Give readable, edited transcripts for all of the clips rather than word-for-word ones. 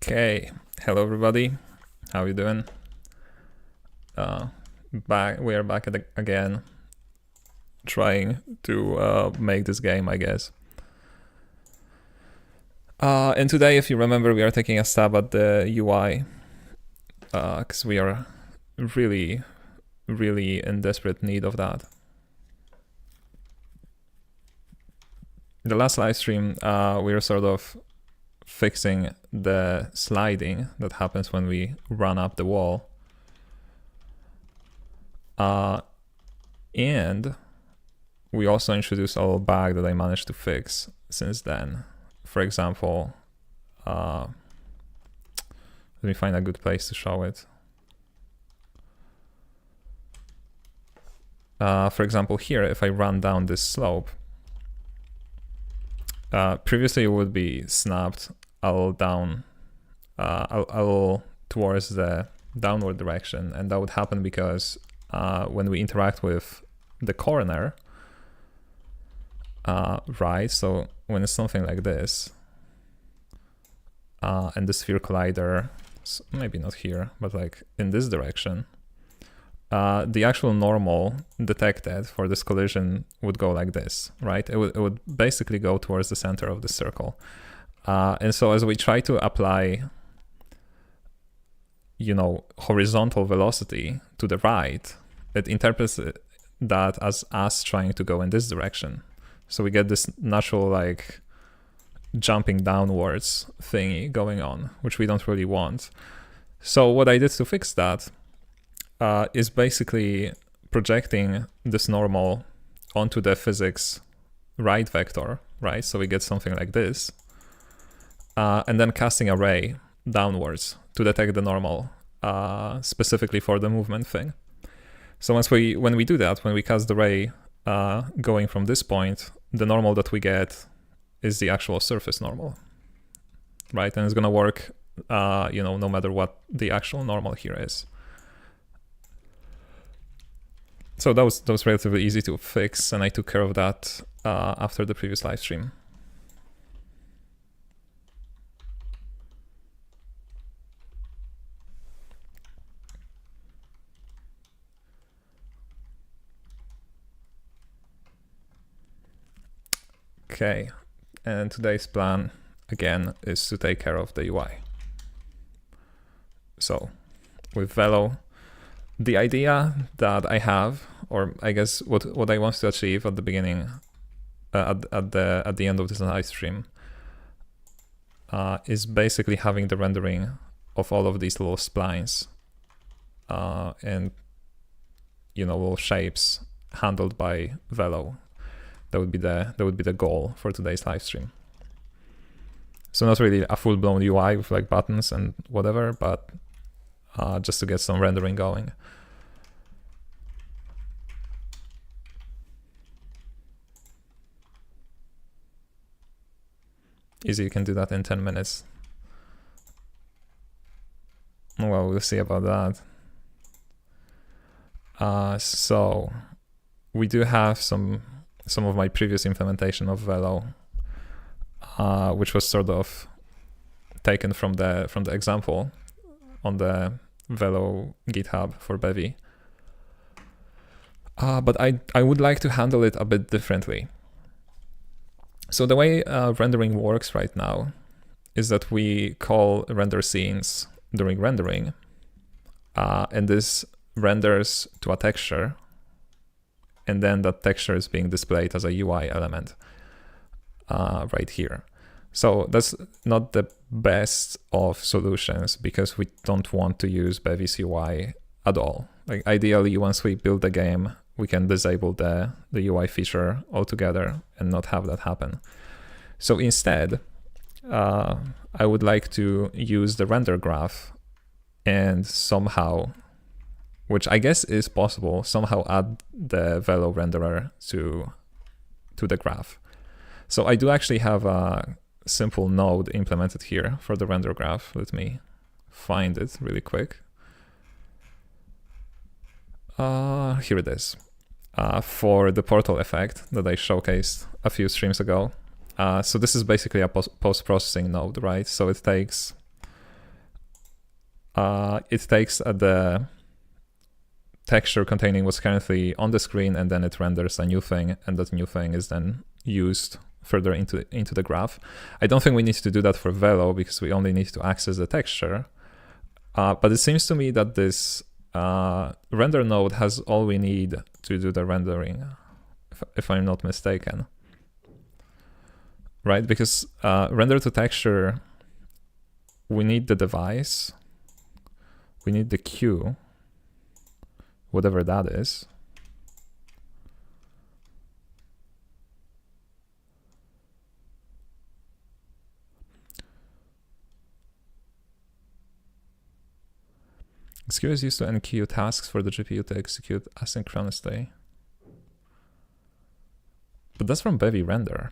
Okay, hello everybody. How you doing? We are back again, trying to make this game, I guess. And today, if you remember, we are taking a stab at the UI, because we are really in desperate need of that. The last live stream, we were sort of fixing the sliding that happens when we run up the wall. And we also introduced a little bug that I managed to fix since then. For example, let me find a good place to show it. For example, here, if I run down this slope, previously it would be snapped a little down, a little towards the downward direction, and that would happen because when we interact with the corner, right? So when it's something like this, and the sphere collider, maybe not here, but like in this direction, the actual normal detected for this collision would go like this, right? It would basically go towards the center of the circle. And so as we try to apply, horizontal velocity to the right, it interprets that as us trying to go in this direction. So we get this natural, like, jumping downwards thingy going on, which we don't really want. So what I did to fix that is basically projecting this normal onto the physics right vector, right? So we get something like this, and then casting a ray downwards to detect the normal, specifically for the movement thing. So when we do that, when we cast the ray going from this point, the normal that we get is the actual surface normal, right? And it's gonna work, no matter what the actual normal here is. So that was relatively easy to fix, and I took care of that after the previous live stream. Okay, and today's plan, again, is to take care of the UI. So, with Velo, the idea that I have, or I guess what I want to achieve at the beginning, at the end of this live stream, is basically having the rendering of all of these little splines and little shapes handled by Velo. That would be the goal for today's live stream. So not really a full-blown UI with like buttons and whatever, but just to get some rendering going. Easy, you can do that in 10 minutes. Well, we'll see about that. So we do have some of my previous implementation of Velo, which was sort of taken from the example on the Velo GitHub for Bevy. But I would like to handle it a bit differently. So the way rendering works right now is that we call render scenes during rendering, and this renders to a texture, and then that texture is being displayed as a UI element right here. So that's not the best of solutions because we don't want to use Bevy's UI at all. Like ideally, once we build the game, we can disable the UI feature altogether and not have that happen. So instead, I would like to use the render graph and somehow, which I guess is possible, somehow add the Velo renderer to the graph. So I do actually have a simple node implemented here for the render graph. Let me find it really quick. Here it is. For the portal effect that I showcased a few streams ago. So this is basically a post-processing node, right? So it takes it takes the texture containing what's currently on the screen, and then it renders a new thing, and that new thing is then used further into the graph. I don't think we need to do that for Velo because we only need to access the texture. But it seems to me that this render node has all we need to do the rendering, if I'm not mistaken. Right? Because render to texture, we need the device, we need the queue, whatever that is. This queue is used to enqueue tasks for the GPU to execute asynchronously. But that's from Bevy render.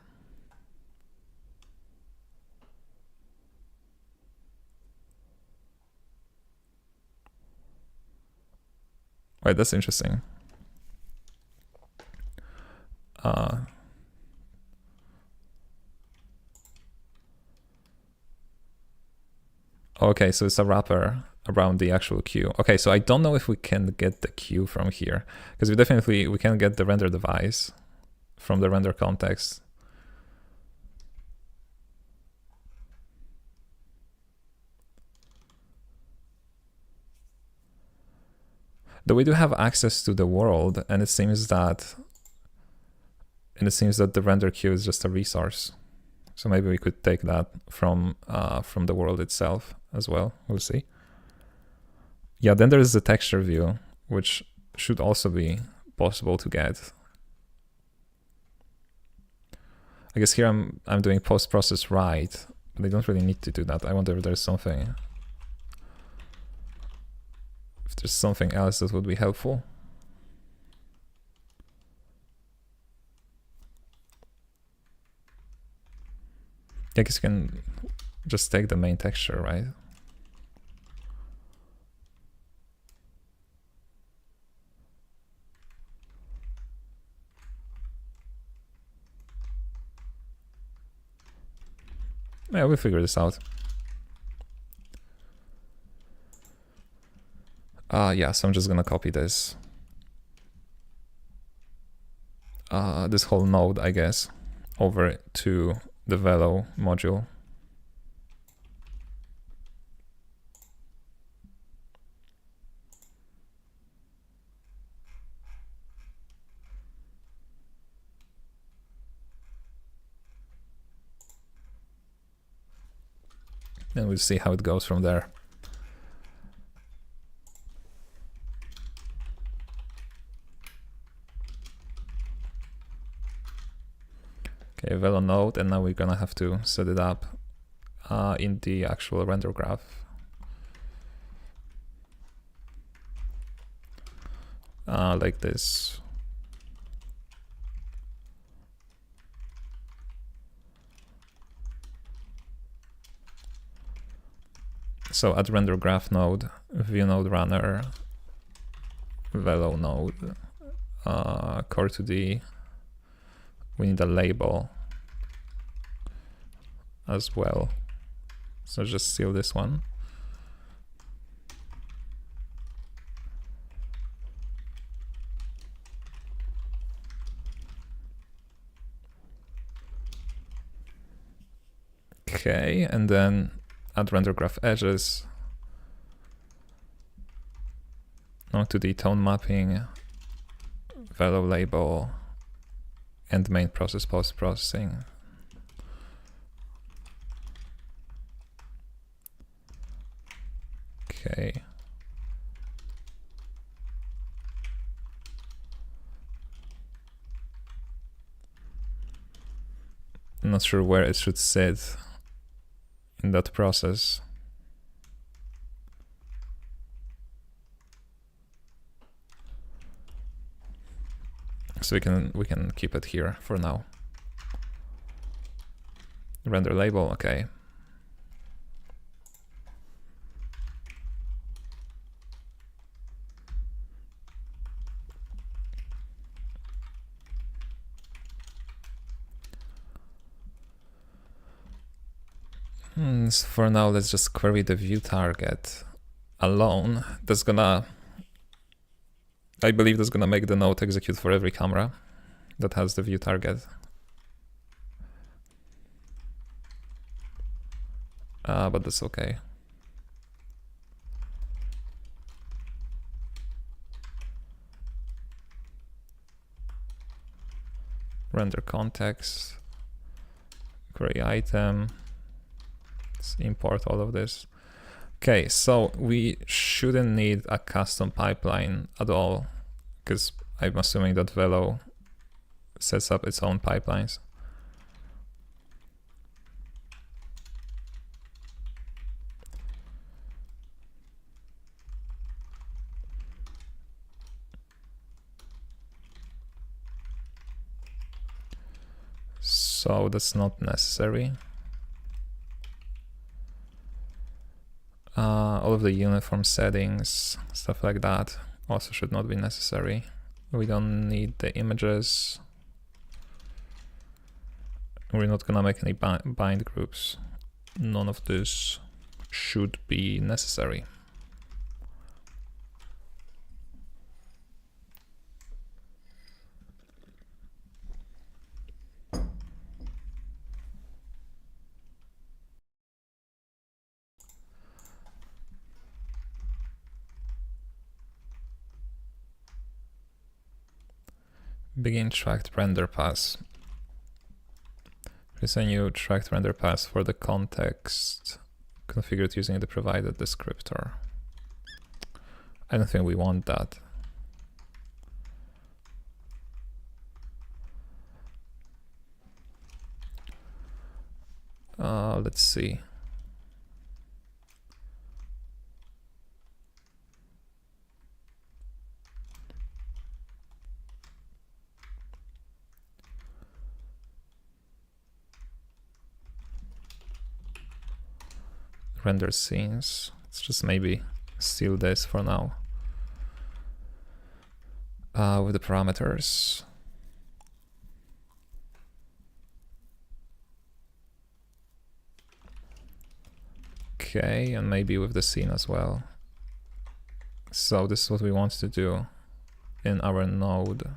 Right, that's interesting. Okay, so it's a wrapper around the actual queue. Okay, so I don't know if we can get the queue from here, because we can get the render device from the render context. Though we do have access to the world, and it seems that the render queue is just a resource. So maybe we could take that from the world itself as well. We'll see. Yeah, then there is the texture view, which should also be possible to get. I guess here I'm doing post-process write, but I don't really need to do that. I wonder if there's something else that would be helpful. I guess you can just take the main texture, right? Yeah, we'll figure this out. Yeah, so I'm just gonna copy this. This whole node, I guess, over to the Velo module. And we'll see how it goes from there. Okay, Velo node, and now we're gonna have to set it up in the actual render graph. Like this. So add render graph node, view node runner, Velo node, core2d. We need a label as well. So just seal this one. Okay, and then add render graph edges. Now to the tone mapping, Velo label, and main process post-processing. Okay. I'm not sure where it should sit in that process. So we can keep it here for now. Render label, okay. So for now, let's just query the view target alone, that's gonna, I believe that's gonna make the node execute for every camera that has the view target. But that's okay. Render context, query item, let's import all of this. Okay, so we shouldn't need a custom pipeline at all, because I'm assuming that Velo sets up its own pipelines. So that's not necessary. All of the uniform settings, stuff like that, also should not be necessary. We don't need the images. We're not gonna make any bind groups. None of this should be necessary. Begin tracked render pass. There's a new tracked render pass for the context configured using the provided descriptor. I don't think we want that. Let's see. Render scenes. Let's just maybe steal this for now. With the parameters. Okay, and maybe with the scene as well. So this is what we want to do in our node.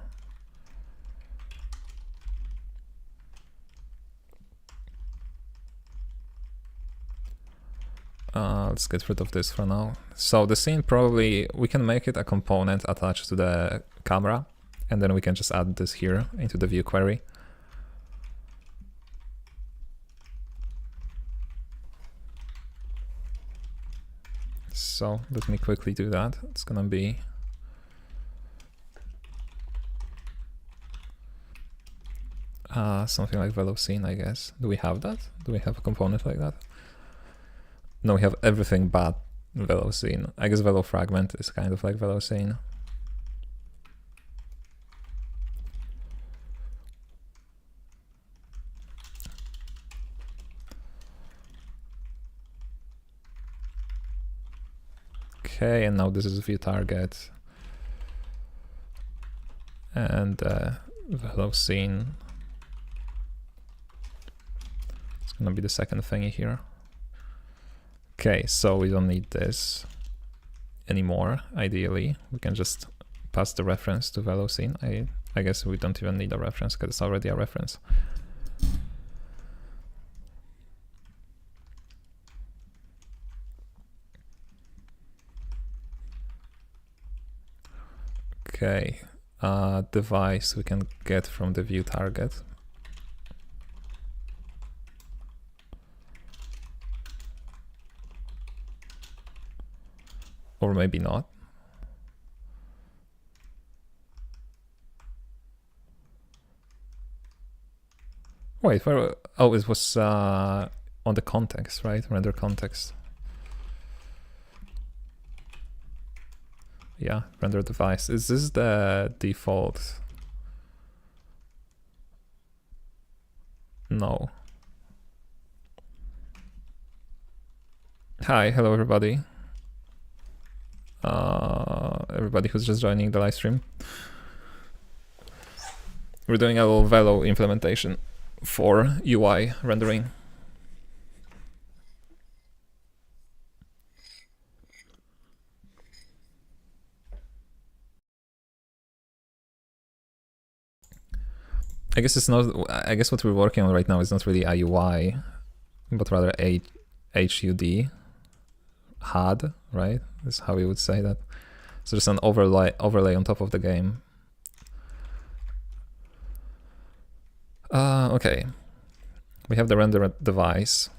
Let's get rid of this for now. So the scene, probably we can make it a component attached to the camera, and then we can just add this here into the view query. So let me quickly do that. It's gonna be something like Velo scene, I guess. Do we have that? Do we have a component like that? No, we have everything but Velo scene. I guess Velo fragment is kind of like Velo scene. Okay, and now this is view target. And Velo scene. It's gonna be the second thingy here. Okay, so we don't need this anymore, ideally. We can just pass the reference to Velo scene. I guess we don't even need a reference because it's already a reference. Okay, device we can get from the view target. Or maybe not. Wait, where? Oh, it was on the context, right? Render context. Yeah, render device. Is this the default? No. Hi, hello everybody. Everybody who's just joining the live stream. We're doing a little Velo implementation for UI rendering. I guess it's not. I guess what we're working on right now is not really a UI, but rather a HUD, HUD, right? Is how we would say that. So there's an overlay on top of the game. Okay. We have the render device.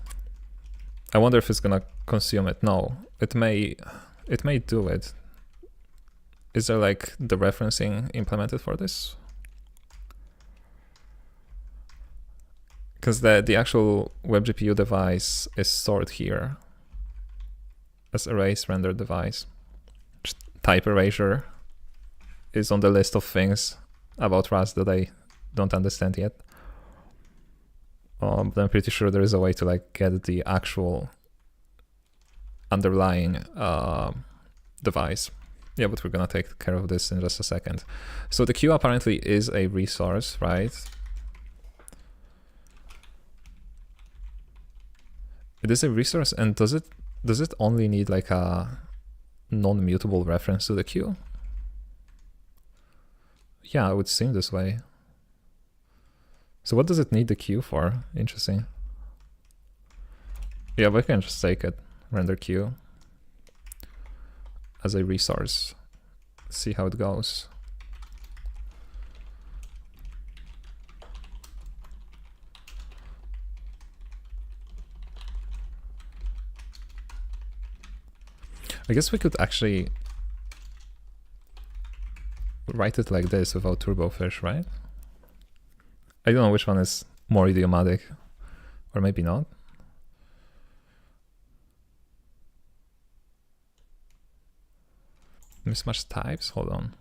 I wonder if it's gonna consume it. No, it may do it. Is there like the referencing implemented for this? Because the actual WebGPU device is stored here as erase render device. Just type erasure is on the list of things about Rust that I don't understand yet. But I'm pretty sure there is a way to like get the actual underlying device. Yeah, but we're gonna take care of this in just a second. So the queue apparently is a resource, right? It is a resource, and does it only need like a non-mutable reference to the queue? Yeah, it would seem this way. So what does it need the queue for? Interesting. Yeah, we can just take it, render queue as a resource. See how it goes. I guess we could actually write it like this without turbofish, right? I don't know which one is more idiomatic, or maybe not. Mismatch types, hold on.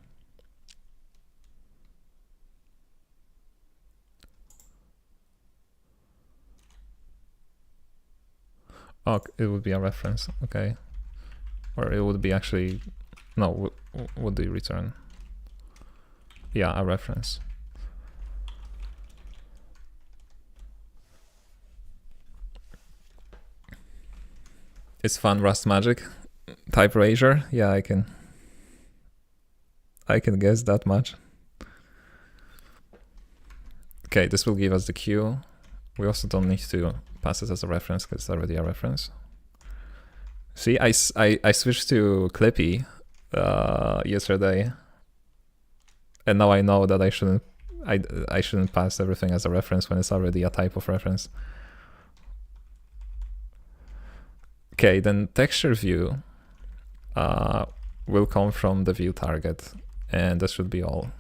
Oh, it would be a reference, okay. Or it would be actually, no, what do you return? Yeah, a reference. It's fun, Rust magic. Type erasure, yeah, I can guess that much. Okay, this will give us the queue. We also don't need to pass it as a reference because it's already a reference. See, I switched to Clippy yesterday, and now I know that I shouldn't pass everything as a reference when it's already a type of reference. Okay, then texture view will come from the view target, and that should be all.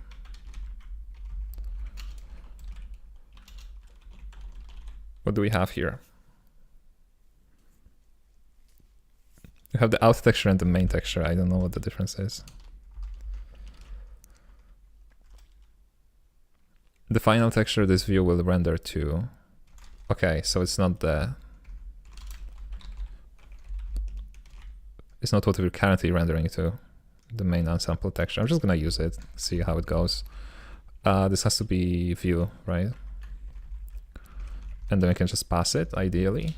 What do we have here? You have the out texture and the main texture. I don't know what the difference is. The final texture this view will render to. Okay, so it's not what we're currently rendering to, the main unsampled texture. I'm just gonna use it, see how it goes. This has to be view, right? And then we can just pass it, ideally.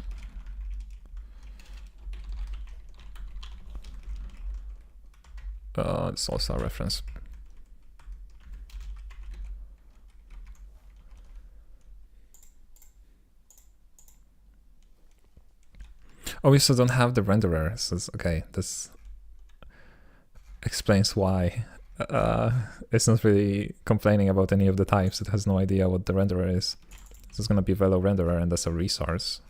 It's also a reference. Oh, we still don't have the renderer. So okay, this explains why. It's not really complaining about any of the types. It has no idea what the renderer is. So it's gonna be velo renderer, and that's a resource.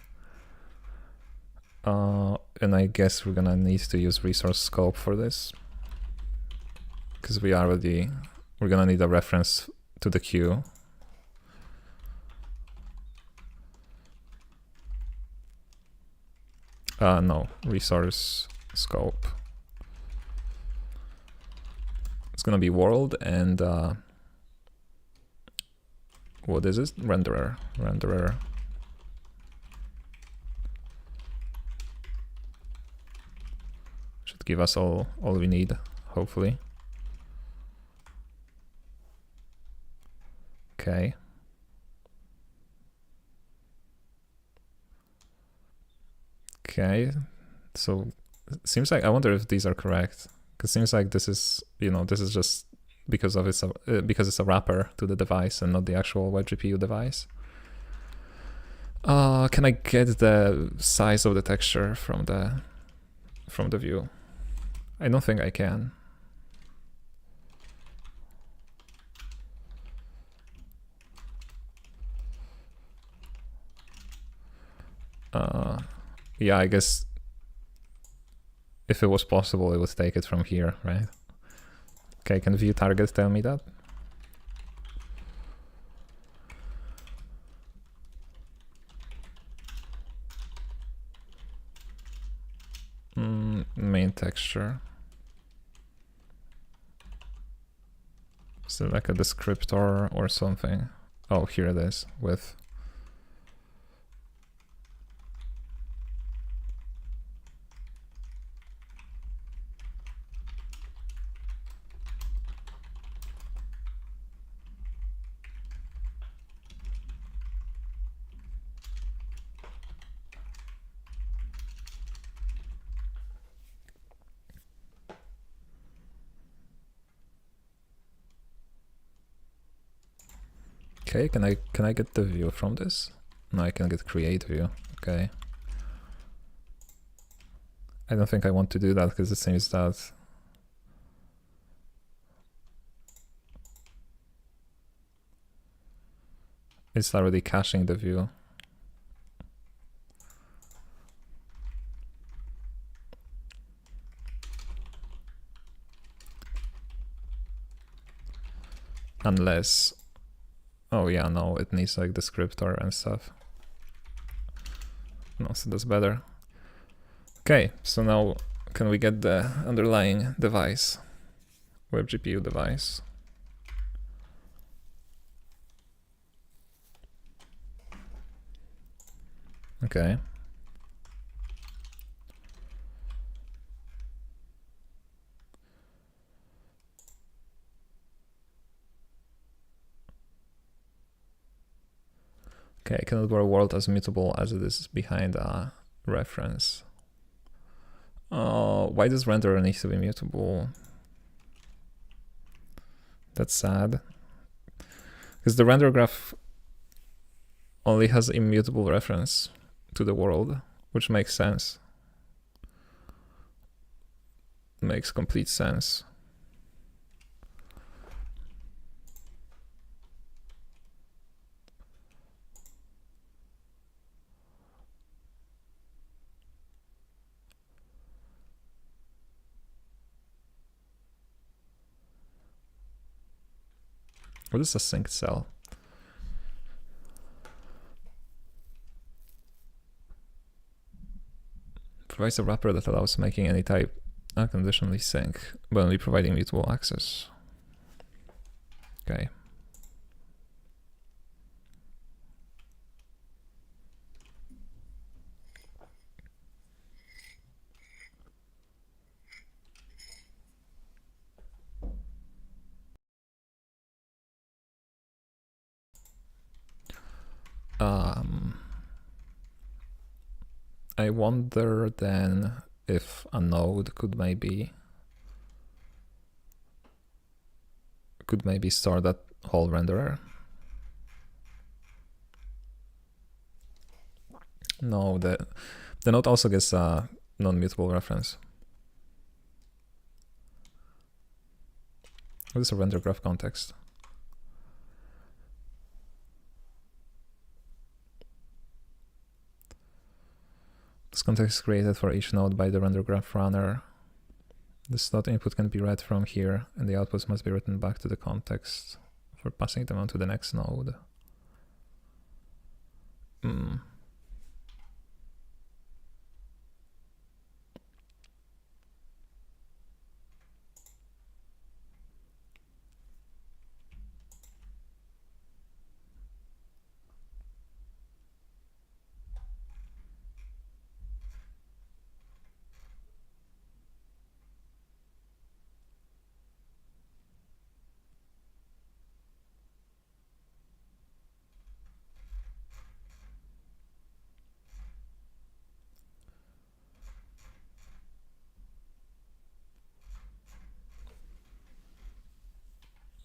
And I guess we're gonna need to use resource scope for this, because we're gonna need a reference to the queue. No, resource scope. It's gonna be world and what is it? Renderer. Should give us all we need, hopefully. Okay. Okay, so it seems like, I wonder if these are correct, because it seems like this is, this is just because it's a wrapper to the device and not the actual web GPU device. Can I get the size of the texture from the view? I don't think I can. Yeah, I guess if it was possible, it would take it from here, right? Okay, can view target tell me that? Main texture. Is it like a descriptor or something? Oh, here it is with. Okay, can I get the view from this? No, I can get create view. Okay. I don't think I want to do that because it seems that it's already caching the view. Unless, oh yeah, no, it needs like descriptor and stuff. No, so that's better. Okay, so now can we get the underlying device, web GPU device? Okay. Okay, I cannot word a world as mutable as it is behind a reference. Why does renderer need to be mutable? That's sad. Because the render graph only has immutable reference to the world, which makes sense. Makes complete sense. What is a synced cell? Provides a wrapper that allows making any type unconditionally sync, but only providing mutable access. Okay. I wonder then if a node could maybe store that whole renderer. No, the node also gets a non-mutable reference. What is a render graph context? This context is created for each node by the render graph runner. The slot input can be read from here, and the outputs must be written back to the context for passing them on to the next node.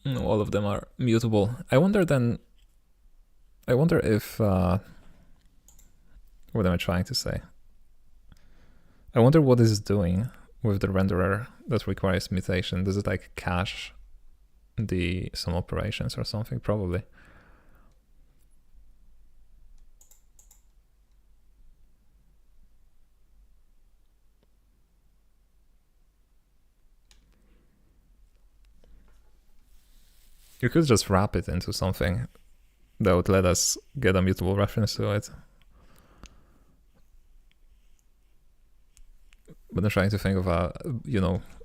All of them are mutable. I wonder if, what am I trying to say? I wonder what it's doing with the renderer that requires mutation. Does it like cache some operations or something? Probably. You could just wrap it into something that would let us get a mutable reference to it. But I'm trying to think of a,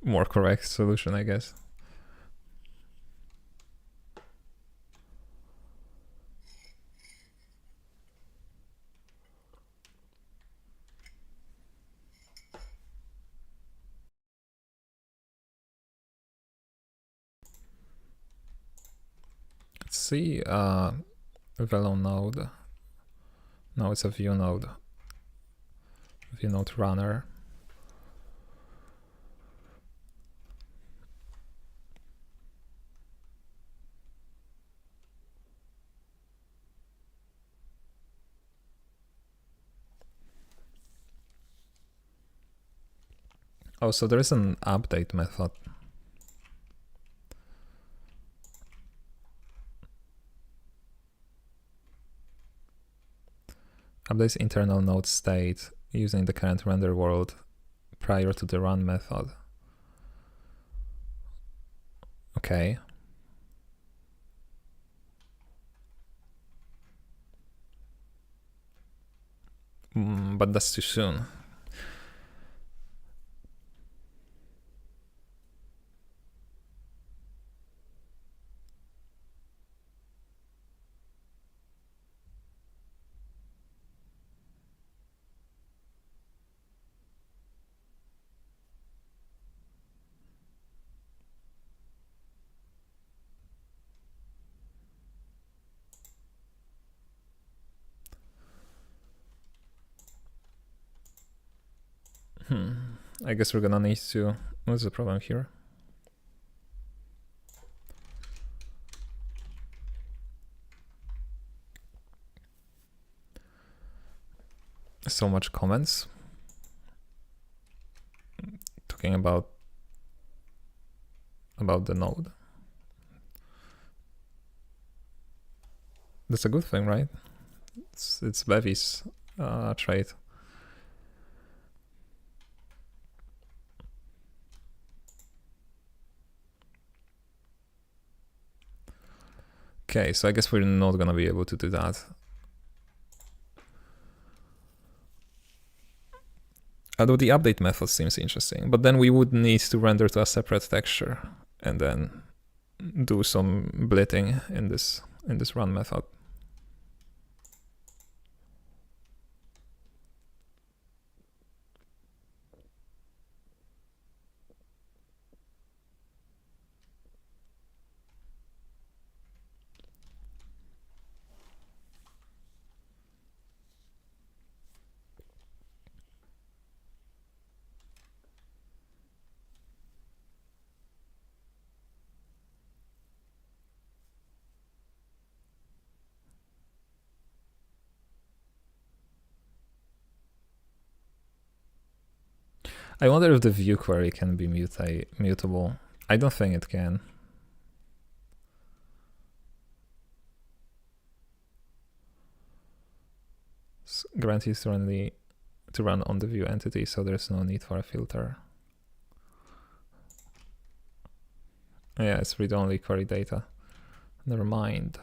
more correct solution, I guess. Let's see, Velo node. No, it's a view node. View node runner. Oh, so there is an update method. Updates internal node state using the current render world prior to the run method. Okay. But that's too soon. I guess we're gonna need to... What's the problem here? So much comments talking about the node. That's a good thing, right? It's Bevy's trait. Okay, so I guess we're not gonna be able to do that. Although the update method seems interesting, but then we would need to render to a separate texture and then do some blitting in this run method. I wonder if the view query can be mutable. I don't think it can. It's guarantees to run on the view entity, so there's no need for a filter. Yeah, it's read-only query data. Never mind.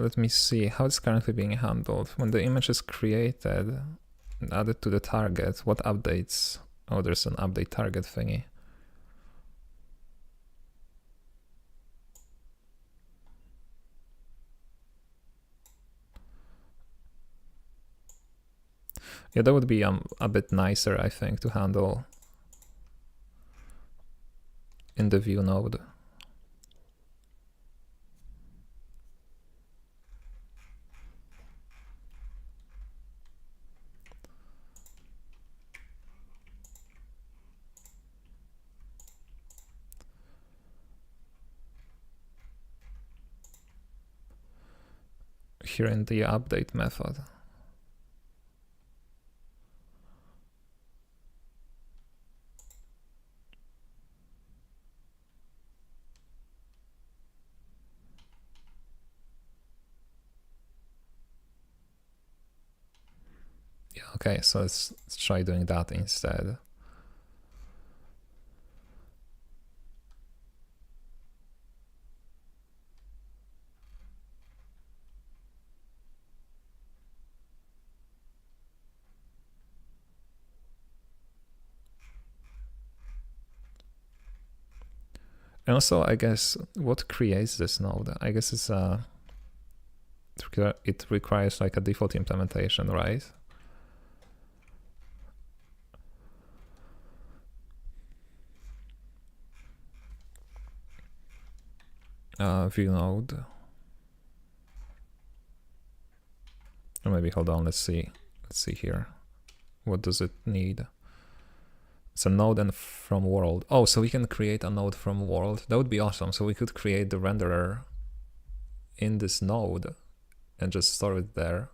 Let me see how it's currently being handled. When the image is created and added to the target, what updates? Oh, there's an update target thingy. Yeah, that would be a bit nicer, I think, to handle in the view node. Here in the update method. Yeah, okay, so let's try doing that instead. And also, I guess, what creates this node? I guess it's it requires like a default implementation, right? View node. Or maybe hold on, let's see here. What does it need? It's a node and from world. Oh, so we can create a node from world. That would be awesome. So we could create the renderer in this node and just store it there.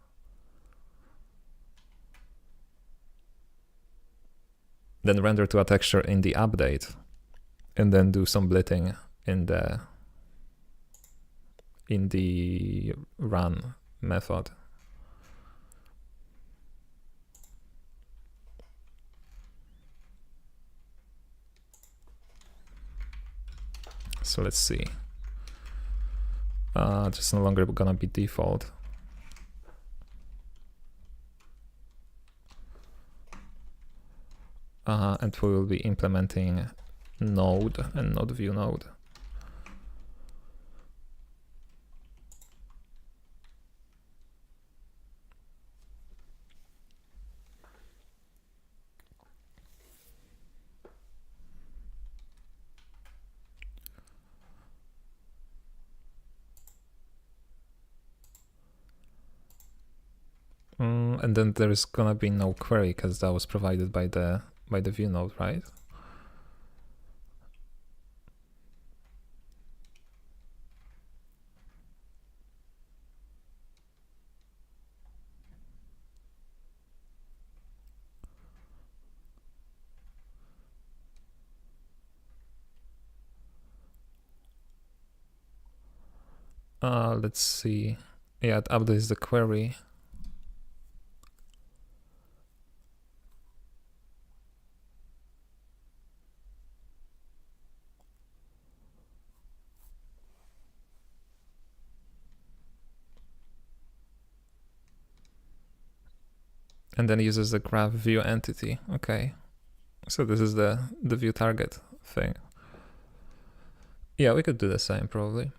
Then render to a texture in the update, and then do some blitting in the run method. So let's see. It's no longer gonna be default. And we will be implementing node and node view node. And then there's gonna be no query because that was provided by the view node, right? Let's see. Yeah, it updates the query. And then uses the graph view entity. Okay. So this is the view target thing. Yeah, we could do the same probably.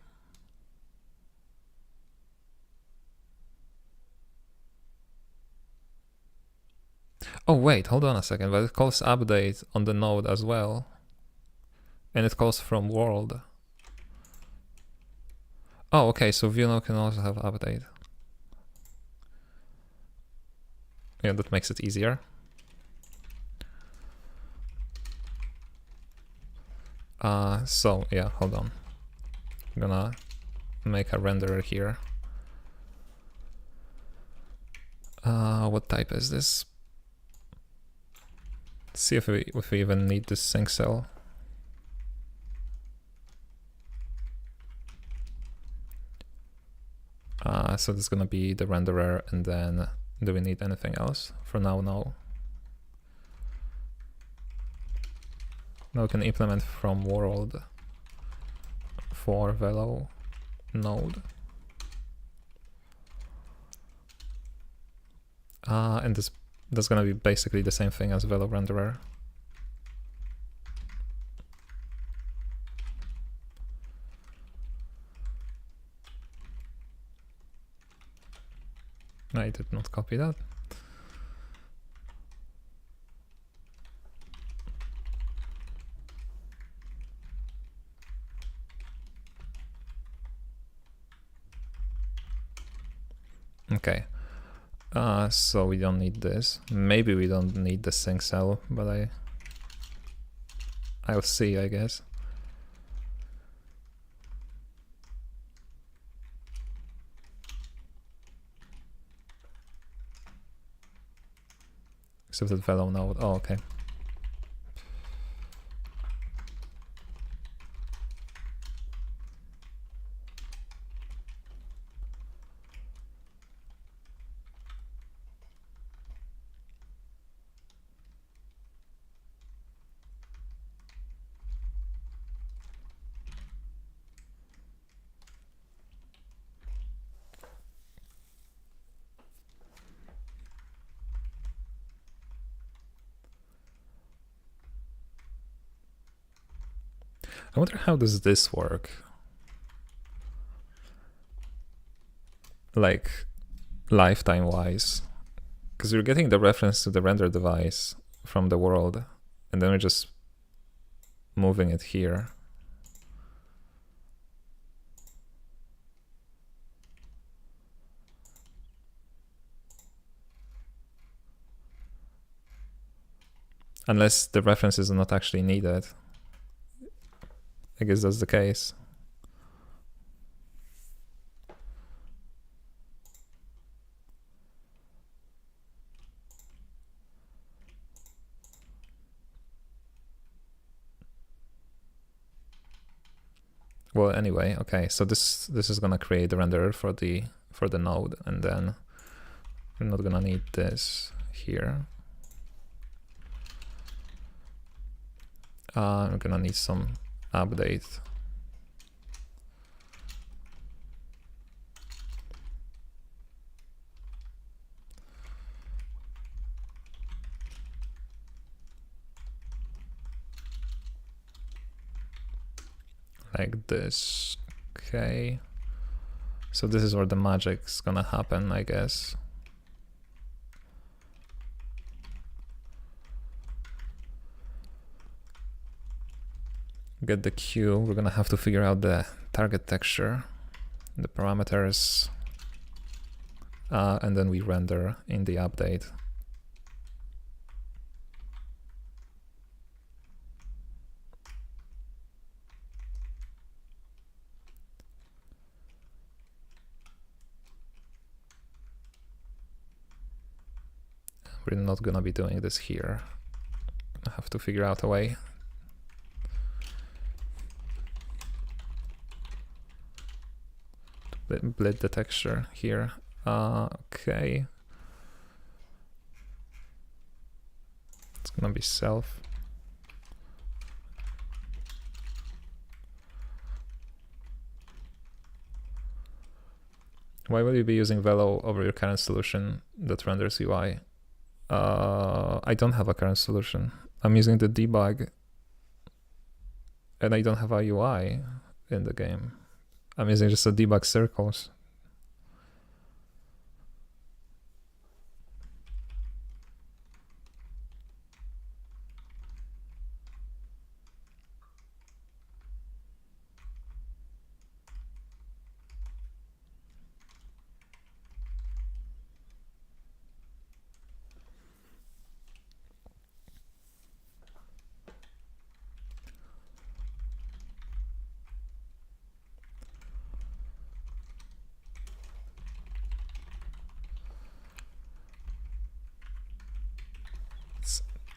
Oh wait, hold on a second, but it calls update on the node as well. And it calls from world. Oh, okay, so view node can also have update. Yeah, that makes it easier. So yeah, hold on. I'm gonna make a renderer here. What type is this? Let's see if we even need this sync cell. So this is gonna be the renderer, and then do we need anything else? For now, no. Now we can implement from world for velo node. And that's gonna be basically the same thing as velo renderer. I did not copy that. Okay. So we don't need this. Maybe we don't need the sync cell, but I'll see, I guess. Except that fellow node. Oh, okay. I wonder how does this work? Like lifetime wise, because you're getting the reference to the render device from the world, and then we're just moving it here. Unless the references are not actually needed. I guess that's the case. Well, anyway, okay. So this is gonna create the renderer for the node, and then we're not gonna need this here. We're gonna need some update. Like this. Okay. So this is where the magic's gonna happen, I guess. Get the queue. We're gonna have to figure out the target texture, the parameters, and then we render in the update. We're not gonna be doing this here. I have to figure out a way. Split the texture here. Okay. It's gonna be self. Why will you be using Velo over your current solution that renders UI? I don't have a current solution. I'm using the debug, and I don't have a UI in the game. I'm using just a debug circles.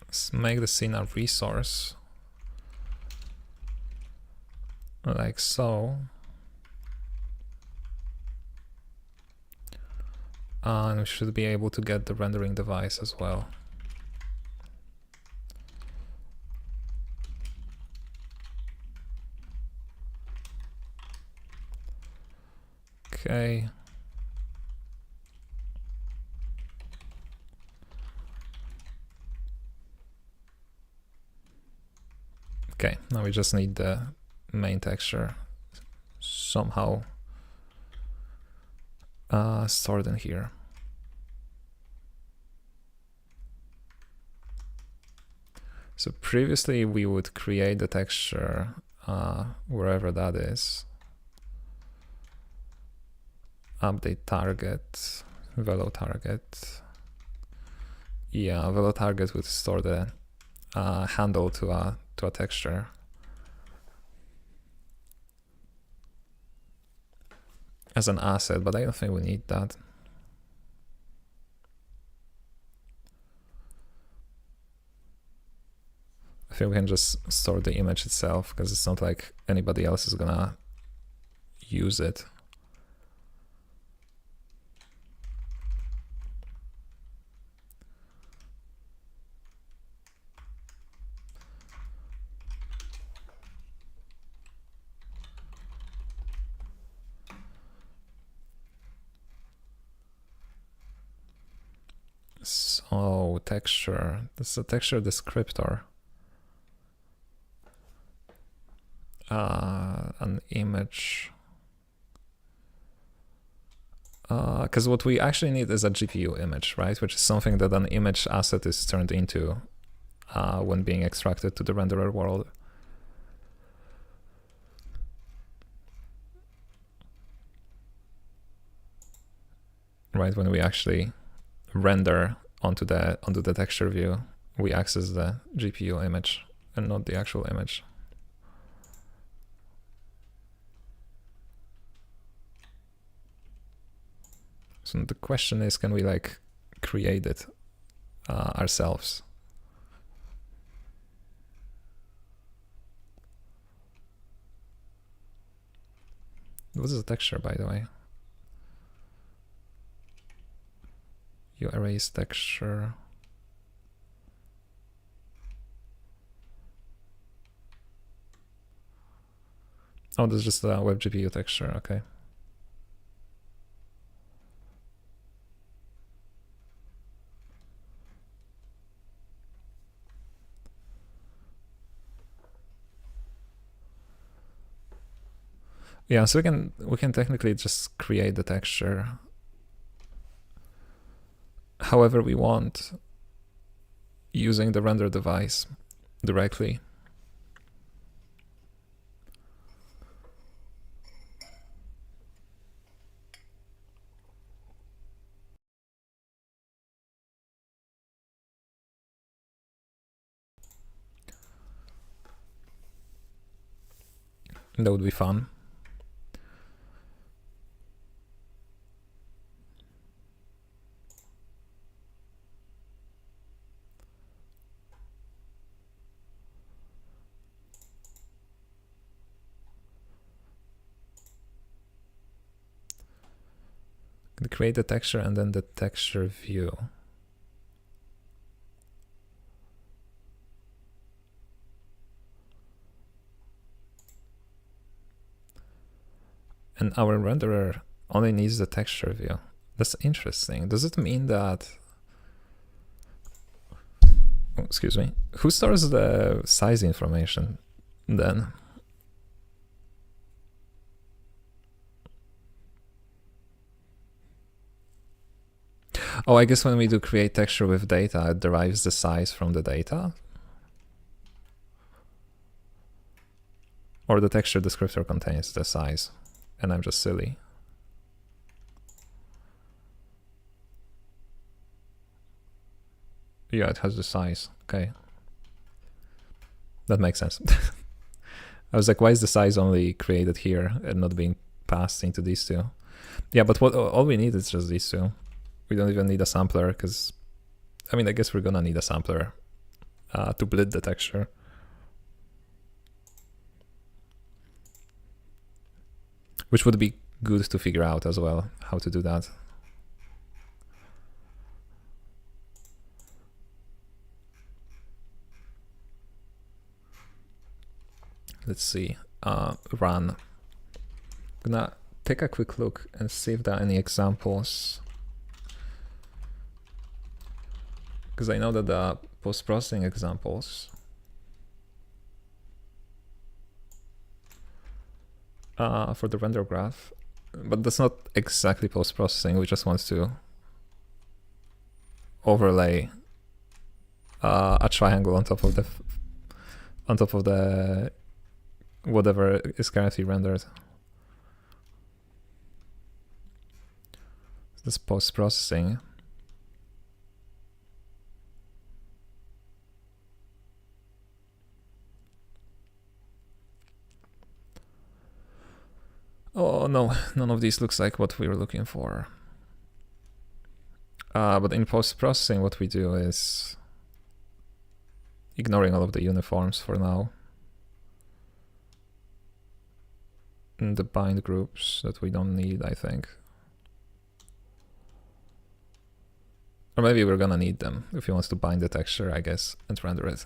Let's make the scene a resource, like so. And we should be able to get the rendering device as well. Okay. Okay, now we just need the main texture somehow stored in here. So previously we would create the texture wherever that is. Update target. velo target. Yeah, velo target would store the handle to a texture. As an asset, but I don't think we need that. I think we can just store the image itself because it's not like anybody else is gonna use it. So texture, this is a texture descriptor. An image. Because what we actually need is a GPU image, right? Which is something that an image asset is turned into when being extracted to the renderer world. Right, when we actually render onto the texture view, we access the GPU image and not the actual image. So the question is, can we like create it ourselves? What is the texture, by the way? You erase texture. Oh, this is just a web GPU texture, okay. Yeah, so we can technically just create the texture however we want using the render device directly. That would be fun. Create the texture and then the texture view. And our renderer only needs the texture view. That's interesting. Does it mean that... Oh, excuse me. Who stores the size information then? Oh, I guess when we do create texture with data, it derives the size from the data? Or the texture descriptor contains the size, and I'm just silly. Yeah, it has the size. Okay. That makes sense. I was like, why is the size only created here and not being passed into these two? Yeah, but all we need is just these two. We don't even need a sampler because, I mean, I guess we're gonna need a sampler to blit the texture. Which would be good to figure out as well, how to do that. Let's see, run. I'm gonna take a quick look and see if there are any examples. Because I know that there are post-processing examples. For the render graph, but that's not exactly post-processing. We just want to overlay a triangle on top of the whatever is currently rendered. This post-processing. Oh no, none of these looks like what we were looking for. But in post-processing, what we do is ignoring all of the uniforms for now. And the bind groups that we don't need, I think. Or maybe we're gonna need them if he wants to bind the texture, I guess, and render it.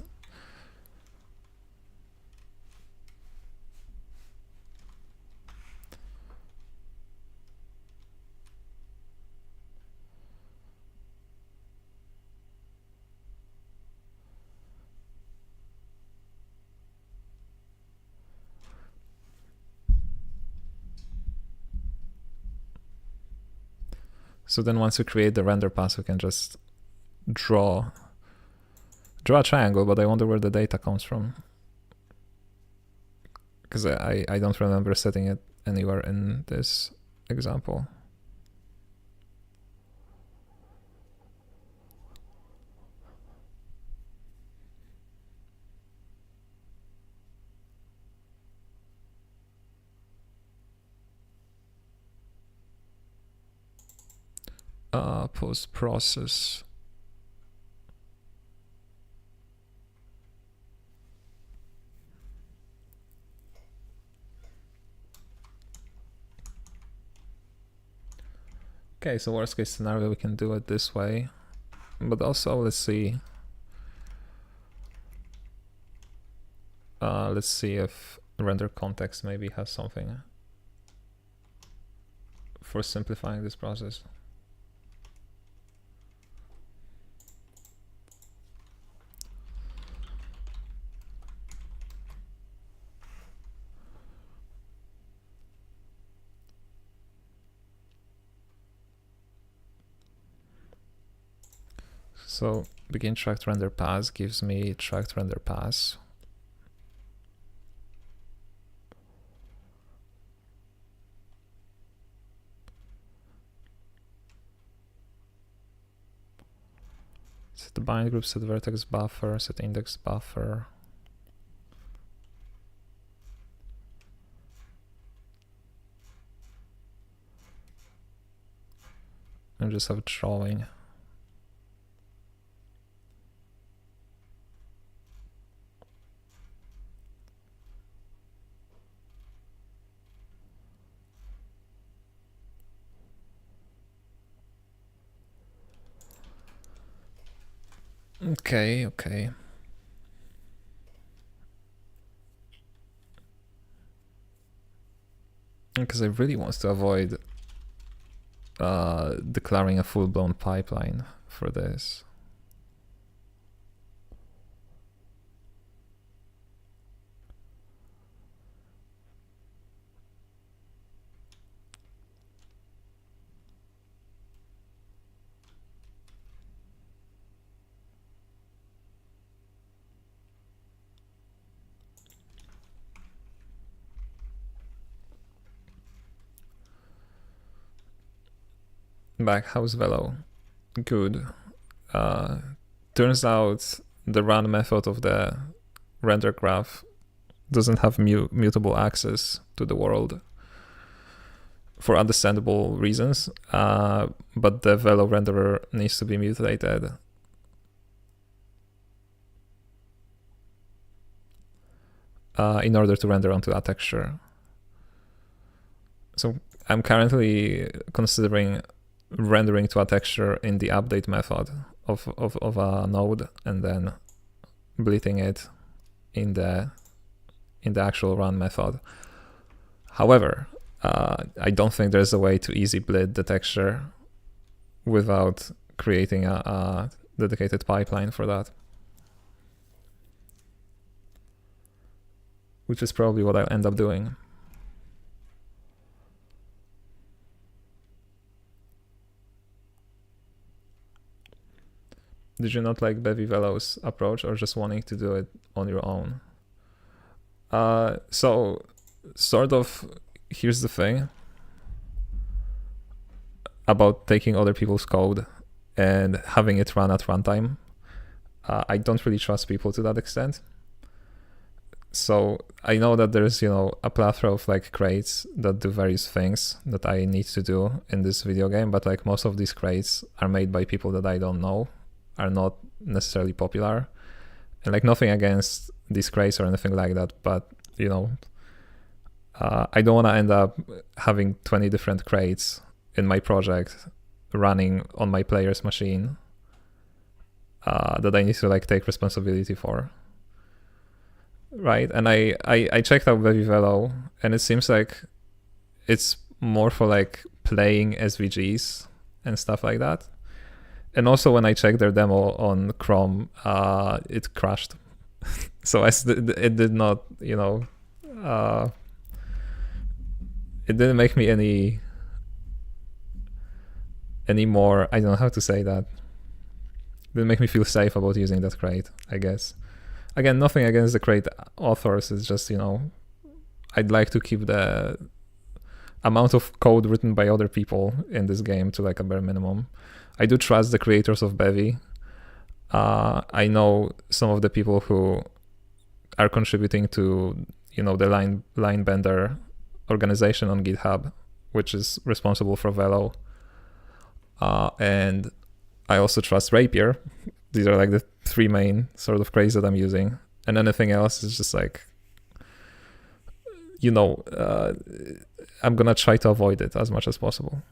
So then once we create the render pass, we can just draw a triangle, but I wonder where the data comes from. Because I don't remember setting it anywhere in this example. Post-process. Okay, so worst case scenario, we can do it this way. But also, let's see. Let's see if render context maybe has something for simplifying this process. So begin tracked render pass gives me tracked render pass. Set the bind group, set vertex buffer, set index buffer. And just have drawing. Okay. Because I really want to avoid declaring a full-blown pipeline for this. Back, how's Velo? Good. Turns out the run method of the render graph doesn't have mutable access to the world for understandable reasons, but the Velo renderer needs to be mutated. In order to render onto that texture. So I'm currently considering rendering to a texture in the update method of a node and then bleeding it in the actual run method. However, I don't think there's a way to easy bleed the texture without creating a dedicated pipeline for that. Which is probably what I'll end up doing. Did you not like Bevy Velo's approach or just wanting to do it on your own? So, sort of, here's the thing. about taking other people's code and having it run at runtime. I don't really trust people to that extent. So I know that there's, a plethora of like crates that do various things that I need to do in this video game, but like most of these crates are made by people that I don't know, are not necessarily popular. And like nothing against these crates or anything like that, but I don't want to end up having 20 different crates in my project running on my player's machine that I need to like take responsibility for. Right, and I checked out Bevy, and it seems like it's more for like playing SVGs and stuff like that. And also when I checked their demo on Chrome, it crashed. So it did not, it didn't make me any more, I don't know how to say that. It didn't make me feel safe about using that crate, I guess. Again, nothing against the crate authors, it's just, I'd like to keep the amount of code written by other people in this game to like a bare minimum. I do trust the creators of Bevy. I know some of the people who are contributing to, the line bender organization on GitHub, which is responsible for Velo. And I also trust Rapier. These are like the three main sort of crates that I'm using. And anything else is just like, I'm gonna try to avoid it as much as possible.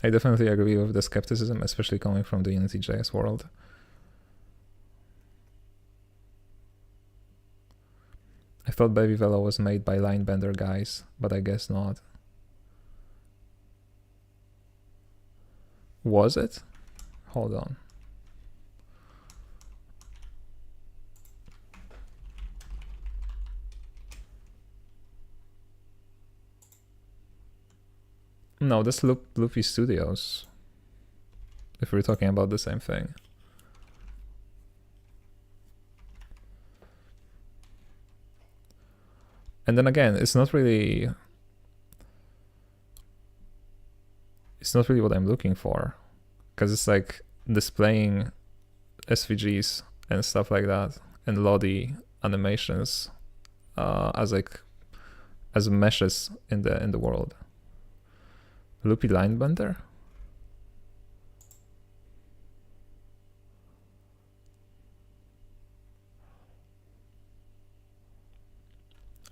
I definitely agree with the skepticism, especially coming from the Unity.js world. I thought Bevy Velo was made by Linebender guys, but I guess not. Was it? Hold on. No, that's Loopy Studios, if we're talking about the same thing. And then again, it's not really what I'm looking for, because it's like displaying SVGs and stuff like that and Lottie animations as meshes in the world. Loopy Linebender?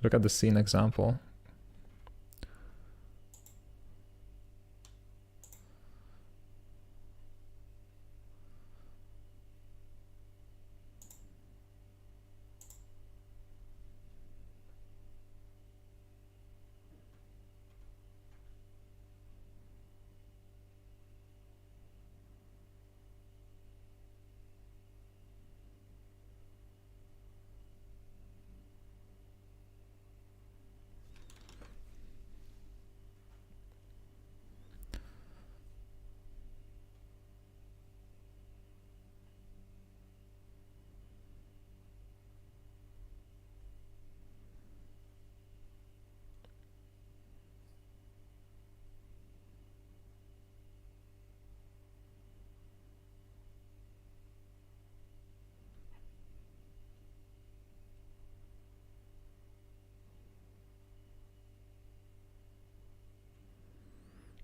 Look at the scene example.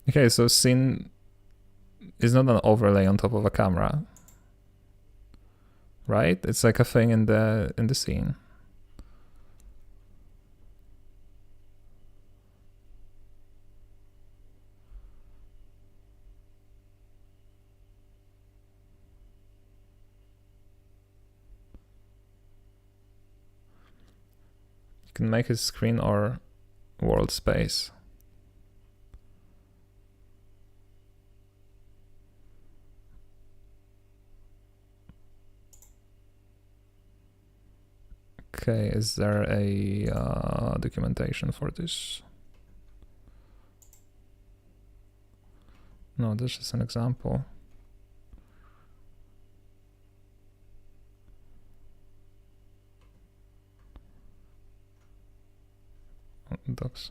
Okay, so scene is not an overlay on top of a camera, right? It's like a thing in the scene. You can make it screen or world space. Okay, is there a documentation for this? No, this is an example. stocks.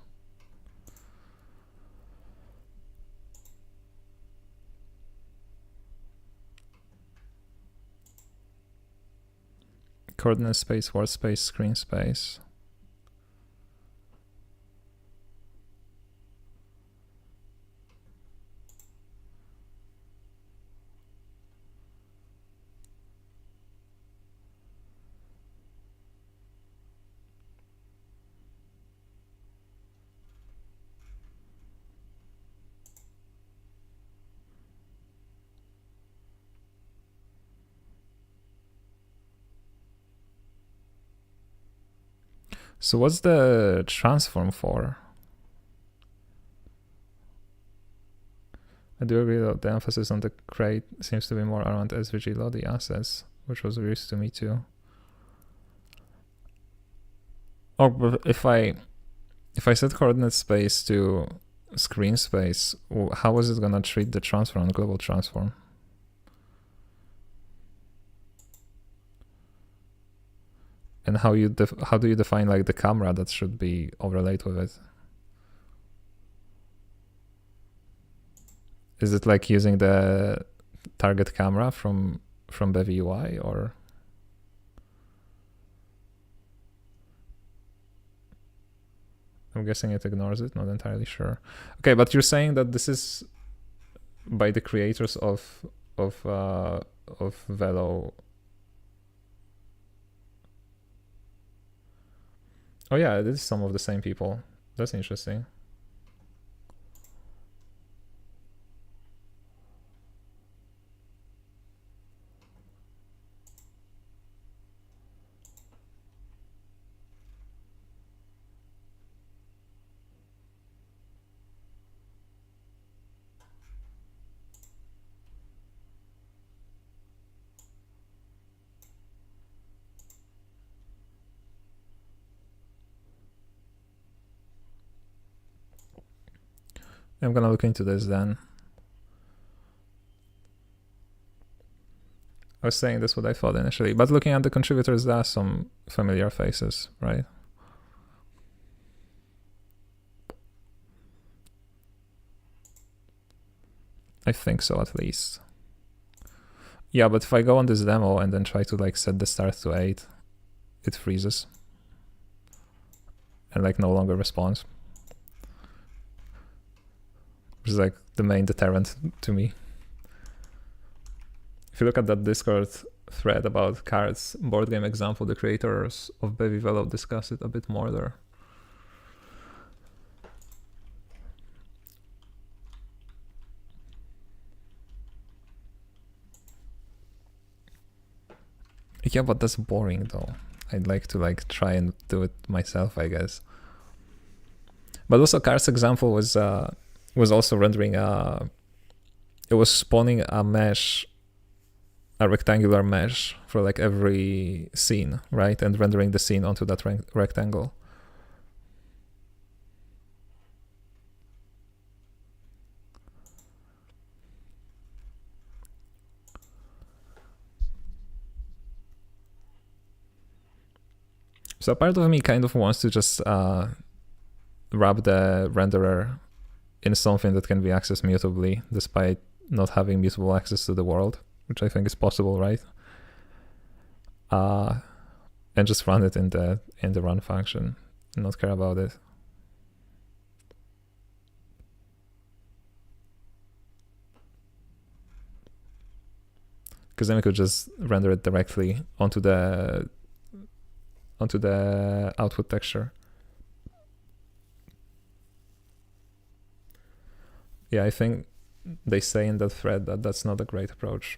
Coordinate space, word space, screen space. So what's the transform for? I do agree that the emphasis on the crate seems to be more around SVG Lodi assets, which was news to me too. Or but if I set coordinate space to screen space, how is it gonna treat the transform, global transform? And how do you define like the camera that should be overlaid with it? Is it like using the target camera from Bevy UI, or? I'm guessing it ignores it, not entirely sure. Okay, but you're saying that this is by the creators of Velo. Oh yeah, it is some of the same people. That's interesting. I'm gonna look into this then. I was saying this what I thought initially, but looking at the contributors, there are some familiar faces, right? I think so, at least. Yeah, but if I go on this demo and then try to like set the start to 8, it freezes and like no longer responds, which is like the main deterrent to me. If you look at that Discord thread about cards board game example, the creators of Bevy Velo discuss it a bit more there. Yeah, but that's boring though. I'd like to like try and do it myself, I guess. But also cards example was also rendering it was spawning a mesh, a rectangular mesh for like every scene, right? And rendering the scene onto that rectangle. So a part of me kind of wants to just wrap the renderer in something that can be accessed mutably, despite not having mutable access to the world, which I think is possible, right? And just run it in the run function, and not care about it. Because then we could just render it directly onto the output texture. Yeah, I think they say in that thread that that's not a great approach.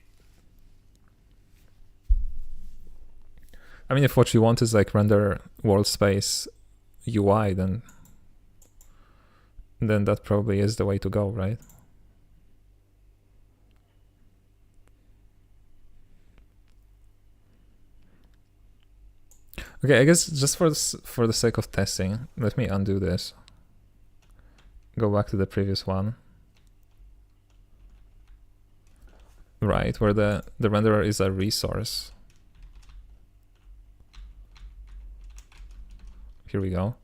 I mean, if what you want is like render world space UI, then that probably is the way to go, right? Okay, I guess just for the sake of testing, let me undo this. Go back to the previous one. Right, where the renderer is a resource. Here we go.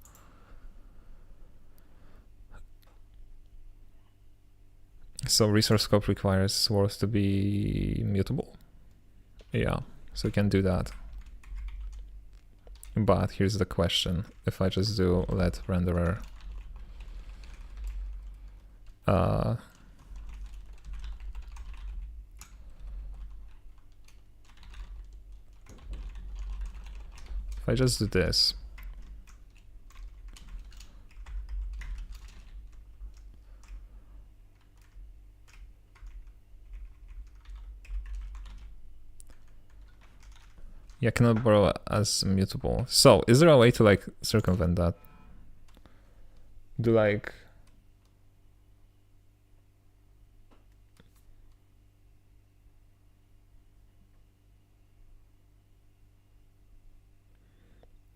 So resource scope requires words to be mutable. Yeah, so we can do that. But here's the question. If I just do let renderer if I just do this, yeah, cannot borrow as mutable. So is there a way to like circumvent that? Do like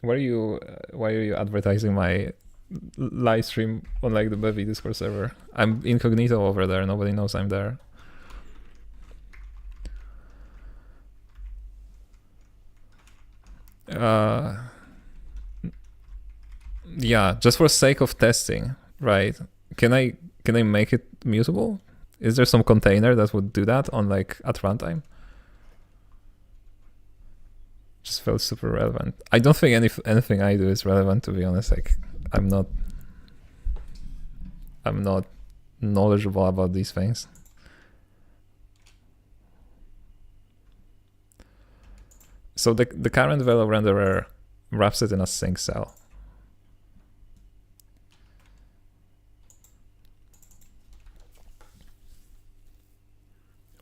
why are you advertising my live stream on like the Bevy Discord server? I'm incognito over there. Nobody knows I'm there. Yeah, just for sake of testing, right? Can I make it mutable? Is there some container that would do that on like at runtime? Just felt super relevant. I don't think anything I do is relevant, to be honest. Like I'm not knowledgeable about these things. So the current velo renderer wraps it in a sync cell.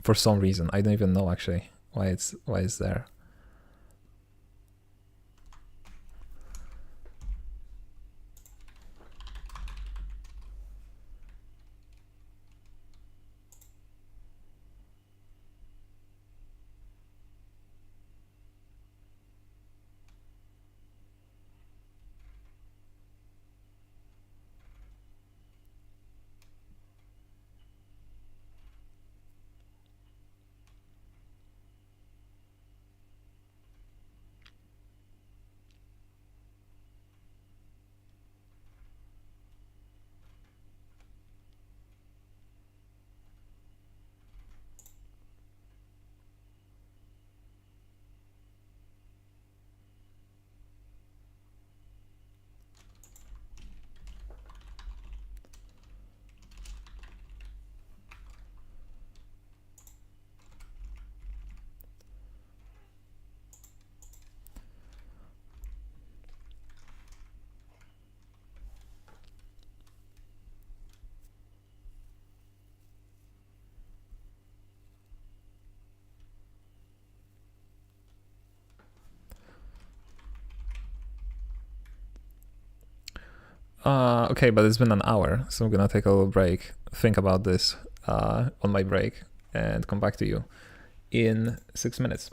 For some reason, I don't even know actually why it's there. Okay, but it's been an hour, so I'm gonna take a little break, think about this on my break, and come back to you in 6 minutes.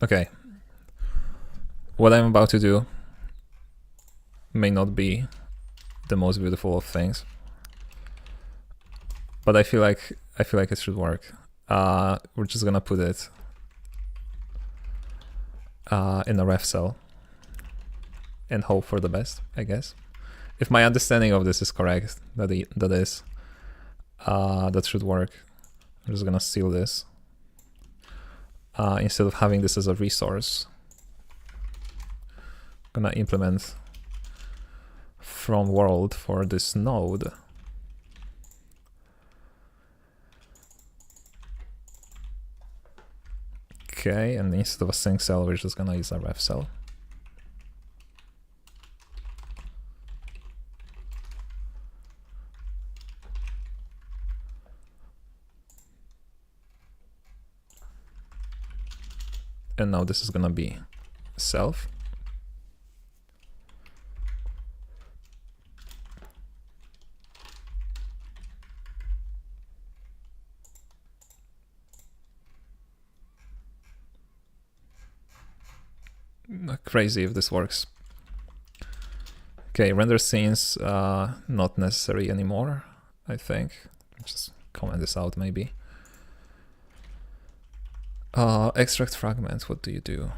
Okay. What I'm about to do may not be the most beautiful of things, but I feel like it should work. We're just gonna put it in a ref cell and hope for the best, I guess. If my understanding of this is correct, that should work. I'm just gonna steal this. Instead of having this as a resource, I'm gonna implement from world for this node. Okay, and instead of a sync cell, we're just gonna use a ref cell. And now this is gonna be self. Crazy if this works. Okay, render scenes not necessary anymore, I think. Just comment this out maybe. Extract fragment, what do you do?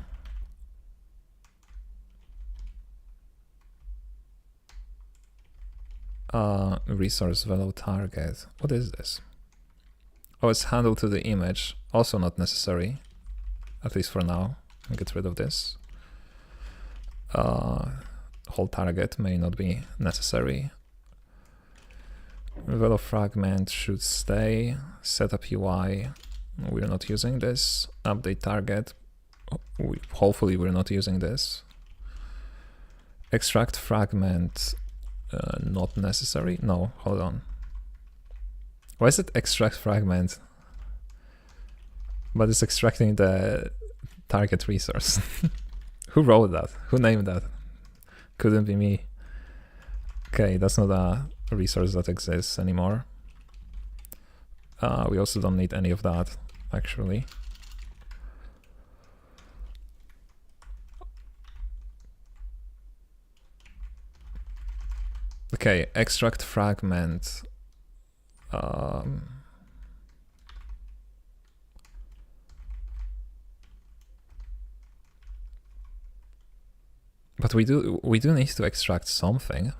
Resource velo target. What is this? Oh, it's handle to the image. Also not necessary, at least for now. I'll get rid of this. Whole target may not be necessary. Velo fragment should stay. Setup UI. We're not using this. Update target. Hopefully we're not using this. Extract fragment. Not necessary. No, hold on. Why is it extract fragment? But it's extracting the target resource. Who wrote that? Who named that? Couldn't be me. Okay, that's not a resource that exists anymore. We also don't need any of that, actually. Okay, extract fragment. But we do need to extract something,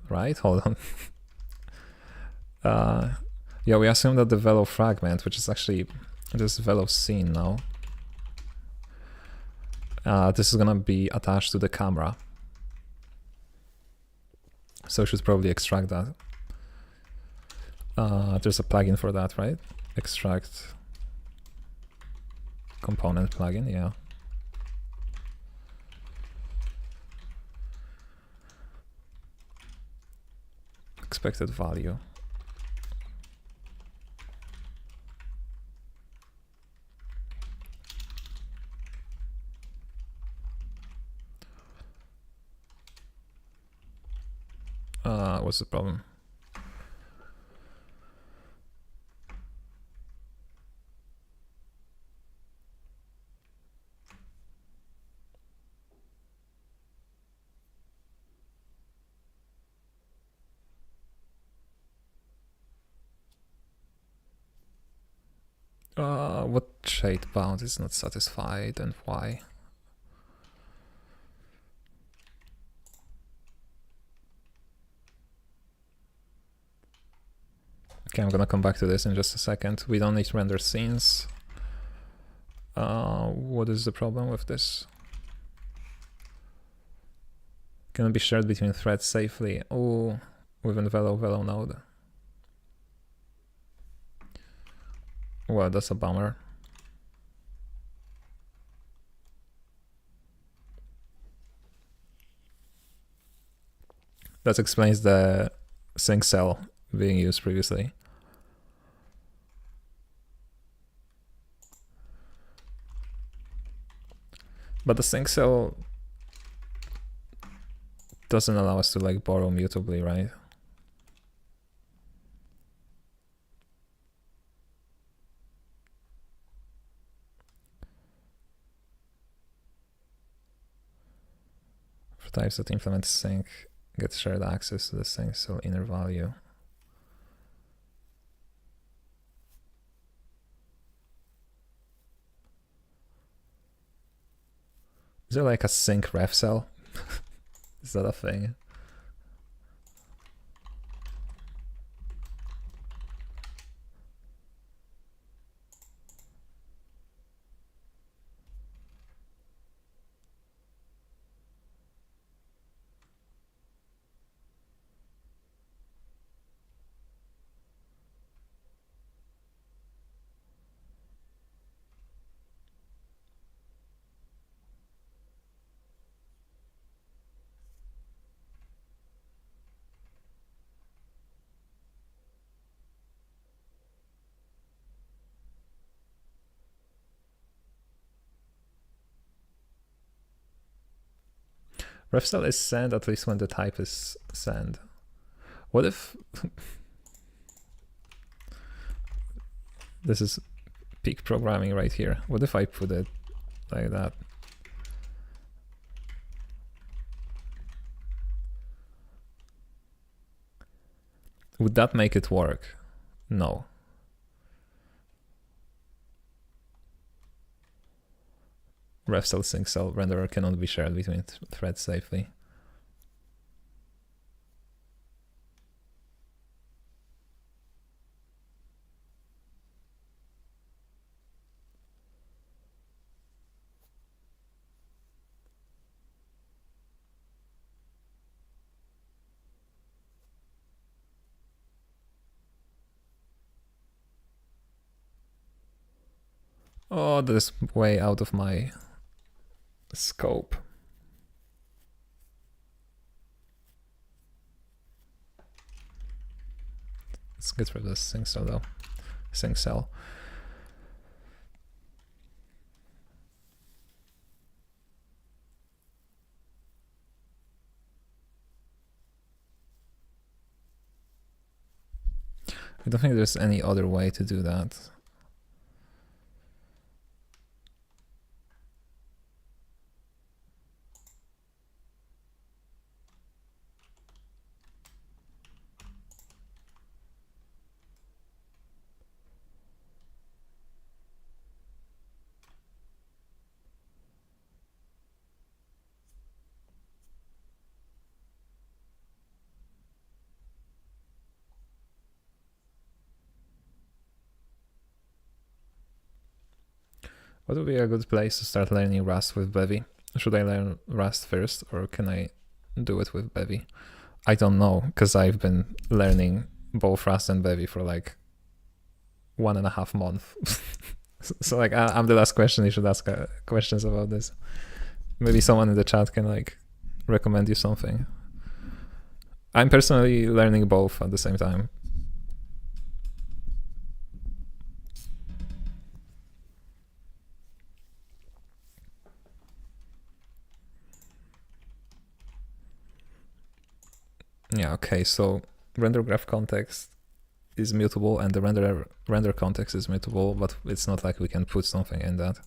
right? Hold on. Yeah, we assume that the velo fragment, which is actually this velo scene now, this is gonna be attached to the camera. So we should probably extract that. There's a plugin for that, right? Extract component plugin, yeah. Expected value. What's the problem? What shade bound is not satisfied and why? Okay, I'm gonna come back to this in just a second. We don't need to render scenes. What is the problem with this? Can it be shared between threads safely? Oh, within velo node. Well, that's a bummer. That explains the sync cell being used previously. But the sync cell doesn't allow us to like borrow mutably, right? types that implement sync get shared access to the sync cell inner value. Is there like a sync ref cell? Is that a thing? Ref cell is send at least when the type is send. What if this is peak programming right here? What if I put it like that? Would that make it work? No. Ref cell sync cell renderer cannot be shared between threads safely. Oh, that is way out of my scope. Let's get rid of this sync cell though. Sync cell. I don't think there's any other way to do that. What would be a good place to start learning Rust with Bevy? Should I learn Rust first, or can I do it with Bevy? I don't know, because I've been learning both Rust and Bevy for like 1.5 months. So like I'm the last question. You should ask questions about this. Maybe someone in the chat can like recommend you something. I'm personally learning both at the same time. Yeah, okay, so render graph context is mutable and the render context is mutable, but it's not like we can put something in that.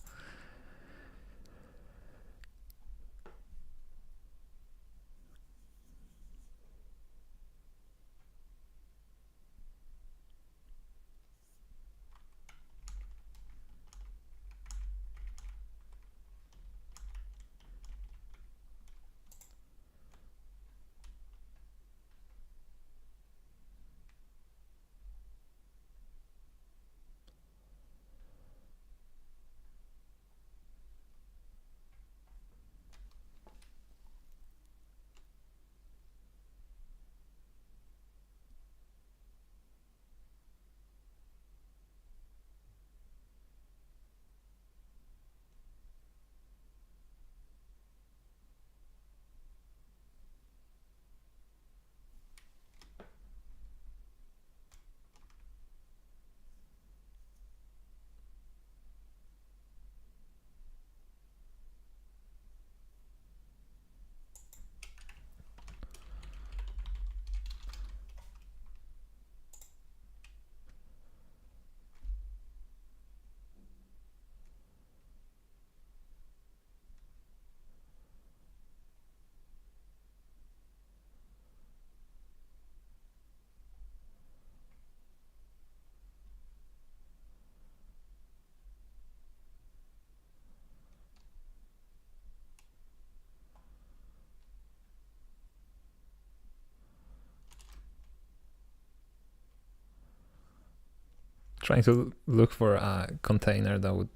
trying to look for a container that would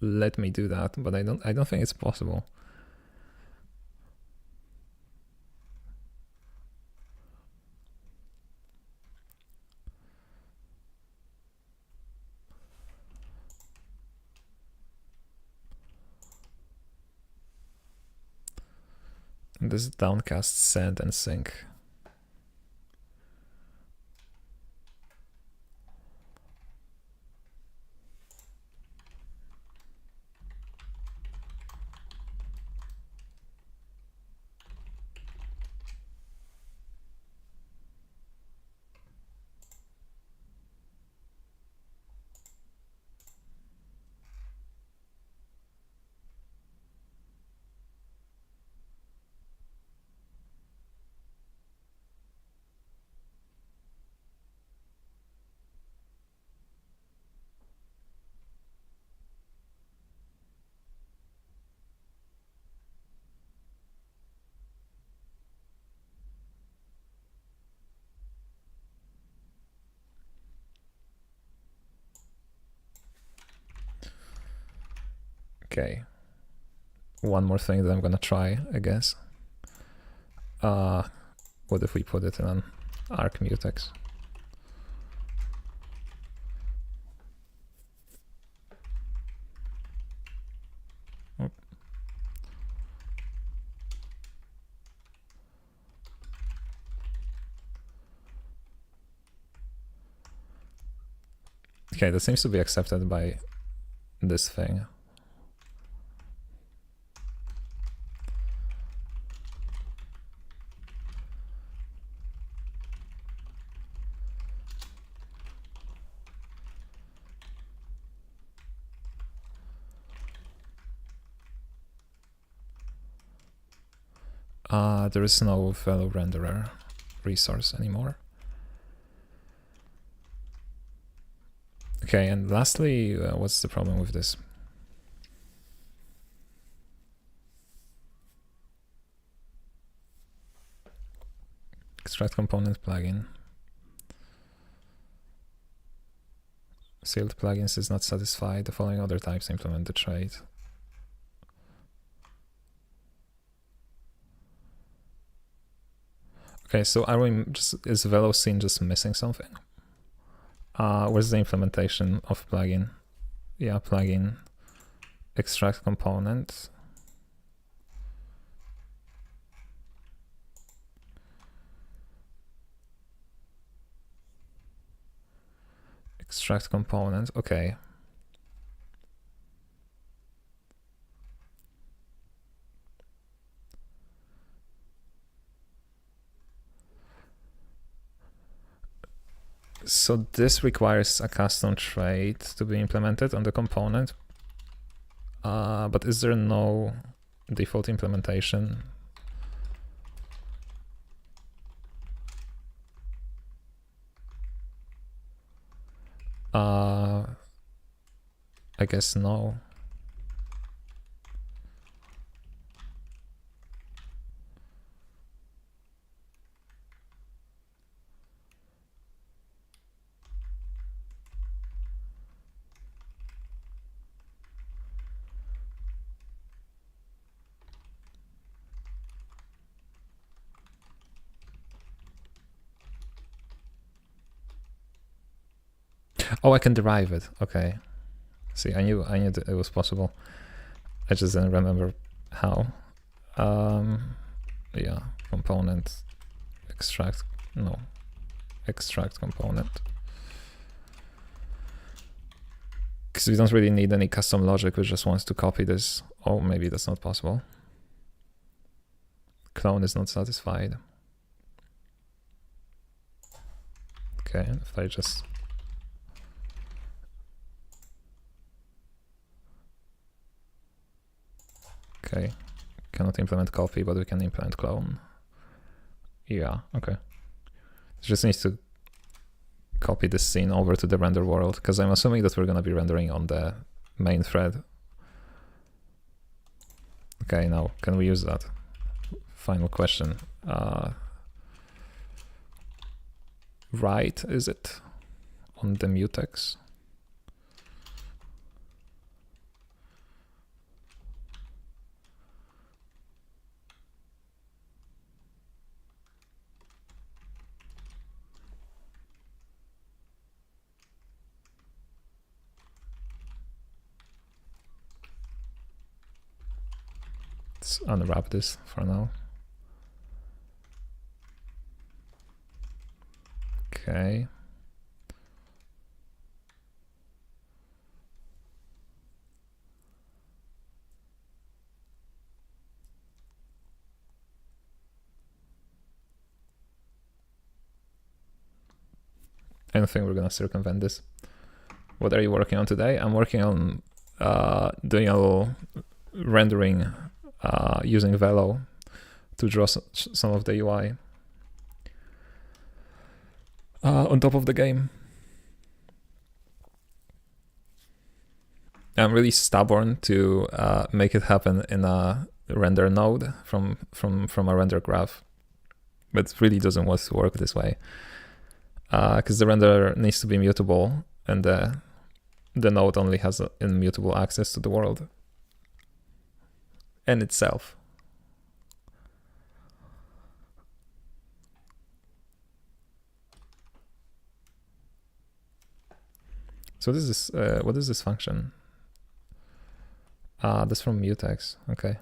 let me do that, but I don't think it's possible. This downcast send and sync. Okay, one more thing that I'm gonna try, I guess. What if we put it in an arc mutex? Oh. Okay, that seems to be accepted by this thing. There is no fellow renderer resource anymore. Okay, and lastly, what's the problem with this? Extract component plugin. Sealed plugins is not satisfied. The following other types implement the trait. Okay, so are we is Velocine just missing something? Where's the implementation of plugin? Yeah, plugin, extract component. Extract component, okay. So this requires a custom trait to be implemented on the component, but is there no default implementation? I guess no. Oh, I can derive it. Okay. See, I knew it was possible. I just didn't remember how. Yeah, component, extract, no, extract component. Because we don't really need any custom logic, we just want to copy this. Oh, maybe that's not possible. Clone is not satisfied. Okay, if I just... Okay, cannot implement copy, but we can implement clone. Yeah, okay. It just needs to copy this scene over to the render world, because I'm assuming that we're going to be rendering on the main thread. Okay, now can we use that? Final question. Right, is it? on the mutex. Let's unwrap this for now. Okay. I don't think we're gonna circumvent this. What are you working on today? I'm working on doing a little rendering using Velo to draw some of the UI on top of the game. I'm really stubborn to make it happen in a render node from a render graph, but it really doesn't want to work this way because the render needs to be mutable, and the node only has immutable access to the world and itself. So this is what is this function? That's from mutex. Okay.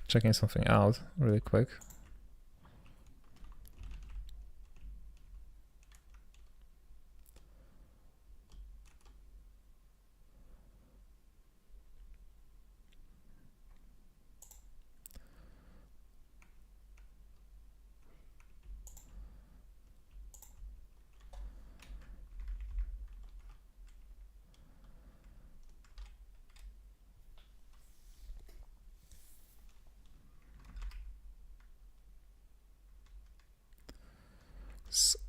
Checking something out really quick.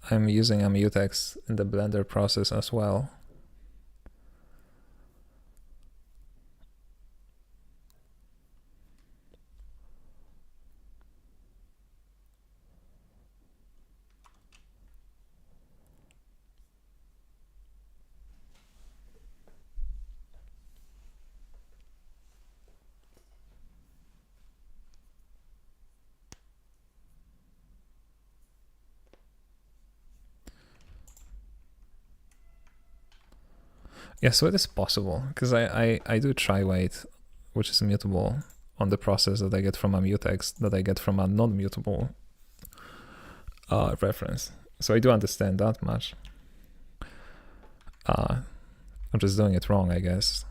I'm using a mutex in the Blender process as well. Yeah, so it is possible, because I do try weight, which is mutable on the process that I get from a mutex that I get from a non-mutable reference. So I do understand that much. I'm just doing it wrong, I guess.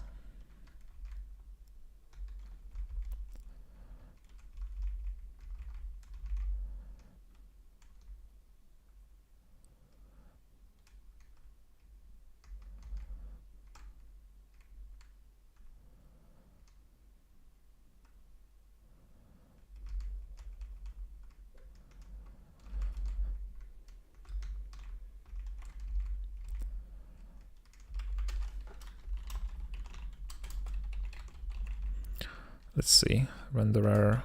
Let's see, renderer.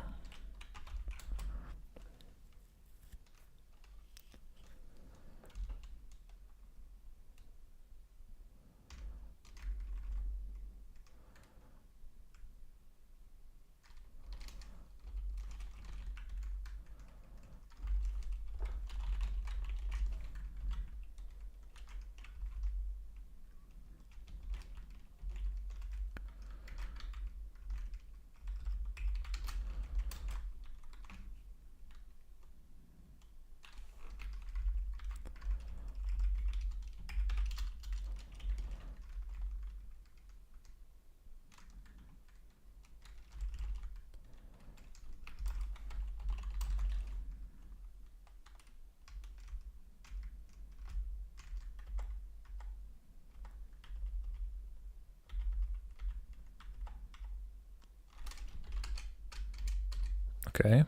Okay.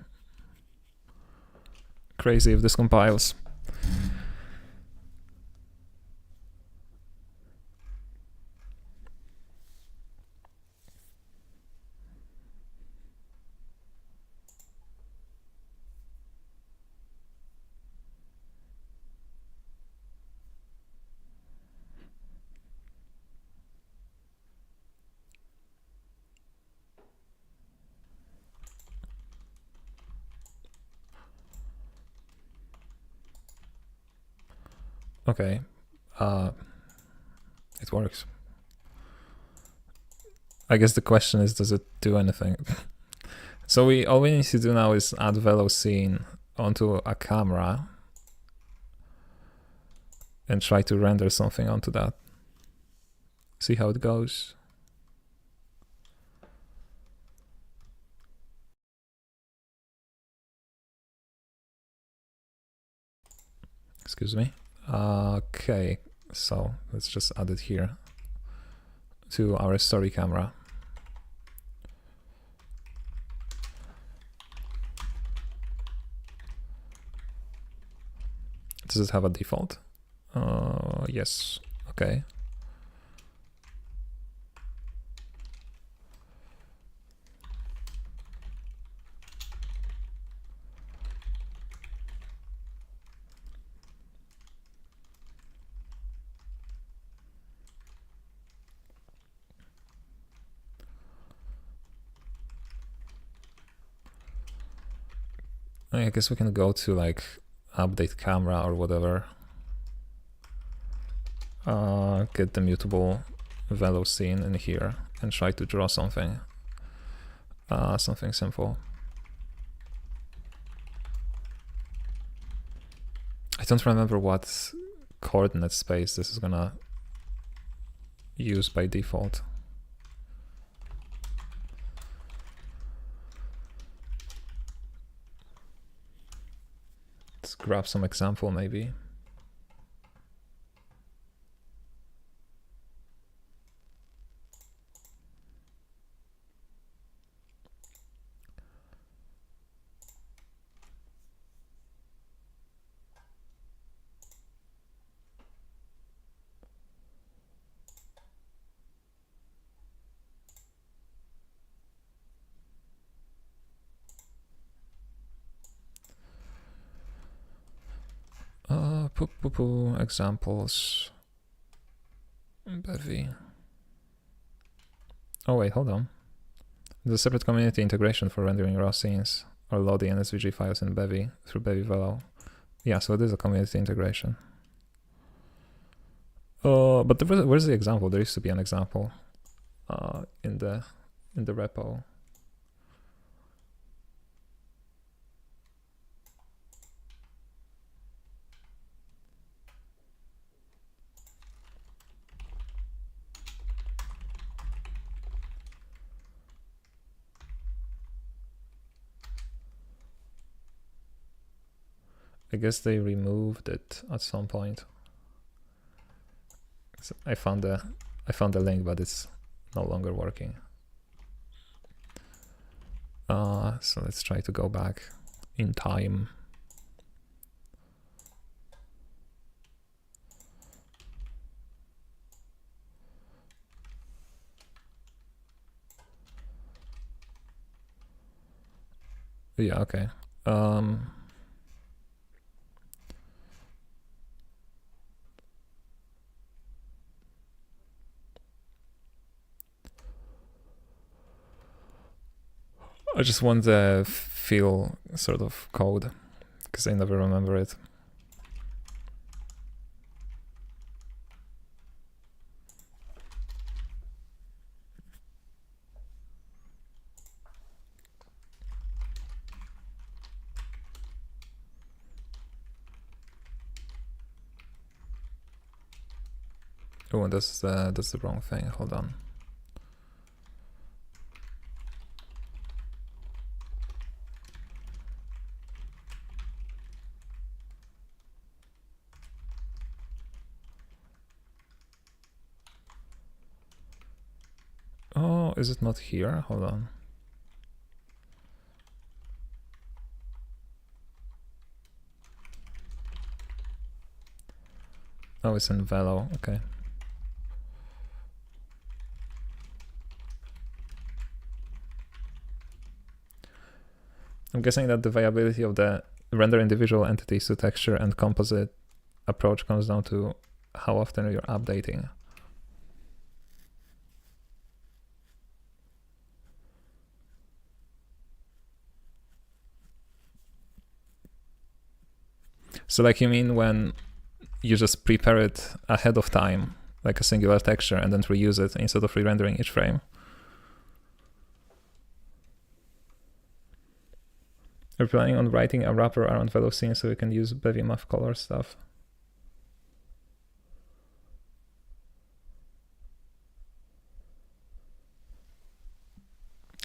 Crazy if this compiles. Okay, it works. I guess the question is, does it do anything? So all we need to do now is add velo scene onto a camera and try to render something onto that. See how it goes. Excuse me. Okay, so let's just add it here to our story camera. Does it have a default? Yes. Okay. I guess we can go to like update camera or whatever. Get the mutable velo scene in here and try to draw something. Something simple. I don't remember what coordinate space this is gonna use by default. Let's grab some example maybe. Examples. Bevy. Oh wait, hold on. There's a separate community integration for rendering raw scenes or loading SVG files in Bevy through Bevy Velo. Yeah, so it is a community integration. But where's the example? There used to be an example in the repo. I guess they removed it at some point. So I found the link, but it's no longer working. So let's try to go back in time. Yeah, okay. I just want the feel sort of code because I never remember it. Oh, that's the wrong thing. Hold on. Oh, is it not here? Hold on. Oh, it's in Velo, okay. I'm guessing that the viability of the render individual entities to texture and composite approach comes down to how often you're updating. So like you mean when you just prepare it ahead of time, like a singular texture, and then reuse it instead of re-rendering each frame? We're planning on writing a wrapper around Velo scene so we can use Bevy math color stuff.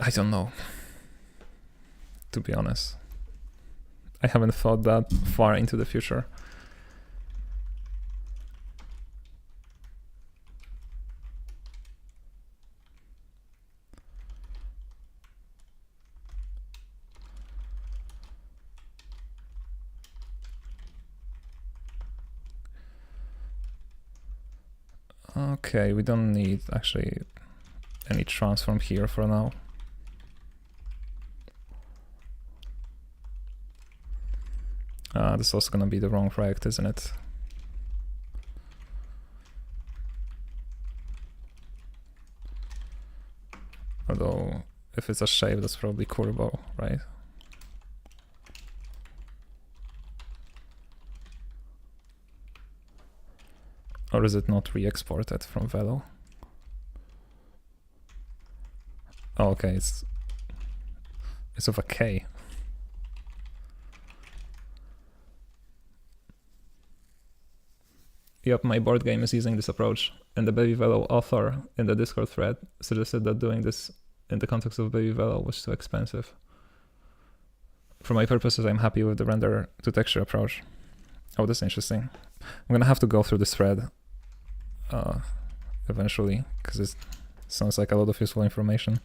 I don't know, to be honest. I haven't thought that far into the future. Okay, we don't need actually any transform here for now. This is also gonna be the wrong rect, isn't it? Although, if it's a shape, that's probably curvo, right? Or is it not re-exported from Velo? Oh, okay, it's of a K. Yep, my board game is using this approach, and the Bevy Velo author in the Discord thread suggested that doing this in the context of Bevy Velo was too expensive. For my purposes, I'm happy with the render to texture approach. Oh, that's interesting. I'm gonna have to go through this thread eventually, because it sounds like a lot of useful information.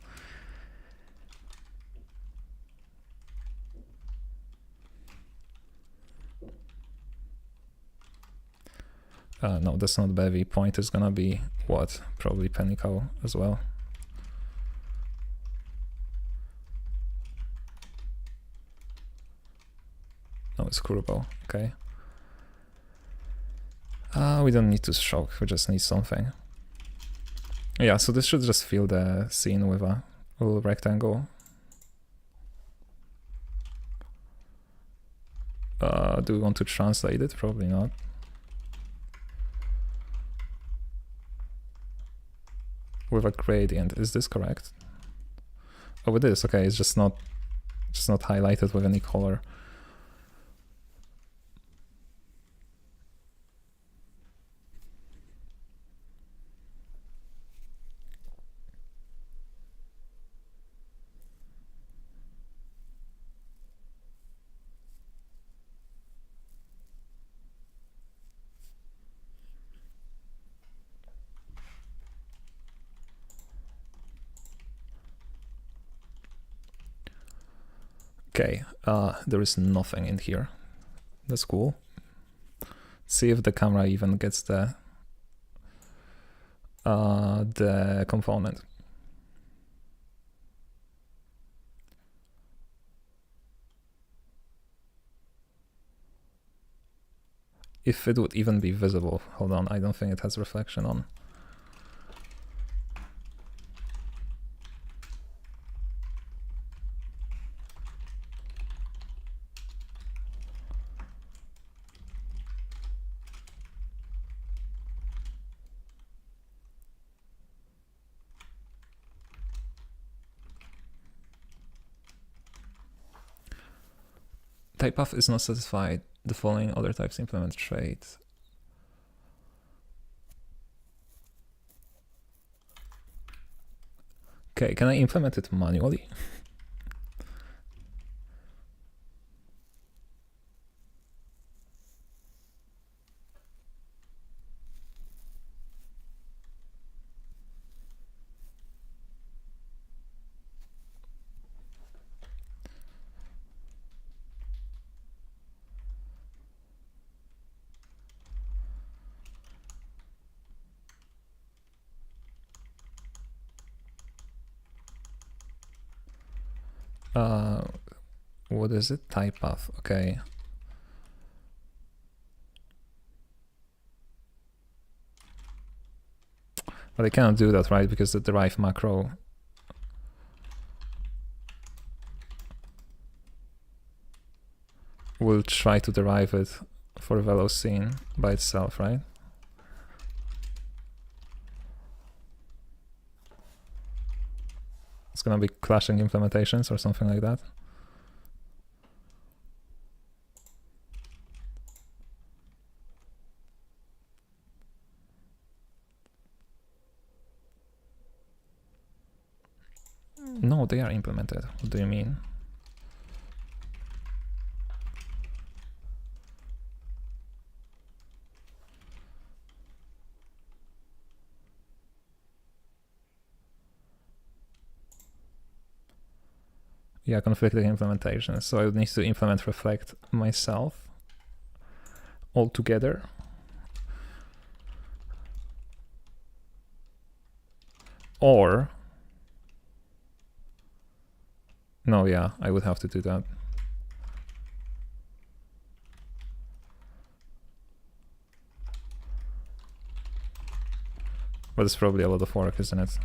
No, that's not Bevy. Point is gonna be what? Probably Penico as well. No, it's Kurobo. Okay. We don't need to stroke, we just need something. Yeah, so this should just fill the scene with a little rectangle. Do we want to translate it? Probably not. With a gradient, is this correct? Oh, it is. Okay, it's just not highlighted with any color. Okay, there is nothing in here. That's cool. See if the camera even gets the component. If it would even be visible. Hold on, I don't think it has reflection on. Typepath is not satisfied. The following other types implement trait. Okay, can I implement it manually? What is it? Type path. Okay. But I cannot do that, right? Because the derive macro will try to derive it for velo scene by itself, right? It's gonna be clashing implementations or something like that. No, they are implemented. What do you mean? Yeah, conflicting implementations. So I would need to implement reflect myself altogether. Or no, yeah, I would have to do that. But it's probably a lot of work, isn't it?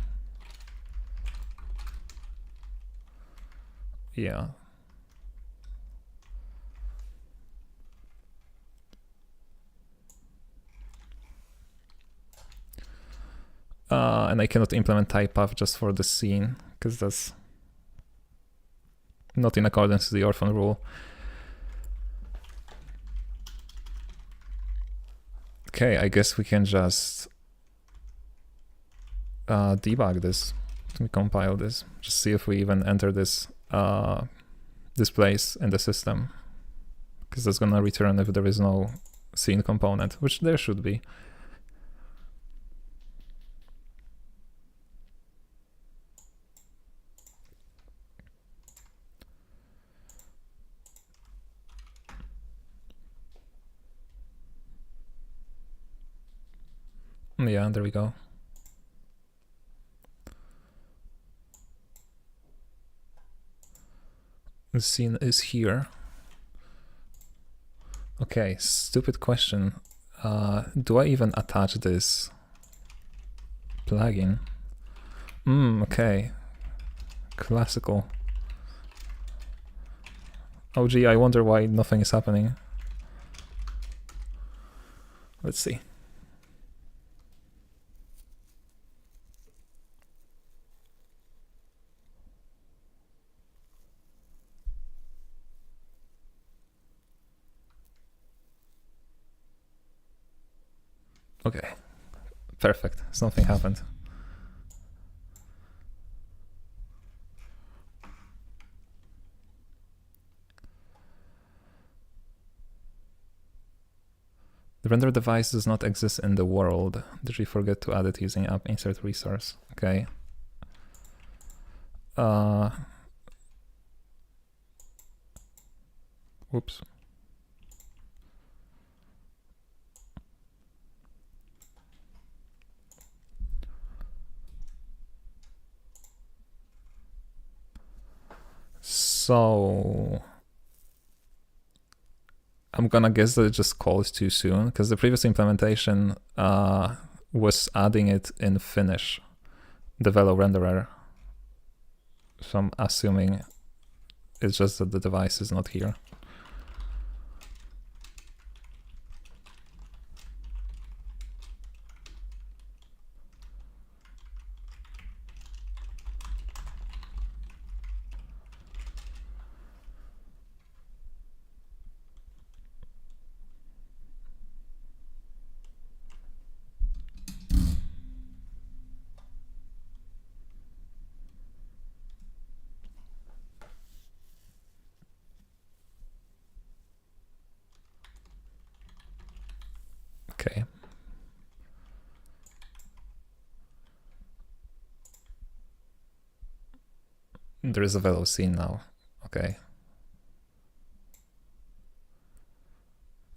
Yeah. And I cannot implement type path just for the scene, because that's not in accordance with the orphan rule. Okay, I guess we can just debug this. Let me compile this, just see if we even enter this this place in the system, because that's gonna return if there is no scene component, which there should be. Yeah, there we go. The scene is here. Okay, stupid question. Do I even attach this plugin? Okay. Classical. Oh gee, I wonder why nothing is happening. Let's see. Okay, perfect. Something happened. The render device does not exist in the world. Did we forget to add it using app insert resource? Okay. Whoops. So I'm gonna guess that it just calls too soon, because the previous implementation was adding it in Finish, the velo renderer. So I'm assuming it's just that the device is not here. Okay. There is a velo scene now. Okay.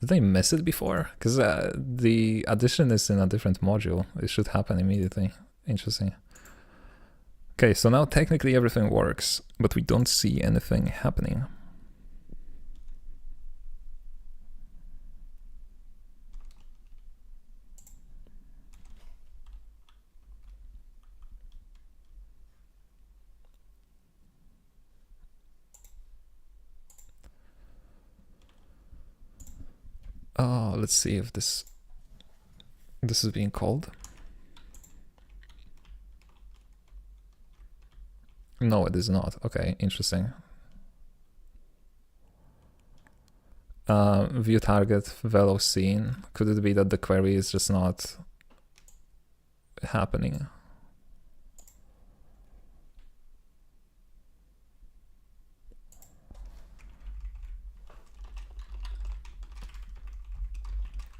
Did I miss it before? Because the addition is in a different module. It should happen immediately. Interesting. Okay, so now technically everything works, but we don't see anything happening. Oh, let's see if this is being called. No, it is not. Okay, interesting. View target velo scene. Could it be that the query is just not happening?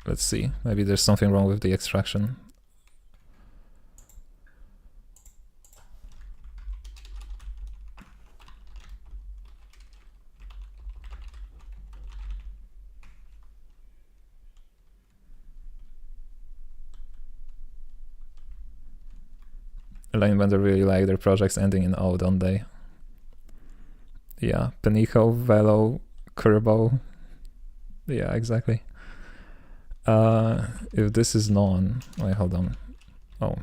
Let's see. Maybe there's something wrong with the extraction. Line vendor really like their projects ending in O, don't they? Yeah, Penico, Velo, Curbo. Yeah, exactly. If this is non, wait, hold on. Oh.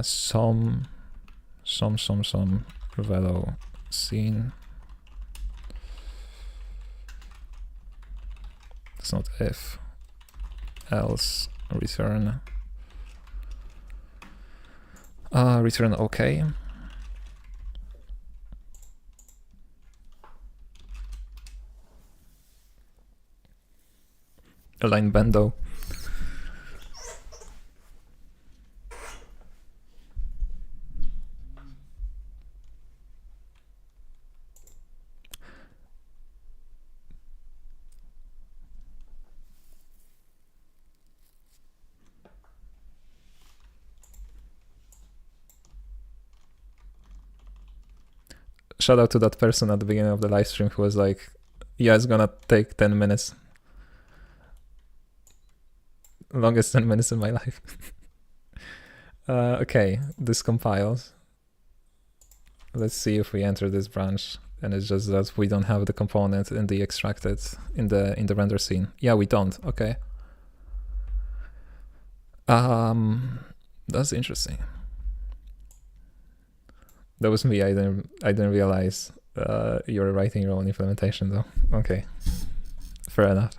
Some Velo scene. It's not if, else, return. Return okay. Align bendo. Shout out to that person at the beginning of the live stream who was like, yeah, it's gonna take 10 minutes. Longest 10 minutes in my life. Okay, this compiles. Let's see if we enter this branch and it's just that we don't have the component in the extracted in the render scene. Yeah, we don't. Okay. That's interesting. That was me. I didn't realize you're writing your own implementation though. Okay, fair enough.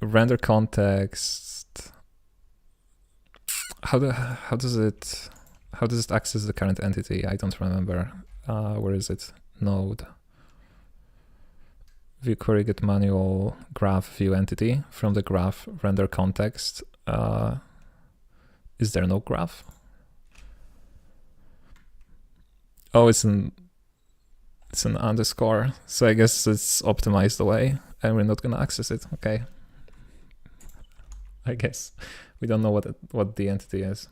Render context. How does it access the current entity? I don't remember. Where is it? Node. View query get manual graph view entity from the graph render context. Is there no graph? Oh, it's an underscore. So I guess it's optimized away and we're not gonna access it. Okay. I guess we don't know what the entity is.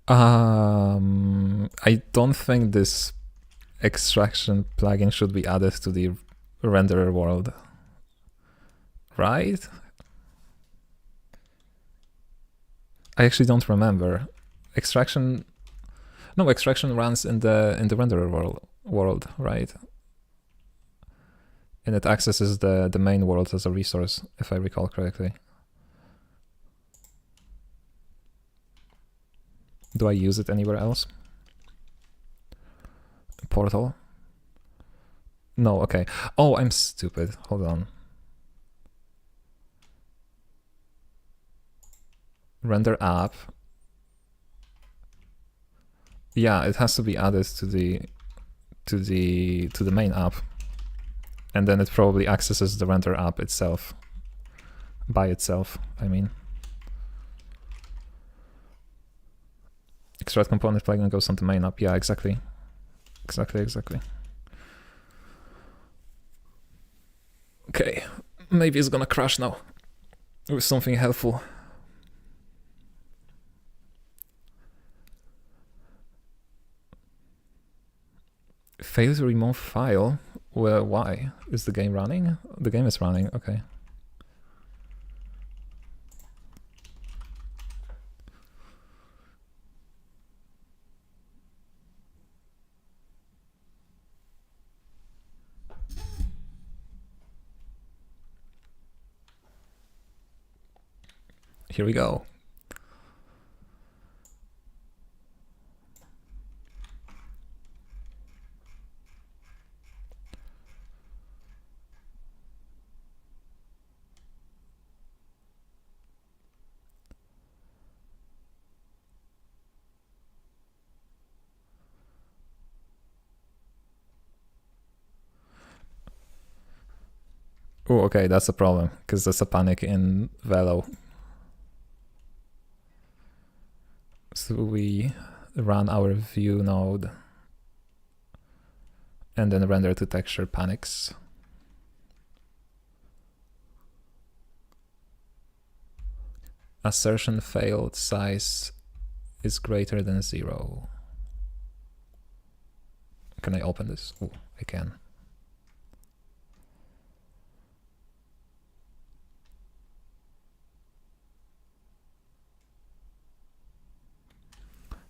I don't think this extraction plugin should be added to the renderer world, right? I actually don't remember. Extraction runs in the renderer world, right? And it accesses the main world as a resource, if I recall correctly. Do I use it anywhere else? Portal? No, okay. Oh, I'm stupid. Hold on. Render app. Yeah, it has to be added to the main app. And then it probably accesses the render app itself. By itself, I mean. Extract component plugin goes on the main app. Yeah, exactly. Exactly. Okay, maybe it's gonna crash now with something helpful. Fail to remove file. Well, why? Is the game running? The game is running, okay. Here we go. Oh, okay, that's a problem, because there's a panic in Velo. So we run our view node and then render to texture panics. Assertion failed, size is greater than 0. Can I open this? Oh, I can.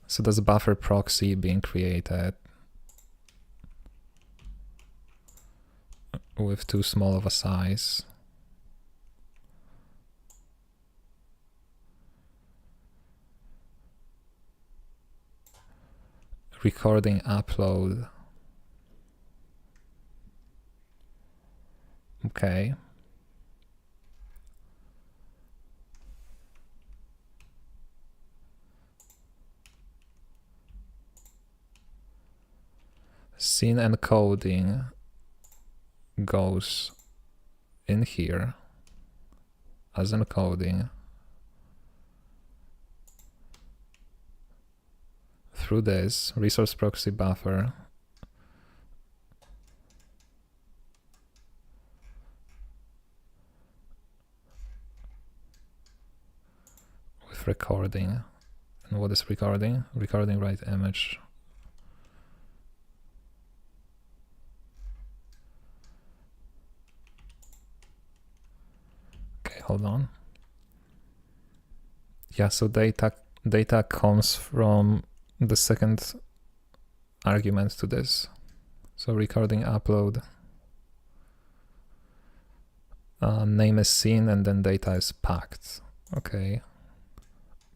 So there's a buffer proxy being created with too small of a size. Recording upload. Okay. Scene encoding goes in here as encoding through this resource proxy buffer with recording. And what is recording? Recording right image. Hold on. Yeah, so data comes from the second argument to this. So recording upload. Name is scene and then data is packed. Okay.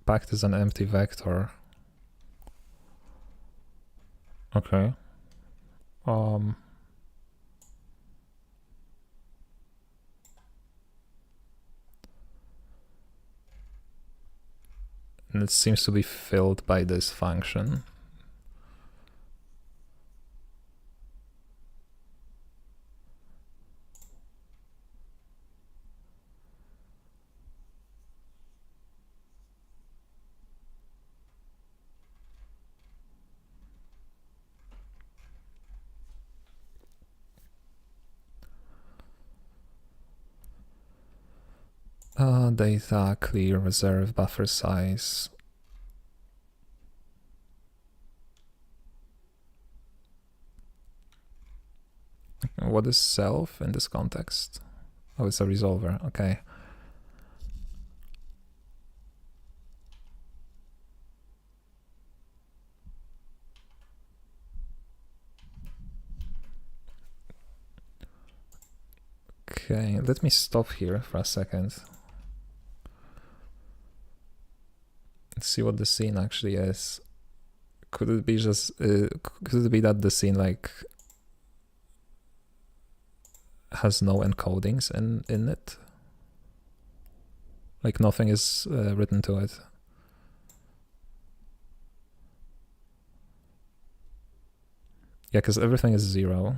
Packed is an empty vector. Okay. And it seems to be filled by this function. Data, clear, reserve, buffer size. What is self in this context? Oh, it's a resolver, okay. Okay, let me stop here for a second. Let's see what the scene actually is. Could it be just, could it be that the scene like has no encodings in it? Like nothing is written to it. Yeah, because everything is 0.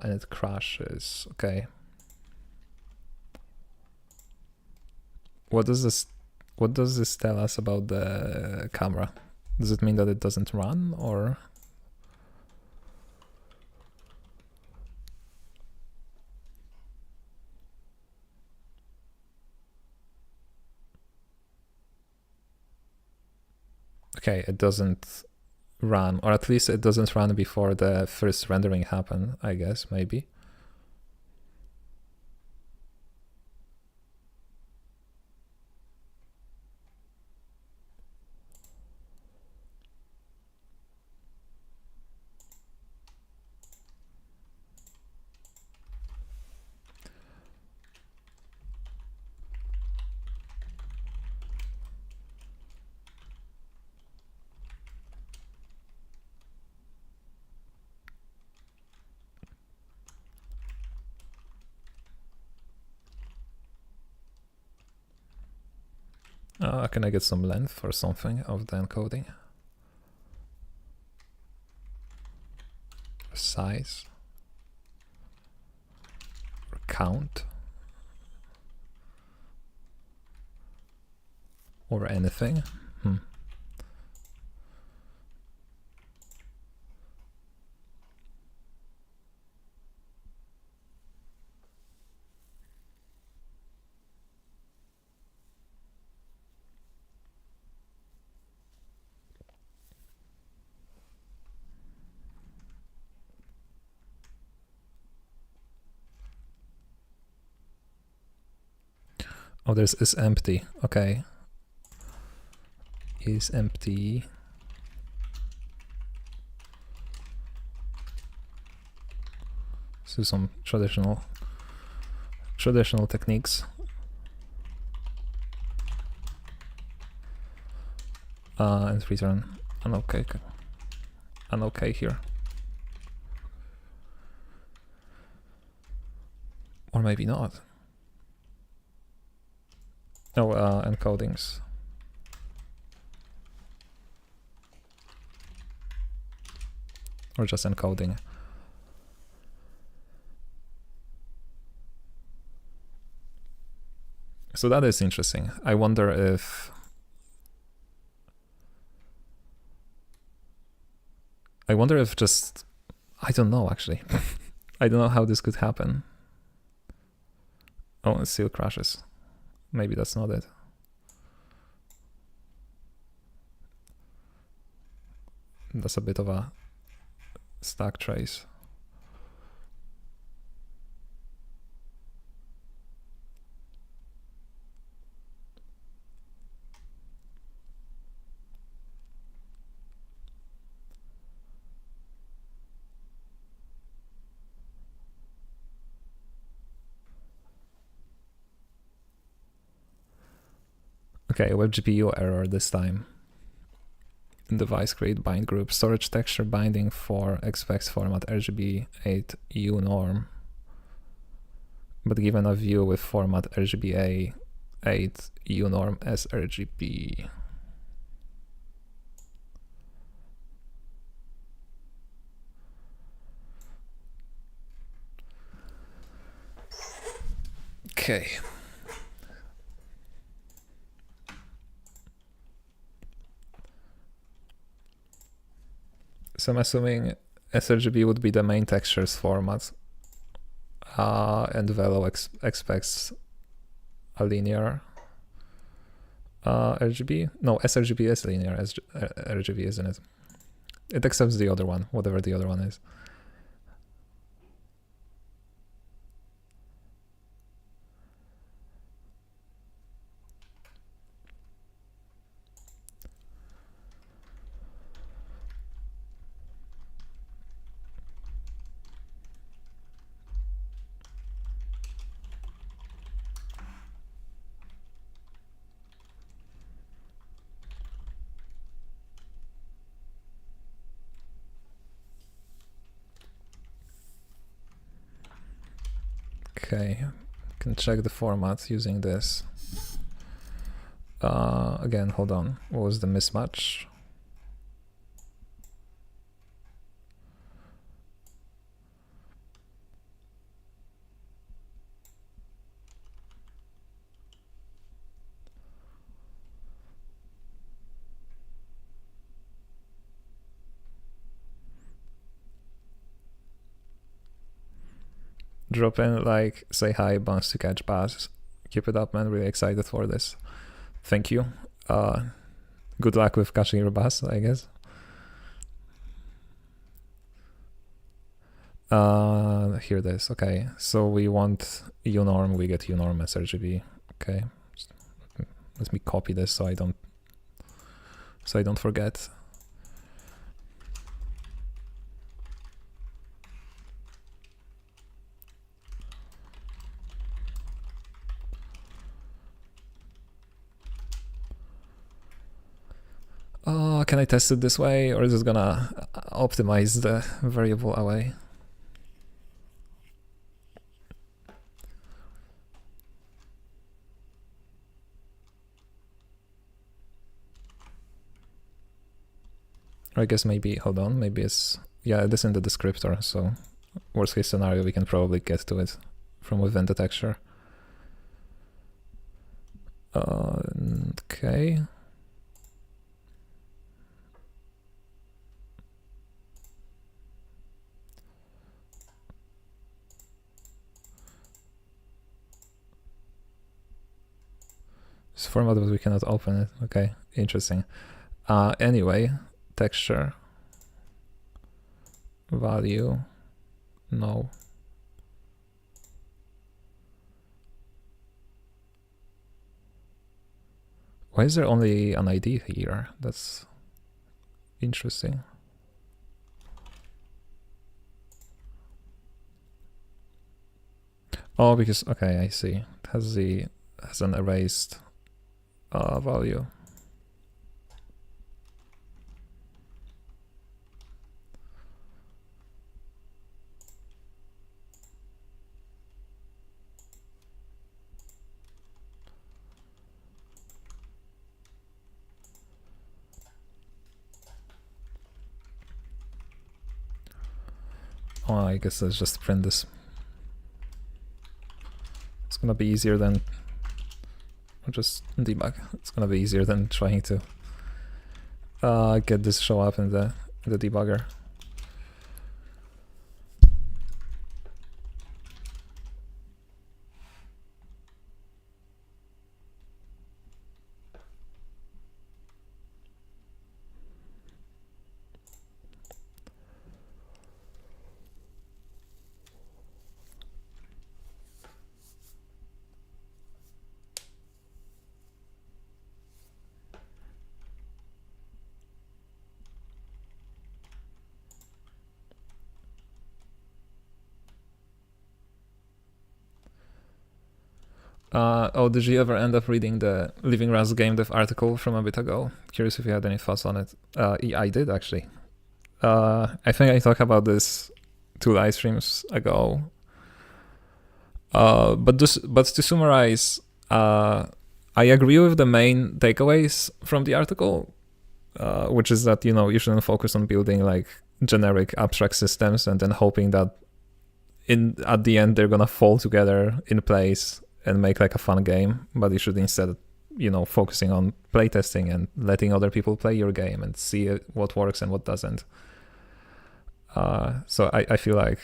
And it crashes, okay. what does this tell us about the camera? Does it mean that it doesn't run, or? Okay, it doesn't run, or at least it doesn't run before the first rendering happen, I guess, maybe. Can I get some length or something of the encoding? Size? Or count? Or anything? Oh, there's is empty. Okay. Is empty. So some traditional techniques. And return an okay here. Or maybe not. No, encodings. Or just encoding. So that is interesting. I wonder if just, I don't know actually. I don't know how this could happen. Oh, it still crashes. Maybe that's not it. That's a bit of a stack trace. Okay, web GPU error this time. Device create bind group storage texture binding for expects format RGB 8 U norm, but given a view with format RGBA 8 U norm sRGB. Okay. So I'm assuming sRGB would be the main textures format, and Velo expects a linear RGB. No, sRGB is linear RGB, isn't it? It accepts the other one, whatever the other one is. Okay, can check the format using this. Again, hold on. What was the mismatch? drop in, like, say hi, bounce to catch bass. Keep it up, man. Really excited for this. Thank you. Good luck with catching your bass, I guess. Here it is. Okay, so we want unorm, we get unorm as RGB. Okay, let me copy this so I don't forget. Oh, can I test it this way, or is it gonna optimize the variable away? Or I guess maybe, hold on, maybe it's, yeah, it is in the descriptor, so worst case scenario, we can probably get to it from within the texture. Okay. It's format, but we cannot open it. Okay, interesting. Anyway, texture, value, no. Why is there only an ID here? That's interesting. Oh, because, okay, I see. It has an erased value. Oh, I guess let's just print this. It's gonna be easier than, or just debug. It's gonna be easier than trying to get this show up in the debugger. Oh, did you ever end up reading the Living Rust GameDev article from a bit ago? Curious if you had any thoughts on it. Yeah, I did actually. I think I talked about this 2 live streams ago. But to summarize, I agree with the main takeaways from the article, which is that, you know, you shouldn't focus on building like generic abstract systems and then hoping that at the end they're gonna fall together in place and make like a fun game, but you should instead, you know, focusing on playtesting and letting other people play your game and see what works and what doesn't. So I feel like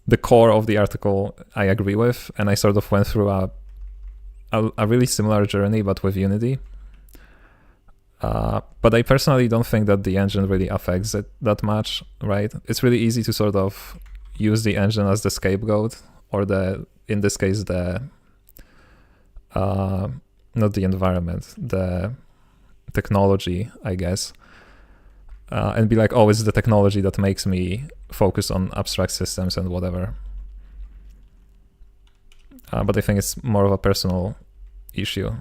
the core of the article I agree with, and I sort of went through a really similar journey, but with Unity. But I personally don't think that the engine really affects it that much, right? It's really easy to sort of use the engine as the scapegoat, or in this case, not the environment, the technology, I guess, and be like, oh, it's the technology that makes me focus on abstract systems and whatever. But I think it's more of a personal issue.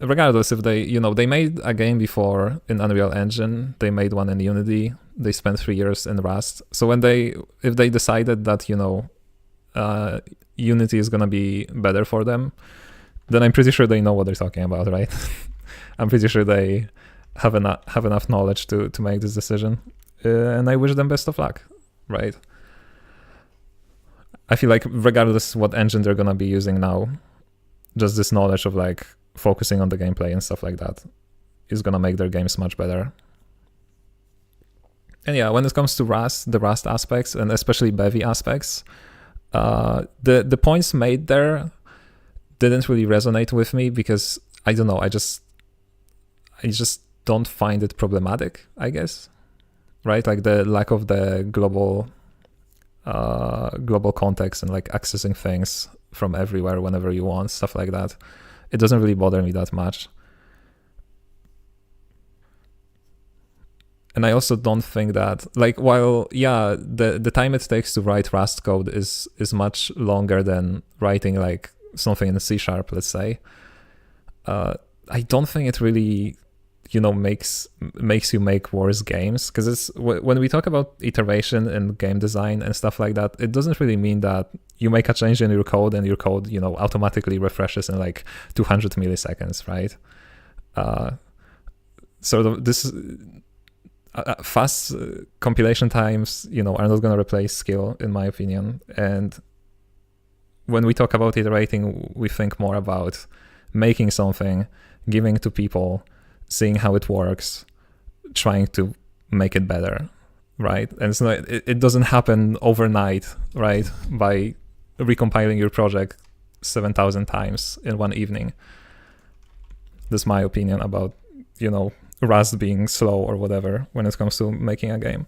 Regardless, if they made a game before in Unreal Engine, they made one in Unity, they spent 3 years in Rust. So if they decided that, Unity is gonna be better for them, then I'm pretty sure they know what they're talking about, right? I'm pretty sure they have enough knowledge to make this decision, and I wish them best of luck, right? I feel like regardless what engine they're gonna be using now, just this knowledge of like focusing on the gameplay and stuff like that is gonna make their games much better. And yeah, when it comes to Rust, the Rust aspects, and especially Bevy aspects, The points made there didn't really resonate with me because I don't know, I just don't find it problematic, I guess. Right? Like the lack of the global context and like accessing things from everywhere whenever you want, stuff like that. It doesn't really bother me that much. And I also don't think that, like, while, yeah, the time it takes to write Rust code is much longer than writing, like, something in C#, let's say, I don't think it really, you know, makes you make worse games. Because it's, when we talk about iteration and game design and stuff like that, it doesn't really mean that you make a change in your code and your code, you know, automatically refreshes in like 200 milliseconds, right? Sort of this... fast compilation times, you know, are not going to replace skill, in my opinion. And when we talk about iterating, we think more about making something, giving to people, seeing how it works, trying to make it better, right? And so it doesn't happen overnight, right? By recompiling your project 7,000 times in one evening. That's my opinion about, you know, Rust being slow or whatever when it comes to making a game.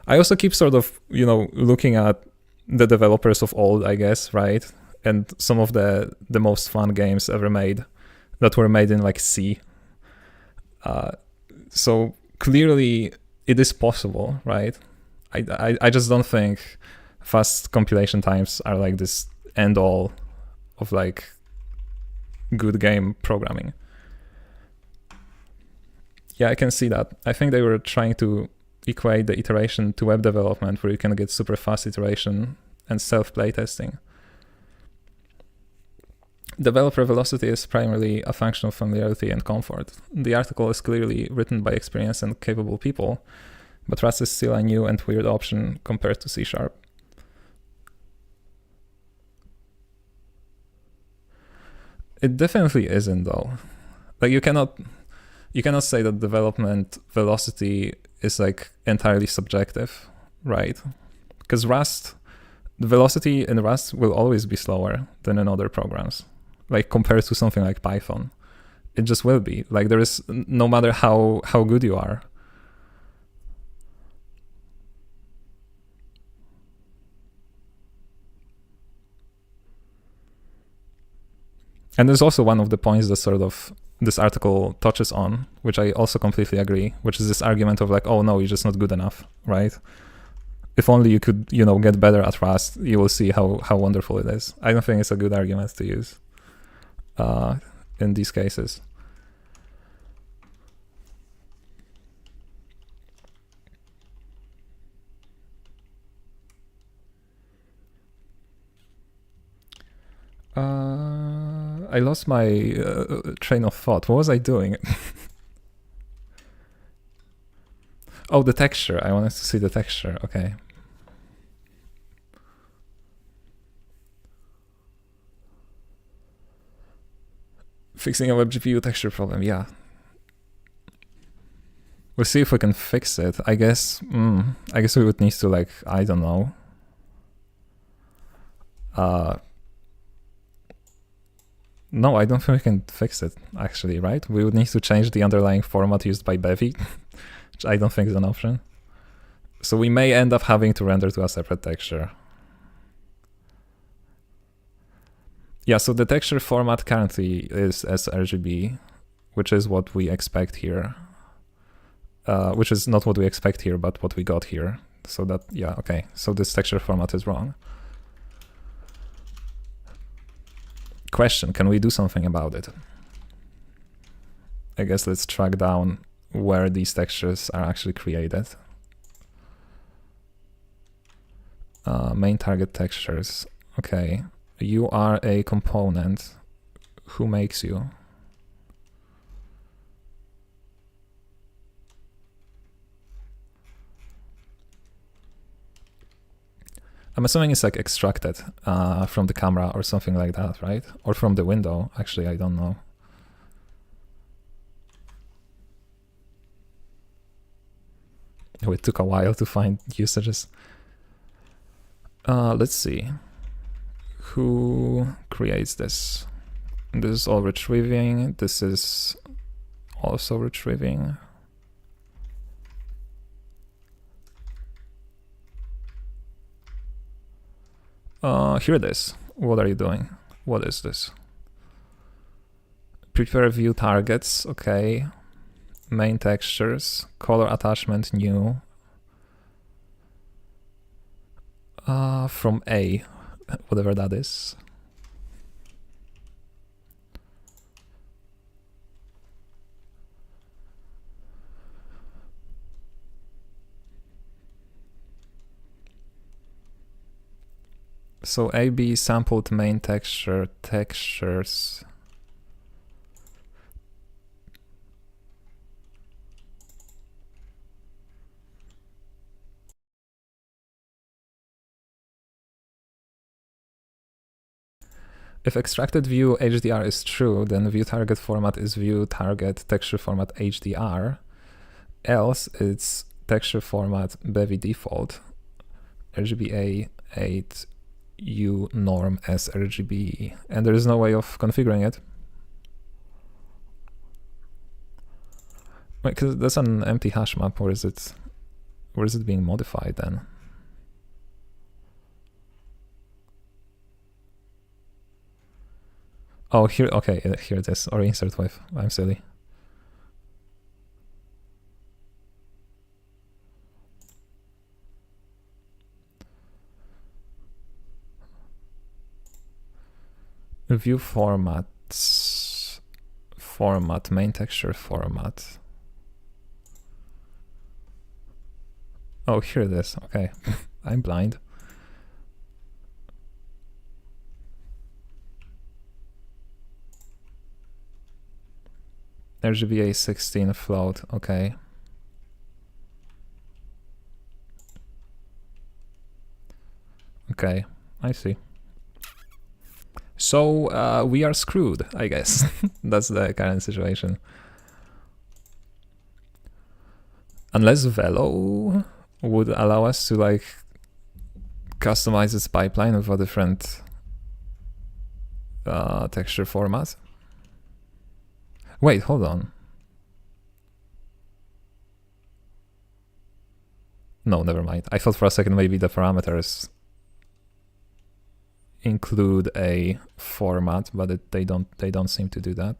I also keep sort of, you know, looking at the developers of old, I guess, right? And some of the most fun games ever made that were made in like C. So clearly it is possible, right? I just don't think fast compilation times are like this end all of like good game programming. Yeah, I can see that. I think they were trying to equate the iteration to web development, where you can get super fast iteration and self-play testing. Developer velocity is primarily a function of familiarity and comfort. The article is clearly written by experienced and capable people, but Rust is still a new and weird option compared to C#. It definitely isn't, though. Like, you cannot say that development velocity is like entirely subjective, right? Because the velocity in Rust will always be slower than in other programs, like compared to something like Python. It just will be. Like, there is, no matter how good you are. And there's also one of the points that sort of this article touches on, which I also completely agree, which is this argument of like, oh no, you're just not good enough, right? If only you could, you know, get better at Rust, you will see how wonderful it is. I don't think it's a good argument to use in these cases. I lost my train of thought. What was I doing? Oh, the texture. I wanted to see the texture. Okay. Fixing a web GPU texture problem. Yeah. We'll see if we can fix it. I guess we would need to, like, I don't know. No, I don't think we can fix it, actually, right? We would need to change the underlying format used by Bevy, which I don't think is an option. So we may end up having to render to a separate texture. Yeah, so the texture format currently is sRGB, which is what we expect here. Which is not what we expect here, but what we got here. So that, yeah, okay. So this texture format is wrong. Question, can we do something about it? I guess let's track down where these textures are actually created. Main target textures. Okay, you are a component. Who makes you? I'm assuming it's like extracted from the camera or something like that, right? Or from the window, actually, I don't know. Oh, it took a while to find usages. Let's see. Who creates this? This is all retrieving. This is also retrieving. Here it is. What are you doing? What is this? Prepare view targets. Okay. Main textures. Color attachment new. From A, whatever that is. So AB sampled main texture, textures. If extracted view HDR is true, then view target format is view target texture format HDR. Else it's texture format Bevy default RGBA 8 U norm as RGB, and there is no way of configuring it. Wait, because that's an empty hash map. Where is it being modified then? Oh, here, okay, here it is, or insert with. I'm silly. View formats, format, main texture format. Oh, here it is, okay. I'm blind. RGBA 16 float, okay. Okay, I see. So we are screwed, I guess. That's the current situation. Unless Velo would allow us to like customize its pipeline with a different texture format. Wait, hold on. No, never mind. I thought for a second maybe the parameters include a format, but they don't seem to do that.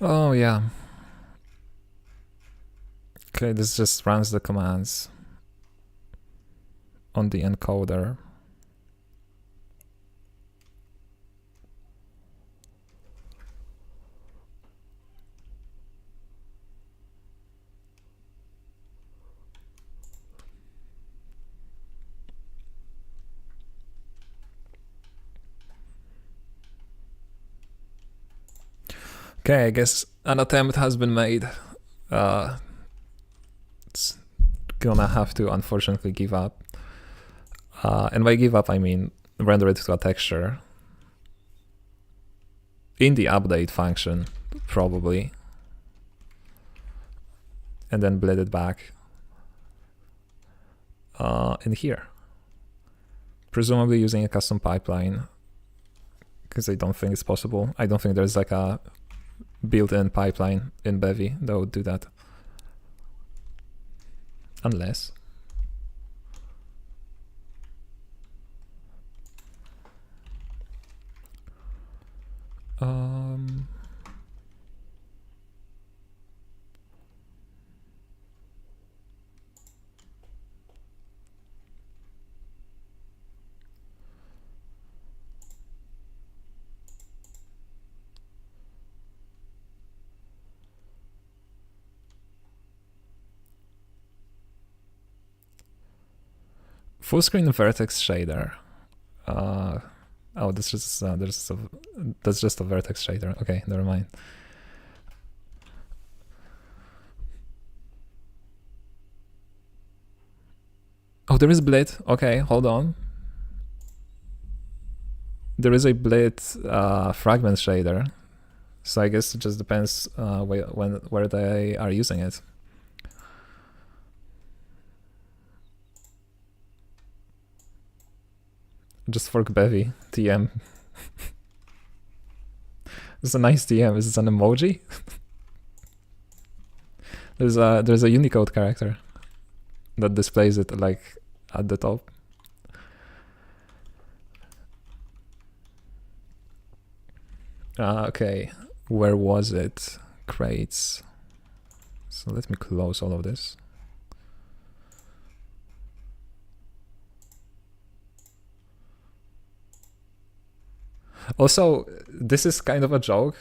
Oh yeah. Okay, this just runs the commands on the encoder. Okay, I guess an attempt has been made. It's gonna have to unfortunately give up. And by give up, I mean render it to a texture. In the update function, probably. And then blend it back in here. Presumably using a custom pipeline, because I don't think it's possible. I don't think there's like a built-in pipeline in Bevy that would do that. Unless. Full screen vertex shader. Oh, that's just that's just a vertex shader. Okay, never mind. Oh, there is blit. Okay, hold on. There is a blit fragment shader, so I guess it just depends where they are using it. Just fork Bevy TM. It's a nice TM. Is it an emoji? there's a Unicode character that displays it like at the top. Okay, where was it? Crates. So let me close all of this. Also, this is kind of a joke.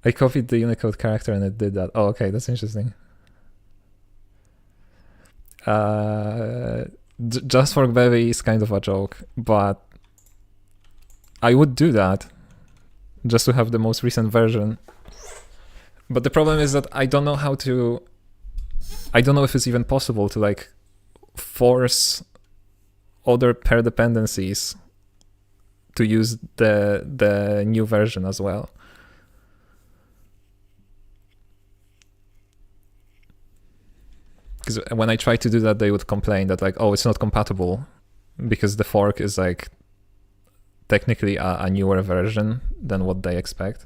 I copied the Unicode character and it did that. Oh, okay, that's interesting. Just for Bevy is kind of a joke, but I would do that just to have the most recent version. But the problem is that I don't know how to... I don't know if it's even possible to like force other pair dependencies to use the new version as well. Because when I try to do that, they would complain that like, oh, it's not compatible because the fork is like technically a newer version than what they expect.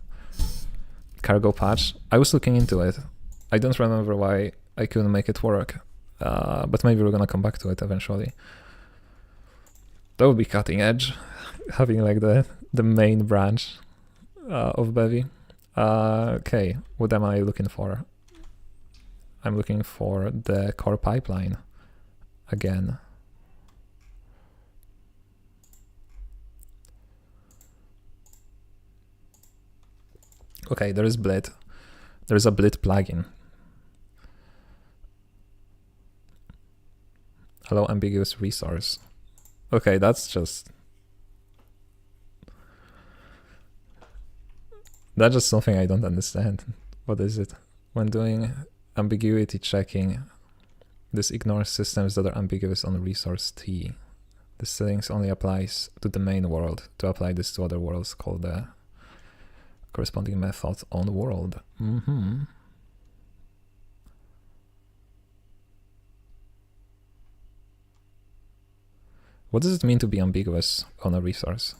Cargo patch. I was looking into it. I don't remember why I couldn't make it work, but maybe we're gonna come back to it eventually. That would be cutting edge, having like the main branch of Bevy. Okay, what am I looking for? I'm looking for the core pipeline again. Okay, there is blit. There's a blit plugin. Allow ambiguous resource. Okay, that's just something I don't understand. What is it? When doing ambiguity checking, this ignores systems that are ambiguous on resource T. The settings only applies to the main world. To apply this to other worlds, call the corresponding method on world. What does it mean to be ambiguous on a resource?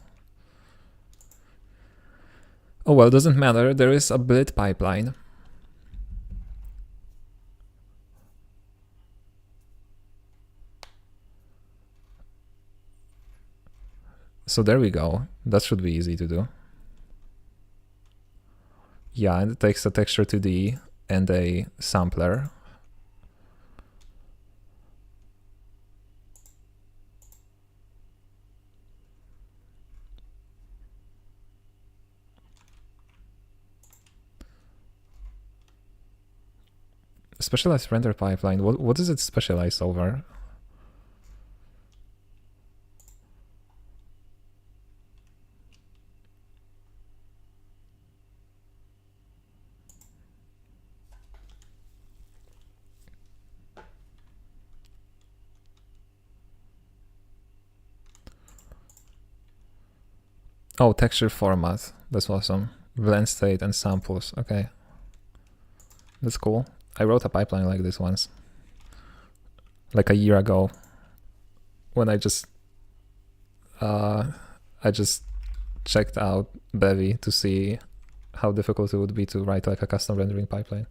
Oh well, doesn't matter. There is a blit pipeline. So there we go. That should be easy to do. Yeah, and it takes a texture 2D and a sampler. Specialized render pipeline. What is it specialized over? Oh, texture format. That's awesome. Blend state and samples. Okay. That's cool. I wrote a pipeline like this once. Like a year ago. When I just checked out Bevy to see how difficult it would be to write like a custom rendering pipeline.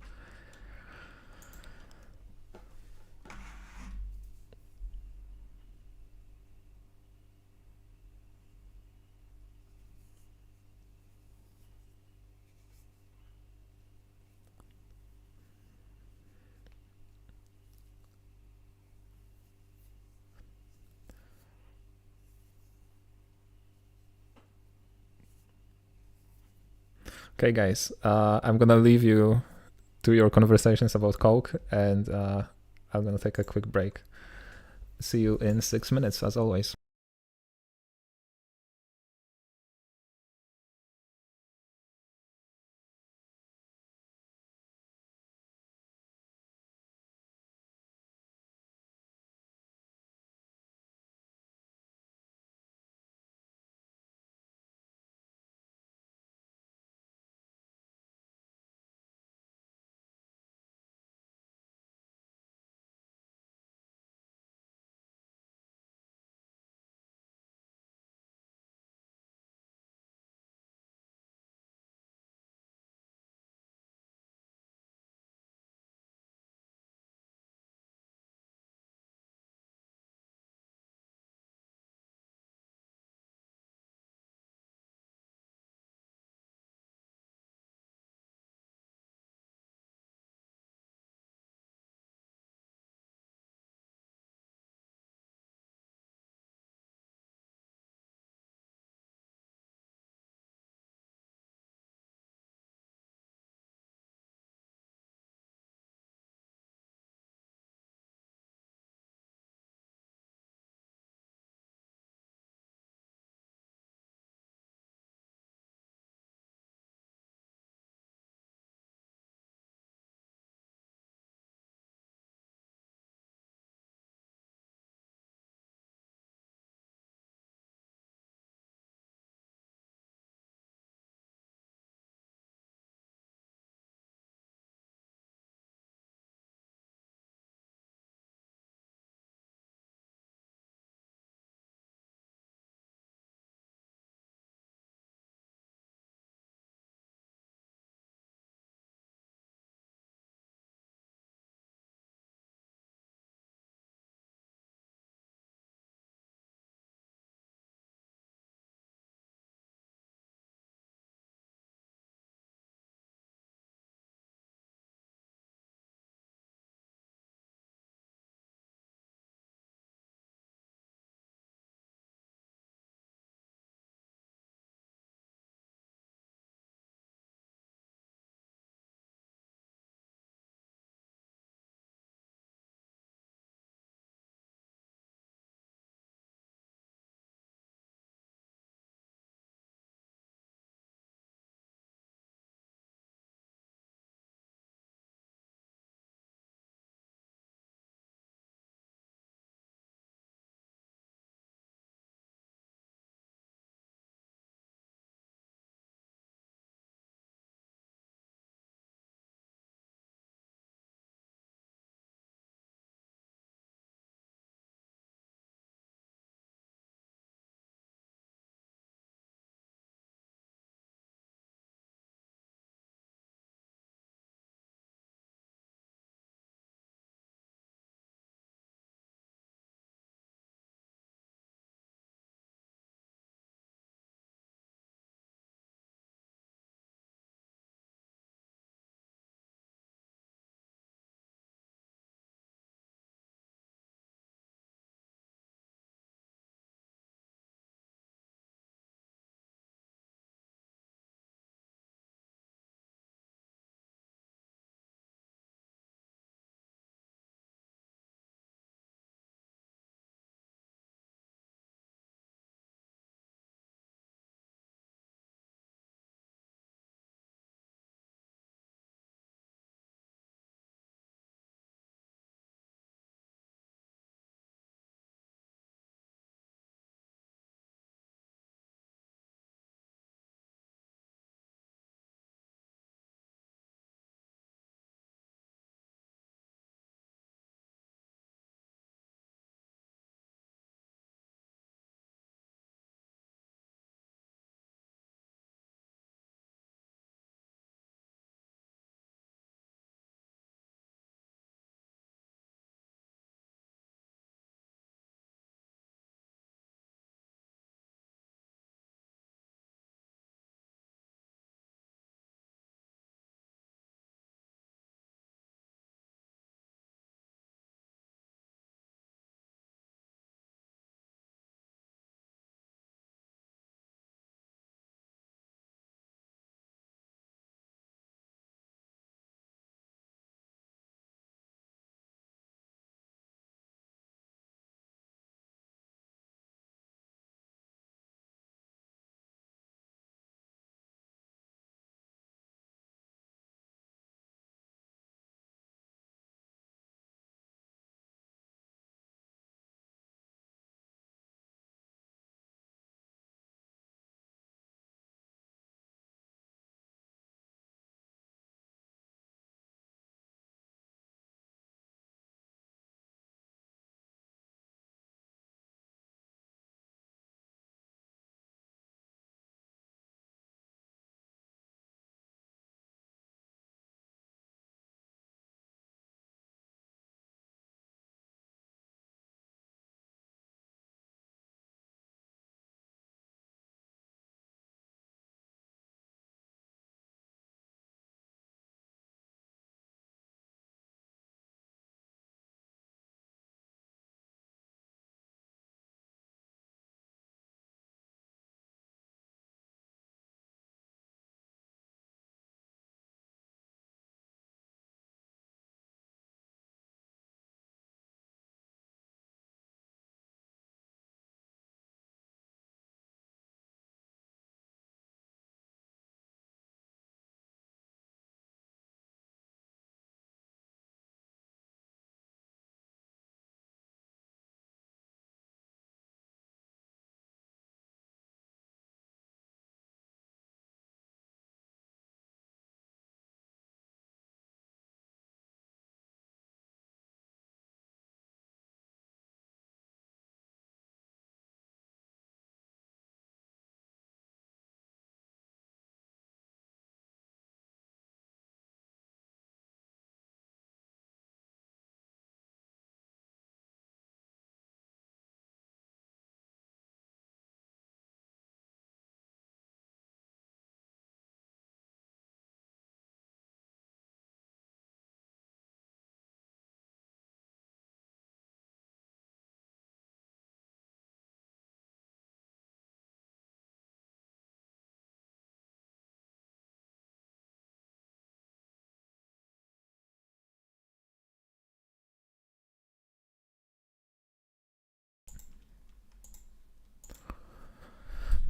Okay, guys, I'm gonna leave you to your conversations about Coke, and I'm gonna take a quick break. See you in 6 minutes, as always.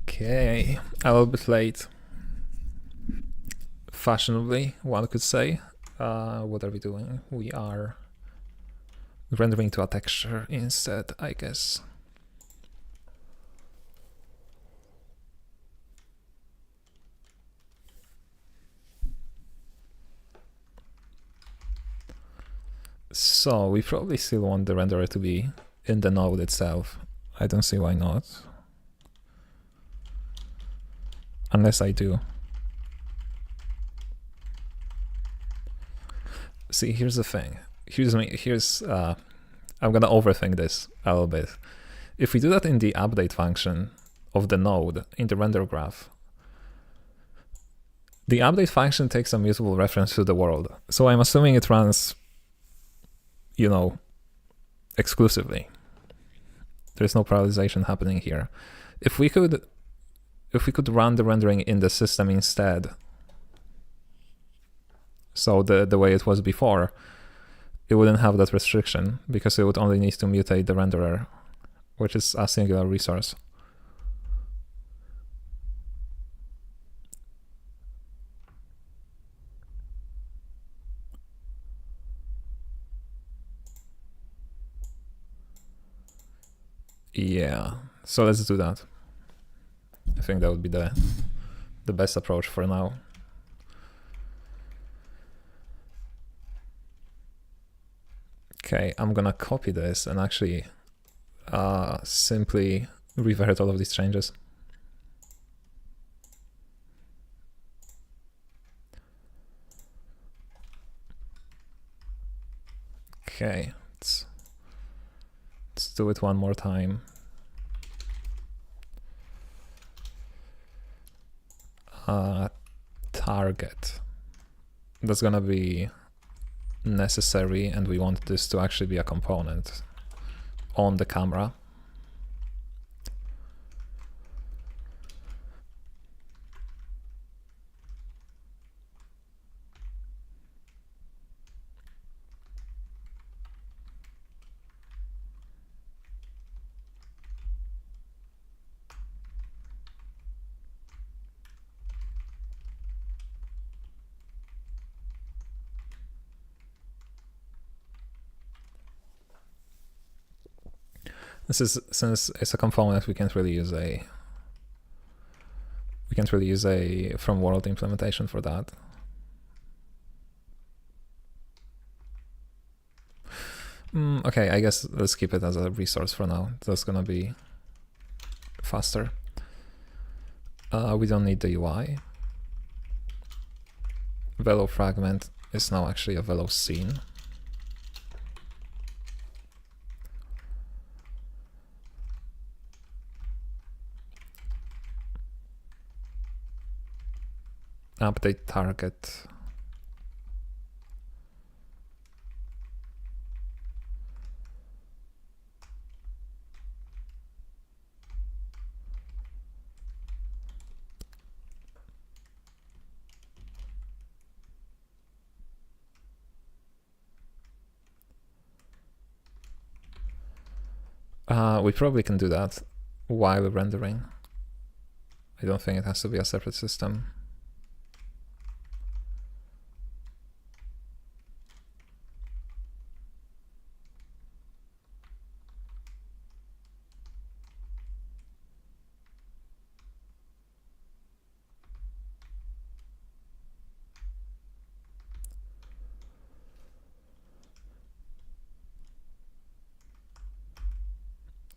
Okay, a little bit late. Fashionably, one could say. What are we doing? We are rendering to a texture instead, I guess. So we probably still want the renderer to be in the node itself. I don't see why not. Unless I do. See, here's the thing. I'm gonna overthink this a little bit. If we do that in the update function of the node in the render graph, the update function takes a mutable reference to the world. So I'm assuming it runs, you know, exclusively. There's no parallelization happening here. If we could run the rendering in the system instead, so the way it was before, it wouldn't have that restriction because it would only need to mutate the renderer, which is a singular resource. Yeah, so let's do that. I think that would be the best approach for now. Okay, I'm gonna copy this and actually simply revert all of these changes. Okay, let's do it one more time. Target. That's gonna be necessary, and we want this to actually be a component on the camera. This is, since it's a component, we can't really use a from world implementation for that. Okay, I guess let's keep it as a resource for now. That's gonna be faster. We don't need the UI. Velo fragment is now actually a velo scene. Update target. We probably can do that while rendering. I don't think it has to be a separate system.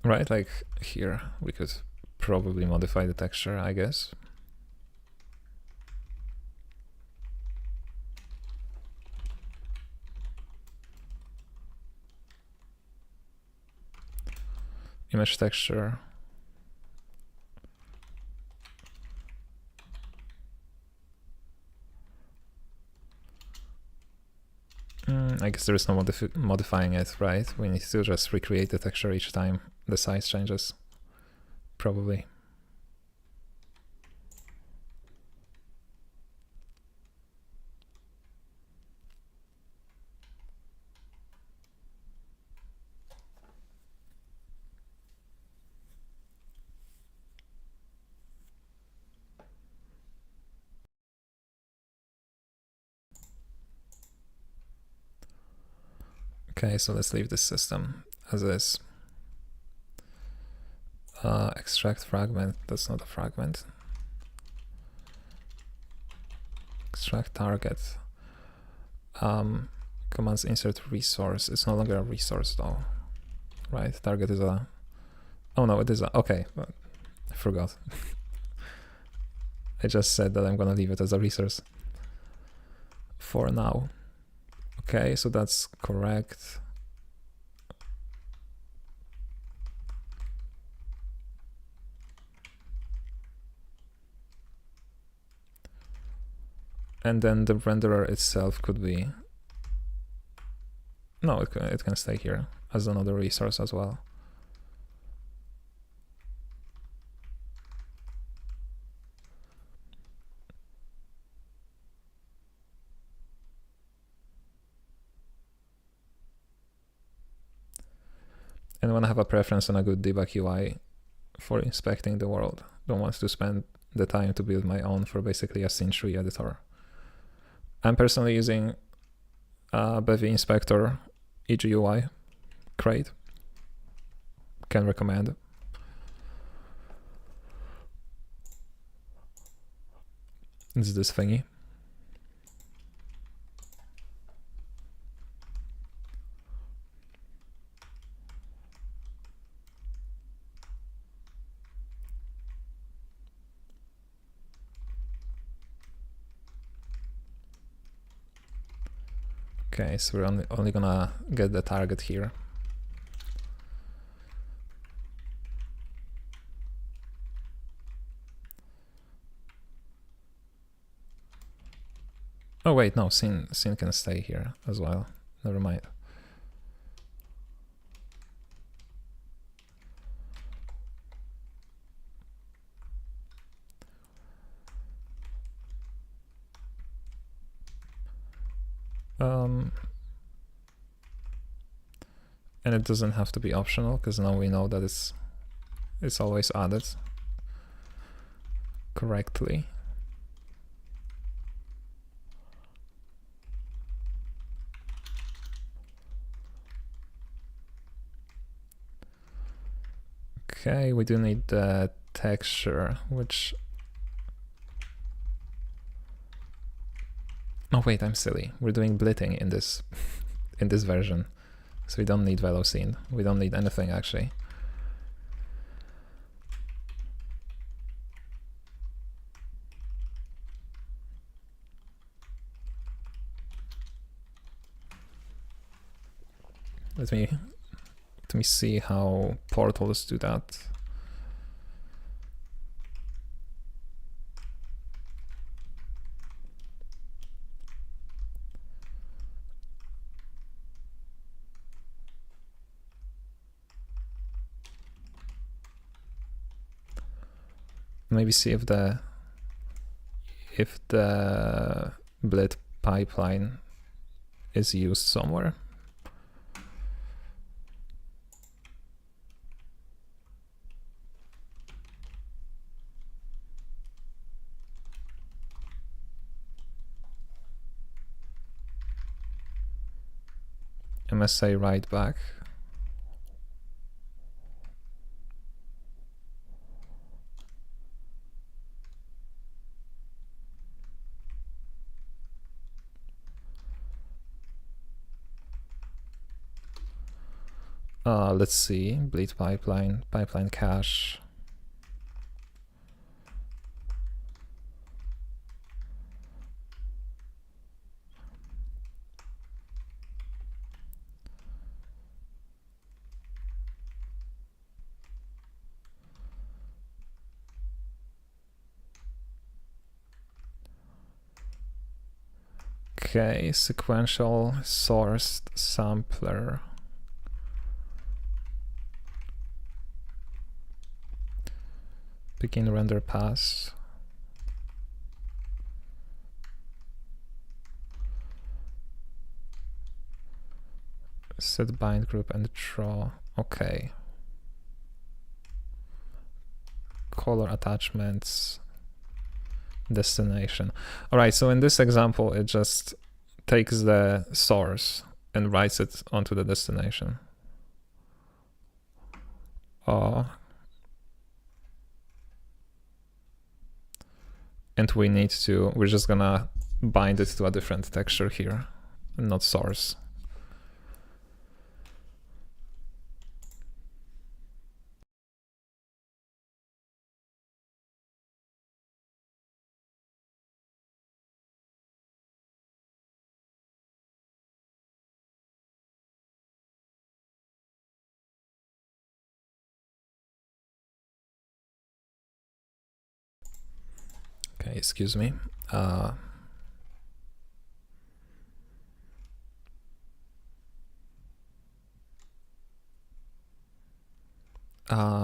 Right, like here, we could probably modify the texture, I guess. Image texture. I guess there is no modifying it, right? We need to just recreate the texture each time the size changes, probably. Okay, so let's leave this system as is. Extract fragment, that's not a fragment. Extract target. Commands insert resource. It's no longer a resource though, right? Target is a, oh no, it is a, okay, I forgot. I just said that I'm gonna leave it as a resource for now. Okay, so that's correct. And then the renderer itself could be, no, it can stay here as another resource as well. And when I have a preference on a good debug UI for inspecting the world, don't want to spend the time to build my own for basically a scene tree editor. I'm personally using Bevy Inspector EGUI crate. Can recommend. It's this thingy. Okay, so we're only gonna get the target here. Oh wait, no, scene can stay here as well. Never mind. And it doesn't have to be optional because now we know that it's always added correctly. Okay, we do need the texture, which, oh wait, I'm silly. We're doing blitting in this in this version, so we don't need velocine. We don't need anything actually. Let me see how portals do that. Maybe see if the blit pipeline is used somewhere. MSA write back. Let's see, bleed pipeline cache. Okay, sequential sourced sampler. Begin render pass. Set bind group and draw. Okay. Color attachments. Destination. All right, so in this example, it just takes the source and writes it onto the destination. And we're just gonna bind it to a different texture here, not source. Okay, excuse me.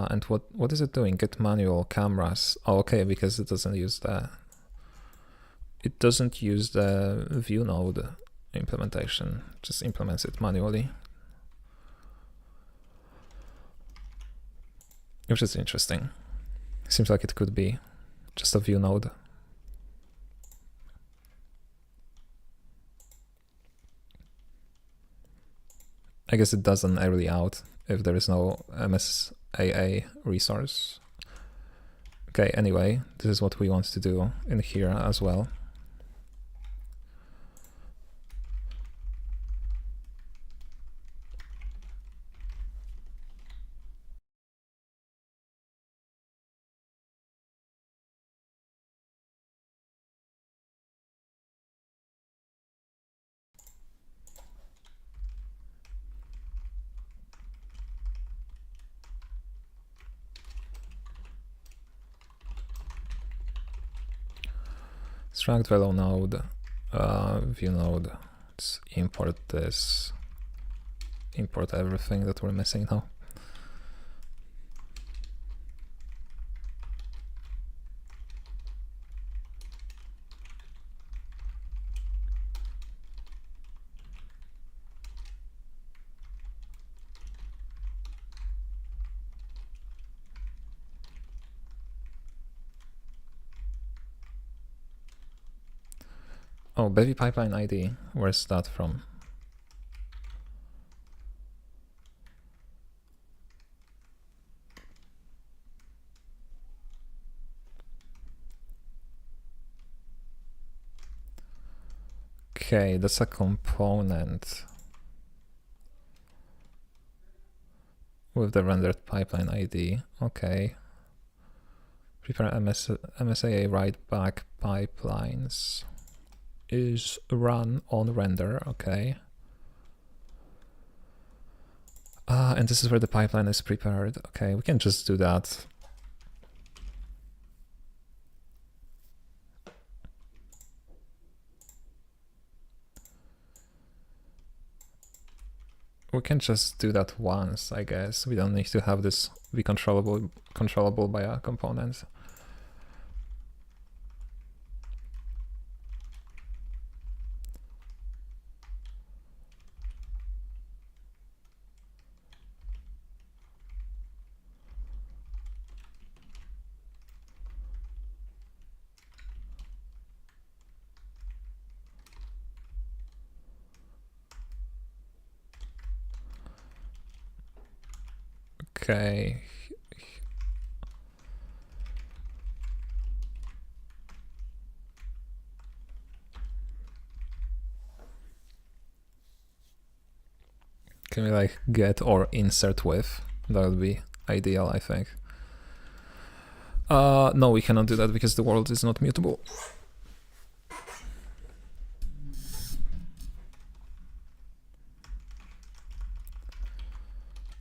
And what is it doing? Get manual cameras. Oh, okay, because it doesn't use the view node implementation. Just implements it manually, which is interesting. Seems like it could be just a view node. I guess it does an early out if there is no MSAA resource. Okay, anyway, this is what we want to do in here as well. Struct velo node, view node. Let's import this, import everything that we're missing now. Oh, Bevy pipeline ID, where's that from? Okay, that's a component with the rendered pipeline ID. Okay. Prepare MSAA write back pipelines is run on render. Okay. And this is where the pipeline is prepared. Okay, we can just do that. We can just do that once, I guess. We don't need to have this be controllable by a component. Okay. Can we like get or insert with? That would be ideal, I think. No, we cannot do that because the world is not mutable.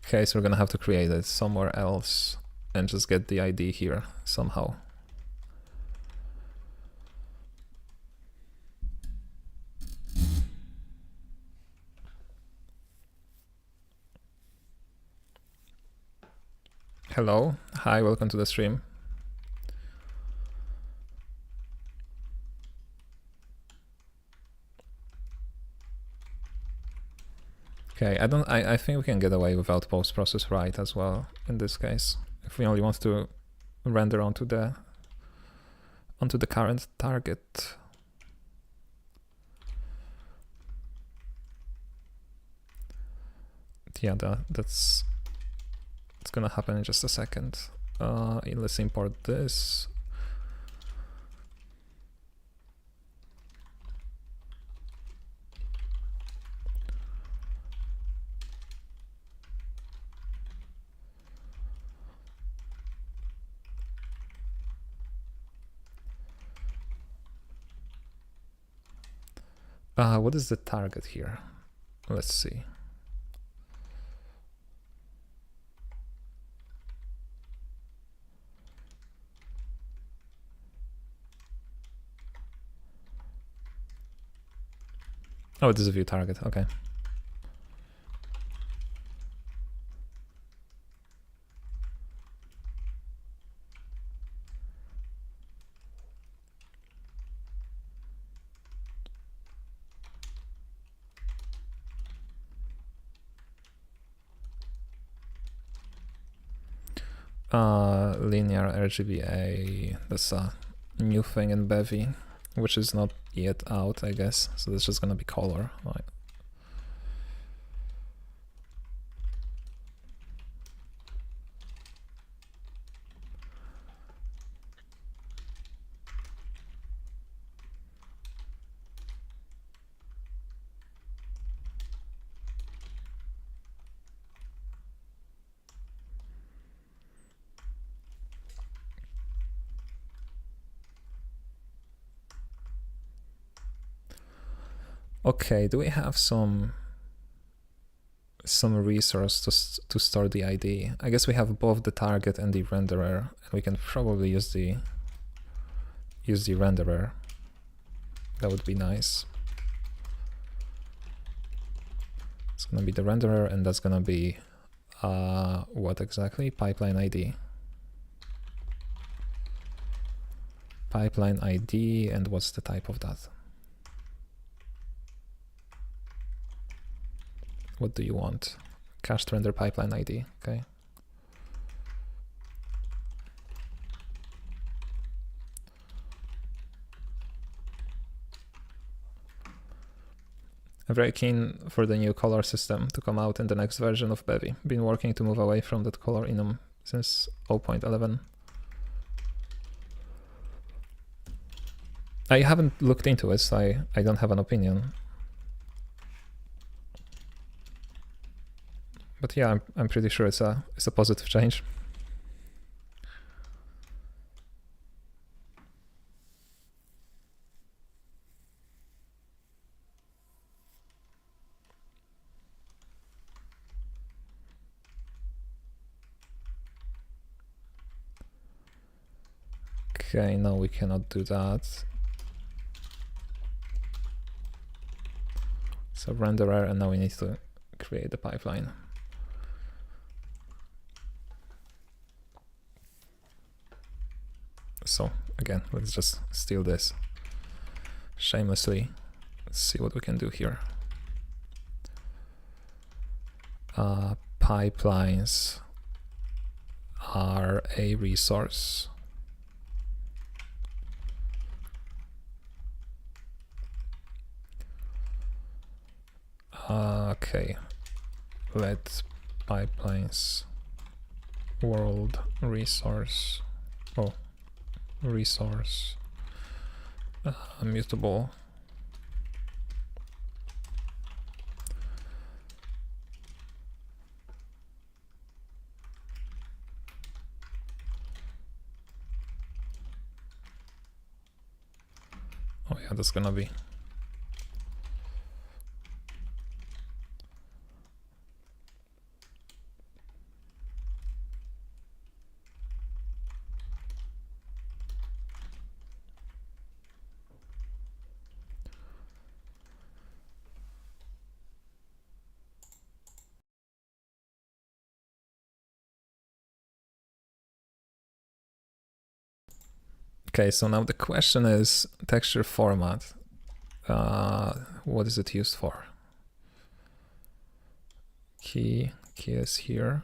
Okay, so we're gonna have to create it somewhere else and just get the ID here somehow. Hello, hi, welcome to the stream. Okay, I think we can get away without post-process write as well in this case. If we only want to render onto the current target. Yeah, it's gonna happen in just a second. Let's import this. What is the target here? Let's see. Oh, it is a view target. Okay. Linear RGBA, that's a new thing in Bevy, which is not yet out, I guess. So that's just gonna be color, right? Okay, do we have some resource to store the ID? I guess we have both the target and the renderer, and we can probably use the renderer. That would be nice. It's gonna be the renderer, and that's gonna be what exactly? Pipeline ID. Pipeline ID, and what's the type of that? What do you want? Cached render pipeline ID, okay. I'm very keen for the new color system to come out in the next version of Bevy. Been working to move away from that color enum since 0.11. I haven't looked into it, so I don't have an opinion. But yeah, I'm pretty sure it's a positive change. Okay, no, we cannot do that. So renderer, and now we need to create the pipeline. So again, let's just steal this shamelessly. Let's see what we can do here. Pipelines are a resource. Okay, let pipelines world resource. Oh, resource mutable. Oh yeah, that's gonna be okay. So now the question is texture format. What is it used for? Key is here.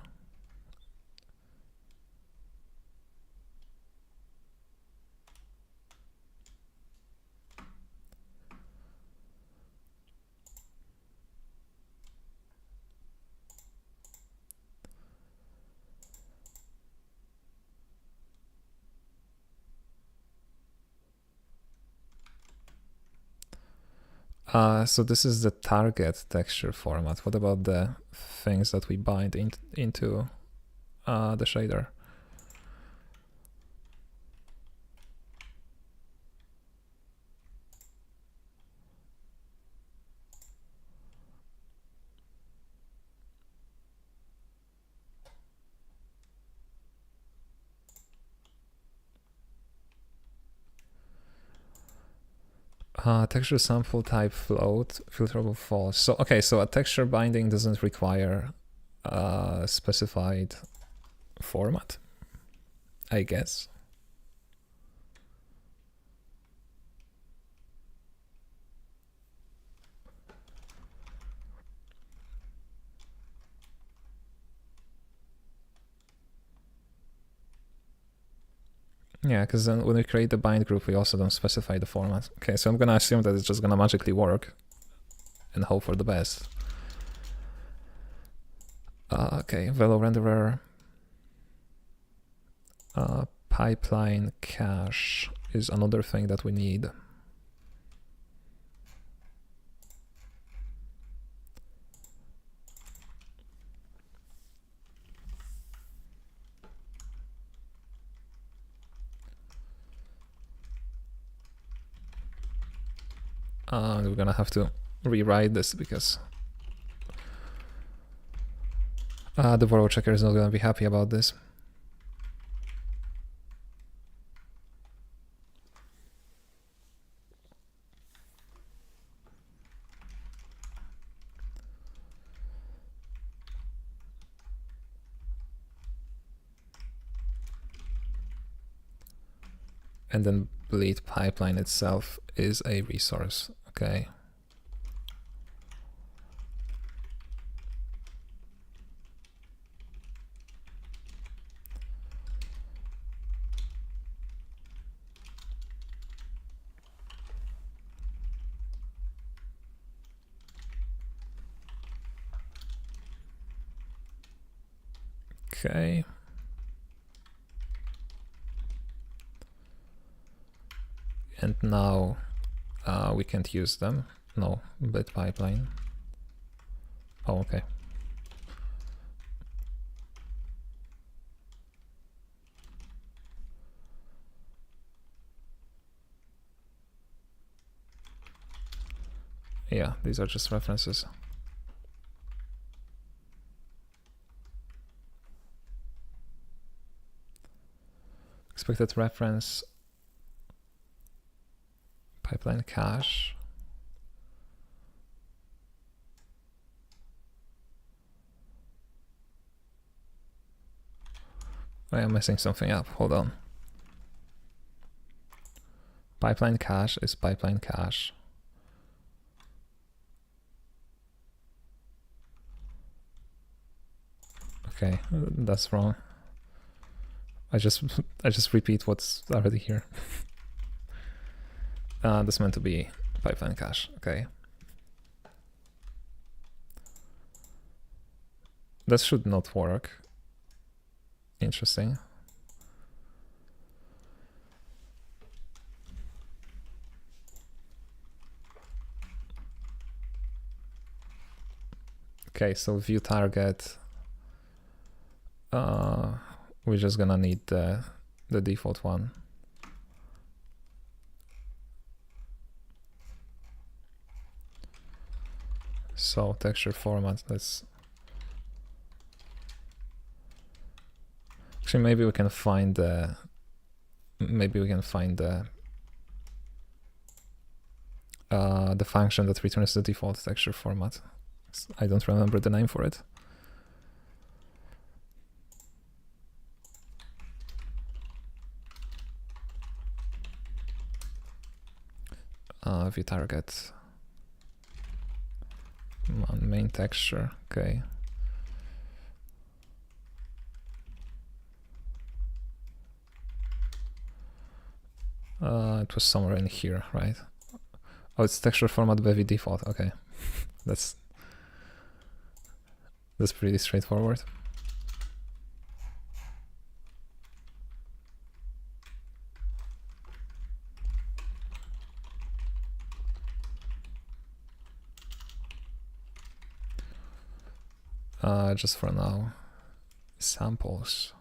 So this is the target texture format. What about the things that we bind into the shader? Texture sample type float, filterable false. So okay, so a texture binding doesn't require a specified format, I guess. Yeah, because then when we create the bind group, we also don't specify the format. Okay, so I'm gonna assume that it's just gonna magically work and hope for the best. Okay, Velo renderer, pipeline cache is another thing that we need. We're gonna have to rewrite this because the Voro checker is not gonna be happy about this. And then bleed pipeline itself is a resource. Okay. Okay. And now we can't use them. No, bleed pipeline. Oh, okay. Yeah, these are just references. Expected reference, pipeline cache. I am messing something up, hold on. Pipeline cache is pipeline cache. Okay, that's wrong. I just repeat what's already here. That's meant to be pipeline cache. Okay. That should not work. Interesting. Okay, so view target. We're just gonna need the default one. So texture format, let's actually maybe we can find the function that returns the default texture format. I don't remember the name for it. View target main texture. Okay. It was somewhere in here, right? Oh, it's texture format Bevy default. Okay, that's pretty straightforward. just for now. Samples.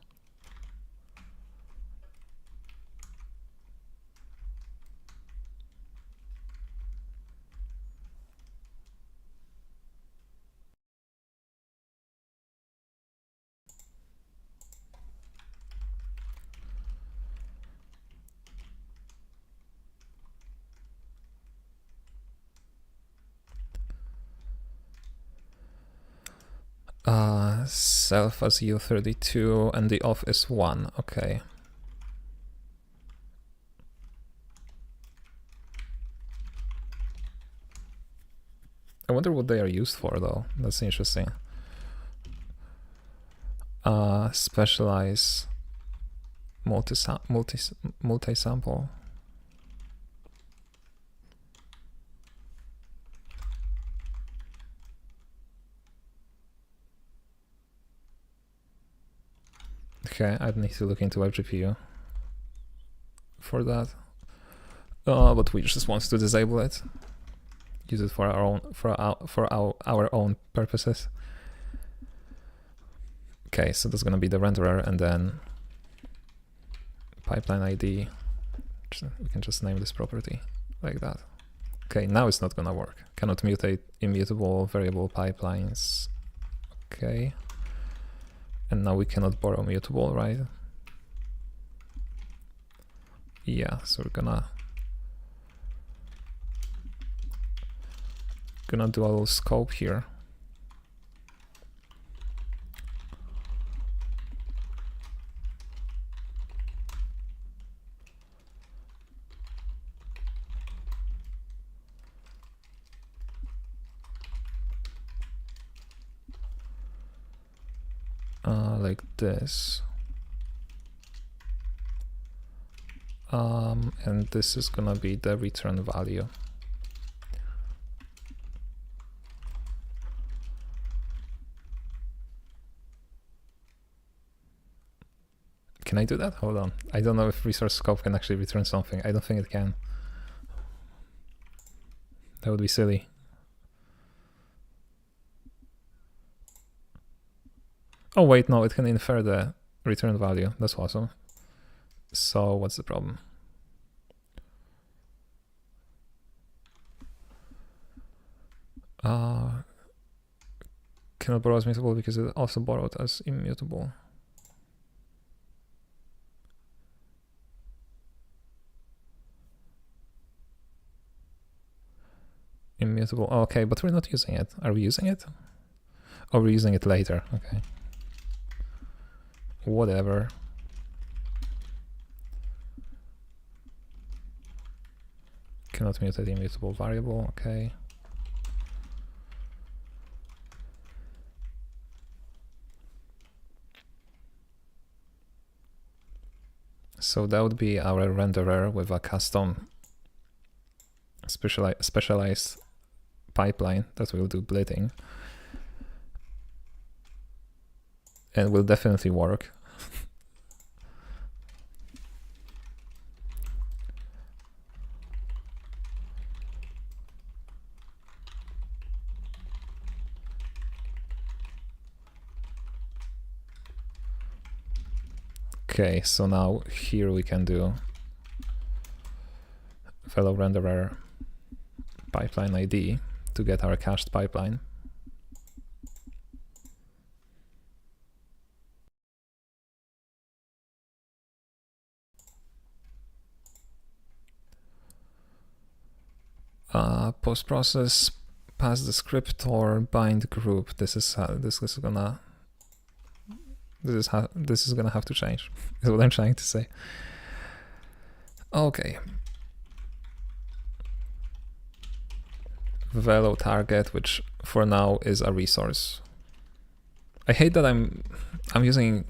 Self as U32 and the off is 1. Okay. I wonder what they are used for though. That's interesting. Specialize multi-sample. Okay, I'd need to look into WebGPU for that. But we just want to disable it. Use it for our own our own purposes. Okay, so that's gonna be the renderer, and then pipeline ID. We can just name this property like that. Okay, now it's not gonna work. Cannot mutate immutable variable pipelines. Okay. And now we cannot borrow mutable, right? Yeah, so we're gonna do a little scope here. Like this. And this is gonna be the return value. Can I do that? Hold on. I don't know if resource scope can actually return something. I don't think it can. That would be silly. Oh wait, no, it can infer the return value. That's awesome. So what's the problem? Cannot borrow as mutable because it also borrowed as immutable. Immutable. Oh, okay, but we're not using it. Are we using it? Oh, we're using it later. Okay. Whatever. Cannot mutate the immutable variable. Okay. So that would be our renderer with a custom specialized pipeline that will do blitting. And will definitely work. Okay, so now here we can do fellow renderer pipeline ID to get our cached pipeline. Post-process, pass descriptor, bind group. This is gonna have to change. Is what I'm trying to say. Okay. Velo target, which for now is a resource. I hate that I'm using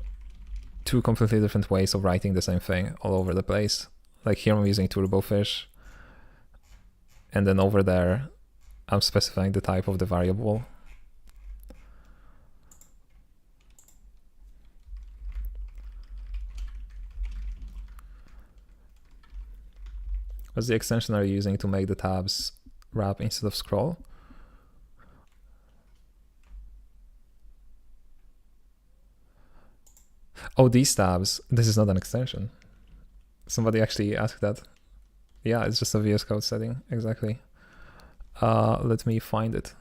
two completely different ways of writing the same thing all over the place. Like here I'm using turbofish, and then over there I'm specifying the type of the variable. What's the extension are you using to make the tabs wrap instead of scroll? Oh, these tabs. This is not an extension. Somebody actually asked that. Yeah, it's just a VS Code setting. Exactly. Let me find it.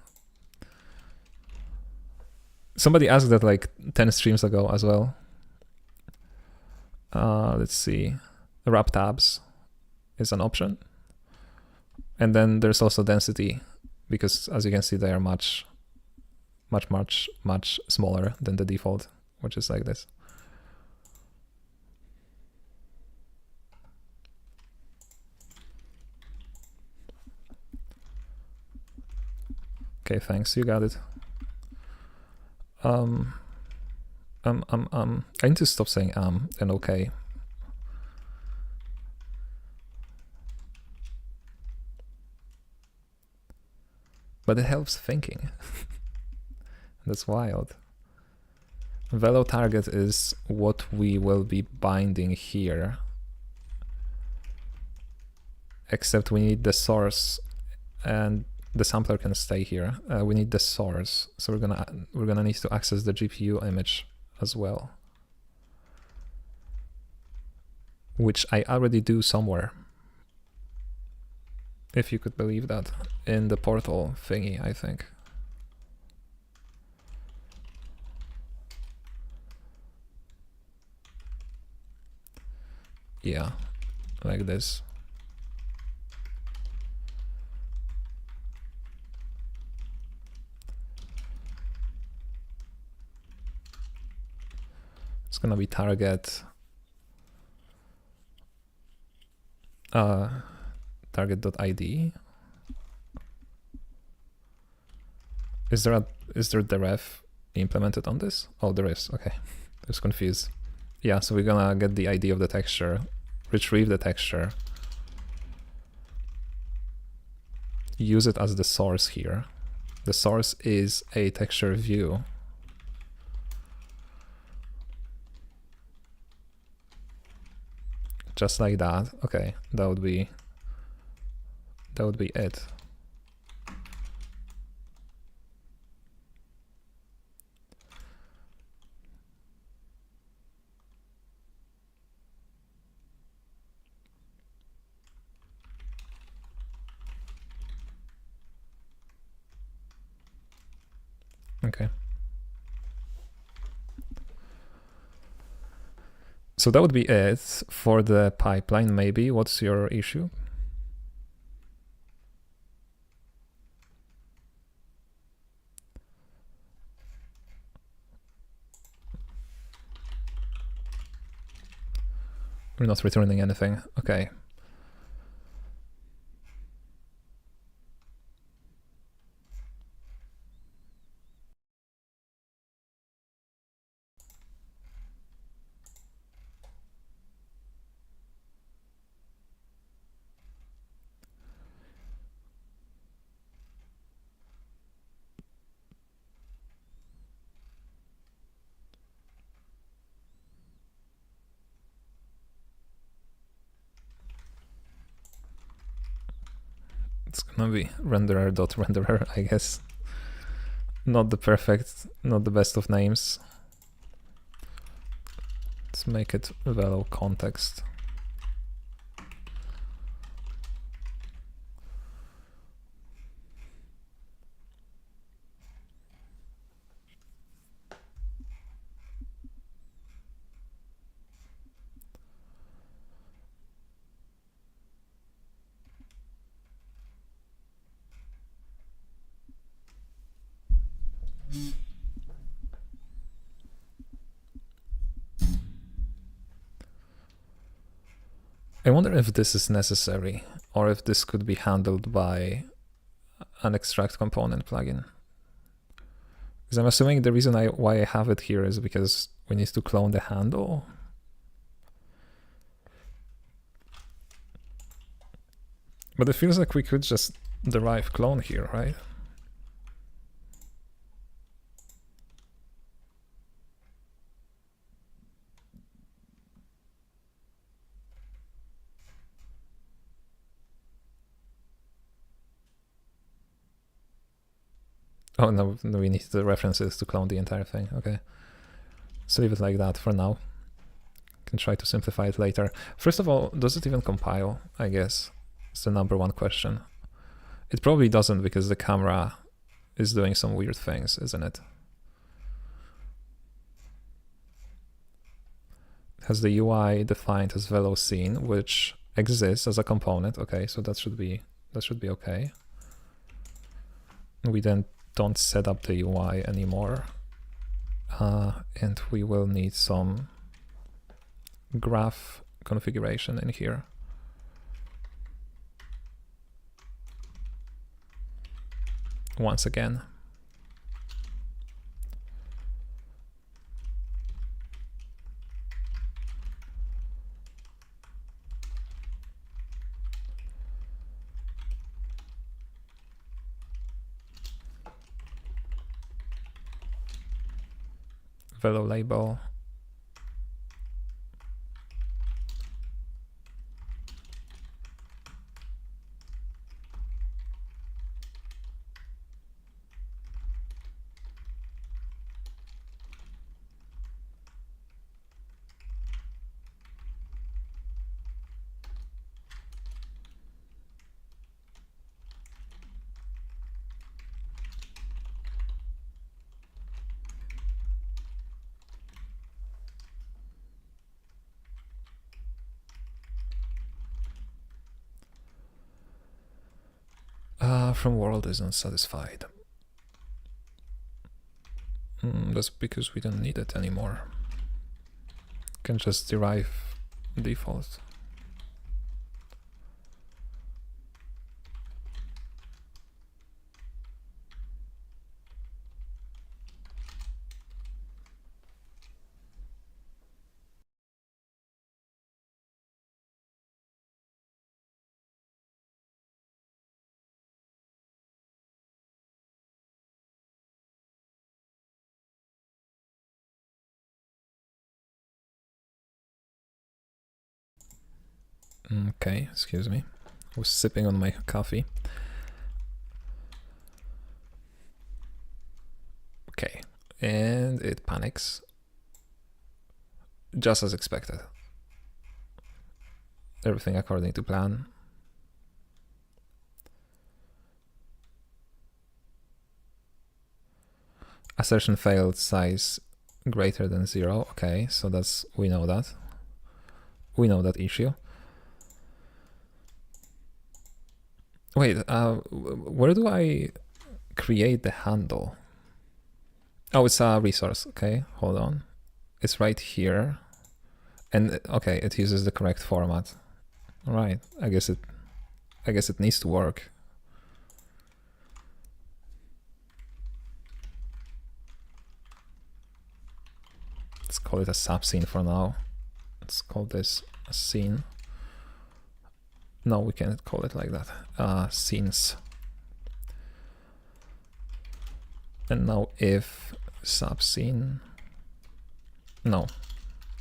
Somebody asked that like 10 streams ago as well. Let's see. Wrap tabs is an option. And then there's also density, because as you can see, they are much smaller than the default, which is like this. Okay, thanks, you got it. I need to stop saying and okay. But it helps thinking. That's wild. Velo target is what we will be binding here. Except we need the source, and the sampler can stay here. We need the source, so we're gonna need to access the GPU image as well, which I already do somewhere, if you could believe that, in the portal thingy, I think. Yeah, like this. It's gonna be target target.id. Is there the ref implemented on this? Oh, there is. Okay, I was confused. Yeah, so we're gonna get the ID of the texture, retrieve the texture, use it as the source here. The source is a texture view. Just like that. Okay, that would be it. Okay. So that would be it for the pipeline, maybe. What's your issue? We're not returning anything. Okay. It's gonna be renderer.renderer, I guess. Not the best of names. Let's make it velo context. I wonder if this is necessary, or if this could be handled by an extract component plugin. Because I'm assuming the reason why I have it here is because we need to clone the handle. But it feels like we could just derive clone here, right? Oh no, we need the references to clone the entire thing. Okay, so leave it like that for now. Can try to simplify it later. First of all, does it even compile? I guess it's the number one question. It probably doesn't because the camera is doing some weird things, isn't it? It has the UI defined as velo scene, which exists as a component. Okay, so that should be okay. We then don't set up the UI anymore, and we will need some graph configuration in here. Once again. Velo label. From world is unsatisfied. That's because we don't need it anymore. Can just derive default. Okay, excuse me. I was sipping on my coffee. Okay, and it panics. Just as expected. Everything according to plan. Assertion failed, size greater than 0. Okay, so that's, we know that. We know that issue. Wait, where do I create the handle? Oh, it's a resource. Okay, hold on. It's right here. And okay, it uses the correct format. All right, I guess it needs to work. Let's call it a subscene for now. Let's call this a scene. No, we can't call it like that. Scenes. And now if subscene, no,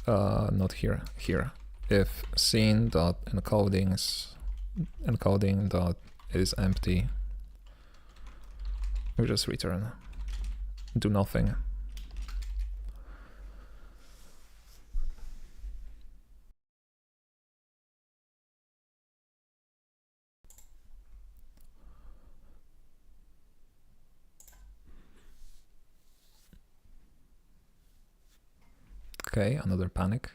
not here, here. If scene dot encoding dot is empty, we just return, do nothing. Okay, another panic.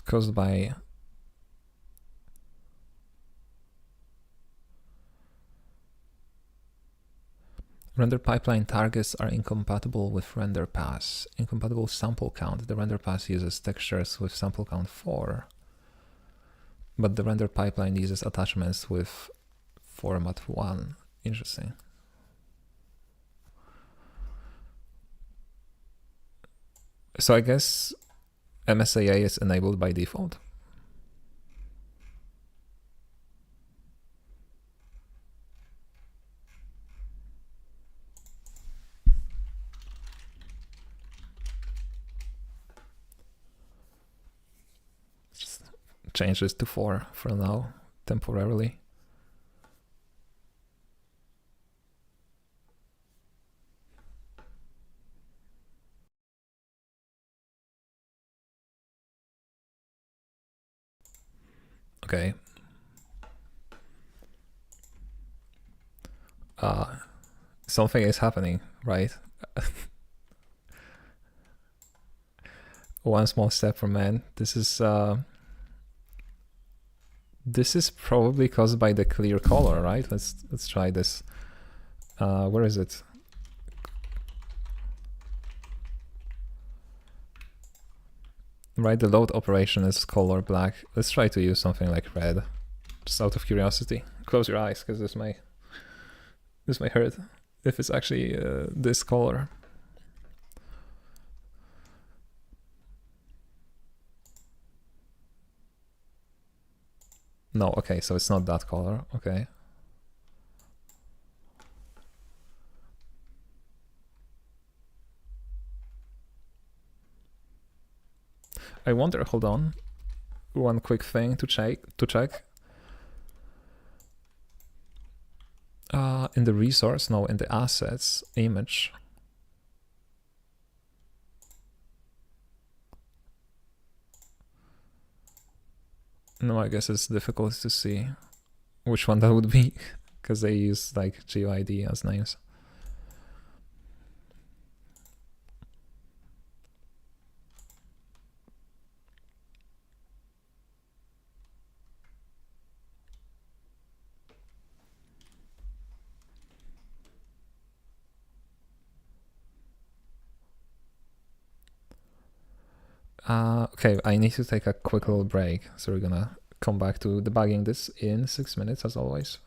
Caused by render pipeline targets are incompatible with render pass. Incompatible sample count. The render pass uses textures with sample count 4, but the render pipeline uses attachments with format 1. Interesting. So I guess MSAA is enabled by default. change this to 4 for now, temporarily. Okay. Something is happening, right? One small step for man. This is probably caused by the clear color, right? Let's try this. Where is it? Right, the load operation is color black. Let's try to use something like red, just out of curiosity. Close your eyes, because this may hurt if it's actually this color. No, okay, so it's not that color. Okay. I wonder, hold on, one quick thing to check. In the resource, no, in the assets image. No, I guess it's difficult to see which one that would be, because they use like GUID as names. Okay, I need to take a quick little break, so we're gonna come back to debugging this in 6 minutes as always.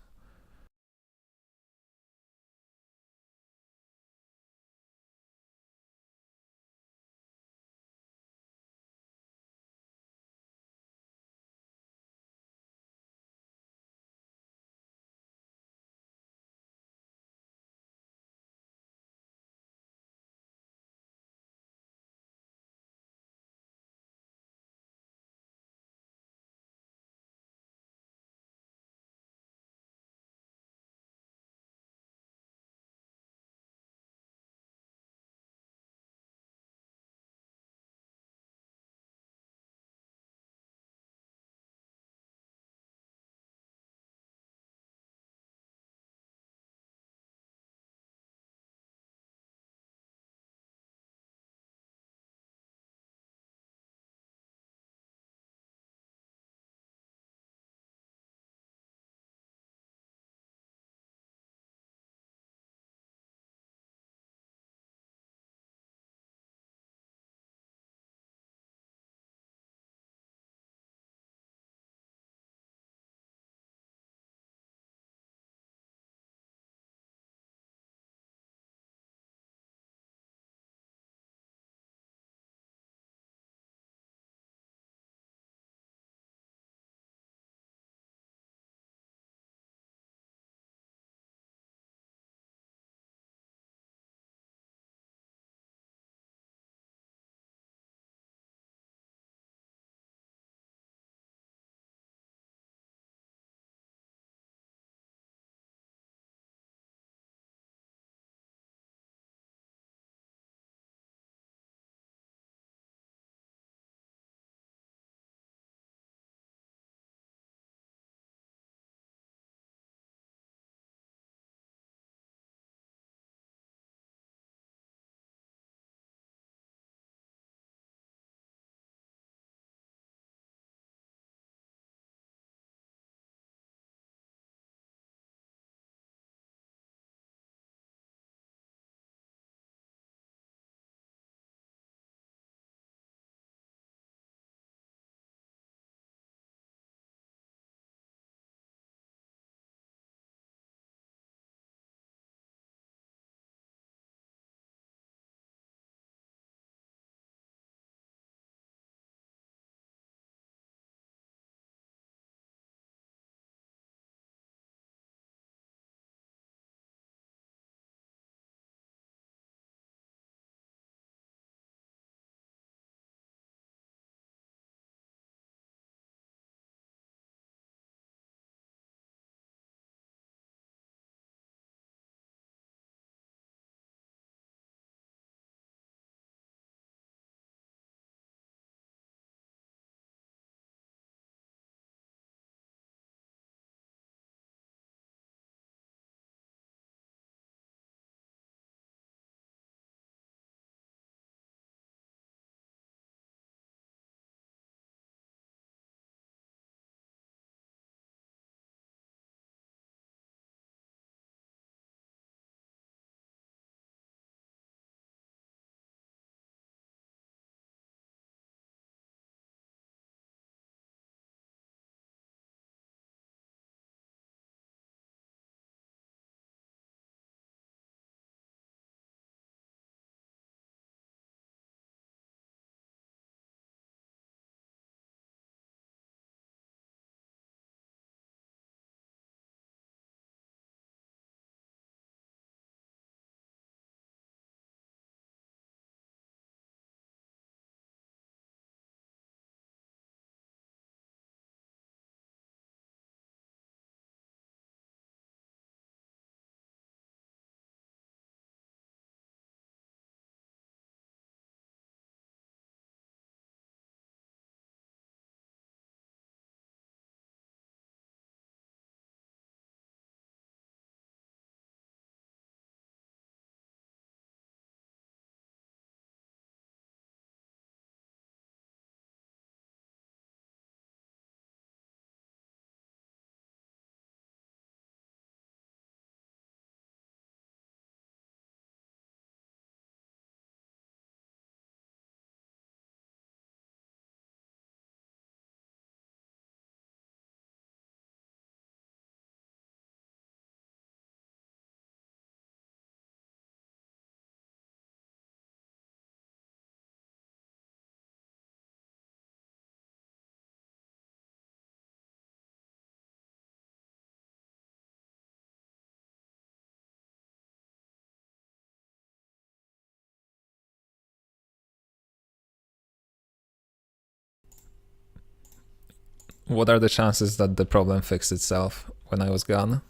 What are the chances that the problem fixed itself when I was gone?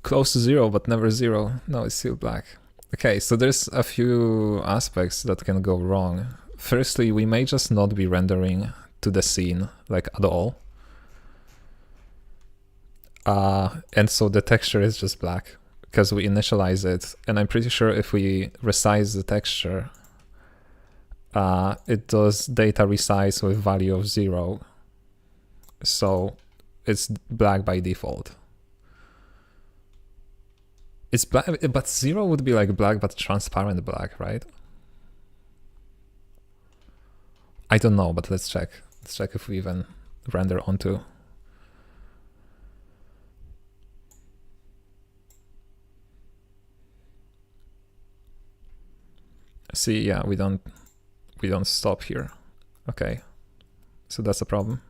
Close to 0, but never 0. No, it's still black. Okay, so there's a few aspects that can go wrong. Firstly, we may just not be rendering to the scene, like, at all. And so the texture is just black because we initialize it. And I'm pretty sure if we resize the texture, it does data resize with value of 0. So it's black by default. It's black, but 0 would be like black, but transparent black, right? I don't know, but let's check. Let's check if we even render onto. See, yeah, we don't stop here. Okay, so that's a problem.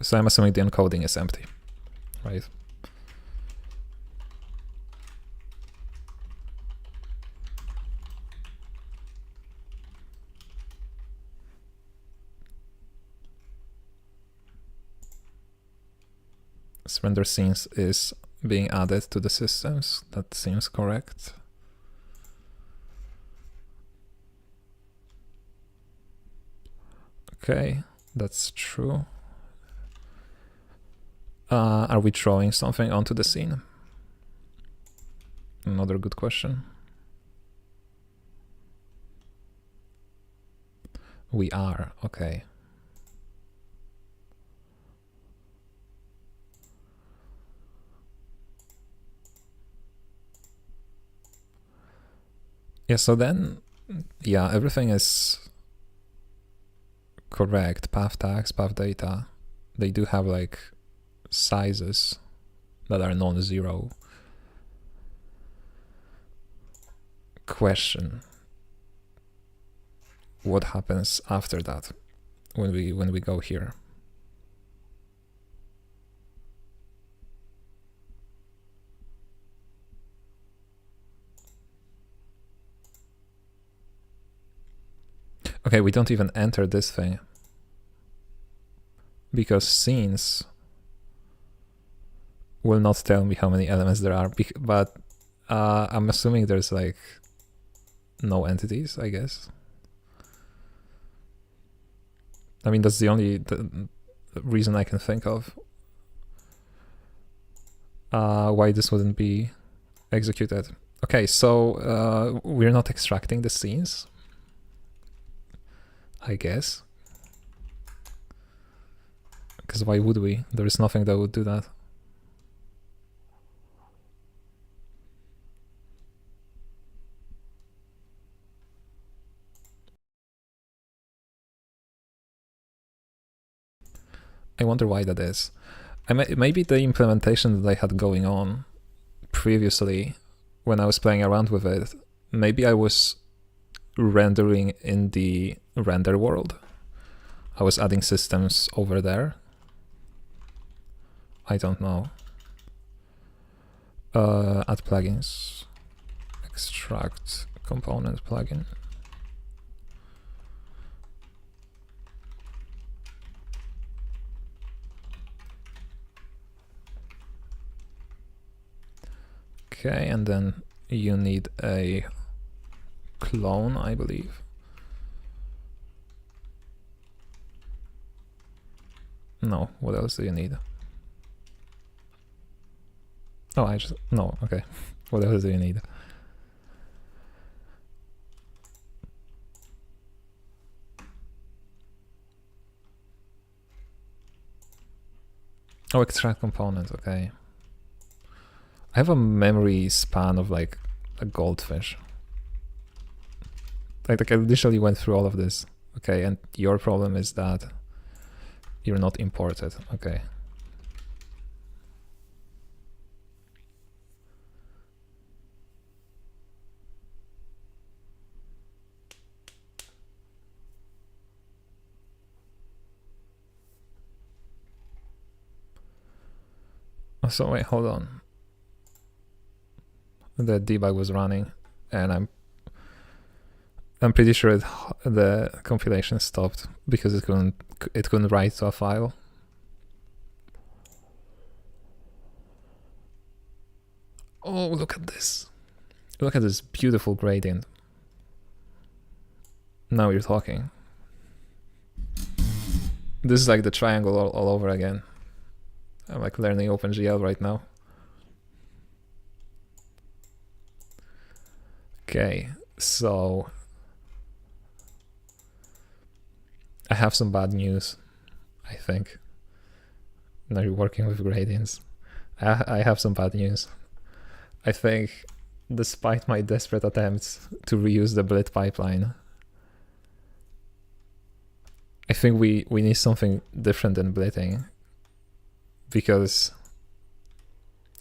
So I'm assuming the encoding is empty, right? This render scenes is being added to the systems. That seems correct. Okay, that's true. Are we throwing something onto the scene? Another good question. We are, okay. Yeah, so then, yeah, everything is correct. Path tags, path data, they do have like sizes that are non-zero. Question: what happens after that when we go here? Okay, we don't even enter this thing because scenes will not tell me how many elements there are, but I'm assuming there's like no entities, I guess. I mean, that's the only reason I can think of why this wouldn't be executed. Okay, so we're not extracting the scenes, I guess. Because why would we? There is nothing that would do that. I wonder why that is. Maybe the implementation that I had going on previously when I was playing around with it, maybe I was rendering in the render world. I was adding systems over there. I don't know. Add plugins. Extract component plugin. Okay, and then you need a clone, I believe. No, what else do you need? Oh, no, okay. What else do you need? Oh, extract component, okay. I have a memory span of like a goldfish. Like I literally went through all of this. Okay, and your problem is that you're not imported. Okay. So wait, hold on. the debug was running, and I'm pretty sure the compilation stopped because it couldn't write to a file. Oh, look at this. Look at this beautiful gradient. Now you're talking. This is like the triangle all over again. I'm like learning OpenGL right now. Okay, so I have some bad news, I think. Now you're working with gradients. I have some bad news. I think, despite my desperate attempts to reuse the Blit pipeline, I think we need something different than blitting, because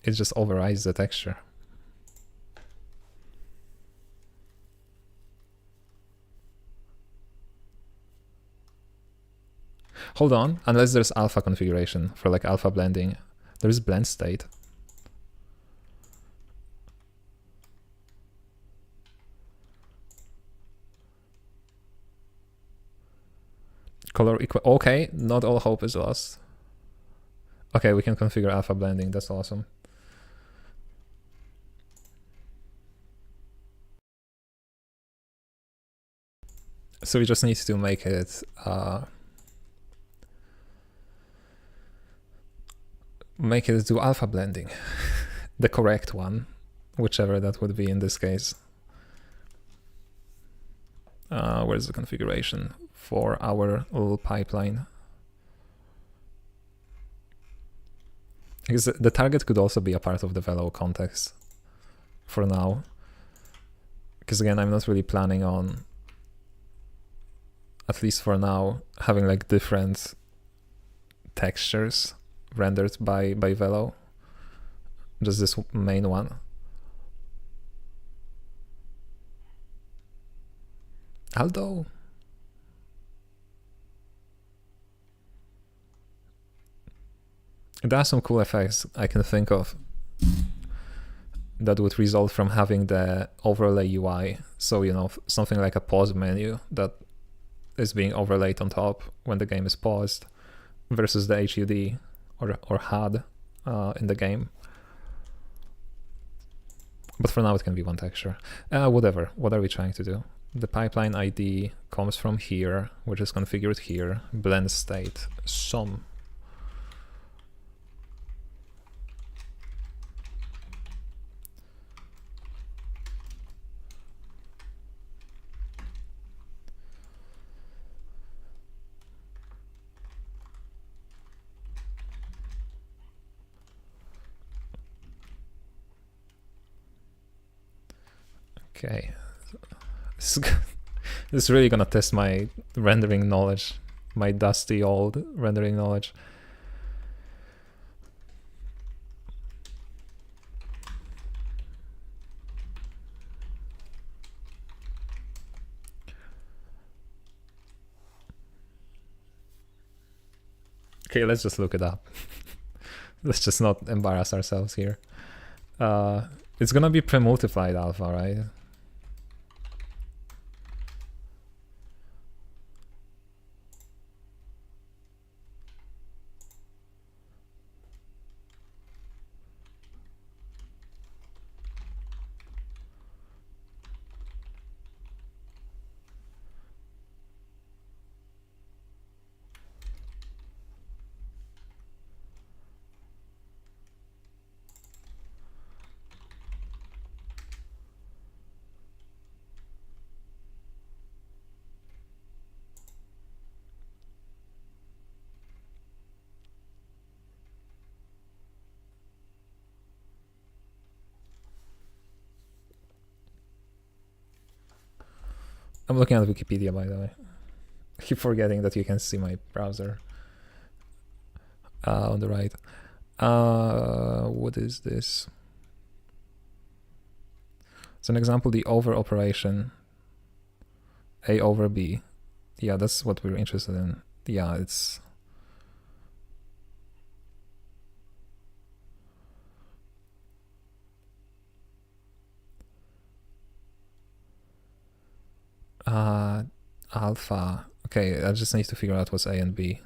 it just overrides the texture. Hold on, unless there's alpha configuration for like alpha blending. There's blend state. Color equal. Okay, not all hope is lost. Okay, we can configure alpha blending. That's awesome. So we just need to make it do alpha blending, the correct one, whichever that would be in this case. Where's the configuration for our little pipeline? Because the target could also be a part of the Velo context for now. Because again, I'm not really planning on, at least for now, having like different textures rendered by Velo. Just this main one. Although there are some cool effects I can think of that would result from having the overlay UI. So, you know, something like a pause menu that is being overlaid on top when the game is paused versus the HUD or HUD in the game. But for now it can be one texture. Whatever, what are we trying to do? The pipeline ID comes from here, which is configured here. Blend state, some. Okay. This is really gonna test my rendering knowledge, my dusty old rendering knowledge. Okay, let's just look it up. Let's just not embarrass ourselves here. It's gonna be pre-multiplied alpha, right? I'm looking at Wikipedia, by the way. I keep forgetting that you can see my browser on the right. What is this? It's an example, the over operation, A over B. Yeah, that's what we're interested in. Yeah, it's... Alpha. Okay, I just need to figure out what's A and B.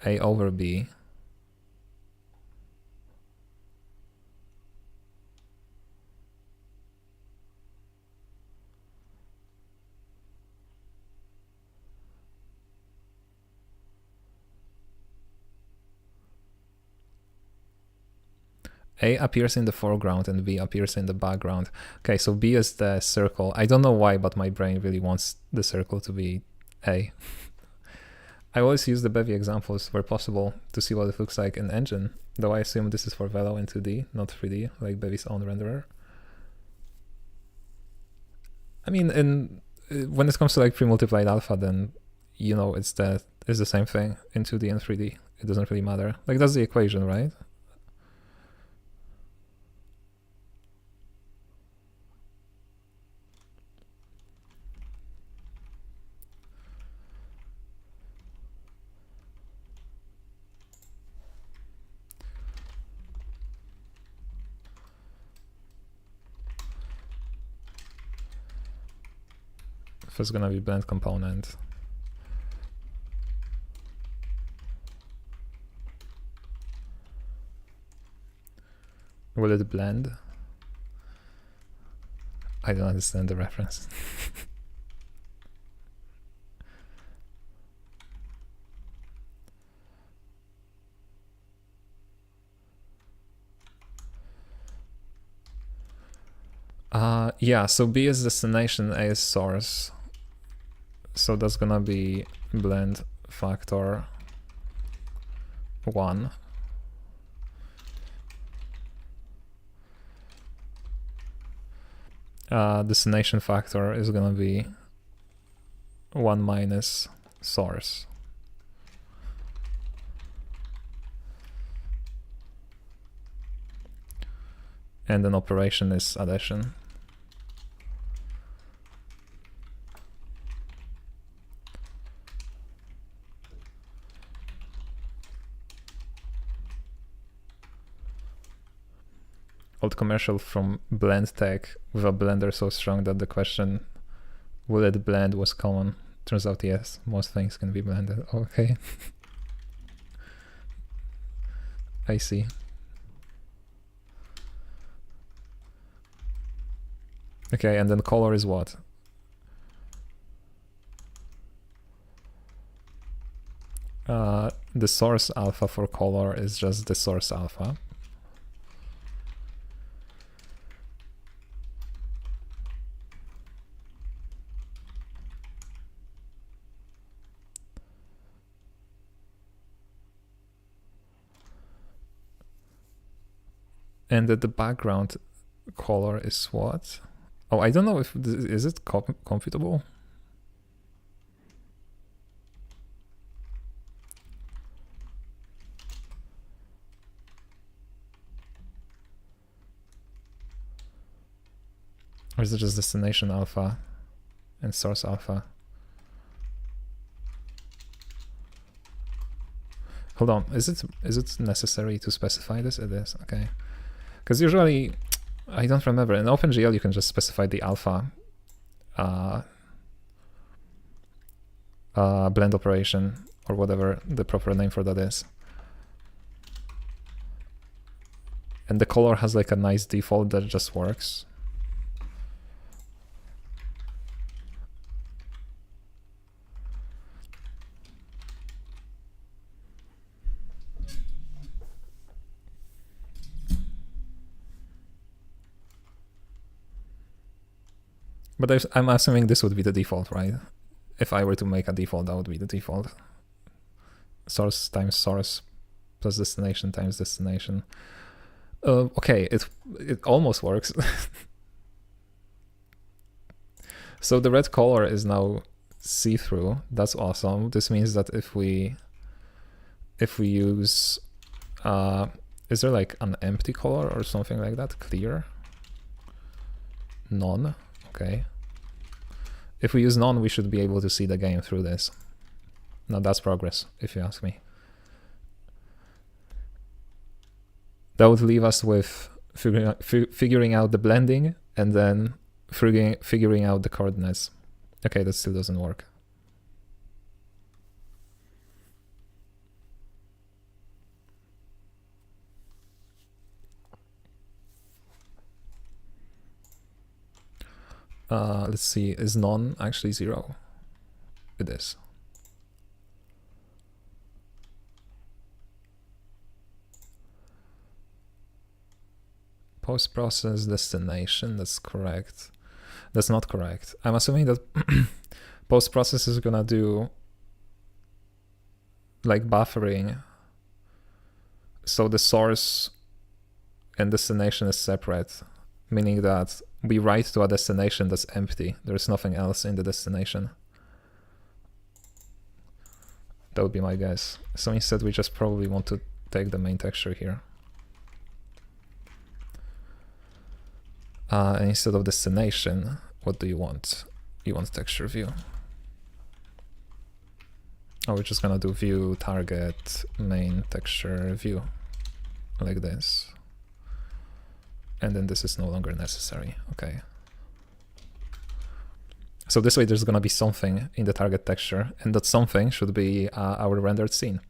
A over B. A appears in the foreground and B appears in the background. Okay, so B is the circle. I don't know why, but my brain really wants the circle to be A. I always use the Bevy examples where possible to see what it looks like in Engine, though I assume this is for Velo in 2D, not 3D, like Bevy's own renderer. I mean, when it comes to like pre-multiplied alpha, then you know it's the same thing in 2D and 3D. It doesn't really matter. Like that's the equation, right? If it's gonna be blend component. Will it blend? I don't understand the reference. Yeah, so B is destination, A is source. So that's gonna be blend factor 1. Destination factor is gonna be 1 minus source. And an operation is addition. Old commercial from Blend Tech with a blender so strong that the question, will it blend, was common. Turns out yes, most things can be blended. Okay. I see. Okay, and then color is what? The source alpha for color is just the source alpha. And the background color is what? Oh, I don't know if is it computable? Or is it just destination alpha and source alpha? Hold on, is it necessary to specify this? It is, okay. Because usually, I don't remember, in OpenGL you can just specify the alpha blend operation, or whatever the proper name for that is. And the color has like a nice default that just works. But I'm assuming this would be the default, right? If I were to make a default, that would be the default. Source times source plus destination times destination. Okay, it almost works. So the red color is now see-through. That's awesome. This means that if we use, is there like an empty color or something like that? Clear? None. Okay. If we use none, we should be able to see the game through this. Now that's progress, if you ask me. That would leave us with figuring out the blending and then figuring out the coordinates. Okay, that still doesn't work. Let's see, is none actually 0? It is. Post-process destination, that's correct. That's not correct. I'm assuming that post-process is gonna do like buffering, so the source and destination is separate, meaning that we write to a destination that's empty. There's nothing else in the destination. That would be my guess. So instead we just probably want to take the main texture here. And instead of destination, what do you want? You want texture view. Oh, we're just gonna do view target main texture view like this. And then this is no longer necessary. Okay. So this way there's gonna be something in the target texture, and that something should be our rendered scene.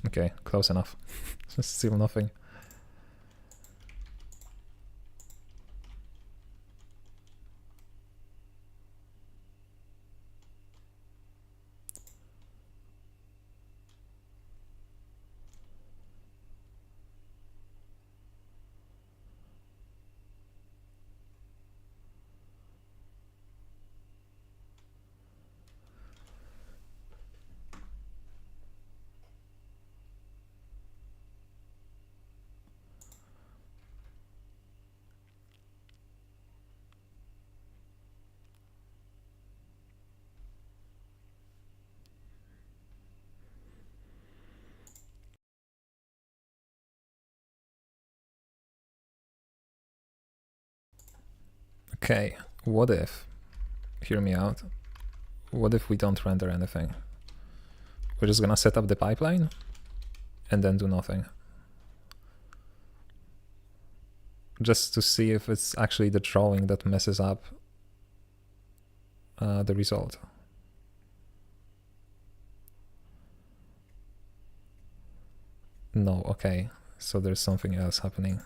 Okay, close enough. Still nothing. Okay, what if, hear me out, what if we don't render anything? We're just gonna set up the pipeline and then do nothing. Just to see if it's actually the drawing that messes up the result. No, okay, so there's something else happening.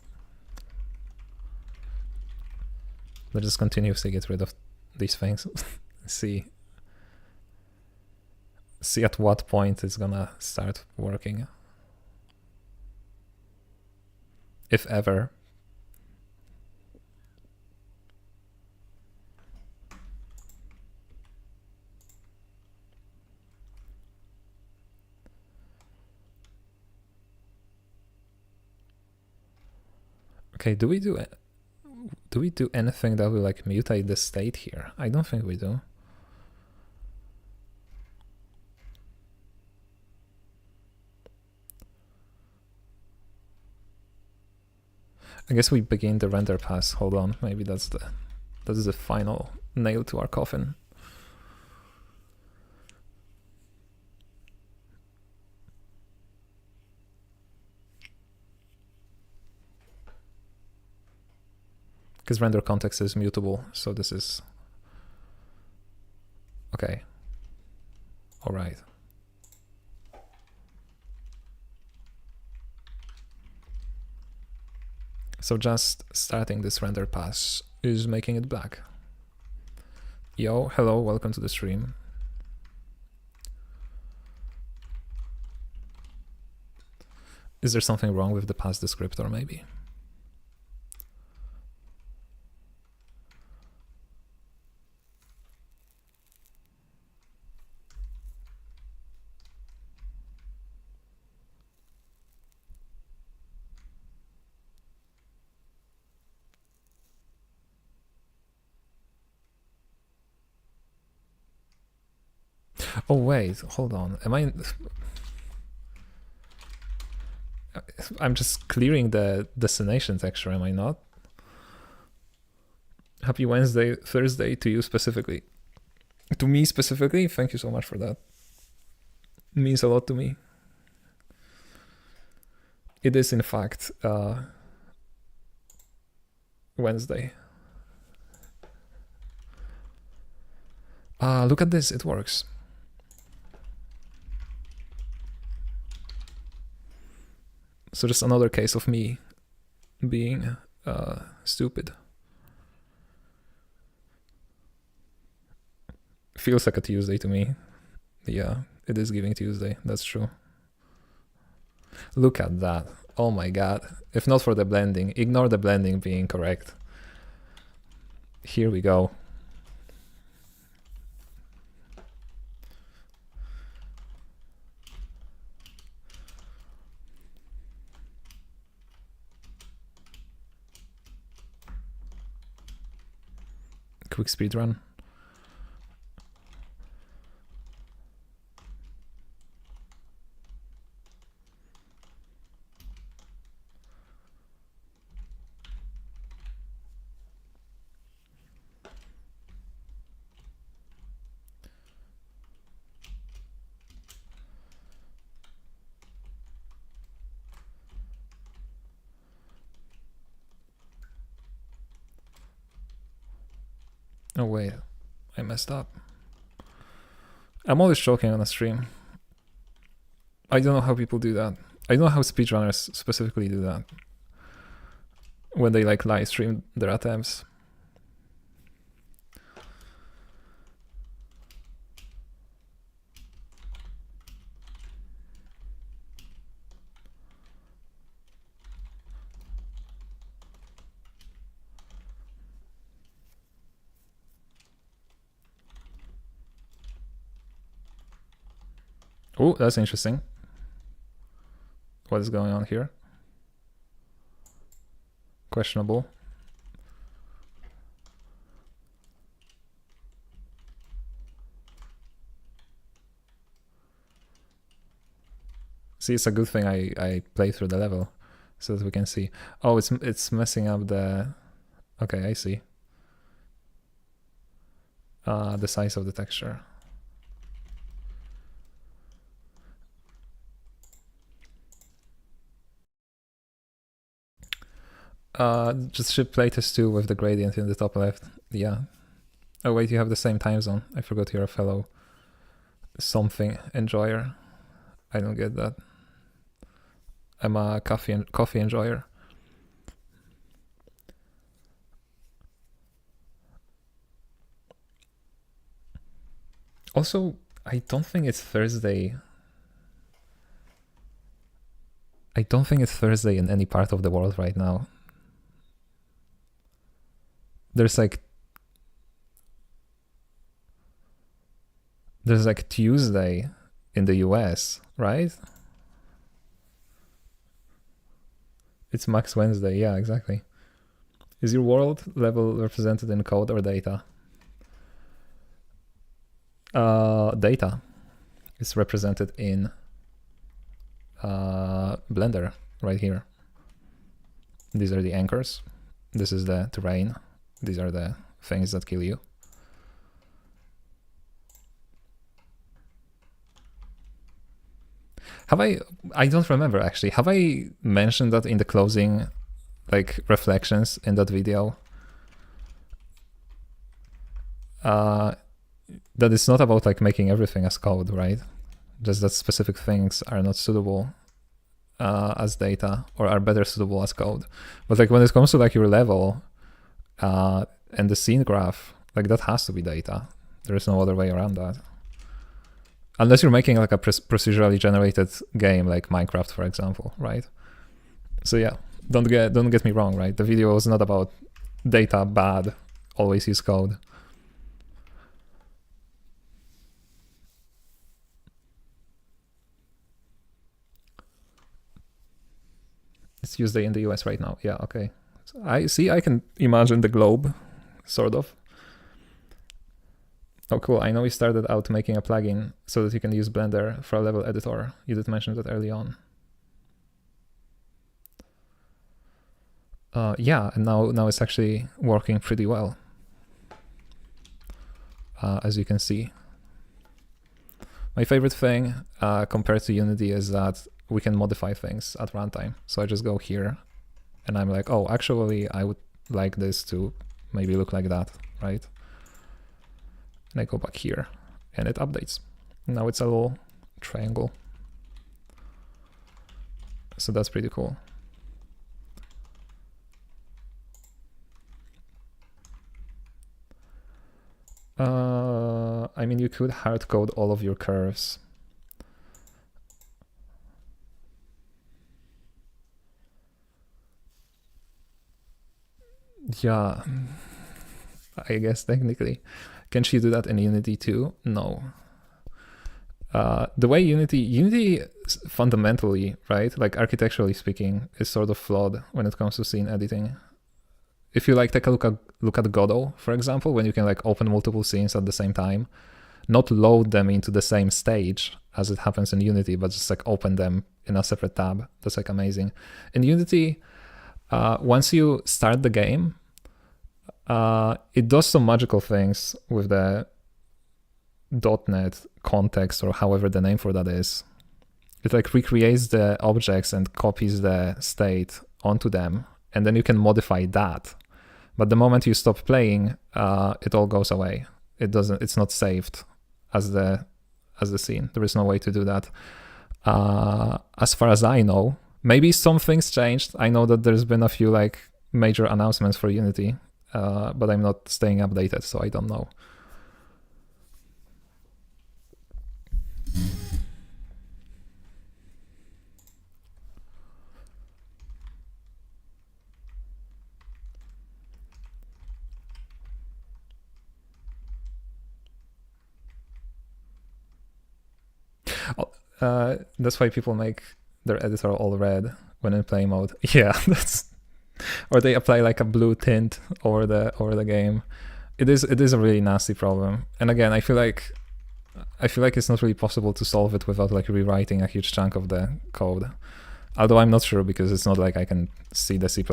Let's just continuously get rid of these things. see at what point it's gonna start working. If ever. Okay, do we do anything that will like mutate the state here? I don't think we do. I guess we begin the render pass. Hold on, maybe that's the final nail to our coffin. Because render context is mutable, so this is okay. All right. So just starting this render pass is making it black. Yo, hello, welcome to the stream. Is there something wrong with the pass descriptor maybe? Oh wait, hold on. I'm just clearing the destination texture, am I not? Happy Wednesday, Thursday to you specifically. To me specifically, thank you so much for that. It means a lot to me. It is in fact Wednesday. Look at this, it works. So just another case of me being stupid. Feels like a Tuesday to me. Yeah, it is Giving Tuesday, that's true. Look at that. Oh my god. If not for the blending, ignore the blending being correct. Here we go. Quick speed run. Oh wait, I messed up. I'm always joking on a stream. I don't know how people do that. I don't know how speedrunners specifically do that. When they like live stream their attempts. Oh, that's interesting. What is going on here? Questionable. See, it's a good thing I play through the level so that we can see. Oh, it's messing up the... Okay, I see. The size of the texture. Just ship playtest 2 with the gradient in the top left. Yeah. Oh wait, you have the same time zone. I forgot you're a fellow something enjoyer. I don't get that. I'm a coffee enjoyer. Also, I don't think it's Thursday. I don't think it's Thursday in any part of the world right now. There's like Tuesday in the US, right? It's Max Wednesday, yeah, exactly. Is your world level represented in code or data? Data is represented in Blender right here. These are the anchors. This is the terrain. These are the things that kill you. Have I don't remember actually. Have I mentioned that in the closing, like reflections in that video? That it's not about like making everything as code, right? Just that specific things are not suitable as data or are better suitable as code. But like when it comes to like your level and the scene graph, like that has to be data. There is no other way around that. Unless you're making like a procedurally generated game like Minecraft, for example, right? So yeah, don't get me wrong, right? The video was not about data bad, always use code. It's Tuesday in the US right now. Yeah, okay. So I can imagine the globe, sort of. Oh, cool. I know you started out making a plugin so that you can use Blender for a level editor. You did mention that early on. Yeah, and now it's actually working pretty well. as you can see. My favorite thing compared to Unity is that we can modify things at runtime. So I just go here and I'm like, oh, actually, I would like this to maybe look like that, right? And I go back here and it updates. Now it's a little triangle. So that's pretty cool. I mean, you could hard code all of your curves. Yeah, I guess technically. Can she do that in Unity too? No. The way Unity fundamentally, right, like architecturally speaking, is sort of flawed when it comes to scene editing. If you like take a look at Godot, for example, when you can like open multiple scenes at the same time, not load them into the same stage as it happens in Unity, but just like open them in a separate tab. That's like amazing. In Unity, once you start the game, it does some magical things with the .NET context, or however the name for that is. It like recreates the objects and copies the state onto them, and then you can modify that. But the moment you stop playing, it all goes away. It's not saved as the scene. There is no way to do that. As far as I know, maybe some things changed. I know that there's been a few like major announcements for Unity, but I'm not staying updated, so I don't know. That's why people make their editor all red when in play mode. Yeah, or they apply like a blue tint over the game. It is a really nasty problem. And again, I feel like it's not really possible to solve it without like rewriting a huge chunk of the code. Although I'm not sure, because it's not like I can see the C++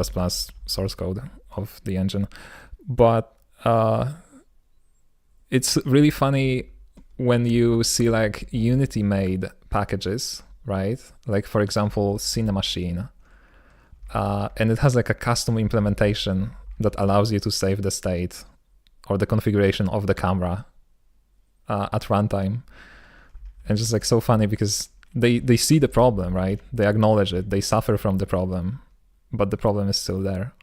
source code of the engine. But it's really funny when you see like Unity made packages, right? Like for example, Cinemachine, and it has like a custom implementation that allows you to save the state or the configuration of the camera at runtime. And just like so funny because they see the problem, right? They acknowledge it, they suffer from the problem, but the problem is still there.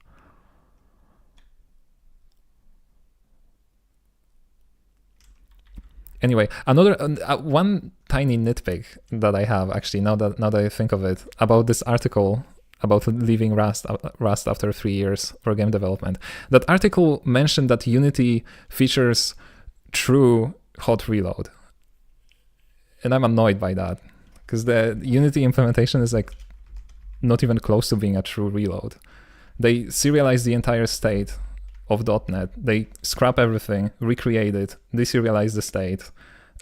Anyway, another one tiny nitpick that I have actually now that I think of it about this article about leaving Rust after 3 years for game development. That article mentioned that Unity features true hot reload, and I'm annoyed by that because the Unity implementation is like not even close to being a true reload. They serialize the entire state of .NET. They scrap everything, recreate it, deserialize the state,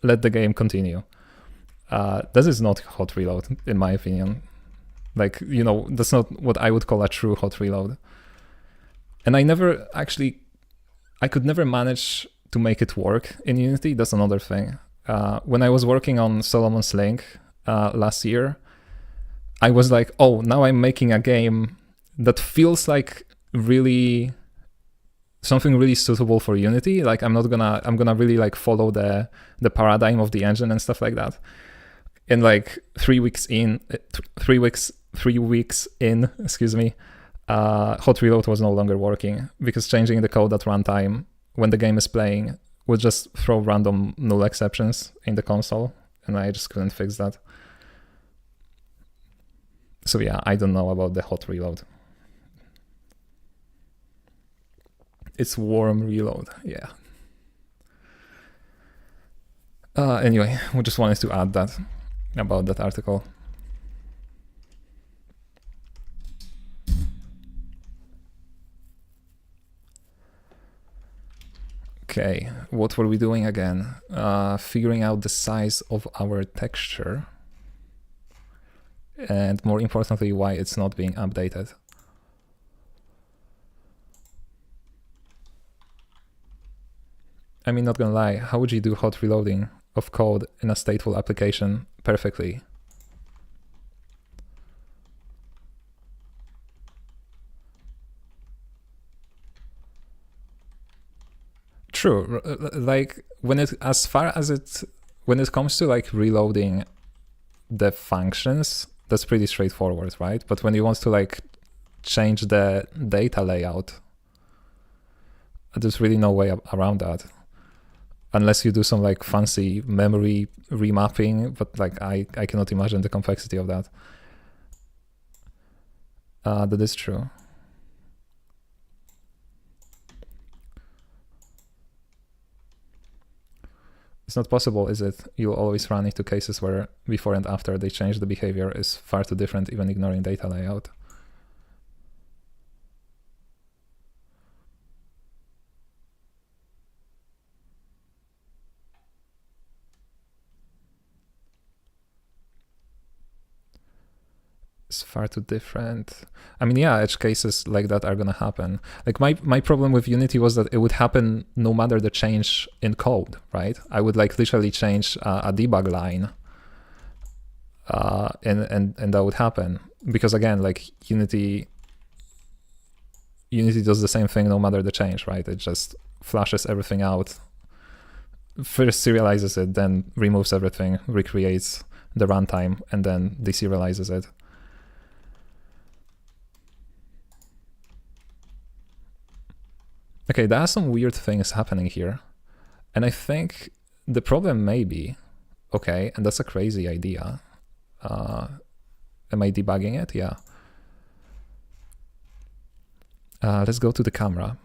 let the game continue. This is not hot reload, in my opinion. Like, you know, that's not what I would call a true hot reload. And I could never manage to make it work in Unity. That's another thing. When I was working on Solomon's Link last year, I was like, oh, now I'm making a game that feels like really something really suitable for Unity. Like I'm gonna really like follow the paradigm of the engine and stuff like that. And like 3 weeks in, excuse me, hot reload was no longer working because changing the code at runtime when the game is playing would just throw random null exceptions in the console, and I just couldn't fix that. So yeah, I don't know about the hot reload. It's warm reload, yeah. Anyway, we just wanted to add that about that article. Okay, what were we doing again? Figuring out the size of our texture, and more importantly, why it's not being updated. I mean, not gonna lie, how would you do hot reloading of code in a stateful application perfectly? True, like when it comes to like reloading the functions, that's pretty straightforward, right? But when you want to like change the data layout, there's really no way around that, unless you do some like fancy memory remapping. But like I cannot imagine the complexity of that. That is true. It's not possible, is it? You'll always run into cases where before and after they change the behavior is far too different, even ignoring data layout. It's far too different. I mean, yeah, edge cases like that are gonna happen. Like my problem with Unity was that it would happen no matter the change in code, right? I would like literally change a debug line, and that would happen because again, like Unity does the same thing no matter the change, right? It just flashes everything out, first serializes it, then removes everything, recreates the runtime, and then deserializes it. Okay, there are some weird things happening here. And I think the problem may be, okay, and that's a crazy idea. Am I debugging it? Yeah. Let's go to the camera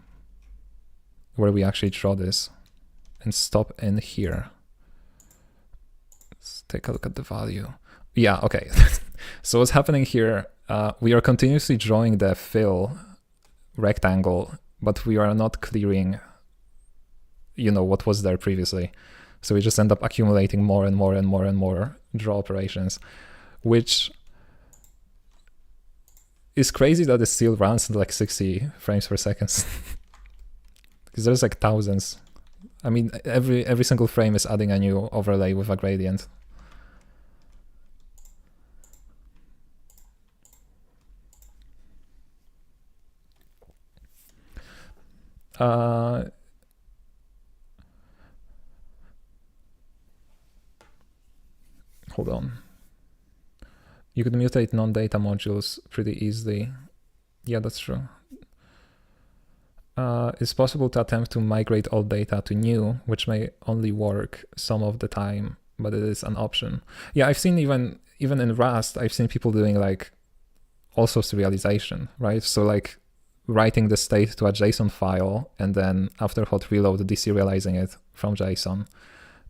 where we actually draw this and stop in here. Let's take a look at the value. Yeah, okay. So what's happening here, we are continuously drawing the fill rectangle, but we are not clearing, what was there previously. So we just end up accumulating more and more and more and more draw operations, which is crazy that it still runs at like 60 frames per second. Because there's like thousands. I mean, every single frame is adding a new overlay with a gradient. Hold on. You could mutate non-data modules pretty easily. Yeah, that's true. It's possible to attempt to migrate all data to new, which may only work some of the time, but it is an option. Yeah, I've seen even in Rust, I've seen people doing like also serialization, right? So like writing the state to a JSON file and then after hot reload deserializing it from JSON.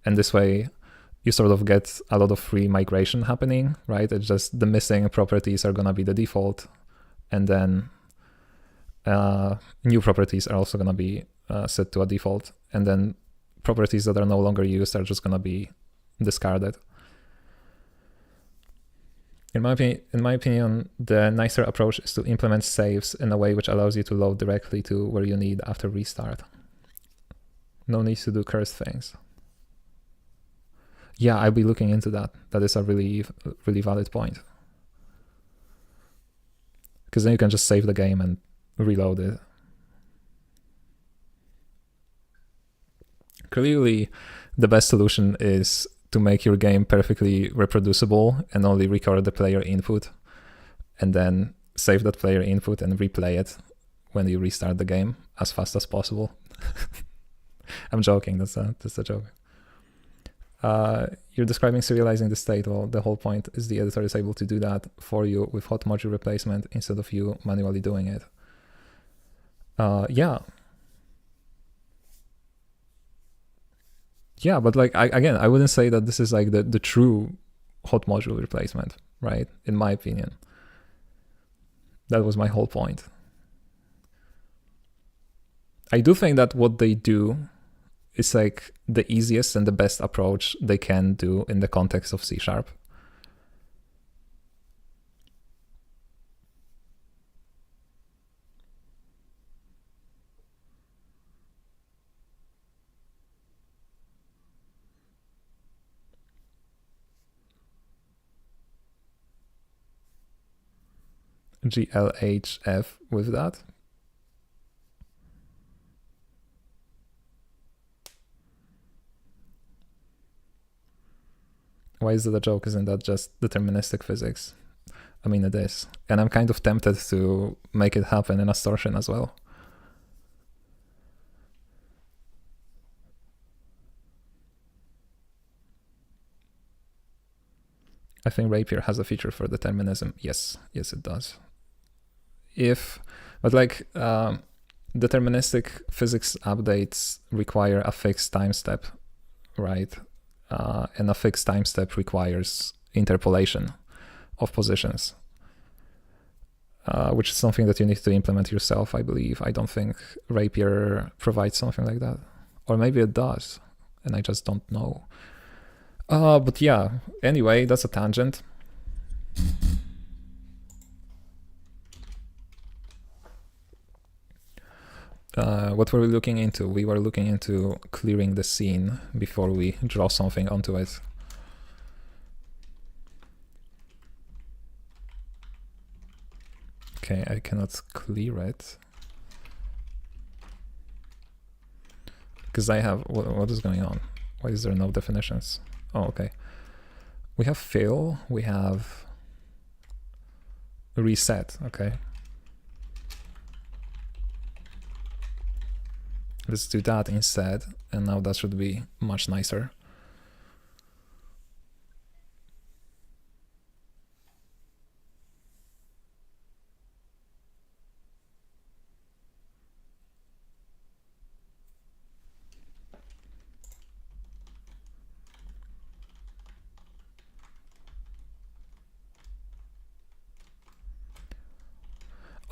And this way you sort of get a lot of free migration happening, right? It's just the missing properties are gonna be the default, and then new properties are also gonna be set to a default, and then properties that are no longer used are just gonna be discarded. In my opinion, the nicer approach is to implement saves in a way which allows you to load directly to where you need after restart. No need to do cursed things. Yeah, I'll be looking into that. That is a really, really valid point. Because then you can just save the game and reload it. Clearly, the best solution is to make your game perfectly reproducible and only record the player input, and then save that player input and replay it when you restart the game as fast as possible. I'm joking, that's a joke. You're describing serializing the state. Well, the whole point is the editor is able to do that for you with hot module replacement instead of you manually doing it. Yeah. Yeah, but like I wouldn't say that this is like the true hot module replacement, right? In my opinion. That was my whole point. I do think that what they do is like the easiest and the best approach they can do in the context of C#. GLHF with that. Why is that a joke? Isn't that just deterministic physics? I mean, it is. And I'm kind of tempted to make it happen in Astortion as well. I think Rapier has a feature for determinism. Yes, it does. But like deterministic physics updates require a fixed time step, right? And a fixed time step requires interpolation of positions, which is something that you need to implement yourself, I believe. I don't think Rapier provides something like that. Or maybe it does, and I just don't know. But yeah, anyway, that's a tangent. What were we looking into? We were looking into clearing the scene before we draw something onto it. Okay, I cannot clear it. Because I have, what is going on? Why is there no definitions? Oh, okay. We have fill, we have reset, okay. Let's do that instead, and now that should be much nicer.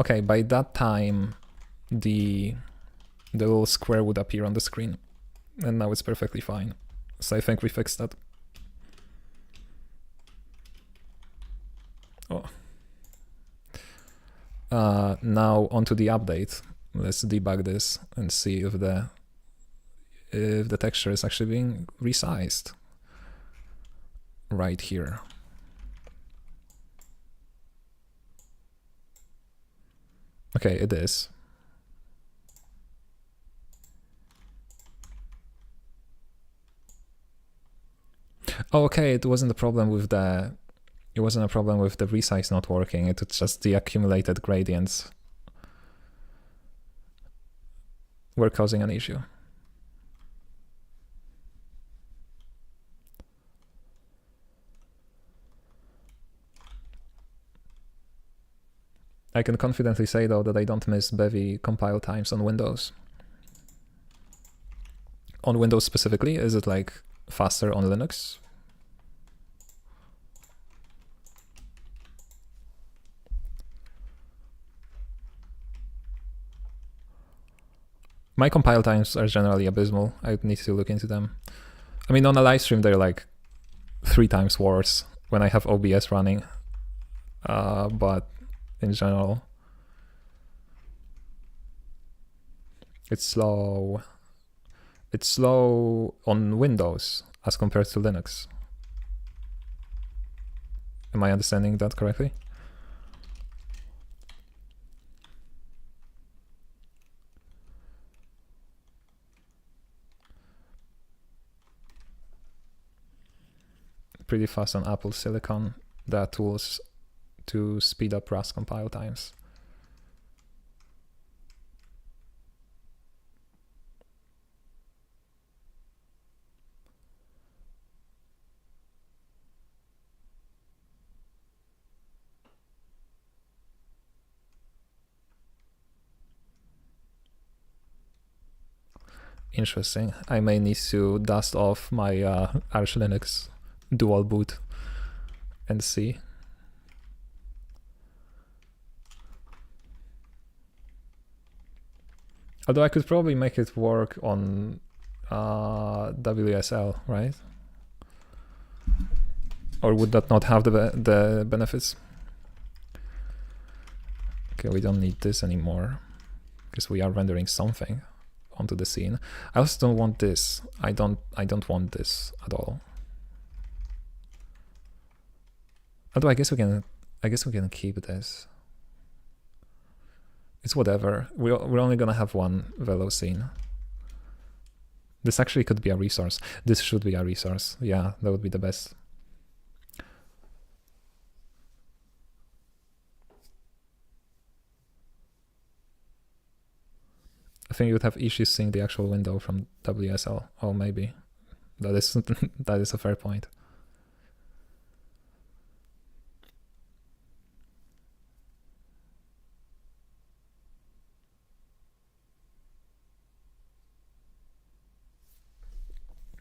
Okay, by that time, the little square would appear on the screen, and now it's perfectly fine. So I think we fixed that. Oh. Now onto the update. Let's debug this and see if the texture is actually being resized right here. Okay, it is. Oh, okay, it wasn't a problem with the resize not working. It was just the accumulated gradients were causing an issue. I can confidently say though that I don't miss Bevy compile times on Windows. On Windows specifically, is it like faster on Linux? My compile times are generally abysmal. I would need to look into them. I mean, on a live stream, they're like 3 times worse when I have OBS running. But in general, it's slow. It's slow on Windows as compared to Linux. Am I understanding that correctly? Pretty fast on Apple Silicon. There are tools to speed up Rust compile times. Interesting. I may need to dust off my Arch Linux dual boot and see. Although I could probably make it work on WSL, right? Or would that not have the benefits? Okay, we don't need this anymore because we are rendering something onto the scene. I also don't want this. I don't want this at all. Although I guess we can keep this. It's whatever. We're only gonna have one velo scene. This actually could be a resource. This should be a resource. Yeah, that would be the best. I think you would have issues seeing the actual window from WSL. Oh, maybe. That is that is a fair point.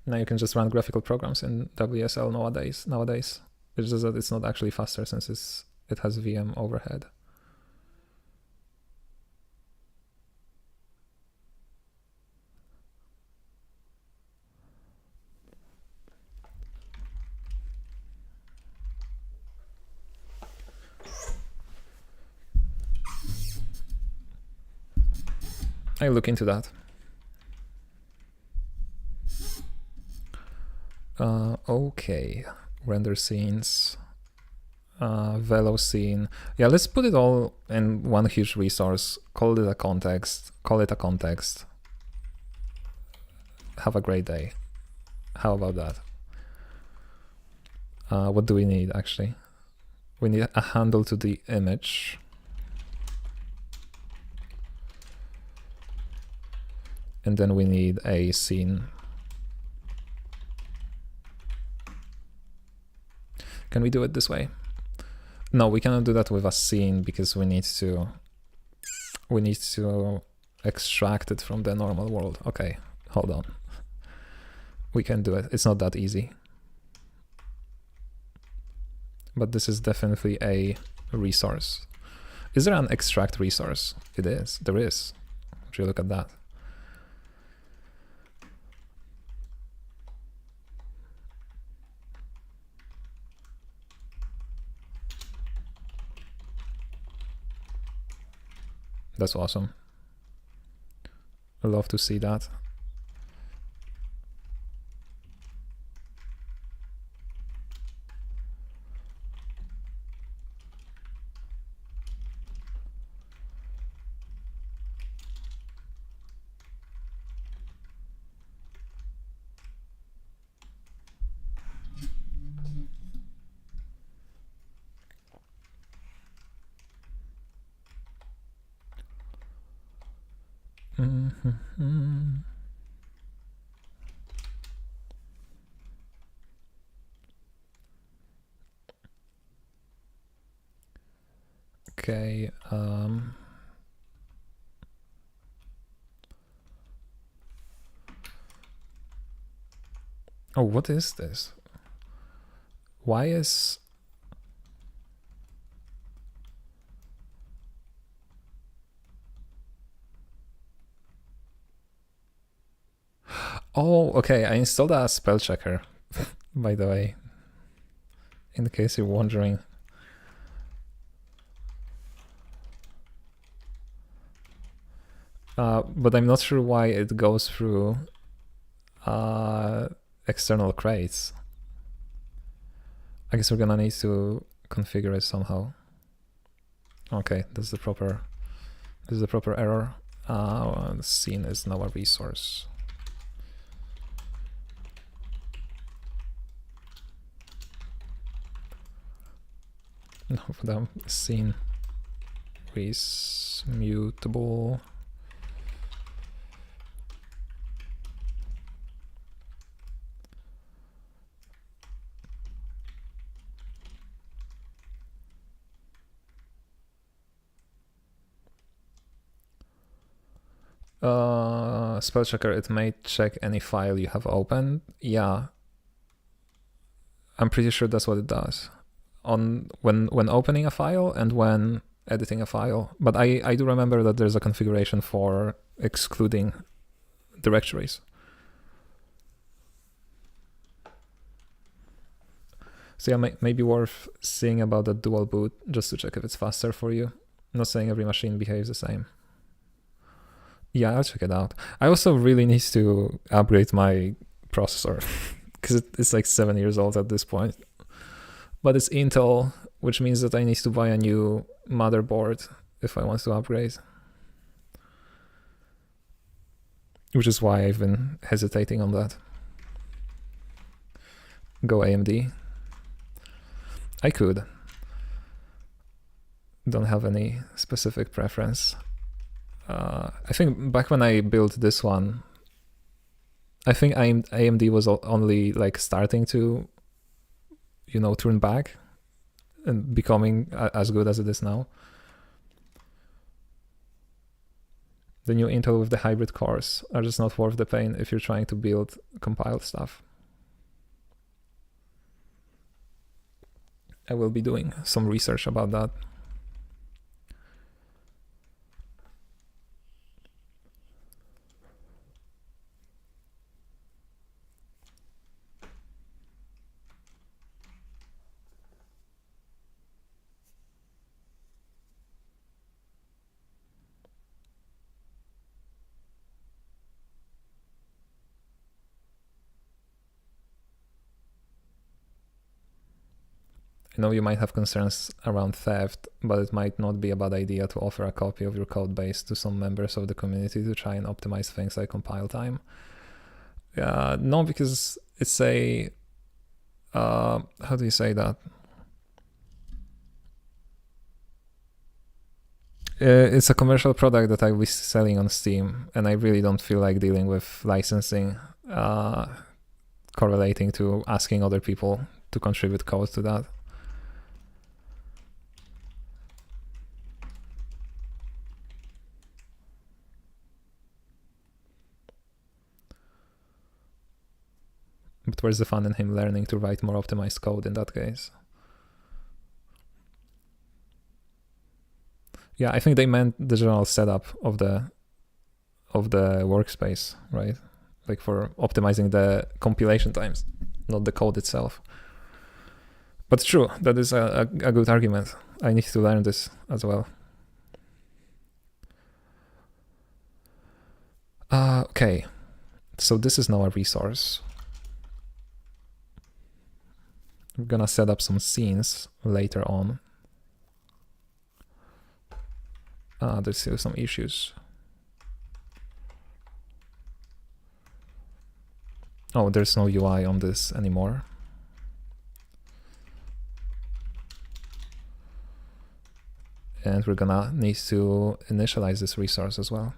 Now you can just run graphical programs in WSL nowadays. It's just that it's not actually faster since it has VM overhead. I'll look into that. Okay, render scenes, velo scene. Yeah, let's put it all in one huge resource. Call it a context. Have a great day. How about that? What do we need actually? We need a handle to the image. And then we need a scene. Can we do it this way? No, we cannot do that with a scene because we need to extract it from the normal world. Okay, hold on. We can do it. It's not that easy. But this is definitely a resource. Is there an extract resource? It is. There is. Would you look at that? That's awesome. I love to see that. Okay. Oh, what is this? Why is... Oh, okay, I installed a spell checker, by the way, in case you're wondering. But I'm not sure why it goes through external crates. I guess we're gonna need to configure it somehow. Okay, this is the proper error. The scene is now a resource. No, for the scene is mutable. Spell checker, it may check any file you have opened. Yeah, I'm pretty sure that's what it does. On when opening a file and when editing a file. But I do remember that there's a configuration for excluding directories. So yeah, maybe worth seeing about the dual boot just to check if it's faster for you. I'm not saying every machine behaves the same. Yeah, I'll check it out. I also really need to upgrade my processor because it's like 7 years old at this point. But it's Intel, which means that I need to buy a new motherboard if I want to upgrade. which is why I've been hesitating on that. Go AMD. I could. Don't have any specific preference. I think back when I built this one, I think AMD was only like starting to, turn back and becoming as good as it is now. The new Intel with the hybrid cores are just not worth the pain if you're trying to build compiled stuff. I will be doing some research about that. I know you might have concerns around theft, but it might not be a bad idea to offer a copy of your code base to some members of the community to try and optimize things like compile time. No, because it's a... how do you say that? It's a commercial product that I was selling on Steam, and I really don't feel like dealing with licensing correlating to asking other people to contribute code to that. But where's the fun in him learning to write more optimized code in that case? Yeah, I think they meant the general setup of the workspace, right? Like for optimizing the compilation times, not the code itself. But true, that is a good argument. I need to learn this as well. Okay, so this is now a resource. We're gonna set up some scenes later on. There's still some issues. Oh, there's no UI on this anymore. And we're gonna need to initialize this resource as well.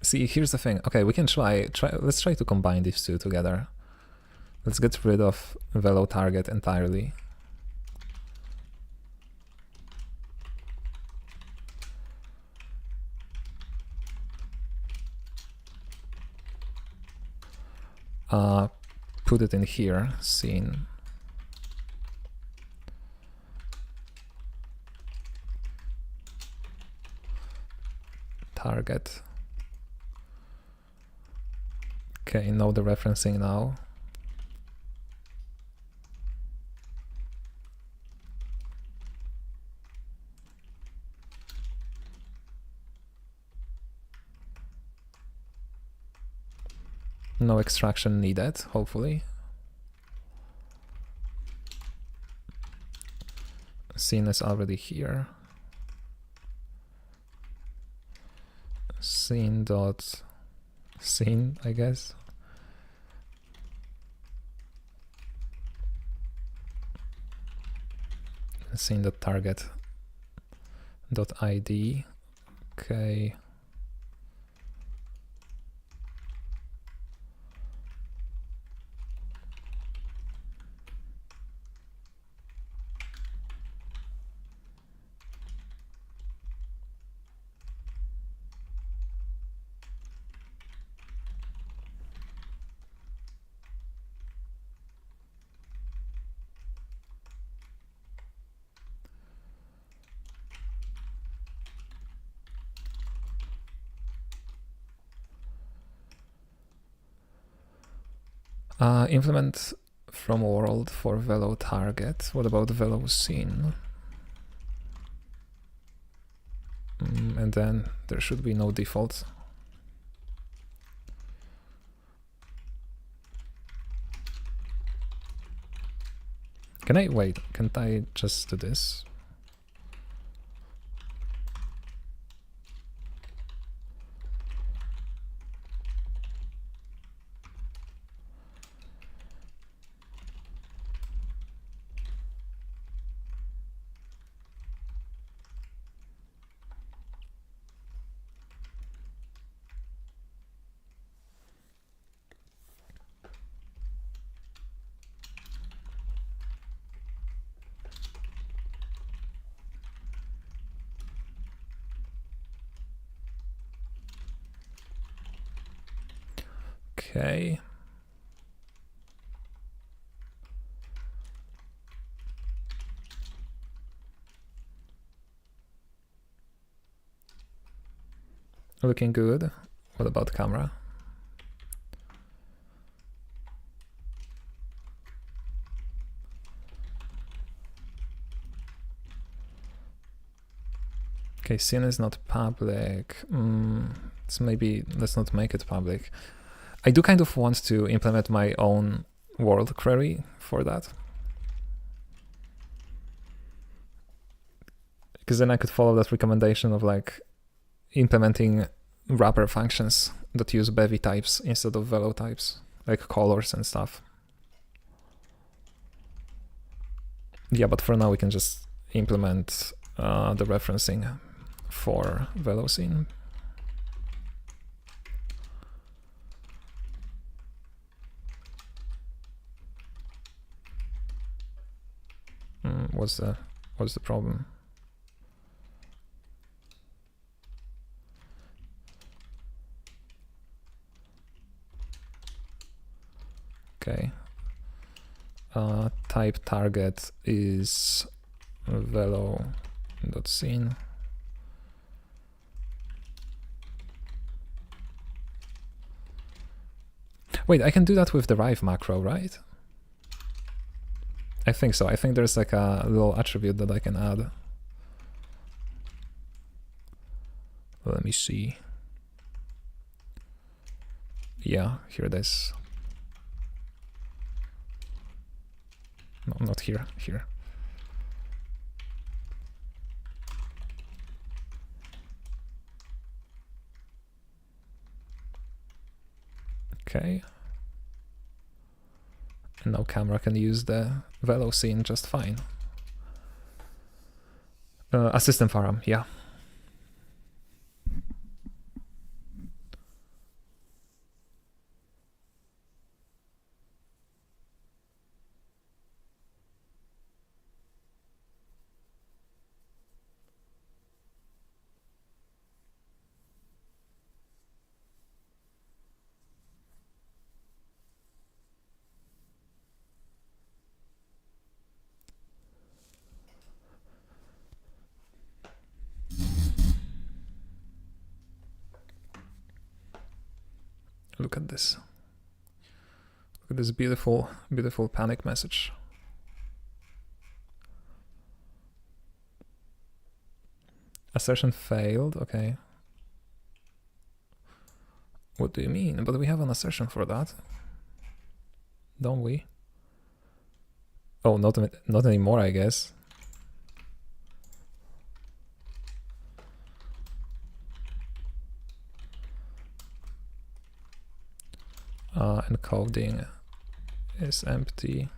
See, here's the thing. Okay, we can let's try to combine these two together. Let's get rid of velo target entirely. Put it in here, scene. Target. Okay, know the referencing now. No extraction needed, hopefully. Scene is already here. Scene dot scene, I guess. Scene dot target dot ID. Okay. Implement from world for velo target. What about velo scene? And then there should be no default. Can I wait? Can't I just do this? Okay. Looking good. What about camera? Okay, scene is not public. So maybe let's not make it public. I do kind of want to implement my own world query for that. Because then I could follow that recommendation of like implementing wrapper functions that use Bevy types instead of Velo types, like colors and stuff. Yeah, but for now we can just implement the referencing for Velo scene. What's the problem? Okay. Type target is velo.scene. Wait, I can do that with the derive macro, right? I think so. I think there's like a little attribute that I can add. Let me see. Yeah, here it is. No, not here, here. Okay. And now camera can use the Velo scene just fine. Assistant forum, yeah. Look at this. Look at this beautiful, beautiful panic message. Assertion failed, okay. What do you mean? But we have an assertion for that. Don't we? Oh, not anymore, I guess. Encoding is empty.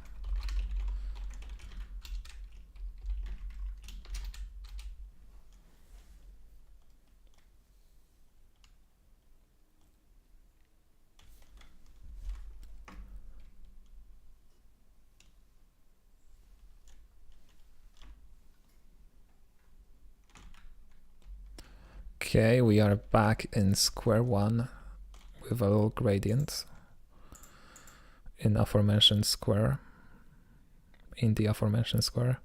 Okay, we are back in square one with a little gradient in aforementioned square, in the aforementioned square.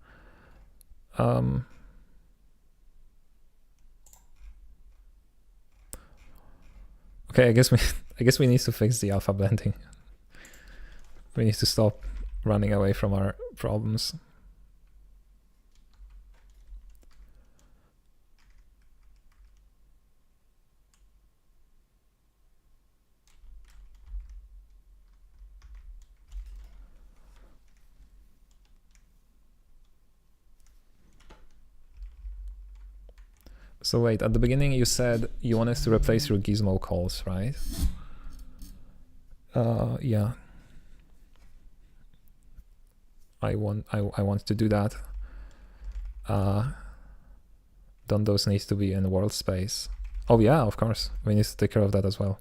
Okay, I guess we need to fix the alpha blending. We need to stop running away from our problems. So wait, at the beginning you said you wanted to replace your gizmo calls, right? Yeah. I want to do that. Don't those need to be in world space? Oh yeah, of course. We need to take care of that as well.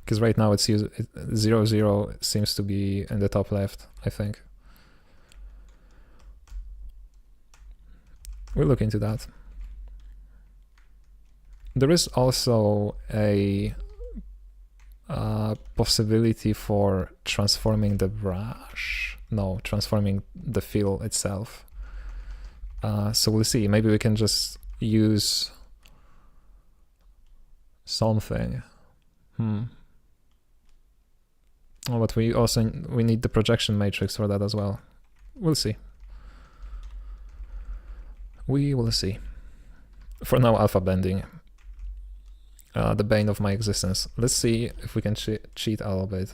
Because right now it's 0, 0 seems to be in the top left, I think. We'll look into that. There is also a possibility for transforming the brush. No, transforming the fill itself. So we'll see. Maybe we can just use something. Oh, but we need the projection matrix for that as well. We'll see. We will see. For now, alpha blending. The bane of my existence. Let's see if we can cheat a little bit.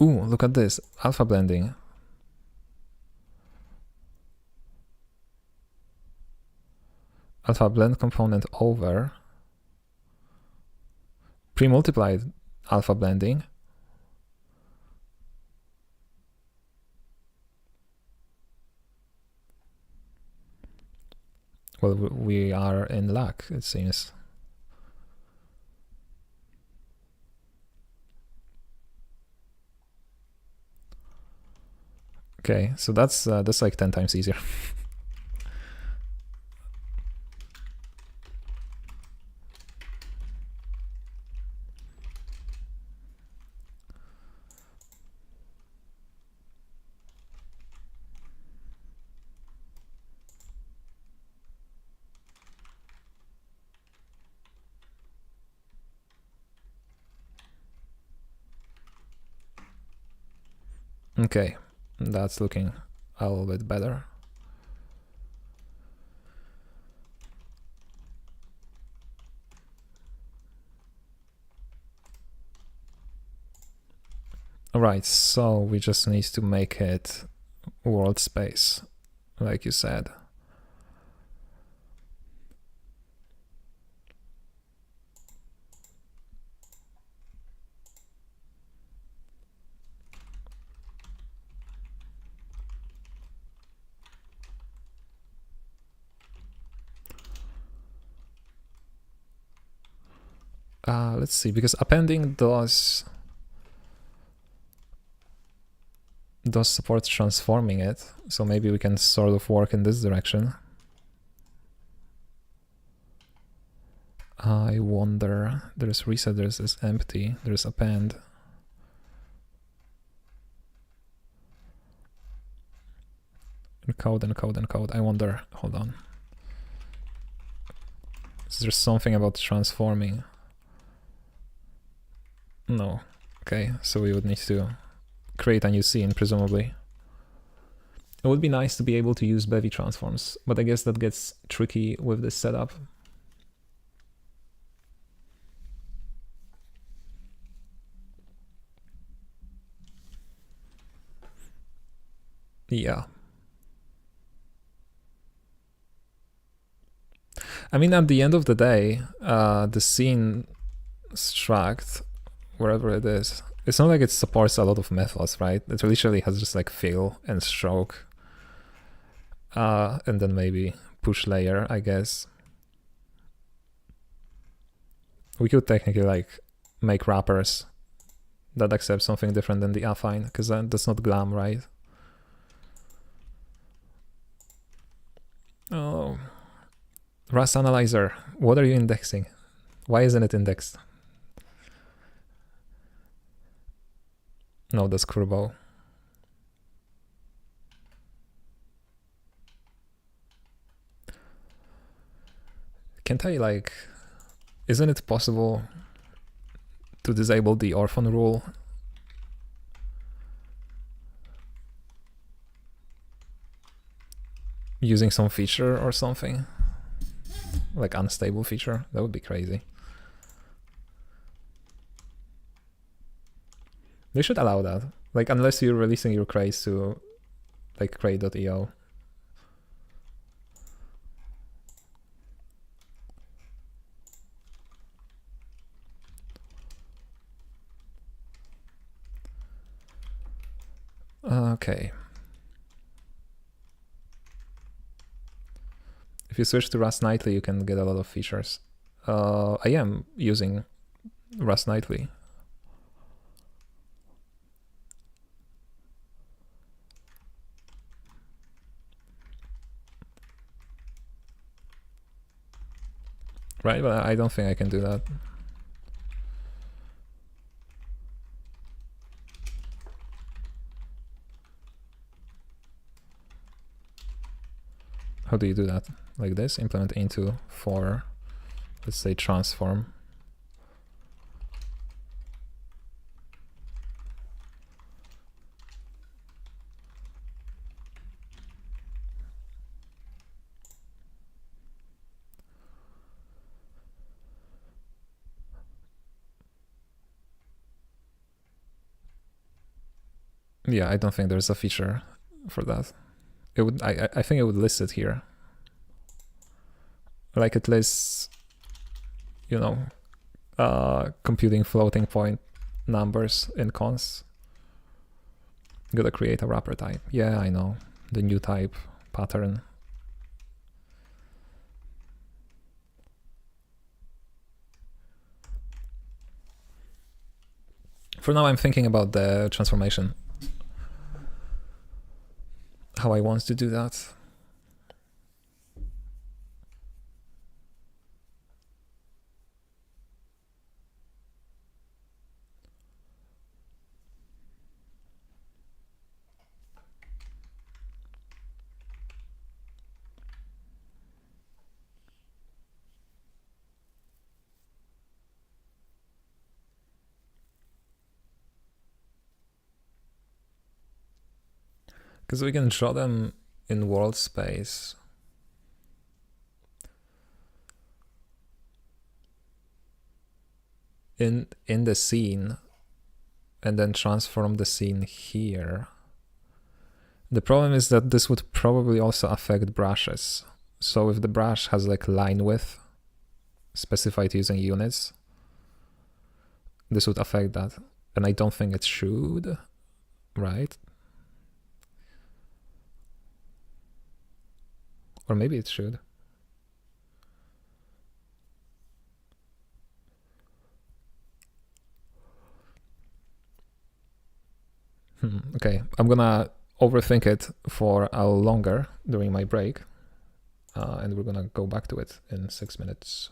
Ooh, look at this. Alpha blending. Alpha blend component over pre-multiplied alpha blending. Well, we are in luck, it seems. Okay, so that's like 10 times easier. Okay, that's looking a little bit better. Alright, so we just need to make it world space, like you said. Let's see, because appending does support transforming it, so maybe we can sort of work in this direction. I wonder, there's reset, there's this empty, there's append. Encode, encode, encode. I wonder, hold on. Is there something about transforming? No. Okay, so we would need to create a new scene, presumably. It would be nice to be able to use Bevy transforms, but I guess that gets tricky with this setup. Yeah. I mean, at the end of the day, the scene struct, wherever it is, it's not like it supports a lot of methods, right? It literally has just like fill and stroke, and then maybe push layer, I guess. We could technically like make wrappers that accept something different than the affine, because that's not glam, right? Oh, Rust Analyzer, what are you indexing? Why isn't it indexed? No, that's Kurbo. Can't I like, isn't it possible to disable the orphan rule using some feature or something, like unstable feature. That would be crazy. They should allow that, like unless you're releasing your crates to like crate.io. Okay. If you switch to Rust Nightly, you can get a lot of features. I am using Rust Nightly. Right, but I don't think I can do that. How do you do that? Like this, implement into for, let's say, transform. Yeah, I don't think there's a feature for that. It would, I think it would list it here. Like it lists, you know, computing floating point numbers in const. Gotta create a wrapper type. Yeah, I know. The new type pattern. For now, I'm thinking about the transformation. How I want to do that. Because we can draw them in world space. In the scene, and then transform the scene here. The problem is that this would probably also affect brushes. So if the brush has like line width specified using units, this would affect that. And I don't think it should, right? Or maybe it should. Okay, I'm gonna overthink it for a longer during my break. And we're gonna go back to it in 6 minutes.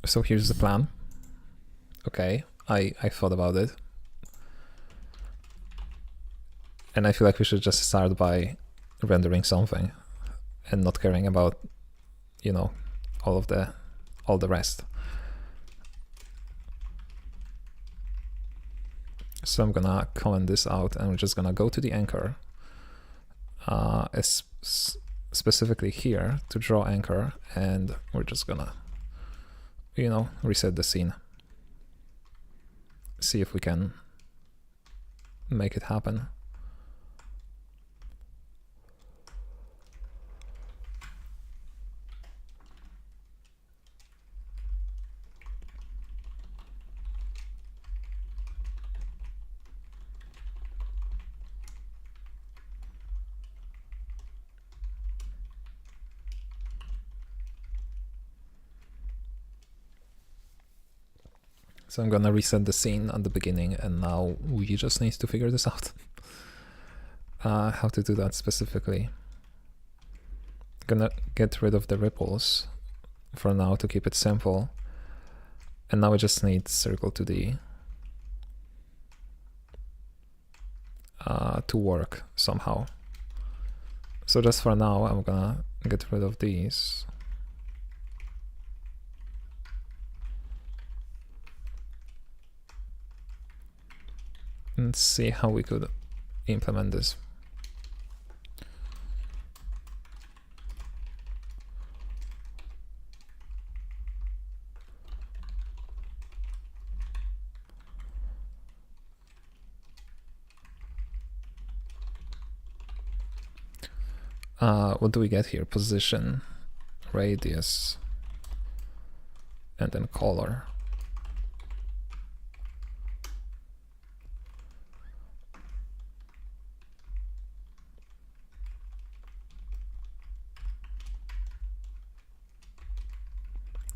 So here's the plan. Okay, I thought about it. And I feel like we should just start by rendering something and not caring about, you know, all the rest. So I'm gonna comment this out, and we're just gonna go to the anchor, specifically here to draw anchor, and we're just gonna, you know, reset the scene. See if we can make it happen. So I'm gonna reset the scene at the beginning, and now we just need to figure this out. How to do that specifically. Gonna get rid of the ripples for now to keep it simple. And now we just need circle 2D to work somehow. So just for now, I'm gonna get rid of these. And see how we could implement this. What do we get here? Position, radius, and then color.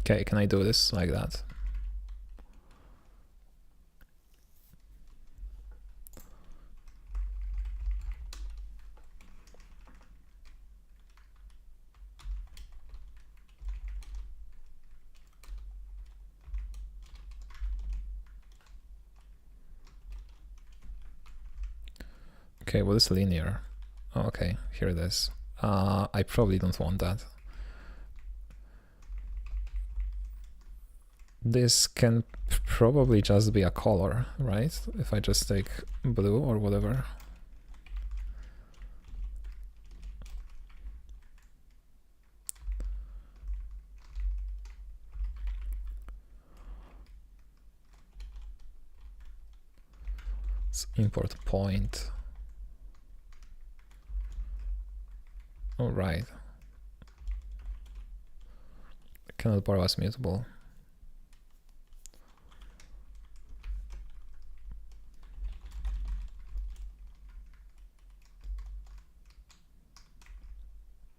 Okay, can I do this like that? Okay, what is linear? Oh, okay, here it is. I probably don't want that. This can probably just be a color, right? If I just take blue or whatever. Let's import point. All right. Cannot borrow as mutable.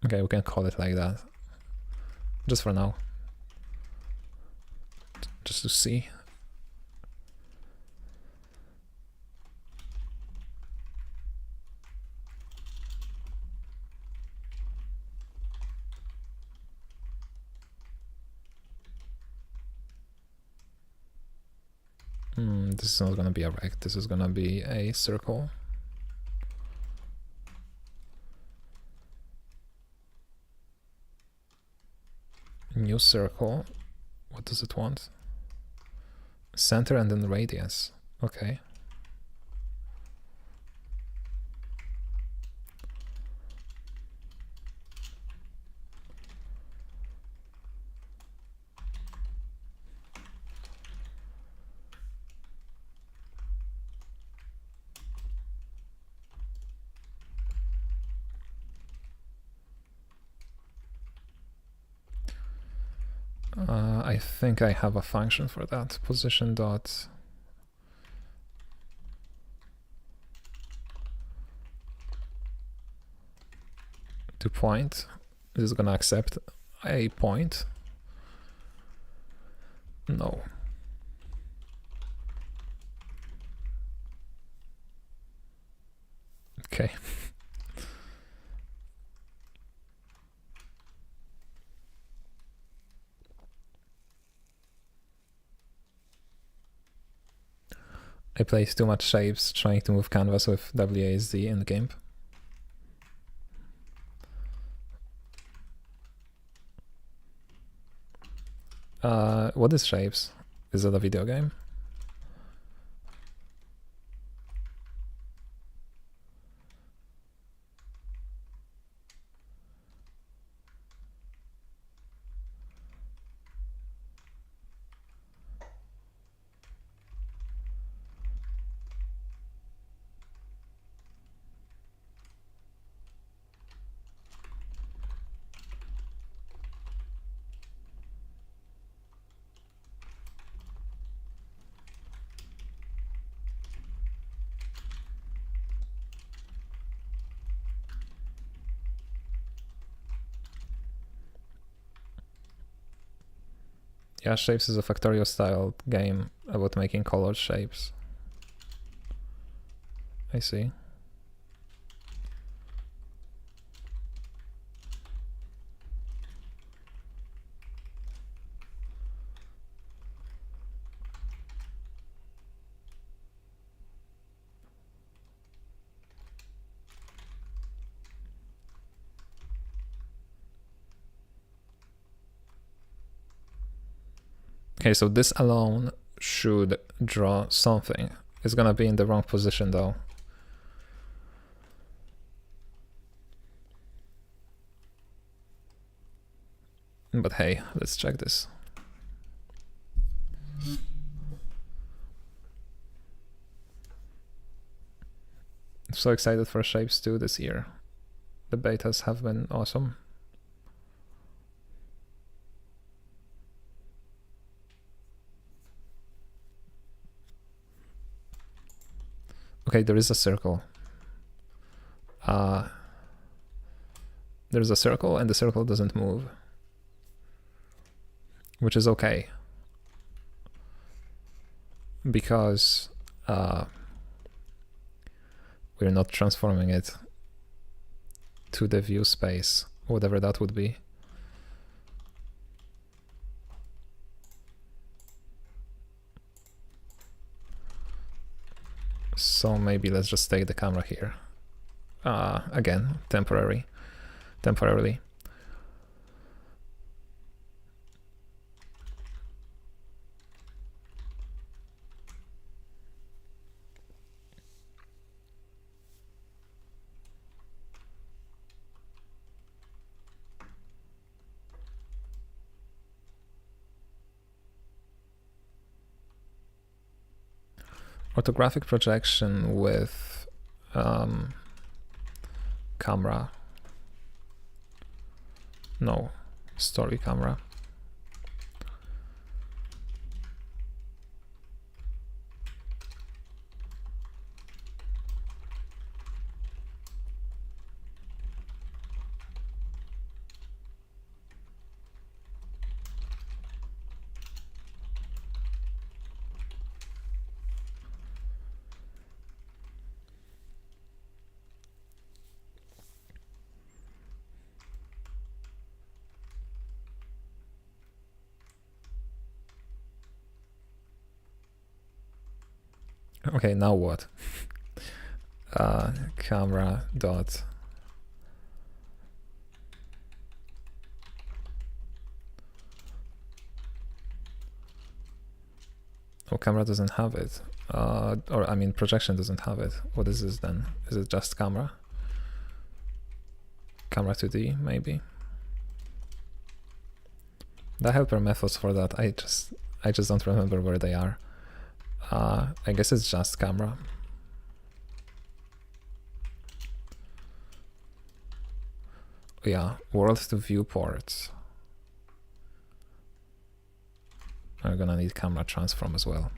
Okay, we can call it like that. Just for now. Just to see. This is not gonna be a rect, this is gonna be a circle. New circle. What does it want? Center and then radius. Okay. I think I have a function for that. Position dot to point. This is gonna accept a point. No. Okay. I played too much shapes trying to move canvas with WASD in the game. What is shapes? Is it a video game? Yeah, Shapes is a Factorio style game about making colored shapes. I see. Okay, so this alone should draw something. It's gonna be in the wrong position though. But hey, let's check this. I'm so excited for Shapes 2 this year. The betas have been awesome. Okay, there is a circle. There's a circle and the circle doesn't move, which is okay. Because we're not transforming it to the view space, whatever that would be. So maybe let's just take the camera here. Again, temporarily. Orthographic projection with camera. No, story camera. Okay, now what? Camera dot. Oh, camera doesn't have it. Or I mean, projection doesn't have it. What is this then? Is it just camera? Camera 2D, maybe. The helper methods for that, I just don't remember where they are. I guess it's just camera. Yeah, world to viewport. I'm gonna need camera transform as well.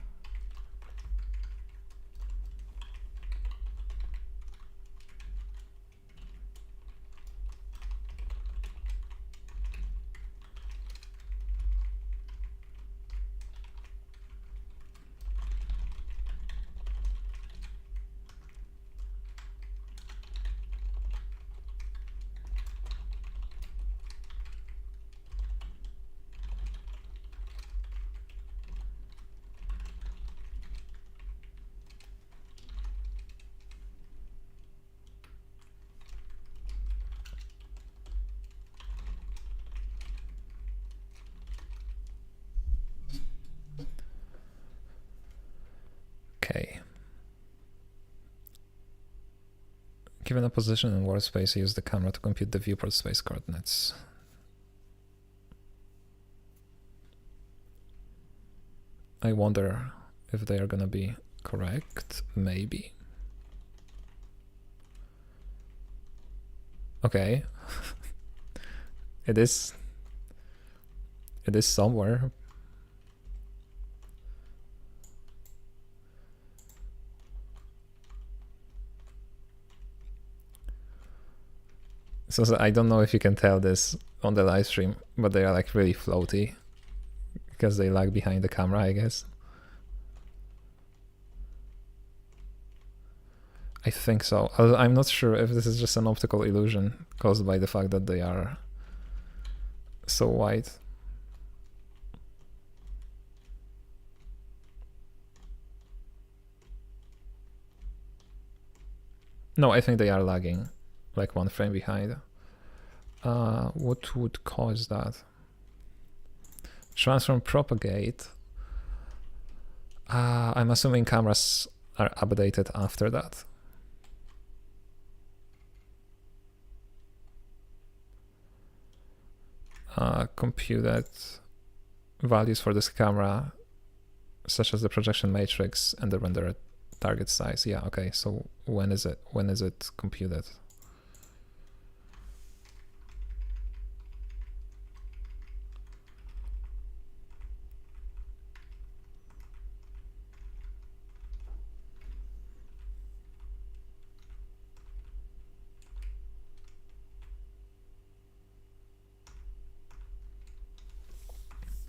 Given a position in workspace, use the camera to compute the viewport space coordinates. I wonder if they are gonna be correct, maybe. Okay. It is somewhere. So I don't know if you can tell this on the live stream, but they are like really floaty because they lag behind the camera, I guess. I think so. I'm not sure if this is just an optical illusion caused by the fact that they are so wide. No, I think they are lagging, like one frame behind. What would cause that? Transform propagate. I'm assuming cameras are updated after that. Computed values for this camera, such as the projection matrix and the rendered target size. Yeah, okay, so when is it computed?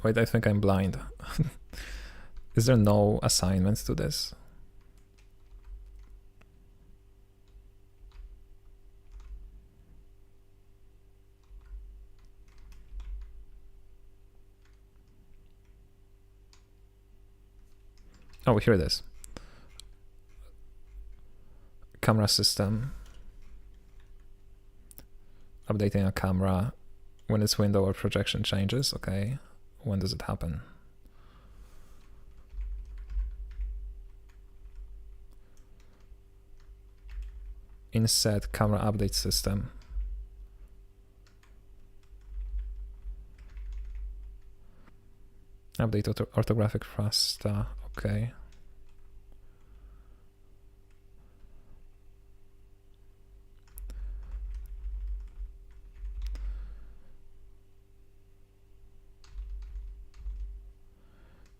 Wait, I think I'm blind. Is there no assignments to this? Oh, here it is. Camera system. Updating a camera when its window or projection changes. Okay. When does it happen? Inset camera update system. Update orthographic raster. Okay.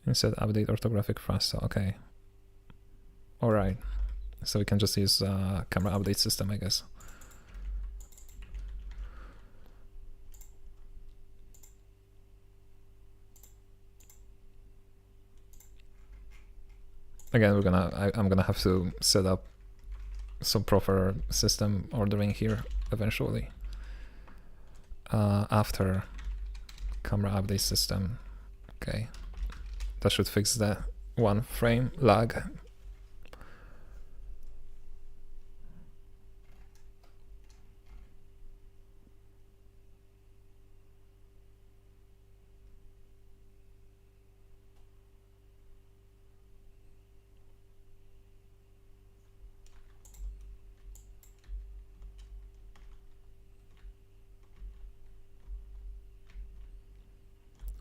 Instead update orthographic raster. Okay. All right. So we can just use camera update system, I guess. Again, I'm gonna have to set up some proper system ordering here eventually. After camera update system. Okay. That should fix the one frame lag.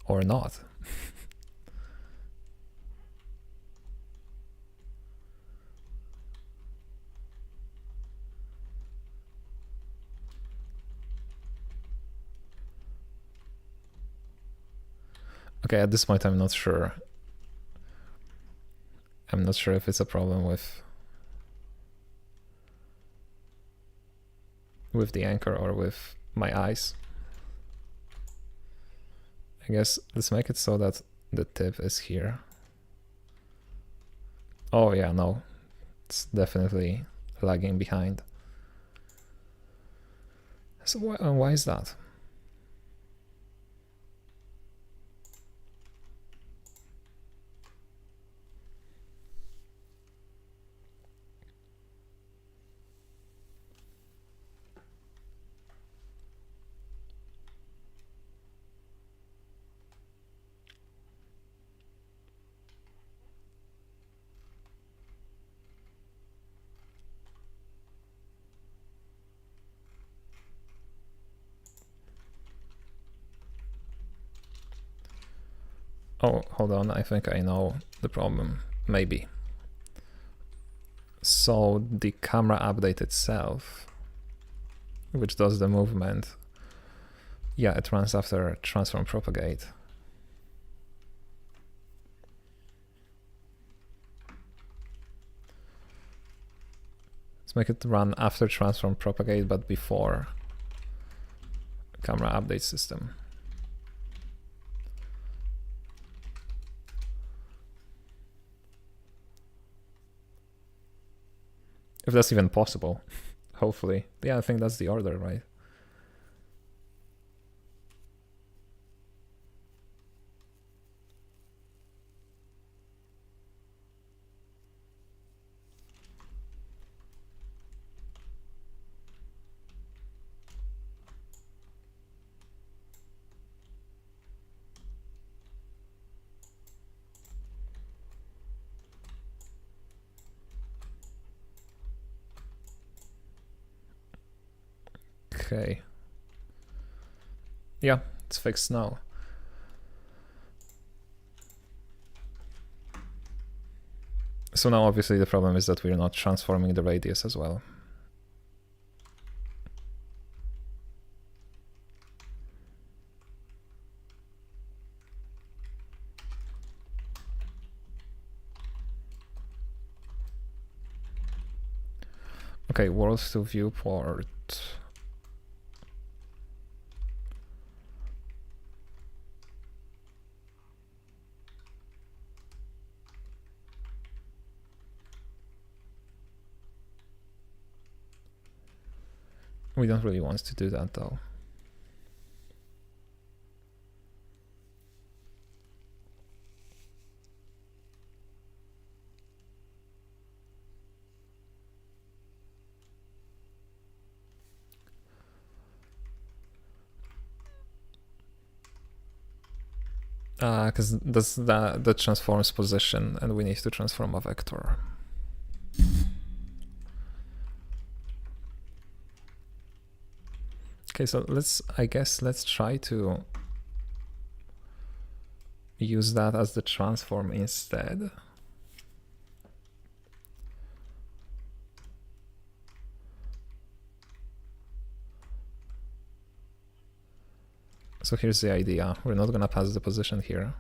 Or not. Okay, at this point I'm not sure. I'm not sure if it's a problem with the anchor or with my eyes. I guess let's make it so that the tip is here. Oh yeah, no, it's definitely lagging behind. So why is that? Oh, hold on, I think I know the problem, maybe. So the camera update itself, which does the movement, yeah, it runs after transform propagate. Let's make it run after transform propagate, but before camera update system. If that's even possible, hopefully. Yeah, I think that's the order, right? Okay. Yeah, it's fixed now. So now obviously the problem is that we're not transforming the radius as well. Okay, worlds to viewport. We don't really want to do that though. Because that's that transforms position, and we need to transform a vector. Okay, so I guess let's try to use that as the transform instead. So here's the idea. We're not gonna pass the position here.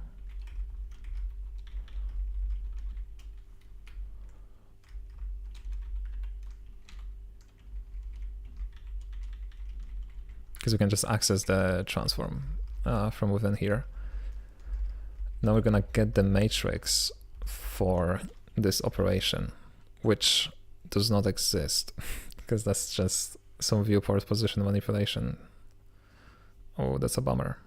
Because we can just access the transform from within here. Now we're gonna get the matrix for this operation, which does not exist because that's just some viewport position manipulation. Oh, that's a bummer.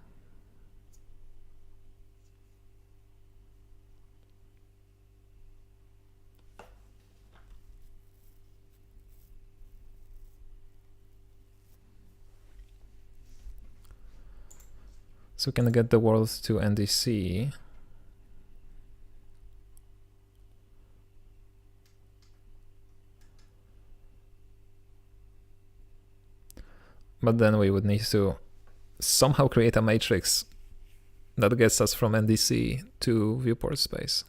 So we can get the world to NDC. But then we would need to somehow create a matrix that gets us from NDC to viewport space.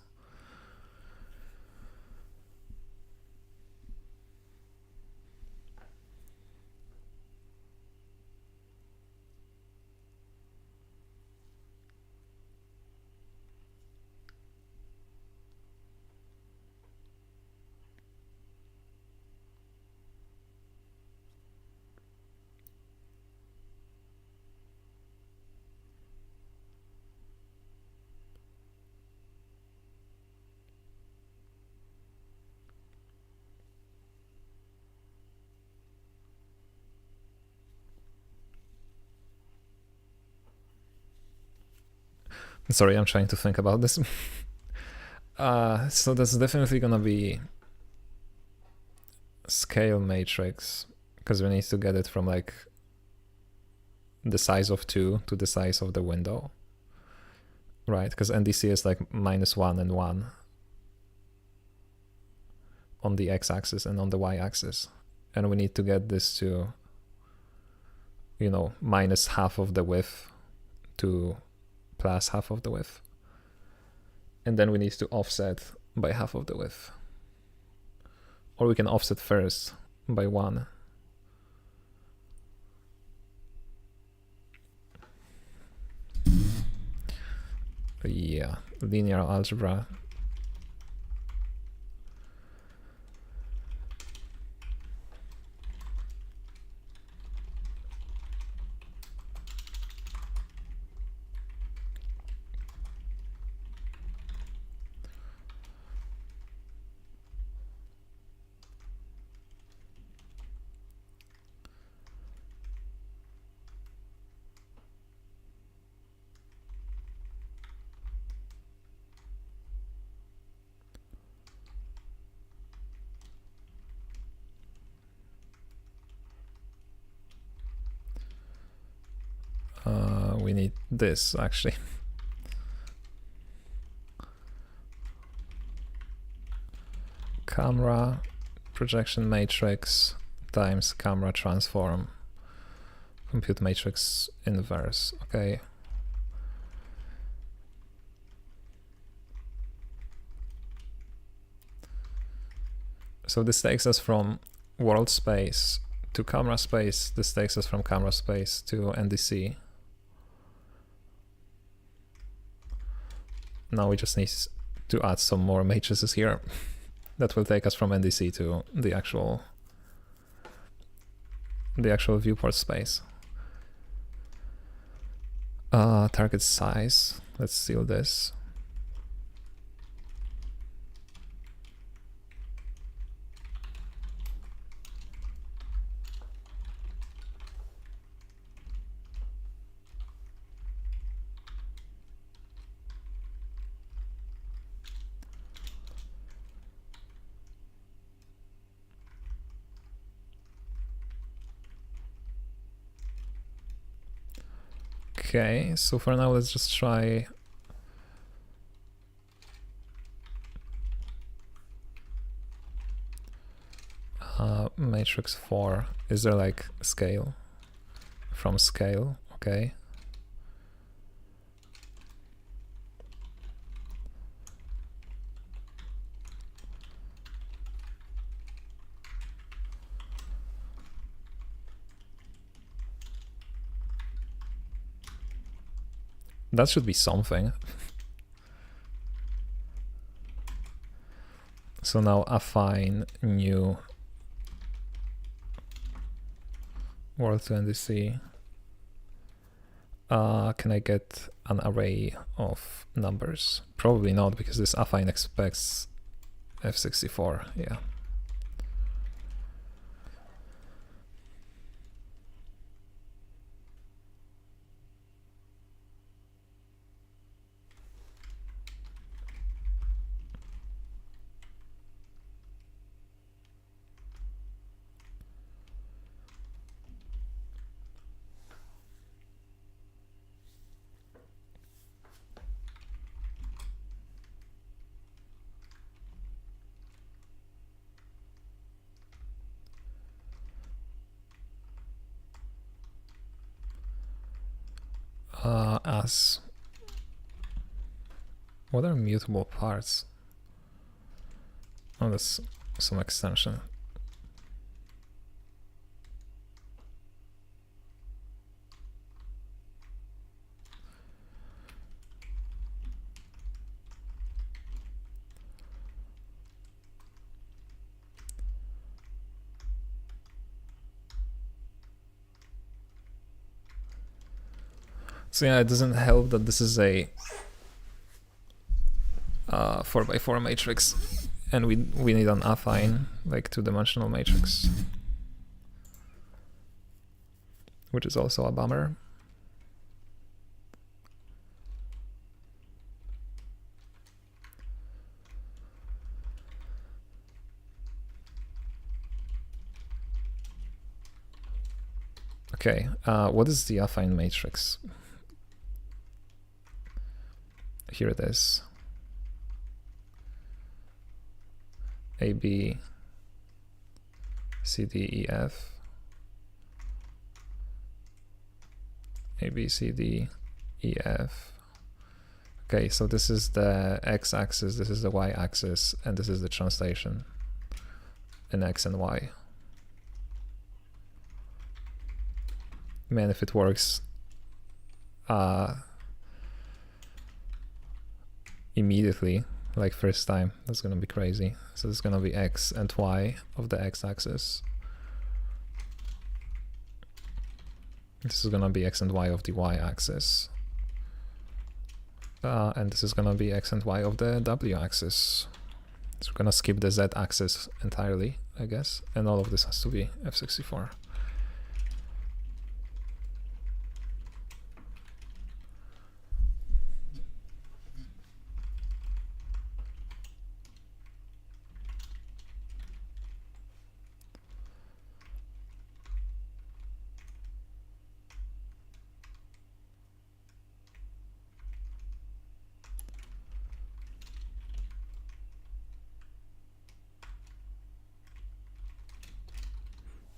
Sorry, I'm trying to think about this. So that's definitely gonna be scale matrix, because we need to get it from like the size of 2 to the size of the window, right? Because NDC is like -1 and 1 on the x-axis and on the y-axis, and we need to get this to, you know, minus half of the width to plus half of the width. and then we need to offset by half of the width. Or we can offset first by 1. Yeah, linear algebra. We need this actually. Camera projection matrix times camera transform compute matrix inverse. Okay. So this takes us from world space to camera space. This takes us from camera space to NDC. Now we just need to add some more matrices here. That will take us from NDC to the actual viewport space. Target size. Let's seal this. Okay, so for now, let's just try matrix 4. Is there like scale? From scale, okay. That should be something. So now affine new world to NDC. Can I get an array of numbers? Probably not, because this affine expects F64, yeah. As what are mutable parts? Oh, that's some extension. So yeah, it doesn't help that this is a 4x4 matrix, and we need an affine, like 2-dimensional matrix, which is also a bummer. Okay, what is the affine matrix? Here it is. A, B, C, D, E, F. A, B, C, D, E, F. Okay, so this is the x-axis, this is the y-axis, and this is the translation in x and y. Man, if it works immediately, like first time, that's gonna be crazy. So it's gonna be x and y of the x-axis. This is gonna be x and y of the y-axis. And this is gonna be x and y of the w-axis. So we're gonna skip the z-axis entirely, I guess, and all of this has to be f64.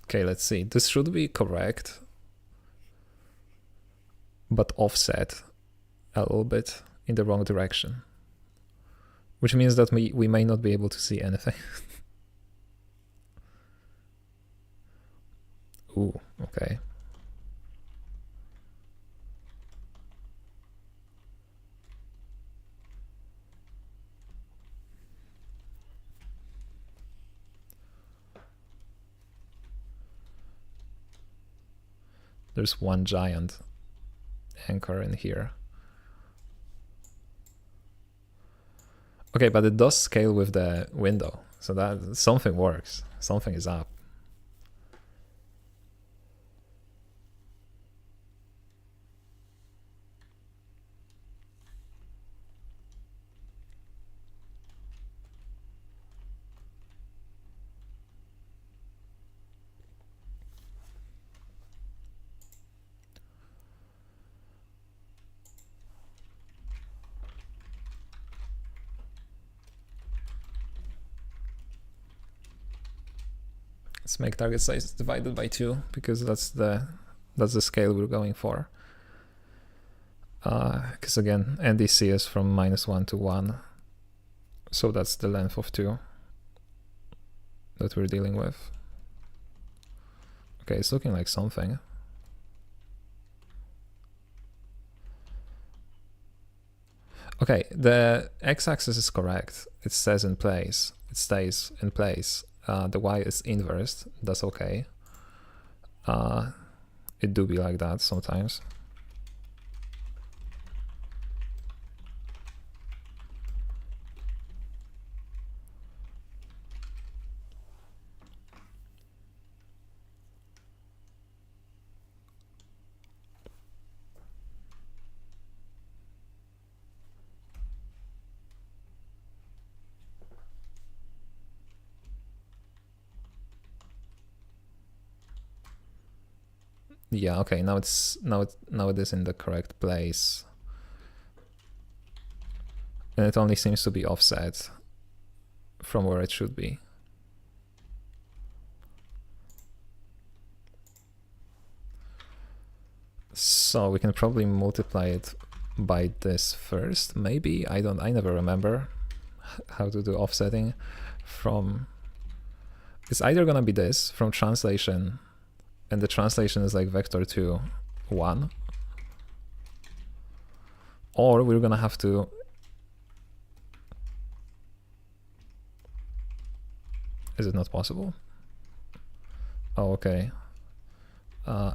Okay, let's see. This should be correct, but offset a little bit in the wrong direction, which means that we may not be able to see anything. Ooh, okay. There's one giant anchor in here. Okay, but it does scale with the window, so that something works. Something is up. Let's make target size divided by 2 because that's the scale we're going for. Because again, NDC is from -1 to 1, so that's the length of 2 that we're dealing with. Okay, it's looking like something. Okay, the x-axis is correct. It stays in place. It stays in place. The y is inversed. That's okay. It do be like that sometimes. Yeah, okay, now it is in the correct place. And it only seems to be offset from where it should be. So we can probably multiply it by this first, maybe. I never remember how to do offsetting from. It's either gonna be this from translation, and the translation is like vector 2, 1. Or we're gonna have to is it not possible? Oh, okay.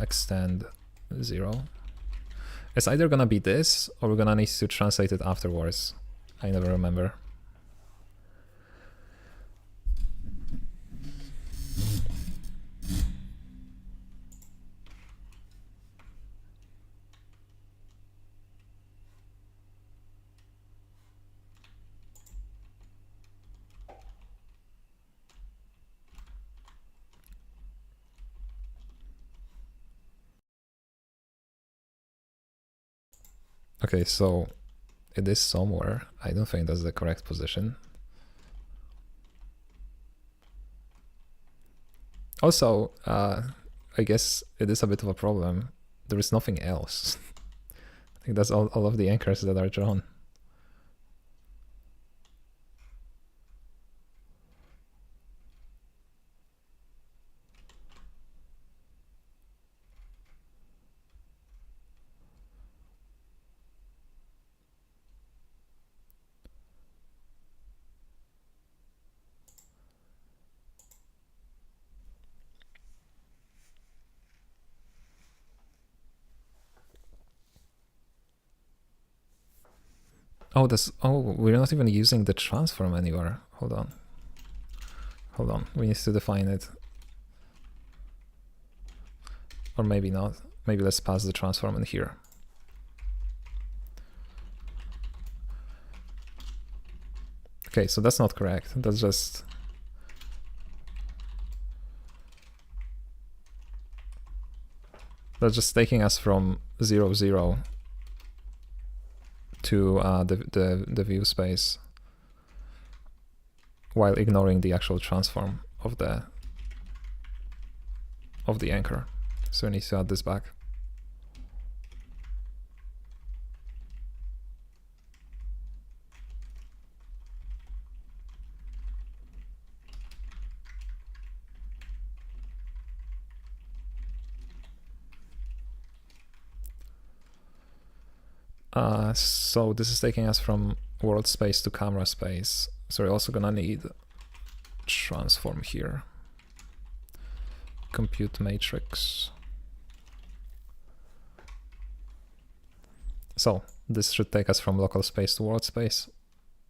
Extend 0. It's either gonna be this or we're gonna need to translate it afterwards. I never remember. Okay, so it is somewhere. I don't think that's the correct position. Also, I guess it is a bit of a problem. There is nothing else. I think that's all of the anchors that are drawn. Oh, we're not even using the transform anywhere. Hold on, we need to define it. Or maybe not. Maybe let's pass the transform in here. Okay, so that's not correct. That's just... That's just taking us from 0, 0 to the view space while ignoring the actual transform of the anchor. So we need to add this back. So this is taking us from world space to camera space. So we're also gonna need transform here. Compute matrix. So this should take us from local space to world space.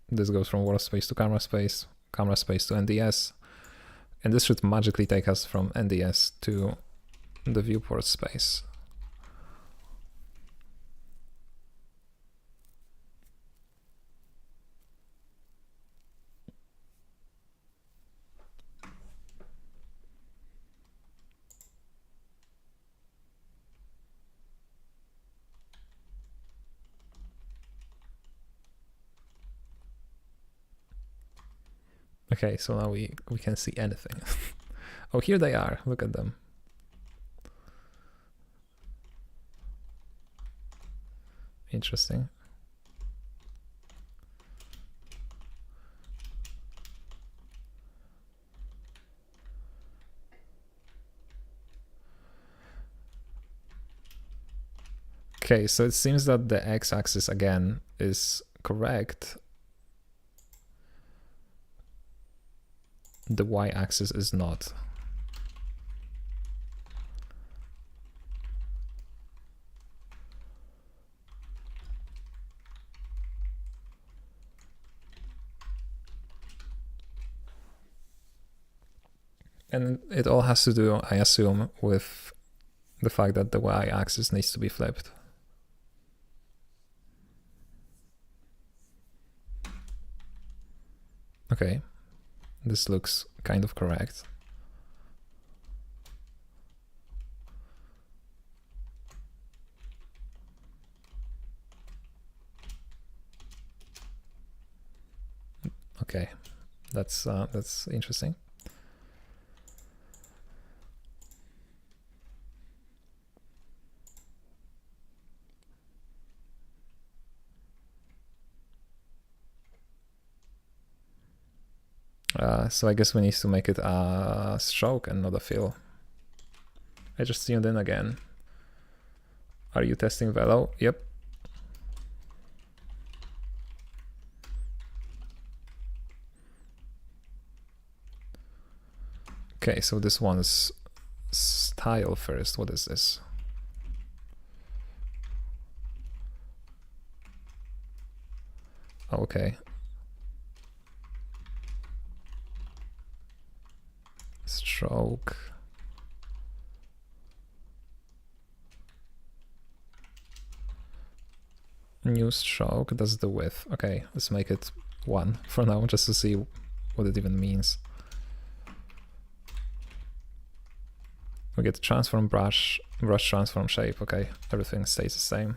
This goes from world space to camera space to NDS. And this should magically take us from NDS to the viewport space. Okay, so now we can see anything. Oh, here they are. Look at them. Interesting. Okay, so it seems that the x-axis again is correct. The y-axis is not. And it all has to do, I assume, with the fact that the y-axis needs to be flipped. Okay, this looks kind of correct. Okay, that's interesting. So I guess we need to make it a stroke and not a fill. I just tuned in again. Are you testing Velo? Yep. Okay, so this one's style first. What is this? Okay. Stroke. New stroke, that's the width. Okay, let's make it 1 for now, just to see what it even means. We get transform brush, brush transform shape. Okay, everything stays the same.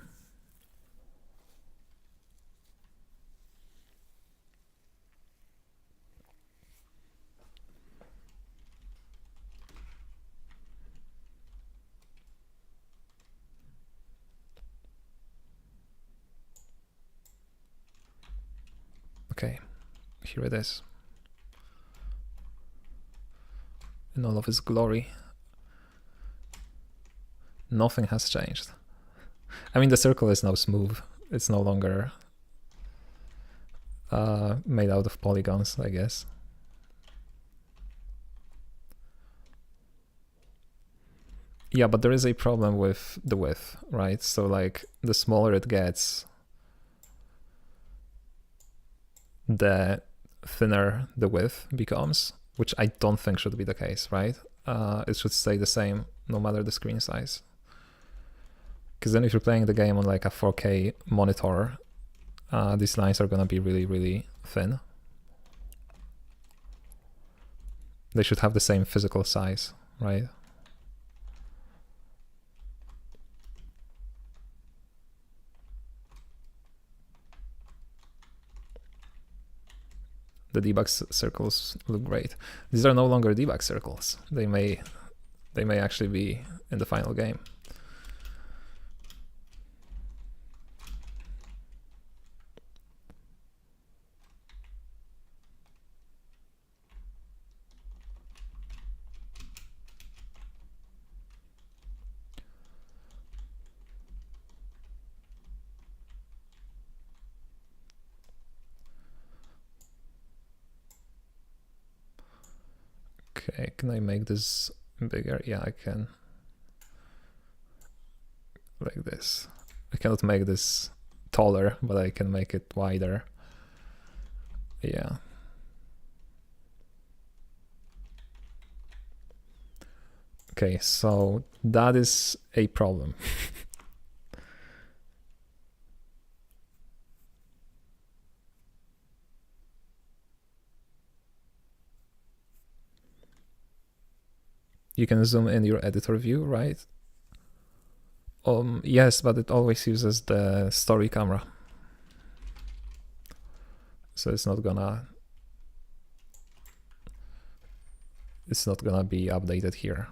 Okay, here it is. In all of its glory. Nothing has changed. I mean, the circle is now smooth. It's no longer made out of polygons, I guess. Yeah, but there is a problem with the width, right? So like the smaller it gets, the thinner the width becomes, which I don't think should be the case, right? It should stay the same no matter the screen size. Because then if you're playing the game on like a 4K monitor, these lines are gonna be really, really thin. They should have the same physical size, right? The debug circles look great. These are no longer debug circles. They may actually be in the final game. Okay, can I make this bigger? Yeah, I can. Like this. I cannot make this taller, but I can make it wider. Yeah. Okay, so that is a problem. You can zoom in your editor view, right? Yes, but it always uses the story camera. So it's not gonna be updated here.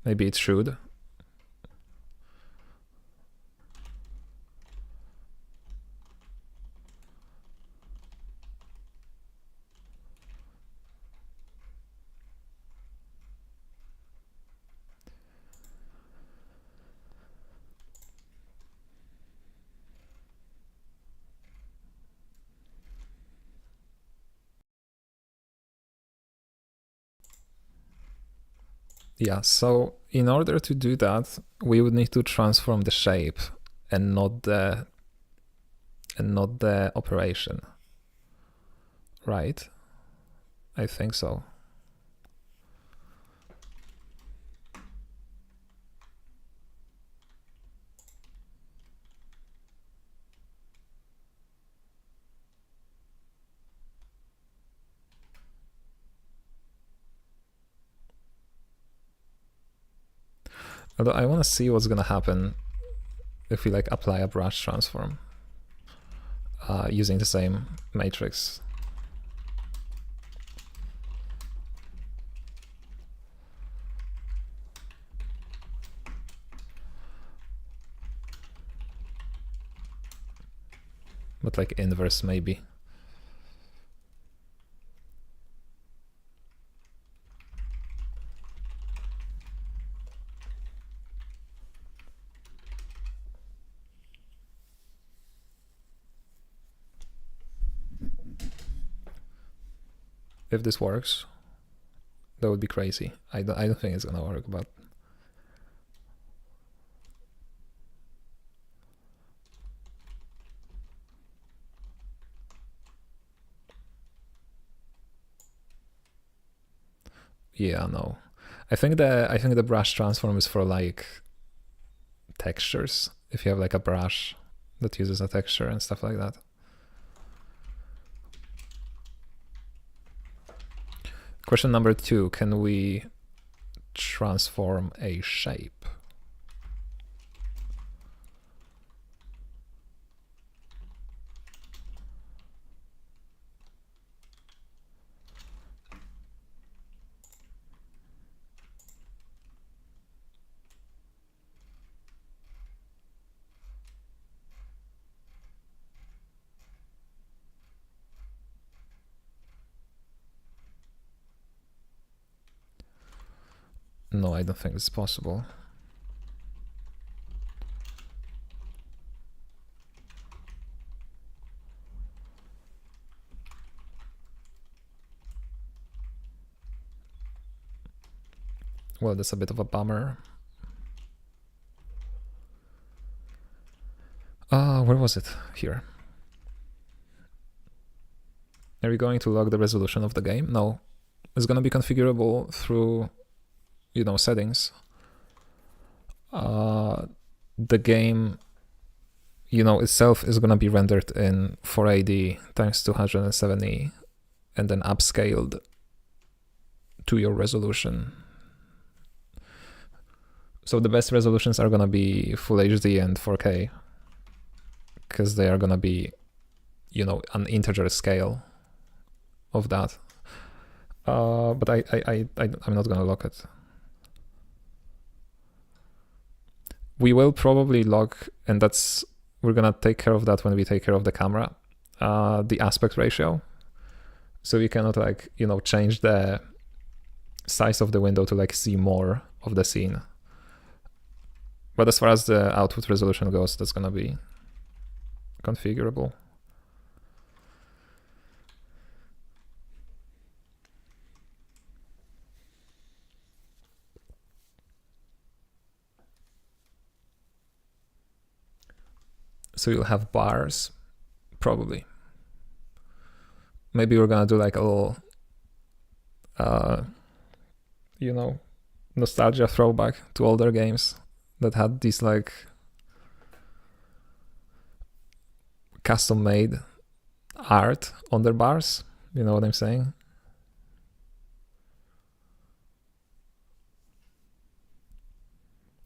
Maybe it should. Yeah, so in order to do that, we would need to transform the shape and not the operation. Right? I think so. Although I want to see what's gonna happen if we like apply a brush transform using the same matrix. But like inverse maybe. If this works, that would be crazy. I don't think it's gonna work, but yeah, no. I think the brush transform is for like textures. If you have like a brush that uses a texture and stuff like that. Question number 2, can we transform a shape? No, I don't think it's possible. Well, that's a bit of a bummer. We're Where was it? Here. Are we going to log the resolution of the game? No. It's gonna be configurable through, settings. The game, itself is gonna be rendered in 480 times 270 and then upscaled to your resolution. So the best resolutions are gonna be Full HD and 4K because they are gonna be, an integer scale of that. But I'm not gonna lock it. We will probably lock, and we're gonna take care of that when we take care of the camera, the aspect ratio. So you cannot change the size of the window to see more of the scene. But as far as the output resolution goes, that's gonna be configurable. So you'll have bars, probably. Maybe we're gonna do a little, nostalgia throwback to older games that had these custom-made art on their bars. You know what I'm saying?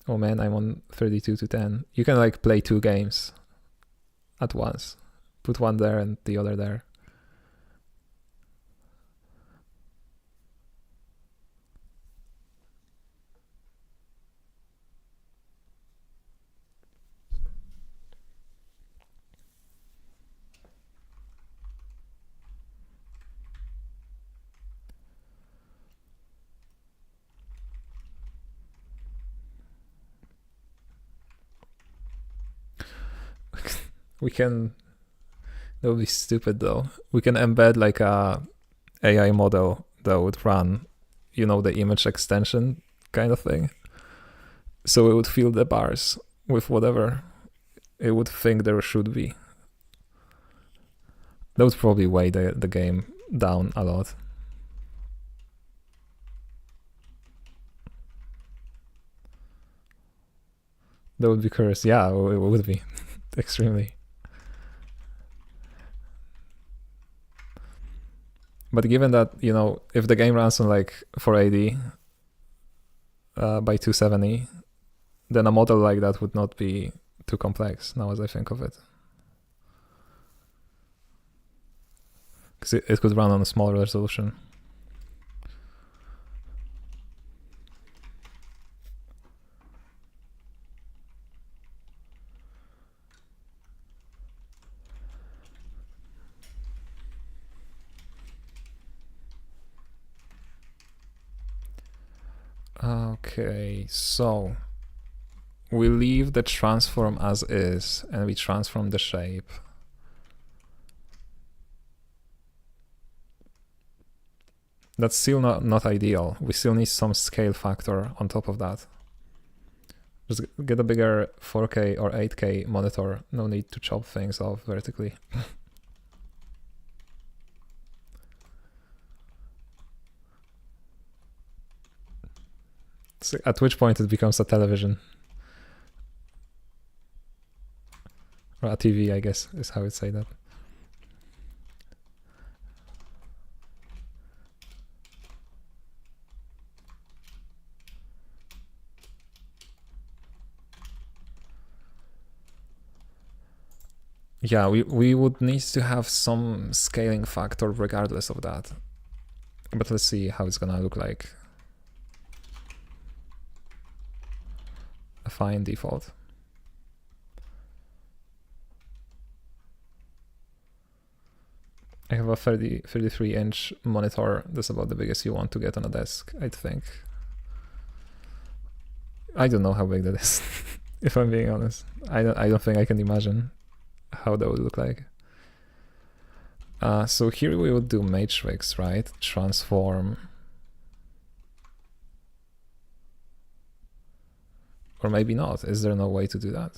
Oh man, I'm on 32 to 10. You can play 2 games at once. Put one there and the other there. We can, that would be stupid though. We can embed a AI model that would run, the image extension kind of thing. So it would fill the bars with whatever it would think there should be. That would probably weigh the game down a lot. That would be cursed. Yeah, it would be extremely. But given that, if the game runs on 480 by 270, then a model like that would not be too complex now as I think of it. Because it could run on a smaller resolution. Okay, so we leave the transform as is and we transform the shape. That's still not ideal. We still need some scale factor on top of that. Just get a bigger 4K or 8K monitor. No need to chop things off vertically. So at which point it becomes a television. Or a TV, I guess, is how I would say that. Yeah, we would need to have some scaling factor regardless of that. But let's see how it's gonna look like. A fine default. I have a 33-inch monitor. That's about the biggest you want to get on a desk, I think. I don't know how big that is, if I'm being honest. I don't think I can imagine how that would look like. So here we would do matrix, right? Transform. Or maybe not. Is there no way to do that?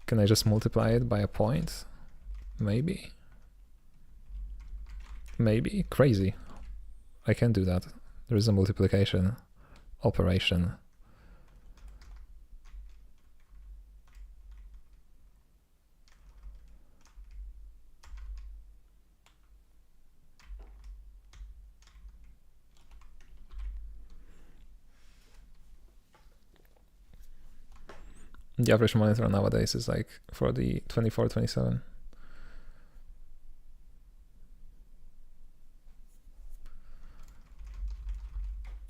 Can I just multiply it by a point? Maybe. Maybe. Crazy. I can't do that. There is a multiplication operation. The average monitor nowadays is like for the 24, 27.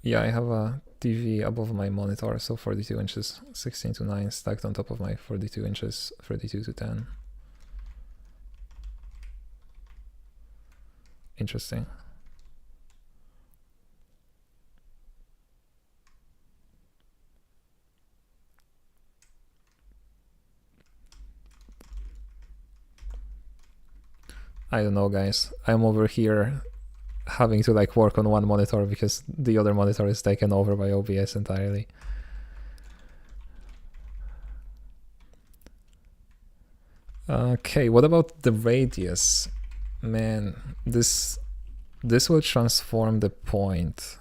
Yeah, I have a TV above my monitor, so 42 inches, 16:9 stacked on top of my 42 inches, 32:10. Interesting. I don't know, guys. I'm over here having to like work on one monitor because the other monitor is taken over by OBS entirely. Okay, what about the radius? Man, this will transform the point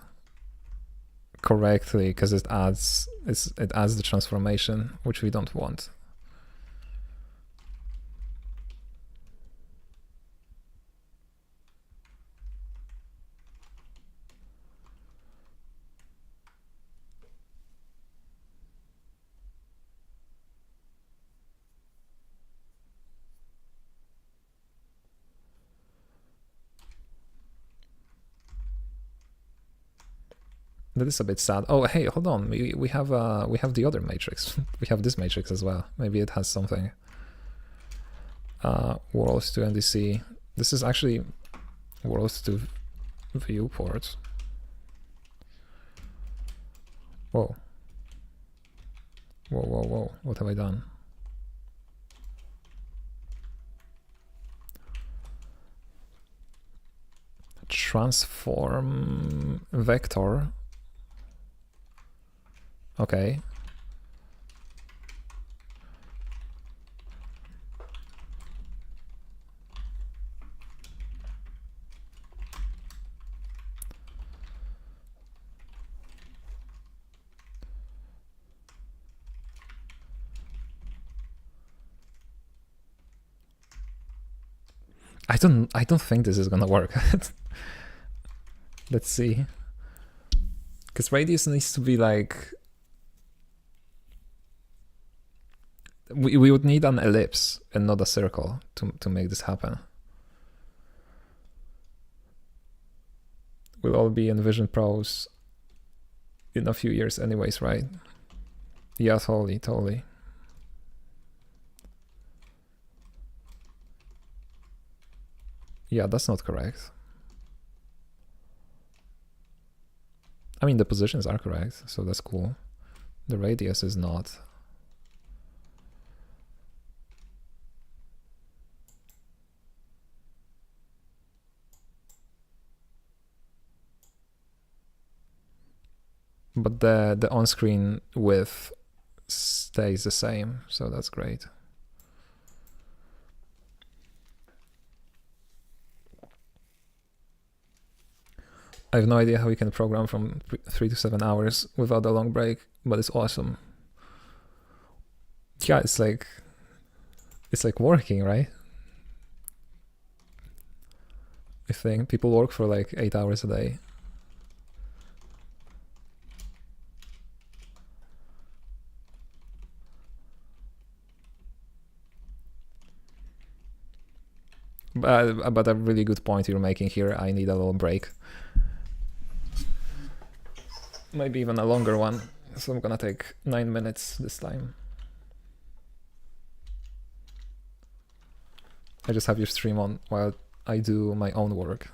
correctly because it adds the transformation, which we don't want. That is a bit sad. Oh, hey, hold on. We have the other matrix. We have this matrix as well. Maybe it has something. Worlds to NDC. This is actually worlds to viewport. Whoa. Whoa, whoa, whoa. What have I done? Transform vector. Okay. I don't think this is gonna work. Let's see. Because radius needs to be like, we would need an ellipse and not a circle to make this happen. We'll all be in Vision Pros in a few years anyways, right? Yeah, totally. Yeah, that's not correct. I mean, the positions are correct, so that's cool. The radius is not. But the on-screen width stays the same, so that's great. I have no idea how we can program from 3 to 7 hours without a long break, but it's awesome. Yeah, it's like working, right? I think people work for like 8 hours a day. But a really good point you're making here. I need a little break. Maybe even a longer one. So I'm gonna take 9 minutes this time. I just have your stream on while I do my own work.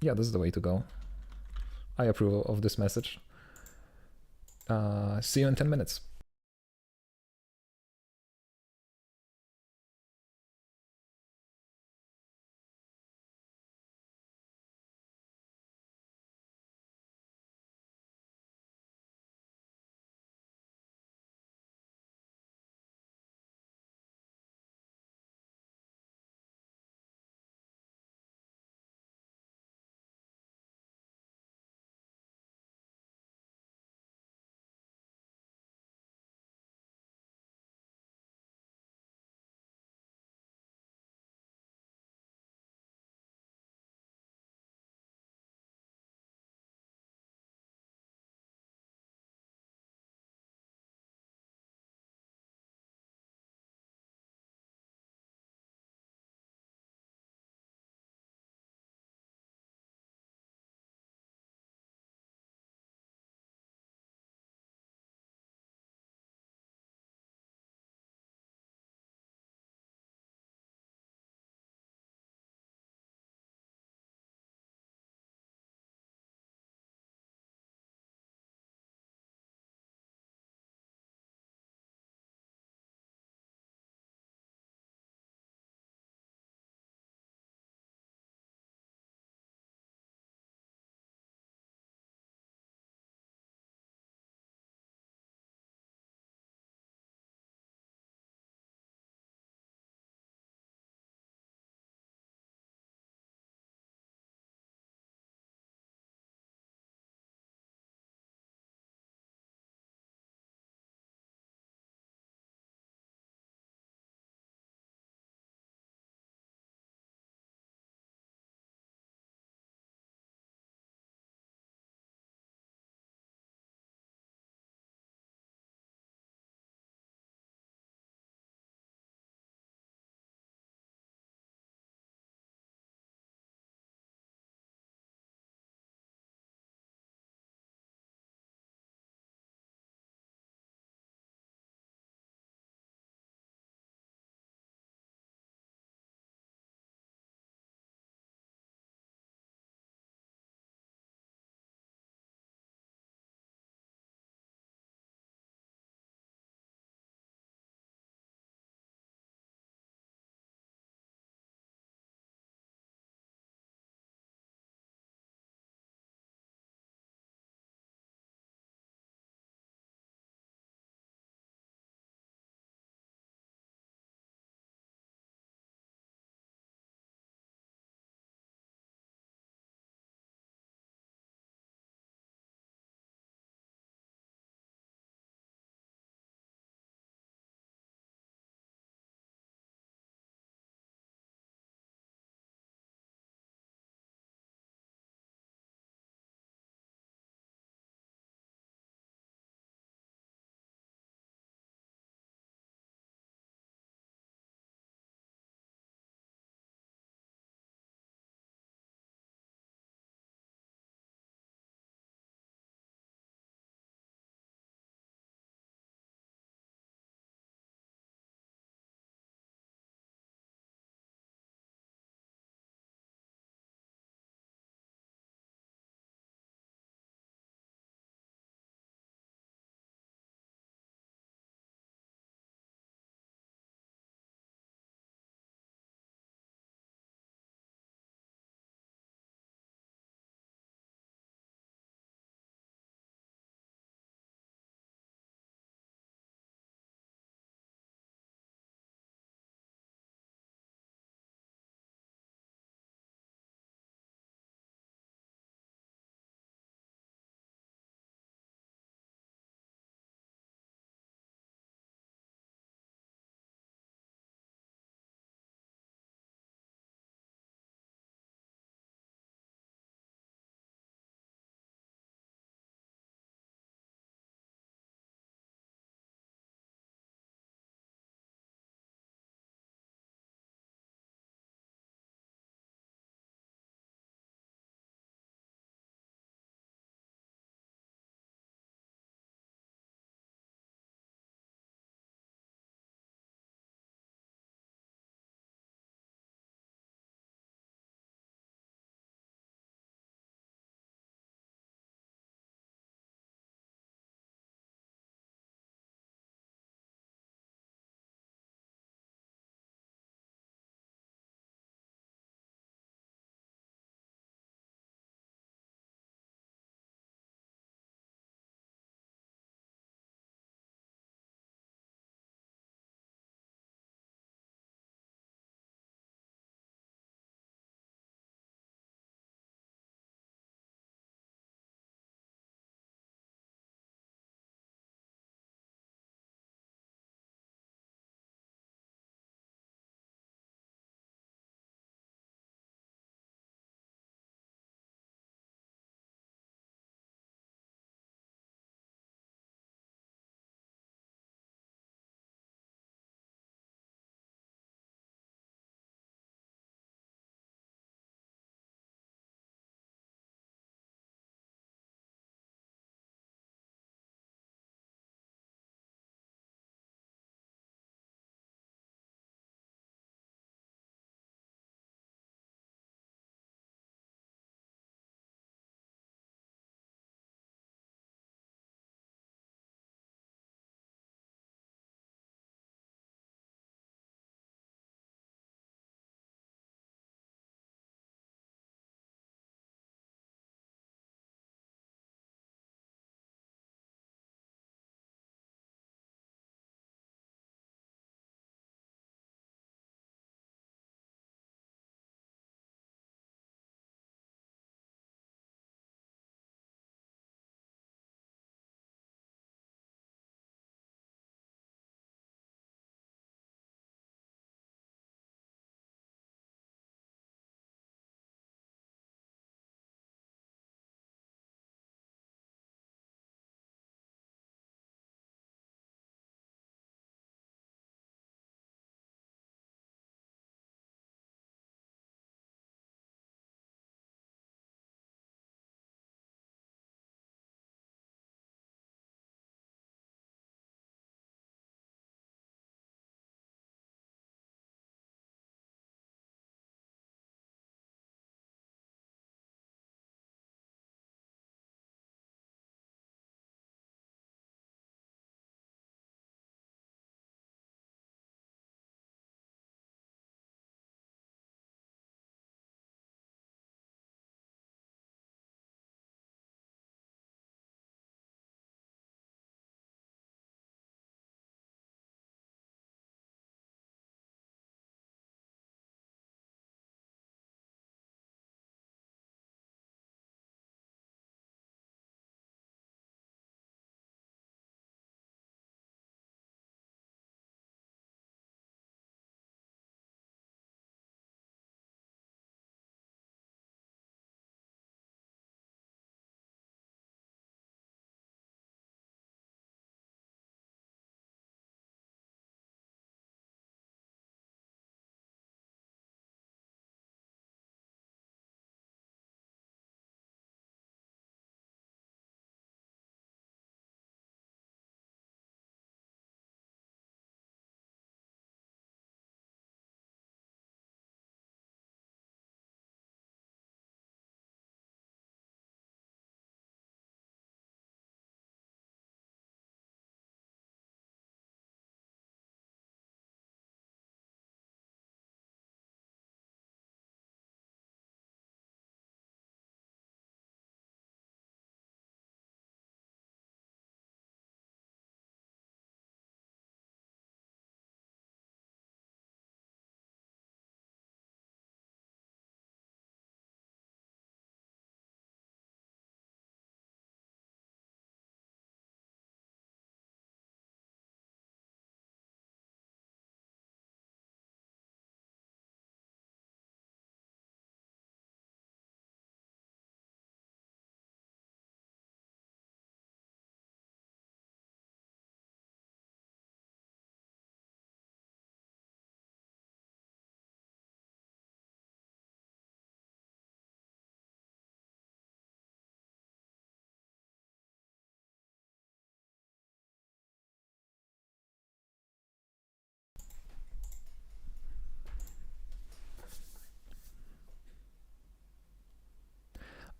Yeah, this is the way to go. I approve of this message. See you in 10 minutes.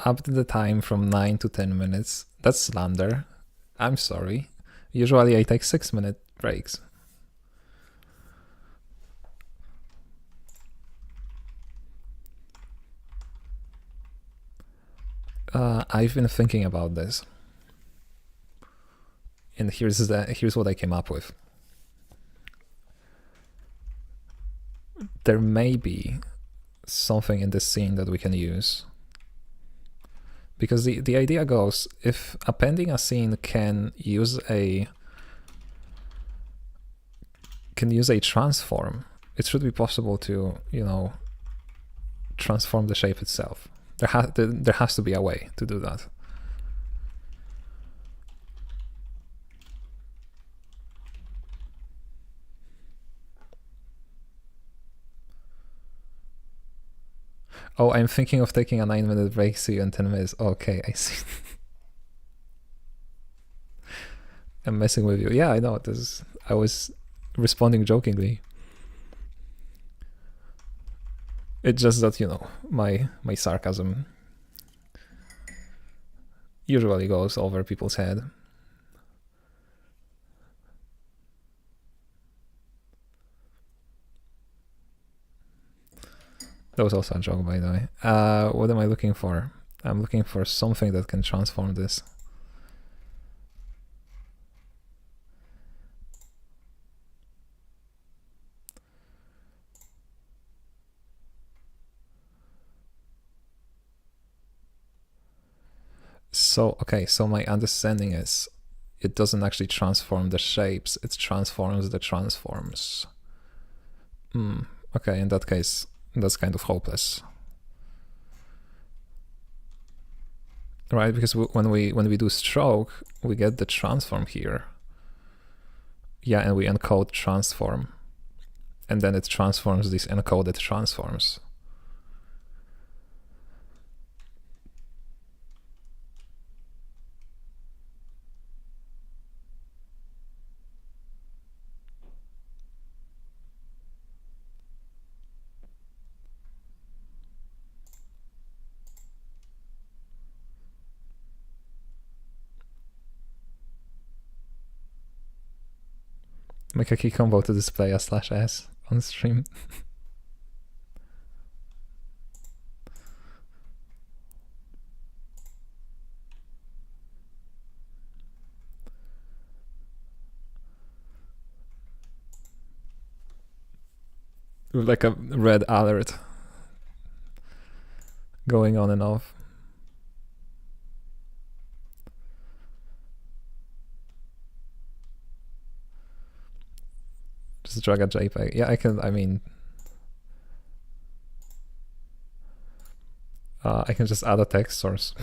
upped the time from 9 to 10 minutes. That's slander. I'm sorry. Usually I take 6-minute breaks. I've been thinking about this, and here's what I came up with. There may be something in this scene that we can use, because the idea goes, if appending a scene can use a transform, it should be possible to, you know, transform the shape itself. There has to be a way to do that. Oh, I'm thinking of taking a 9-minute break. See you in 10 minutes. Okay, I see. I'm messing with you. Yeah, I know. I was responding jokingly. It's just that, you know, my sarcasm usually goes over people's head. That was also a joke, by the way. What am I looking for? I'm looking for something that can transform this. So, okay, so my understanding is it doesn't actually transform the shapes, it transforms the transforms. Okay, in that case, that's kind of hopeless. Right, because when we do stroke, we get the transform here. Yeah, and we encode transform. And then it transforms these encoded transforms. Make a key combo to display a /s on stream. With like a red alert going on and off. Just drag a JPEG. Yeah, I can, I mean, I can just add a text source.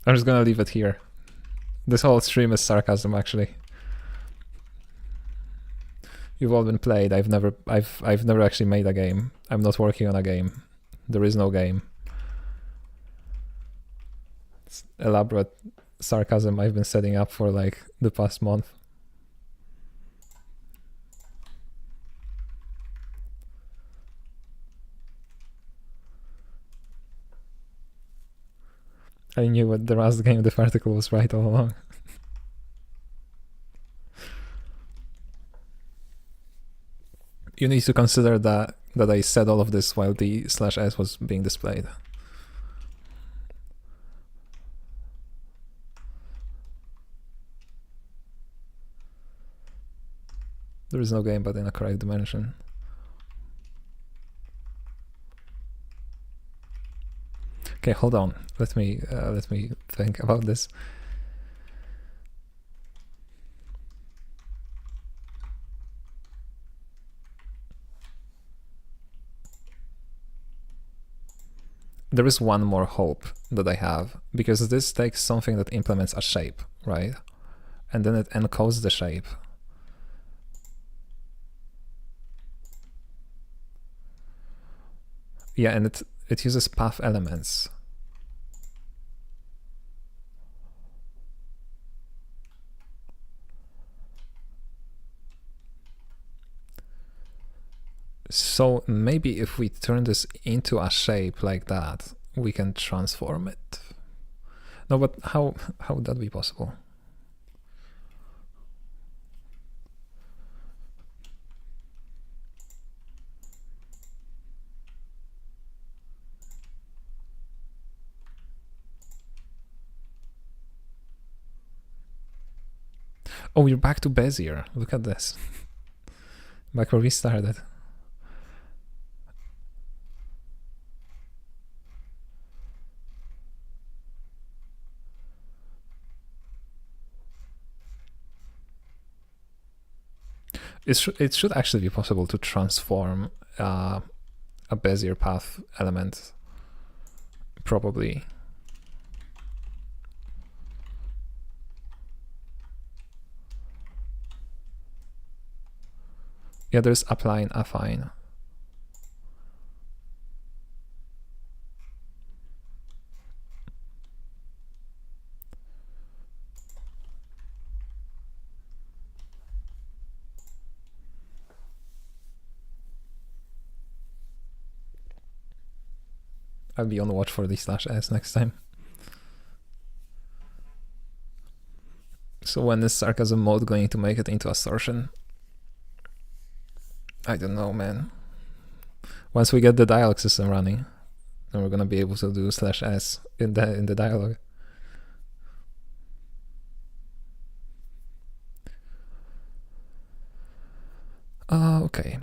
I'm just gonna leave it here. This whole stream is sarcasm, actually. You've all been played. I've never actually made a game. I'm not working on a game. There is no game. It's elaborate sarcasm I've been setting up for like the past month. I knew what the last game the article was right all along. You need to consider that I said all of this while the /s was being displayed. There is no game but in a correct dimension. Okay, hold on. Let me think about this. There is one more hope that I have, because this takes something that implements a shape, right? and then it encodes the shape. Yeah, and it uses path elements. So maybe if we turn this into a shape like that, we can transform it. No, but how would that be possible? Oh, we're back to Bezier. Look at this. Back where we started. It should actually be possible to transform a Bezier path element, probably. Yeah, there's apply and affine. I'll be on watch for the /s next time. So when is sarcasm mode going to make it into Astortion? I don't know, man. Once we get the dialogue system running, then we're gonna be able to do /s in the dialogue. Okay.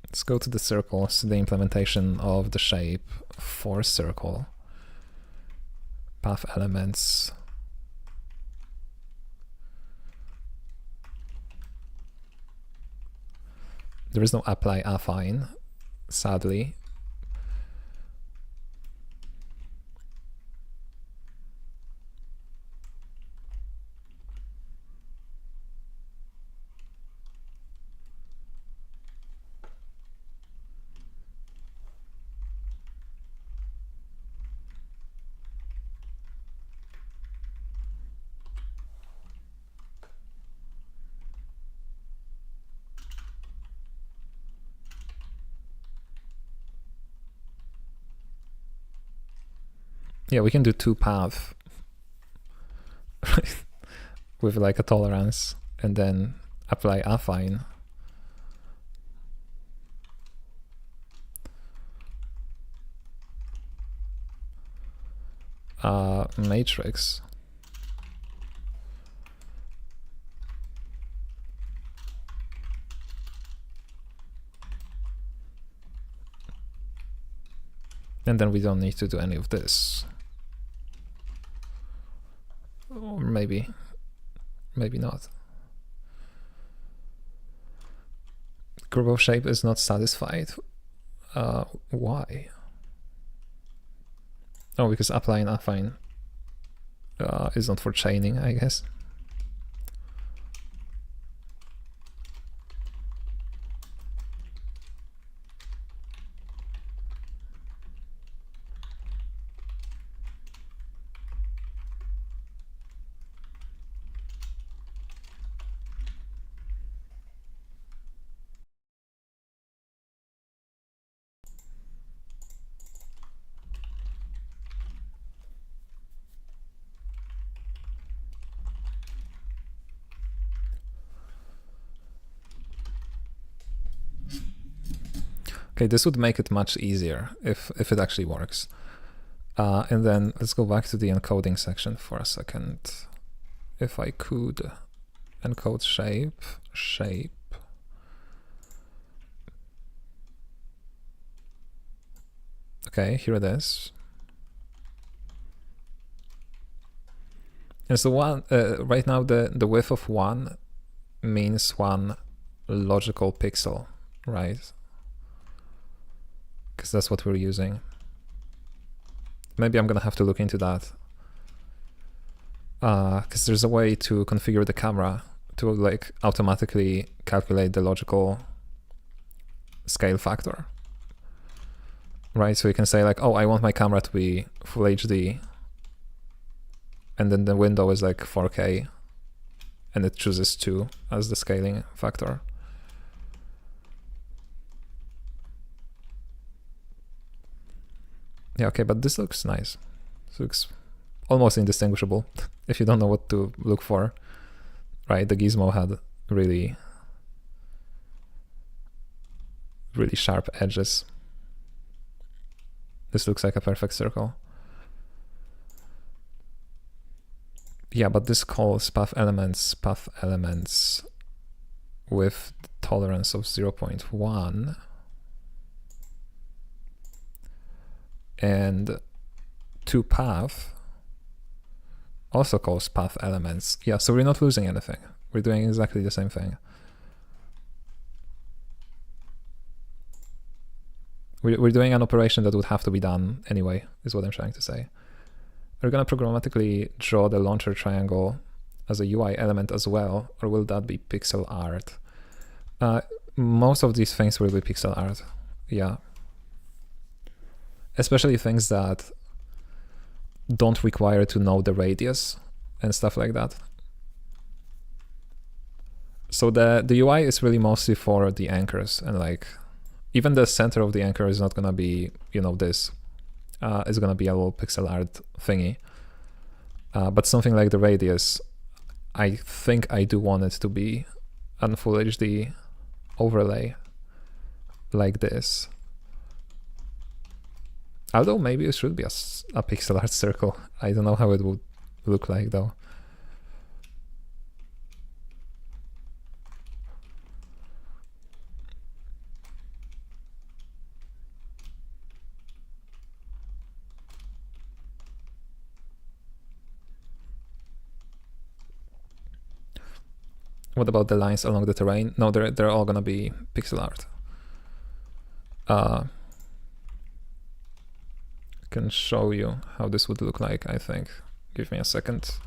Let's go to the circles, the implementation of the shape for circle. Path elements. There is no apply affine, sadly. Yeah, we can do two path with like a tolerance and then apply affine. Matrix. And then we don't need to do any of this. Or maybe not. Group of shape is not satisfied. Why? Oh, because apply and affine is not for chaining, I guess. Okay, this would make it much easier if it actually works. And then let's go back to the encoding section for a second. If I could encode shape. Okay, here it is. And so one right now the width of 1 means 1 logical pixel, right? Because that's what we're using. Maybe I'm gonna have to look into that. Because there's a way to configure the camera to like automatically calculate the logical scale factor. Right, so you can say like, oh, I want my camera to be full HD, and then the window is like 4K, and it chooses 2 as the scaling factor. Yeah, okay, but this looks nice. This looks almost indistinguishable if you don't know what to look for. Right, the gizmo had really sharp edges. This looks like a perfect circle. Yeah, but this calls path elements with tolerance of 0.1. And toPath also calls path elements. Yeah, so we're not losing anything. We're doing exactly the same thing. We're doing an operation that would have to be done anyway, is what I'm trying to say. We're going to programmatically draw the launcher triangle as a UI element as well, or will that be pixel art? Most of these things will be pixel art, yeah. Especially things that don't require to know the radius and stuff like that. So the UI is really mostly for the anchors, and like even the center of the anchor is not gonna be, you know, this. It's gonna be a little pixel art thingy. But something like the radius, I think I do want it to be a full HD overlay like this. Although maybe it should be a pixel art circle. I don't know how it would look like though. What about the lines along the terrain? No, they're all gonna be pixel art. I can show you how this would look like, I think. Give me a second.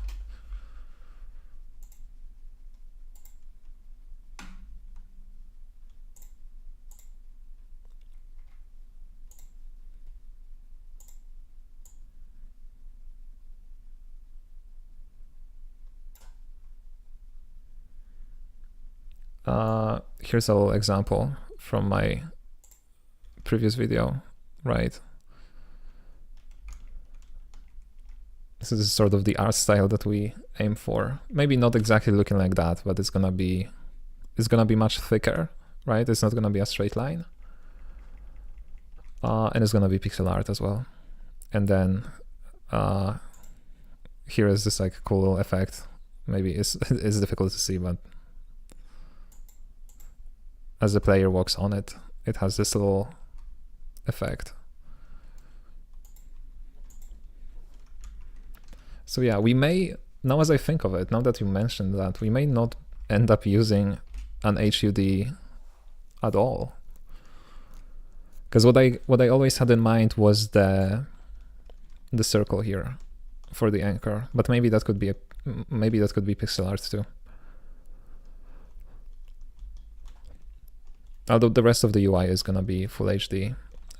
Here's a little example from my previous video, right? This is sort of the art style that we aim for. Maybe not exactly looking like that, but it's gonna be much thicker, right? It's not gonna be a straight line. And it's gonna be pixel art as well. And then here is this like cool little effect. Maybe it's difficult to see, but as the player walks on it, it has this little effect. So yeah, we may, now as I think of it, now that you mentioned that, we may not end up using an HUD at all. Because what I always had in mind was the circle here for the anchor, but maybe that could be pixel art too. Although the rest of the UI is gonna be full HD.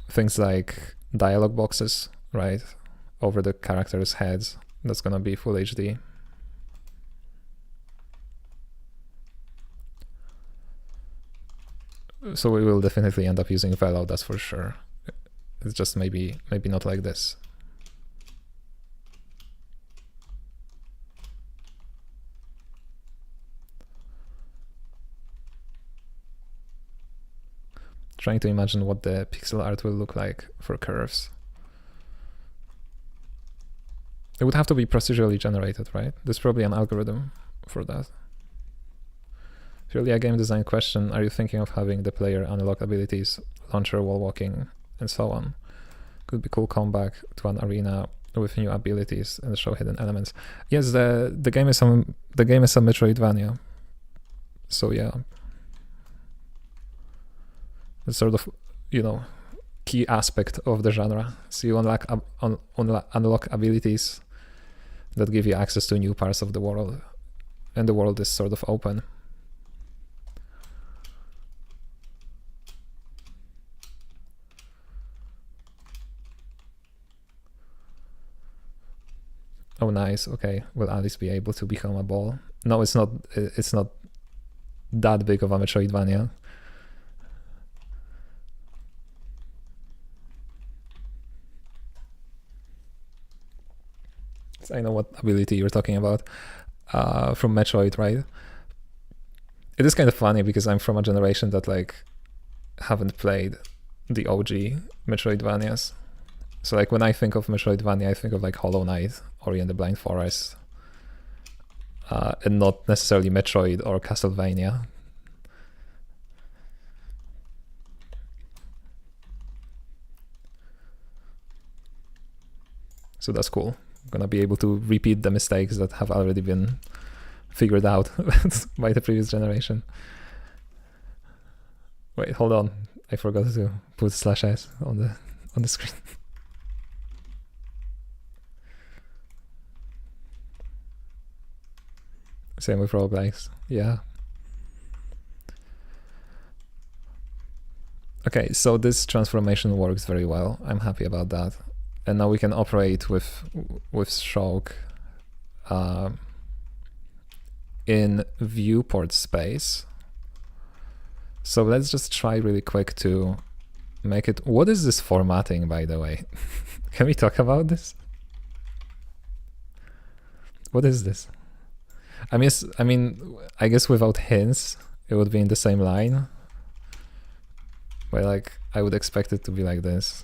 Things like dialog boxes, right, over the characters' heads, that's gonna be full HD. So we will definitely end up using Velo, that's for sure. It's just maybe not like this. Trying to imagine what the pixel art will look like for curves. It would have to be procedurally generated, right? There's probably an algorithm for that. Purely a game design question, are you thinking of having the player unlock abilities, launcher, wall walking, and so on? Could be cool comeback to an arena with new abilities and show hidden elements. Yes, the game is a Metroidvania. So yeah. It's sort of, you know, key aspect of the genre. So you unlock abilities that give you access to new parts of the world, and the world is sort of open. Oh, nice. Okay, will Alice be able to become a ball? No, it's not. It's not that big of a Metroidvania. So I know what ability you're talking about from Metroid, right? It is kind of funny because I'm from a generation that like haven't played the OG Metroidvanias. So like when I think of Metroidvania, I think of like Hollow Knight, Ori and the Blind Forest, and not necessarily Metroid or Castlevania. So that's cool. I'm gonna be able to repeat the mistakes that have already been figured out by the previous generation. Wait, hold on. I forgot to put /s on the screen. Same with roguelikes, yeah. Okay, so this transformation works very well. I'm happy about that. And now we can operate with stroke in viewport space. So let's just try really quick to make it. What is this formatting, by the way? Can we talk about this? What is this? I mean, I guess without hints, it would be in the same line. But like, I would expect it to be like this.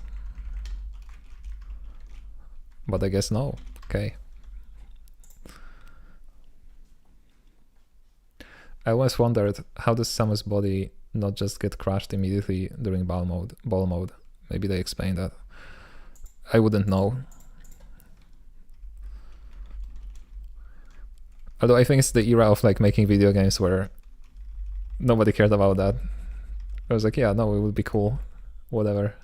But I guess no. Okay. I always wondered, how does Samus' body not just get crushed immediately during ball mode? Maybe they explained that. I wouldn't know. Although I think it's the era of like making video games where nobody cared about that. I was like, yeah, no, it would be cool. Whatever.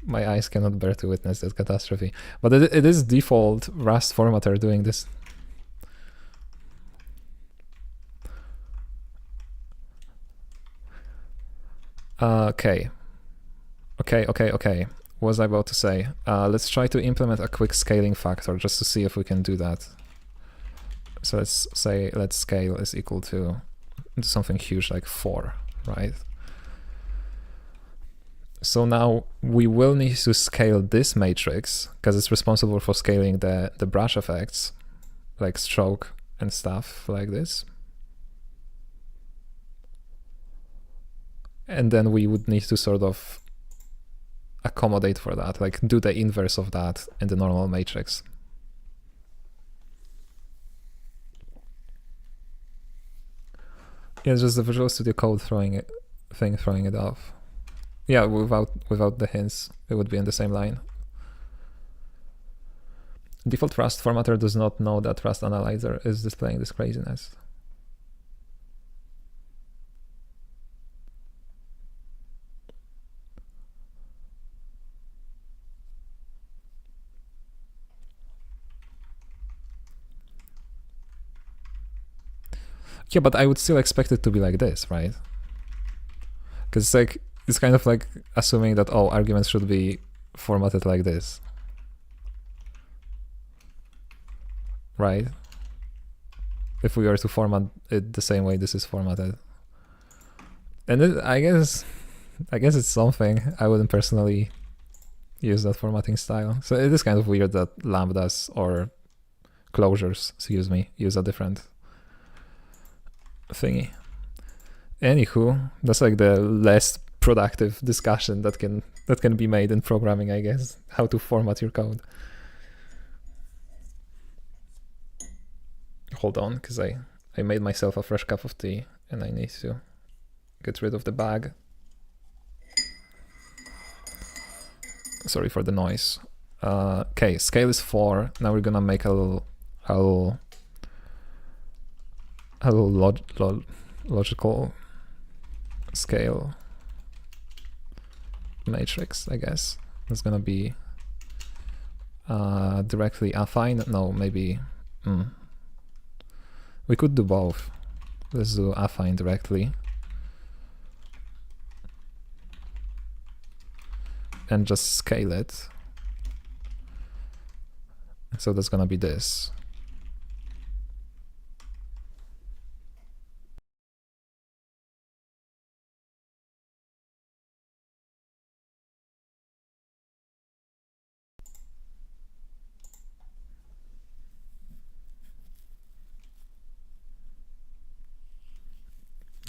My eyes cannot bear to witness that catastrophe. But it is default Rust formatter doing this. Okay. What was I about to say? Let's try to implement a quick scaling factor just to see if we can do that. So let's say let's scale is equal to something huge like 4, right? So now we will need to scale this matrix because it's responsible for scaling the brush effects, like stroke and stuff like this. And then we would need to sort of accommodate for that, like do the inverse of that in the normal matrix. Yeah, it's just the Visual Studio Code throwing it off. Yeah, without the hints, it would be in the same line. Default Rust formatter does not know that Rust Analyzer is displaying this craziness. Yeah, but I would still expect it to be like this, right? Because it's kind of like assuming that all arguments should be formatted like this, right? If we were to format it the same way this is formatted. And I guess it's something. I wouldn't personally use that formatting style. So it is kind of weird that lambdas or closures, excuse me, use a different thingy. Anywho, that's like the less productive discussion that can be made in programming, I guess, how to format your code. Hold on, because I made myself a fresh cup of tea and I need to get rid of the bag. Sorry for the noise. Okay, scale is 4. Now we're gonna make a little logical scale matrix, I guess. It's gonna be directly affine. No, maybe we could do both. Let's do affine directly and just scale it. So that's gonna be this.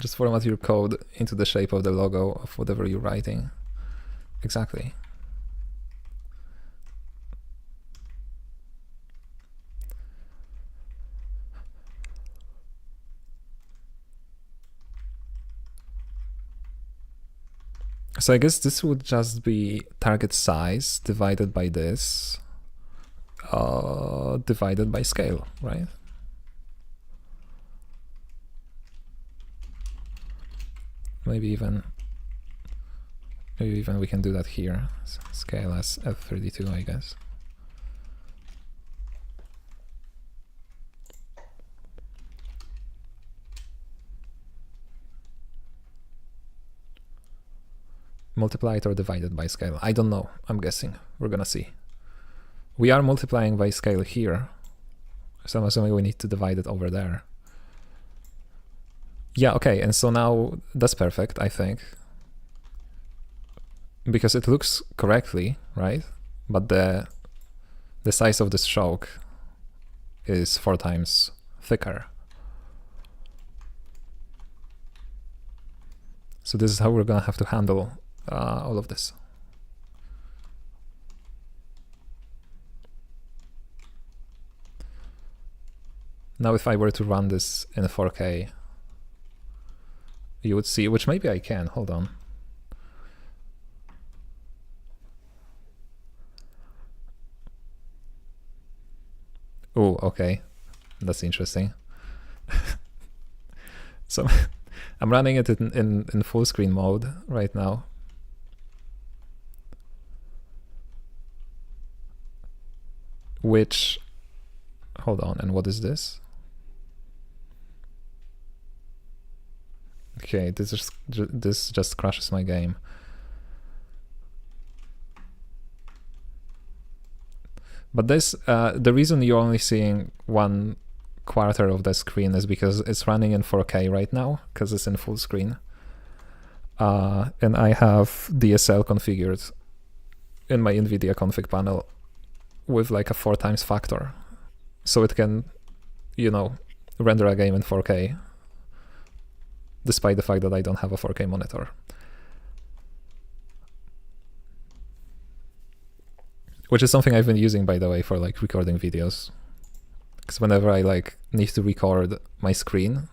Just format your code into the shape of the logo of whatever you're writing. Exactly. So I guess this would just be target size divided by this, divided by scale, right? Maybe even we can do that here. Scale as F32, I guess. Multiplied or divided by scale? I don't know. I'm guessing. We're gonna see. We are multiplying by scale here, so I'm assuming we need to divide it over there. Yeah, okay, and so now that's perfect, I think. Because it looks correctly, right? But the size of the stroke is 4 times thicker. So this is how we're gonna have to handle all of this. Now if I were to run this in 4K, you would see, which maybe I can, hold on. Oh, okay, that's interesting. So I'm running it in full screen mode right now. Which, hold on, and what is this? Okay, this just crashes my game. But this, the reason you're only seeing 1/4 of the screen is because it's running in 4K right now, because it's in full screen. And I have DSL configured in my NVIDIA config panel with like a 4 times factor. So it can, you know, render a game in 4K, despite the fact that I don't have a 4K monitor. Which is something I've been using, by the way, for like recording videos. Because whenever I like need to record my screen,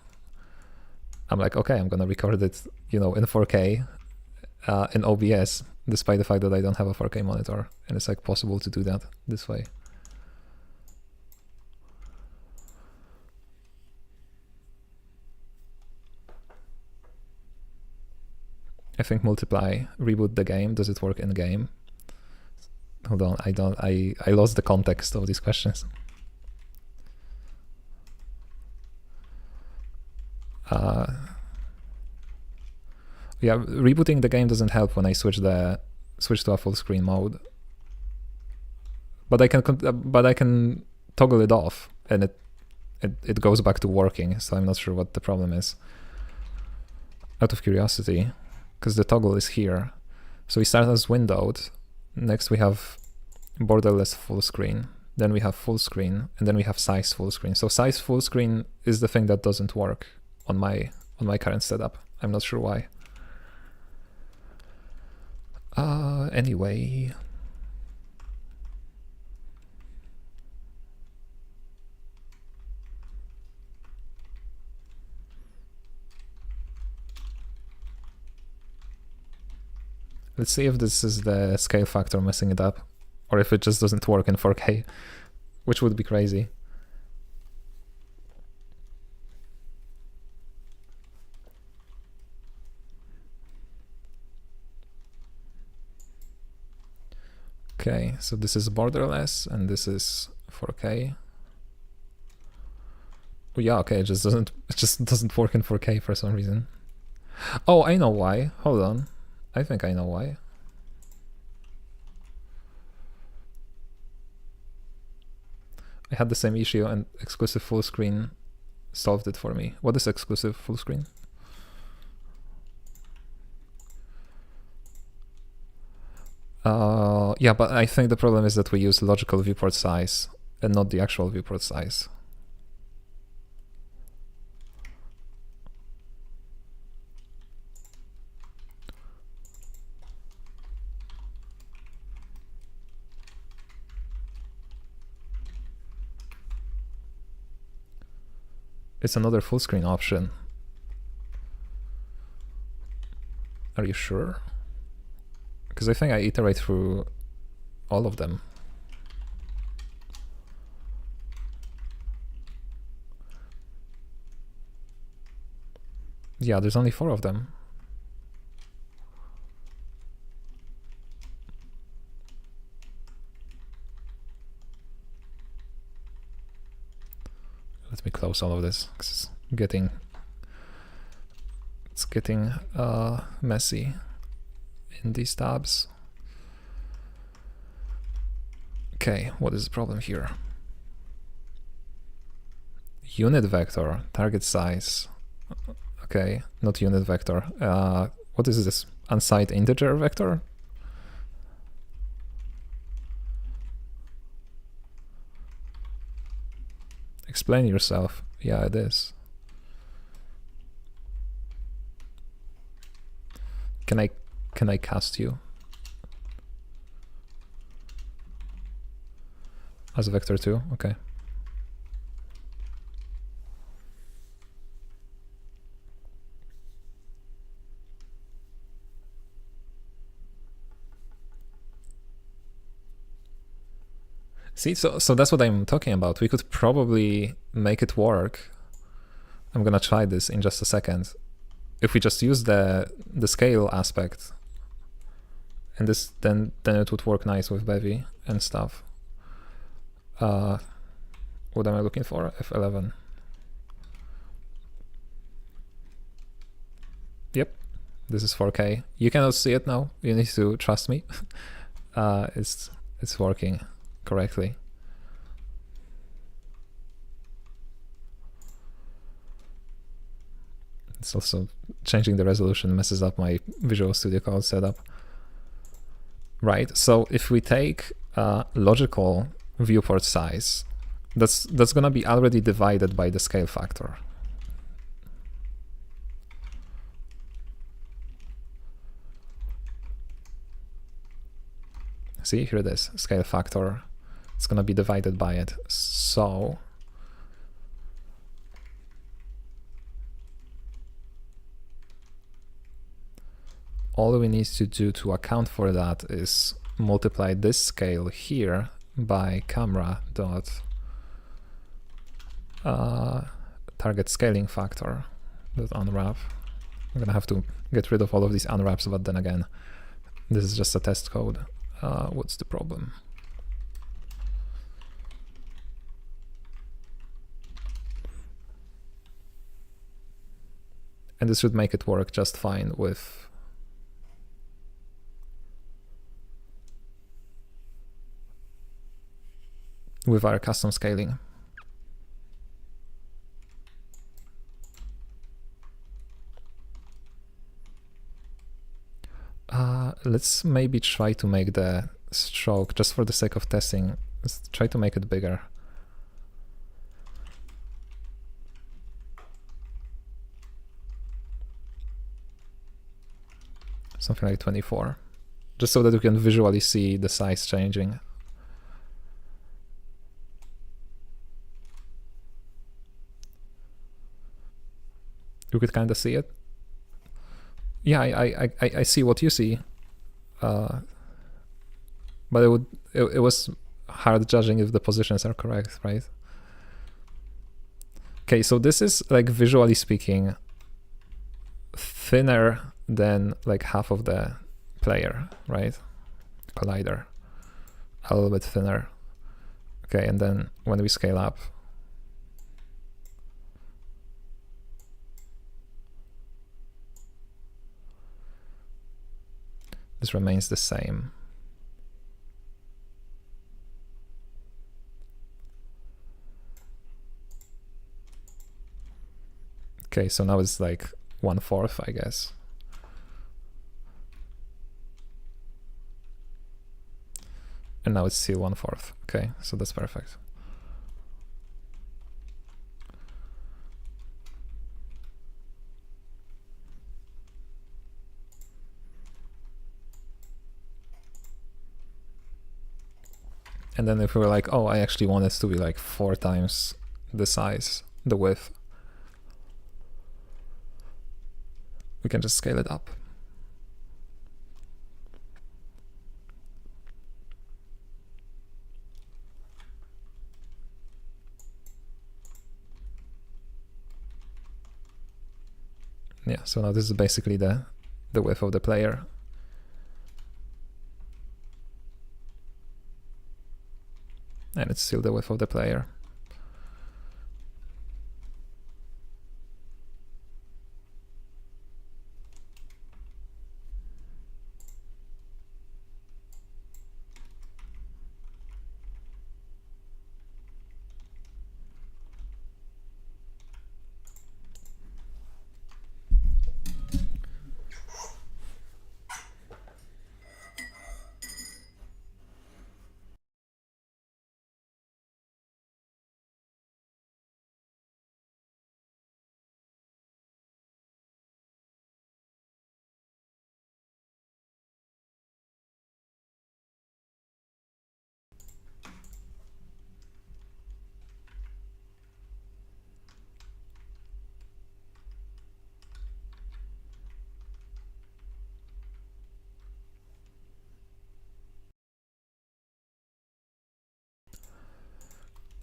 I'm like, okay, I'm gonna record it, you know, in 4K in OBS, despite the fact that I don't have a 4K monitor, and it's like possible to do that this way. I think multiply, reboot the game. Does it work in game? Hold on, I lost the context of these questions. Yeah, rebooting the game doesn't help when I switch to a full screen mode. But I can toggle it off, and it goes back to working. So I'm not sure what the problem is. Out of curiosity, because the toggle is here. So we start as windowed. Next we have borderless full screen. Then we have full screen, and then we have size full screen. So size full screen is the thing that doesn't work on my current setup. I'm not sure why. Anyway. Let's see if this is the scale factor messing it up, or if it just doesn't work in 4K, which would be crazy. Okay, so this is borderless and this is 4K. Oh, yeah, okay, it just doesn't work in 4K for some reason. Oh, I know why. Hold on. I think I know why. I had the same issue and exclusive full screen solved it for me. What is exclusive full screen? Yeah, but I think the problem is that we use logical viewport size and not the actual viewport size. It's another full screen option. Are you sure? Because I think I iterate through all of them. Yeah, there's only 4 of them. Let me close all of this because it's getting messy in these tabs. Okay, what is the problem here? Unit vector, target size. Okay, not unit vector. What is this? Unsigned integer vector? Explain yourself. Yeah, it is. Can I cast you as a vector too? Okay. See, so that's what I'm talking about. We could probably make it work. I'm gonna try this in just a second. If we just use the scale aspect, and this then it would work nice with Bevy and stuff. What am I looking for? F11. Yep, this is 4K. You cannot see it now. You need to trust me. It's working correctly. It's also changing the resolution messes up my Visual Studio Code setup. Right, so if we take logical viewport size, that's gonna be already divided by the scale factor. See, here it is, scale factor. It's gonna be divided by it. So all we need to do to account for that is multiply this scale here by camera dot target scaling factor dot unwrap. I'm gonna have to get rid of all of these unwraps, but then again, this is just a test code. What's the problem? And this should make it work just fine with our custom scaling. Let's maybe try to make the stroke, just for the sake of testing, let's try to make it bigger. Something like 24, just so that we can visually see the size changing. You could kind of see it. Yeah, I see what you see, but it was hard judging if the positions are correct, right? Okay, so this is, like, visually speaking, thinner than like half of the player, right? Collider. a little bit thinner. Okay, and then when we scale up, this remains the same. Okay, so now it's like 1/4, I guess. And now it's still 1/4. Okay, so that's perfect. And then if we were like, oh, I actually want it to be like 4 times the size, the width, we can just scale it up. Yeah, so now this is basically the width of the player. And it's still the width of the player.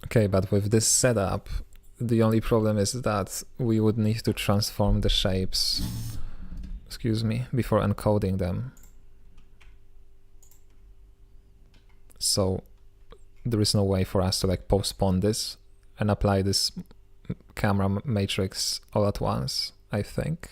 Okay, but with this setup, the only problem is that we would need to transform the shapes, excuse me, before encoding them. So there is no way for us to like postpone this and apply this camera matrix all at once, I think.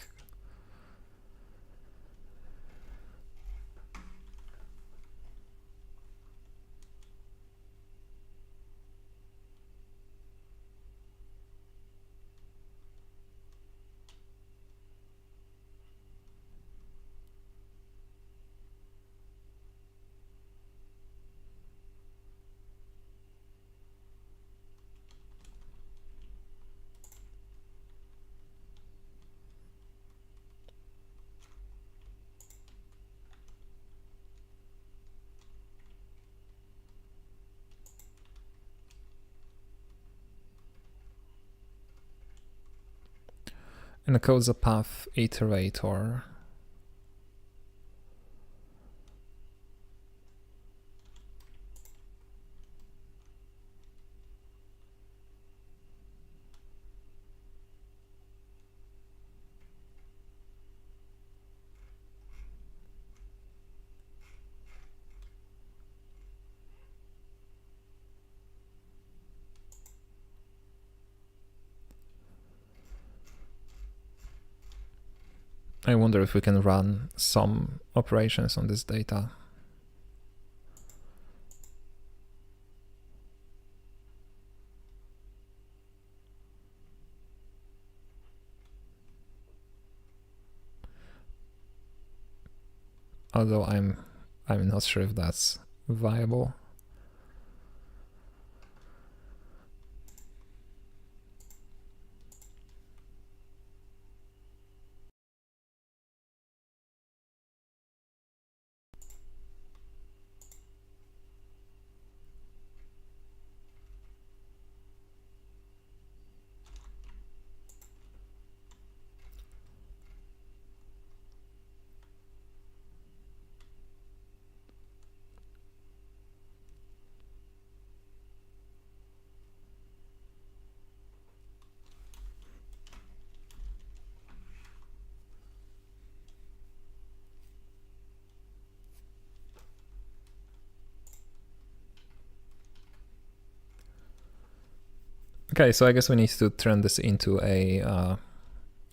Encodes a path iterator. I wonder if we can run some operations on this data. Although I'm not sure if that's viable. Okay, so I guess we need to turn this into a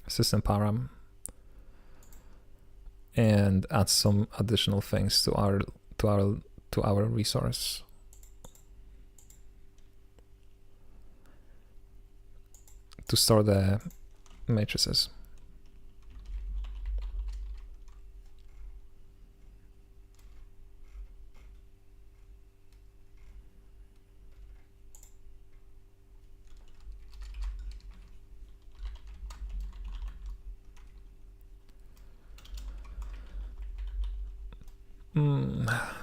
system param and add some additional things to our resource. To store the matrices.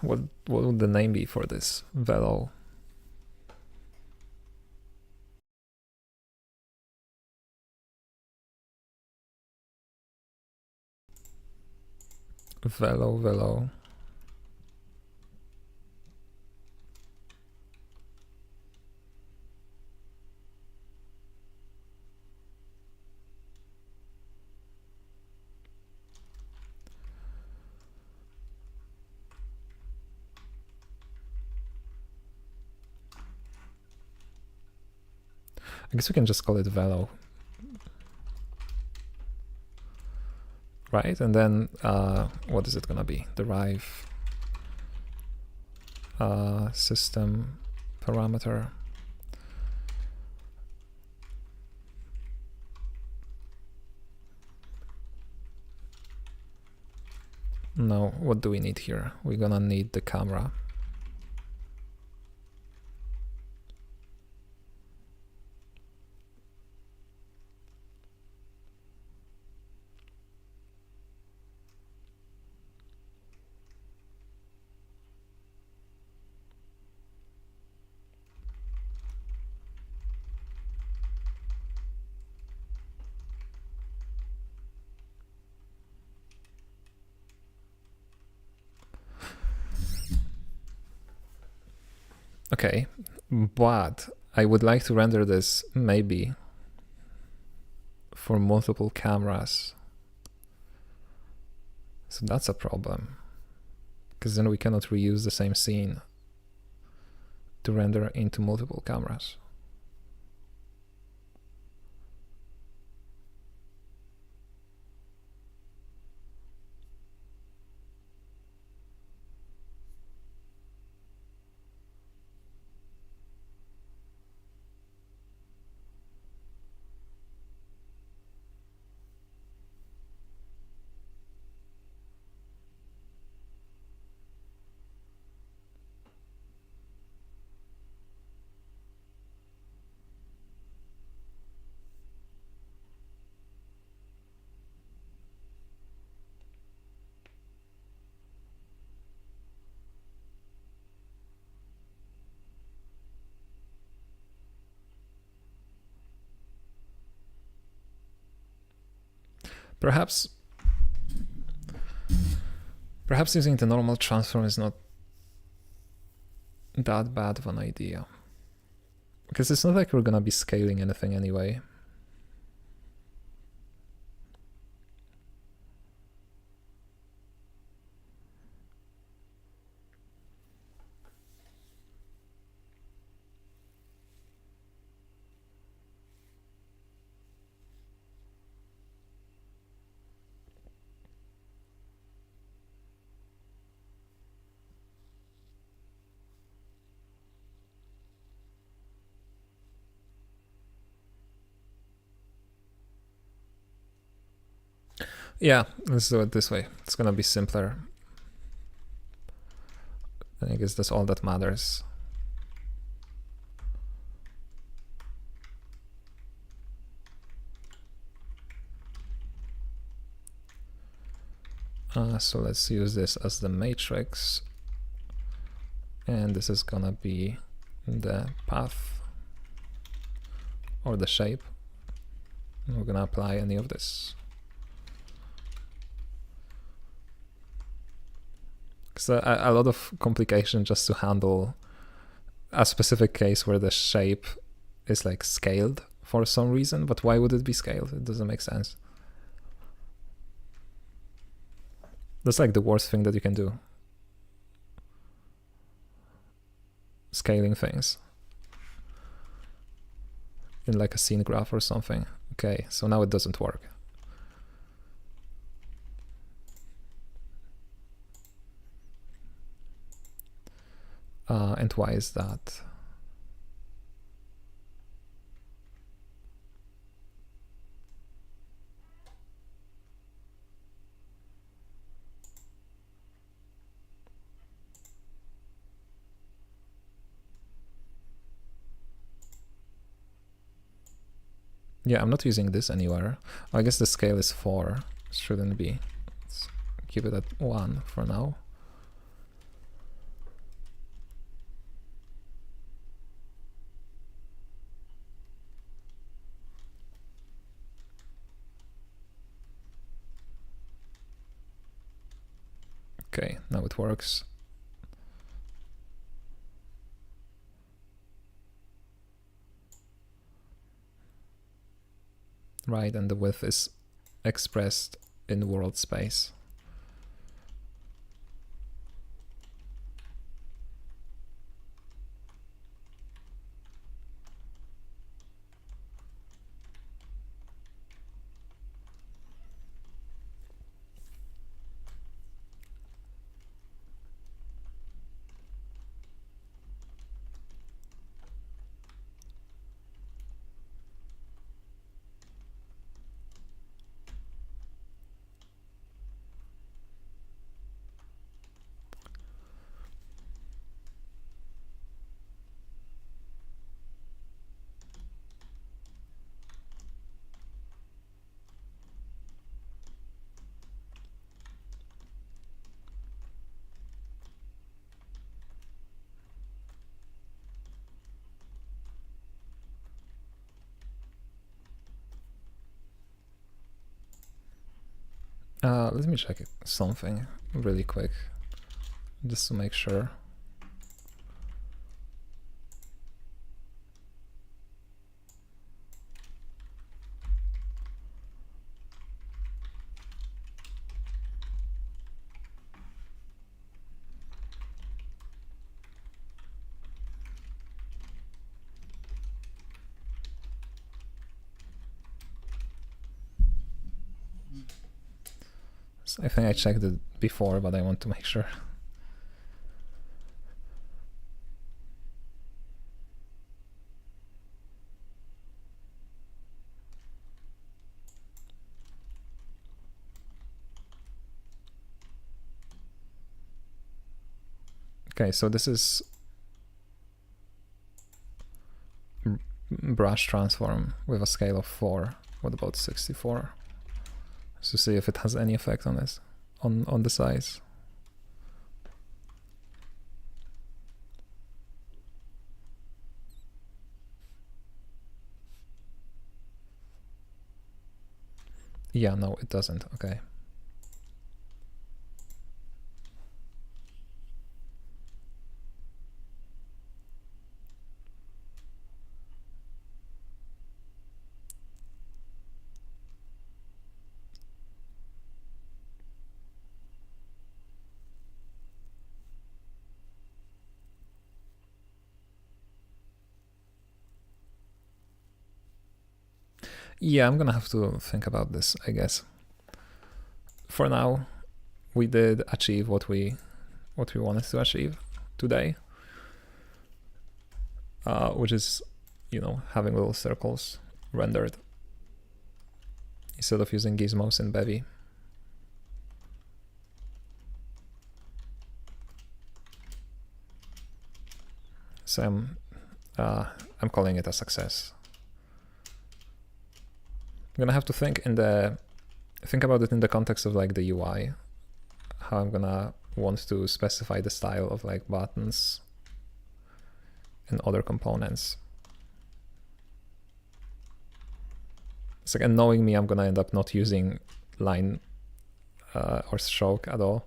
What would the name be for this? Velo. Velo. I guess we can just call it Velo. Right, and then what is it gonna be? Derive system parameter. No, what do we need here? We're gonna need the camera. Okay, but I would like to render this maybe for multiple cameras. So that's a problem, because then we cannot reuse the same scene to render into multiple cameras. Perhaps using the normal transform is not that bad of an idea, because it's not like we're gonna be scaling anything anyway. Yeah, let's do it this way. It's gonna be simpler. I guess that's all that matters. So let's use this as the matrix, and this is gonna be the path or the shape. We're gonna apply any of this. So a lot of complication just to handle a specific case where the shape is like scaled for some reason, but why would it be scaled? It doesn't make sense. That's like the worst thing that you can do. Scaling things. in like a scene graph or something. Okay, so now it doesn't work. And why is that? Yeah, I'm not using this anywhere. I guess the scale is 4. It shouldn't be. Let's keep it at 1 for now. Okay, now it works. Right, and the width is expressed in world space. Let me check something really quick, just to make sure. I think I checked it before, but I want to make sure. Okay, so this is brush transform with a scale of 4. What about 64? To see if it has any effect on this, on the size. Yeah, no, it doesn't. Okay. Yeah, I'm gonna have to think about this, I guess. For now, we did achieve what we wanted to achieve today, which is, you know, having little circles rendered instead of using gizmos in Bevy. So I'm calling it a success. I'm gonna have to think about it in the context of like the UI, how I'm gonna want to specify the style of like buttons and other components. So again, knowing me, I'm gonna end up not using line or stroke at all.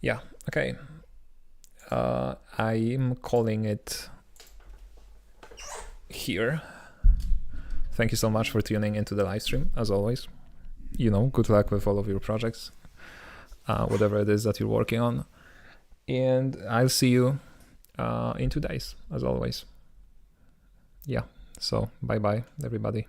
Yeah, okay. I'm calling it here. Thank you so much for tuning into the live stream, as always. You know, good luck with all of your projects, whatever it is that you're working on. And I'll see you in 2 days, as always. Yeah, so bye-bye, everybody.